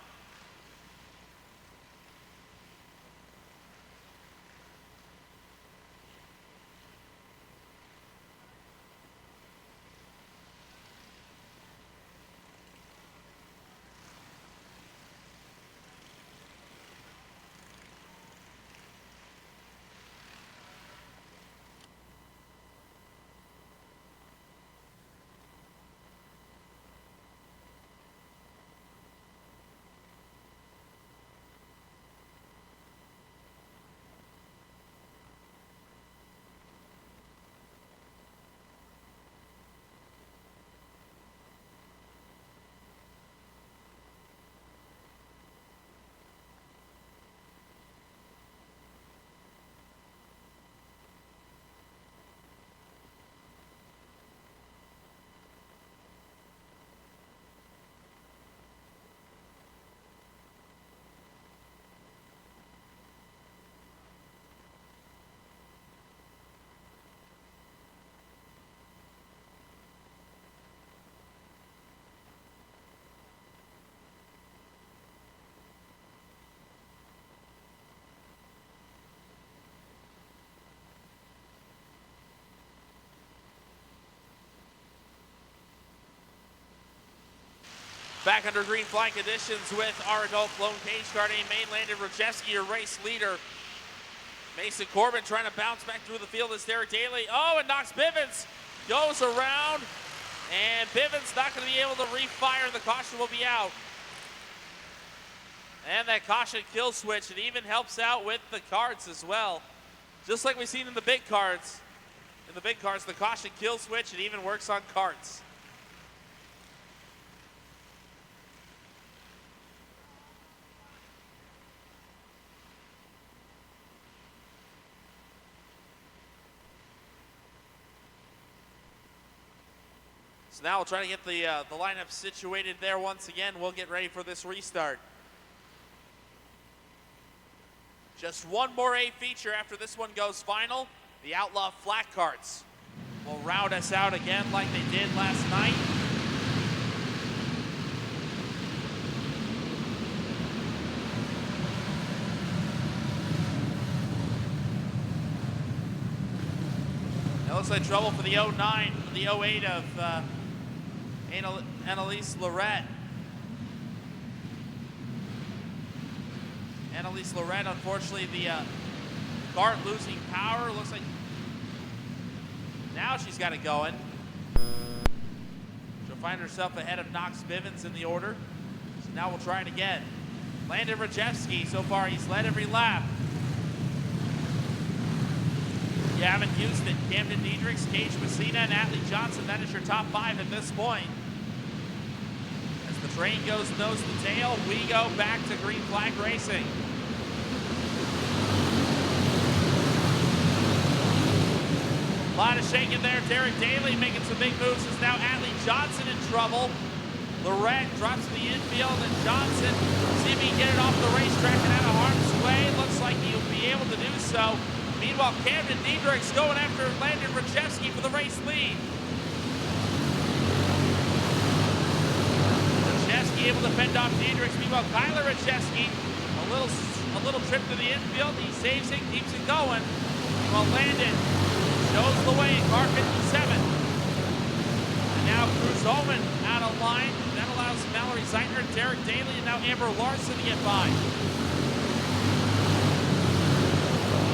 Back under green flag conditions with our adult lone cage guarding Landon Rajewski, your race leader. Mason Corbin trying to bounce back through the field as Derek Daly. Oh, and Knox Bivens goes around, and Bivens not going to be able to refire. The caution will be out. And that caution kill switch, it even helps out with the cards as well. Just like we've seen in the big cards. In the big cards, the caution kill switch, it even works on carts. So now we'll try to get the lineup situated there once again. We'll get ready for this restart. Just one more A feature after this one goes final. The Outlaw flat carts will round us out again like they did last night. It looks like trouble for the 09, the 08 of Annalise Lorette. Annalise Lorette, unfortunately, the cart losing power. Looks like now she's got it going. She'll find herself ahead of Knox Bivens in the order. So now we'll try it again. Landon Rajewski, so far he's led every lap. Gavin Houston, Camden Diedrichs, Cage Messina, and Atlee Johnson. That is your top 5 at this point. As the train goes nose to tail, we go back to green flag racing. A lot of shaking there. Derek Daly making some big moves. Is now Atlee Johnson in trouble. Lorette drops to the infield, and Johnson see if he can get it off the racetrack and out of harm's way. Looks like he'll be able to do so. Meanwhile, Camden Diedrichs going after Landon Rajewski for the race lead. Rajewski able to fend off Diedrichs. Meanwhile, Kyler Rajewski, a little trip to the infield. He saves it, keeps it going. Meanwhile, Landon shows the way in car 57. And now Cruz Holman out of line. That allows Mallory Zeitner, Derek Daly, and now Amber Larson to get by.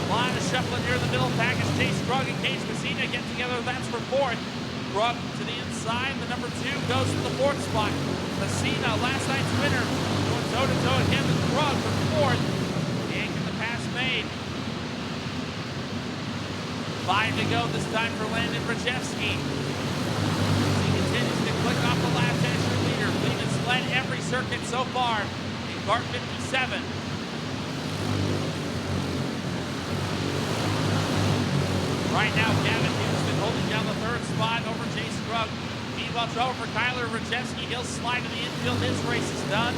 Line of shuffling here in the middle package. Chase Krug and Cage Messina get together. That's for 4th. Krug to the inside. The number 2 goes to the 4th spot. Messina, last night's winner, going toe-to-toe again with Krug for 4th. And get the pass made. 5 to go this time for Landon Rajewski. He continues to click off the lap as your leader. Cleveland's led every circuit so far in car 57. Right now, Gavin Houston holding down the 3rd spot over Chase Krug. Meanwhile, trouble for Kyler Rajewski. He'll slide to the infield. His race is done.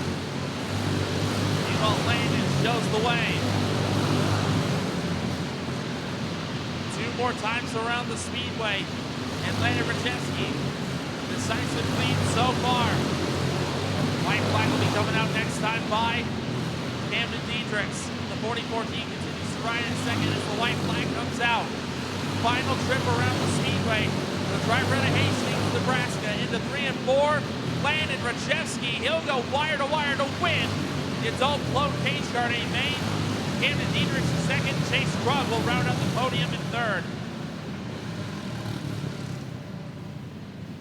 Meanwhile, Landon shows the way. 2 more times around the speedway. and Landon Rajewski. Decisive lead so far. White flag will be coming out next time by Camden Diedrichs. The 4014 continues to ride in second as the white flag comes out. Final trip around the speedway. The driver out of Hastings, Nebraska, into 3 and 4. Landon Rajewski, he'll go wire to win the adult float cage guard A main. Camden Diedrichs in second. Chase Krug will round out the podium in third.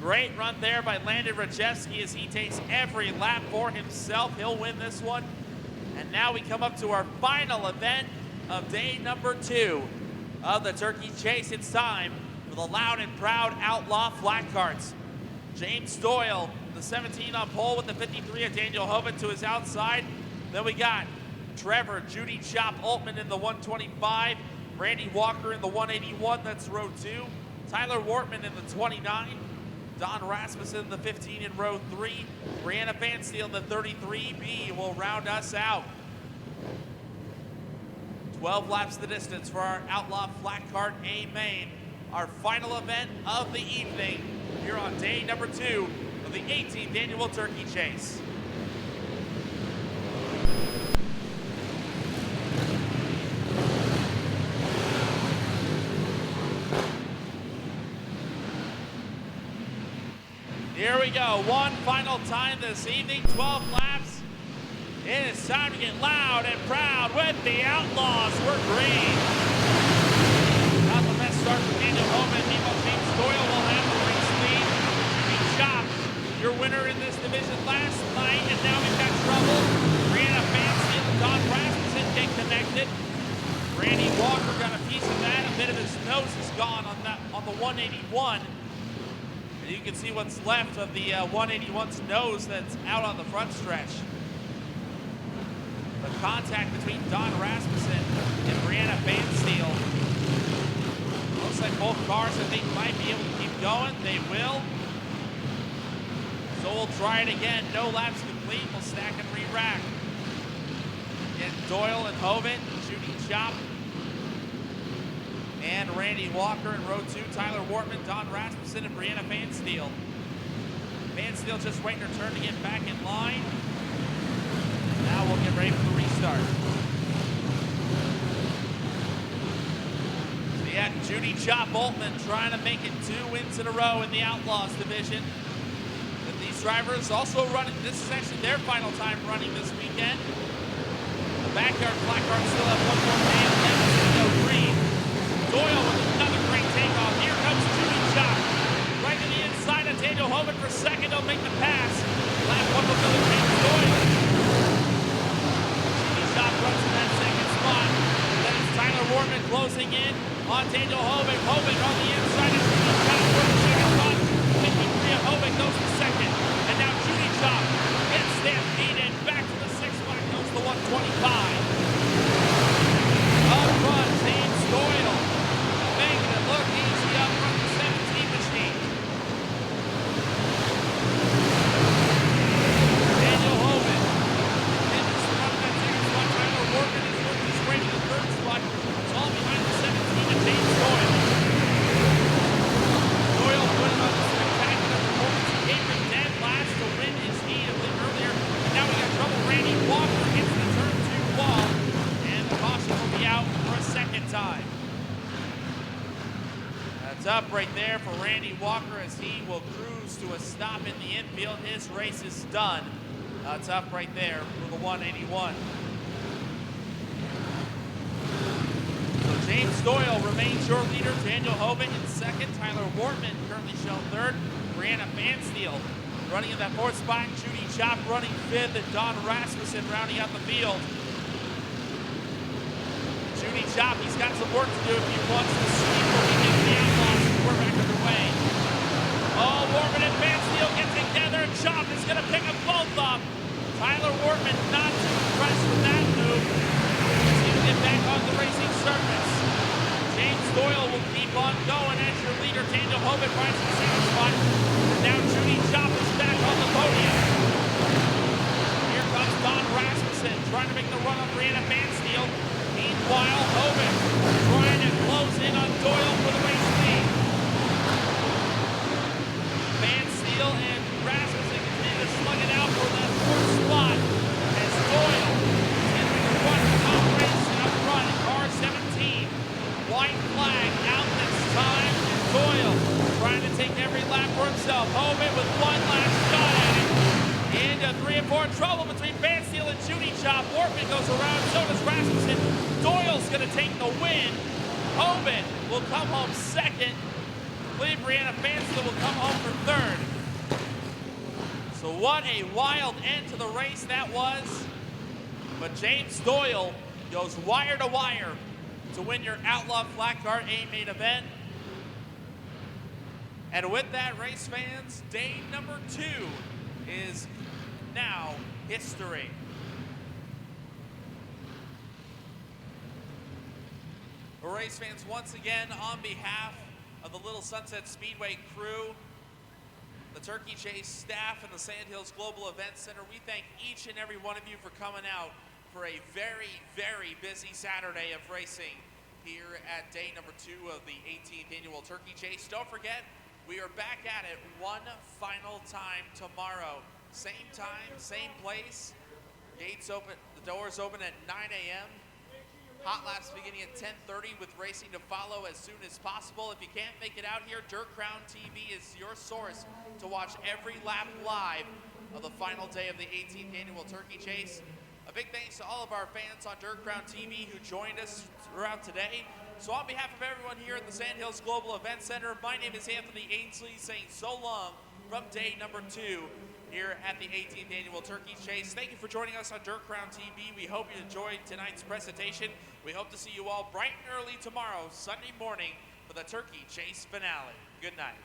Great run there by Landon Rajewski as he takes every lap for himself. He'll win this one. And now we come up to our final event of day number 2 of the Turkey Chase. It's time for the loud and proud Outlaw Flat Carts. James Doyle, the 17 on pole with the 53 of Daniel Hovind to his outside. Then we got Trevor Judy Chop Altman in the 125. Randy Walker in the 181, that's row 2. Tyler Wortman in the 29. Don Rasmussen in the 15 in row 3. Brianna Fansteel in the 33B will round us out. 12 laps the distance for our Outlaw Flat Cart A main. Our final event of the evening here on day number 2 of the 18th annual Turkey Chase. Here we go, one final time this evening, 12 laps. It is time to get loud and proud with the Outlaws. We're green. Not the best start for Daniel Hovind. Meanwhile, James Doyle will have the race lead. We chopped your winner in this division last night, and now we've got trouble. Brianna Fansteel and Don Rasmussen get connected. Randy Walker got a piece of that. A bit of his nose is gone on the 181. You can see what's left of the 181's nose that's out on the front stretch. The contact between Don Rasmussen and Brianna Fansteel. Looks like both cars, I think, might be able to keep going. They will. So we'll try it again. No laps complete. We'll stack and re-rack. Again, Doyle and Hovind, Judy Chop, and Randy Walker in row 2, Tyler Wortman, Don Rasmussen, and Brianna Fansteel. Fansteel just waiting her turn to get back in line. Now we'll get ready for the restart. So you got Judy Chop Altman trying to make it 2 wins in a row in the Outlaws division. But these drivers also running, this is actually their final time running this weekend. The backyard flat cars still have one more day left to go green. Doyle with another great takeoff. Here comes Judy Chop. Right to the inside of Daniel Hovind for second. He'll make the pass. Lap 1 will go to James Doyle. Judy Chop runs in that second spot. Then it's Tyler Wortman closing in on Daniel Hovind. Hovind on the inside of Judy Chop for the second spot. 53 of Hovind goes to second. And now Judy Chop gets stampeded. Back to the 6th spot goes the 125. Up front, James Doyle. Making it look easy up from the 17 machine. Daniel Hovind continues to run that second spot. Tyler Wortman is working his way to the 3rd spot. It's all behind the 17 of James Doyle. Doyle putting on a spectacular performance. He gave him dead last to win his heat a bit earlier. And now we got trouble. Randy Walker gets the turn 2 wall. And the caution will be out for a second time. It's up right there for Randy Walker as he will cruise to a stop in the infield. His race is done. It's up right there for the 181. So James Doyle remains your leader. Daniel Hovind in second. Tyler Wortman currently shown third. Brianna Fansteel running in that 4th spot. Judy Chop running 5th. And Don Rasmussen rounding out the field. Judy Chop, he's got some work to do if he wants to sweep or he gets the Outlaws. We're back underway. Oh, Wortman and Fansteel get together. Chop is going to pick them both up. Tyler Wortman not too impressed with that move. He's going to get back on the racing surface. James Doyle will keep on going as your leader. Daniel Hovind rides the 2nd spot. And now Judy Chop is back on the podium. Here comes Don Rasmussen trying to make the run on Brianna Fansteel. Meanwhile, Hovind trying to close in on Doyle for the race lead. himself. Hoban with one last shot at it. Into 3 and 4 trouble between Bansteele and Judy Chop. Workman goes around, so does Rasmussen. Doyle's going to take the win. Hoban will come home second. I believe Brianna Bansteele will come home for third. So what a wild end to the race that was. But James Doyle goes wire to wire to win your Outlaw Flat Kart A main event. And with that, race fans, day number 2 is now history. Well, race fans, once again, on behalf of the Little Sunset Speedway crew, the Turkey Chase staff, and the Sandhills Global Events Center, we thank each and every one of you for coming out for a very, very busy Saturday of racing here at day number 2 of the 18th annual Turkey Chase. Don't forget, we are back at it one final time tomorrow. Same time, same place. Gates open, the doors open at 9 a.m. Hot laps beginning at 10:30 with racing to follow as soon as possible. If you can't make it out here, Dirt Crown TV is your source to watch every lap live of the final day of the 18th annual Turkey Chase. A big thanks to all of our fans on Dirt Crown TV who joined us throughout today. So on behalf of everyone here at the Sandhills Global Event Center, my name is Anthony Ainsley, saying so long from day number 2 here at the 18th annual Turkey Chase. Thank you for joining us on Dirt Crown TV. We hope you enjoyed tonight's presentation. We hope to see you all bright and early tomorrow, Sunday morning, for the Turkey Chase finale. Good night.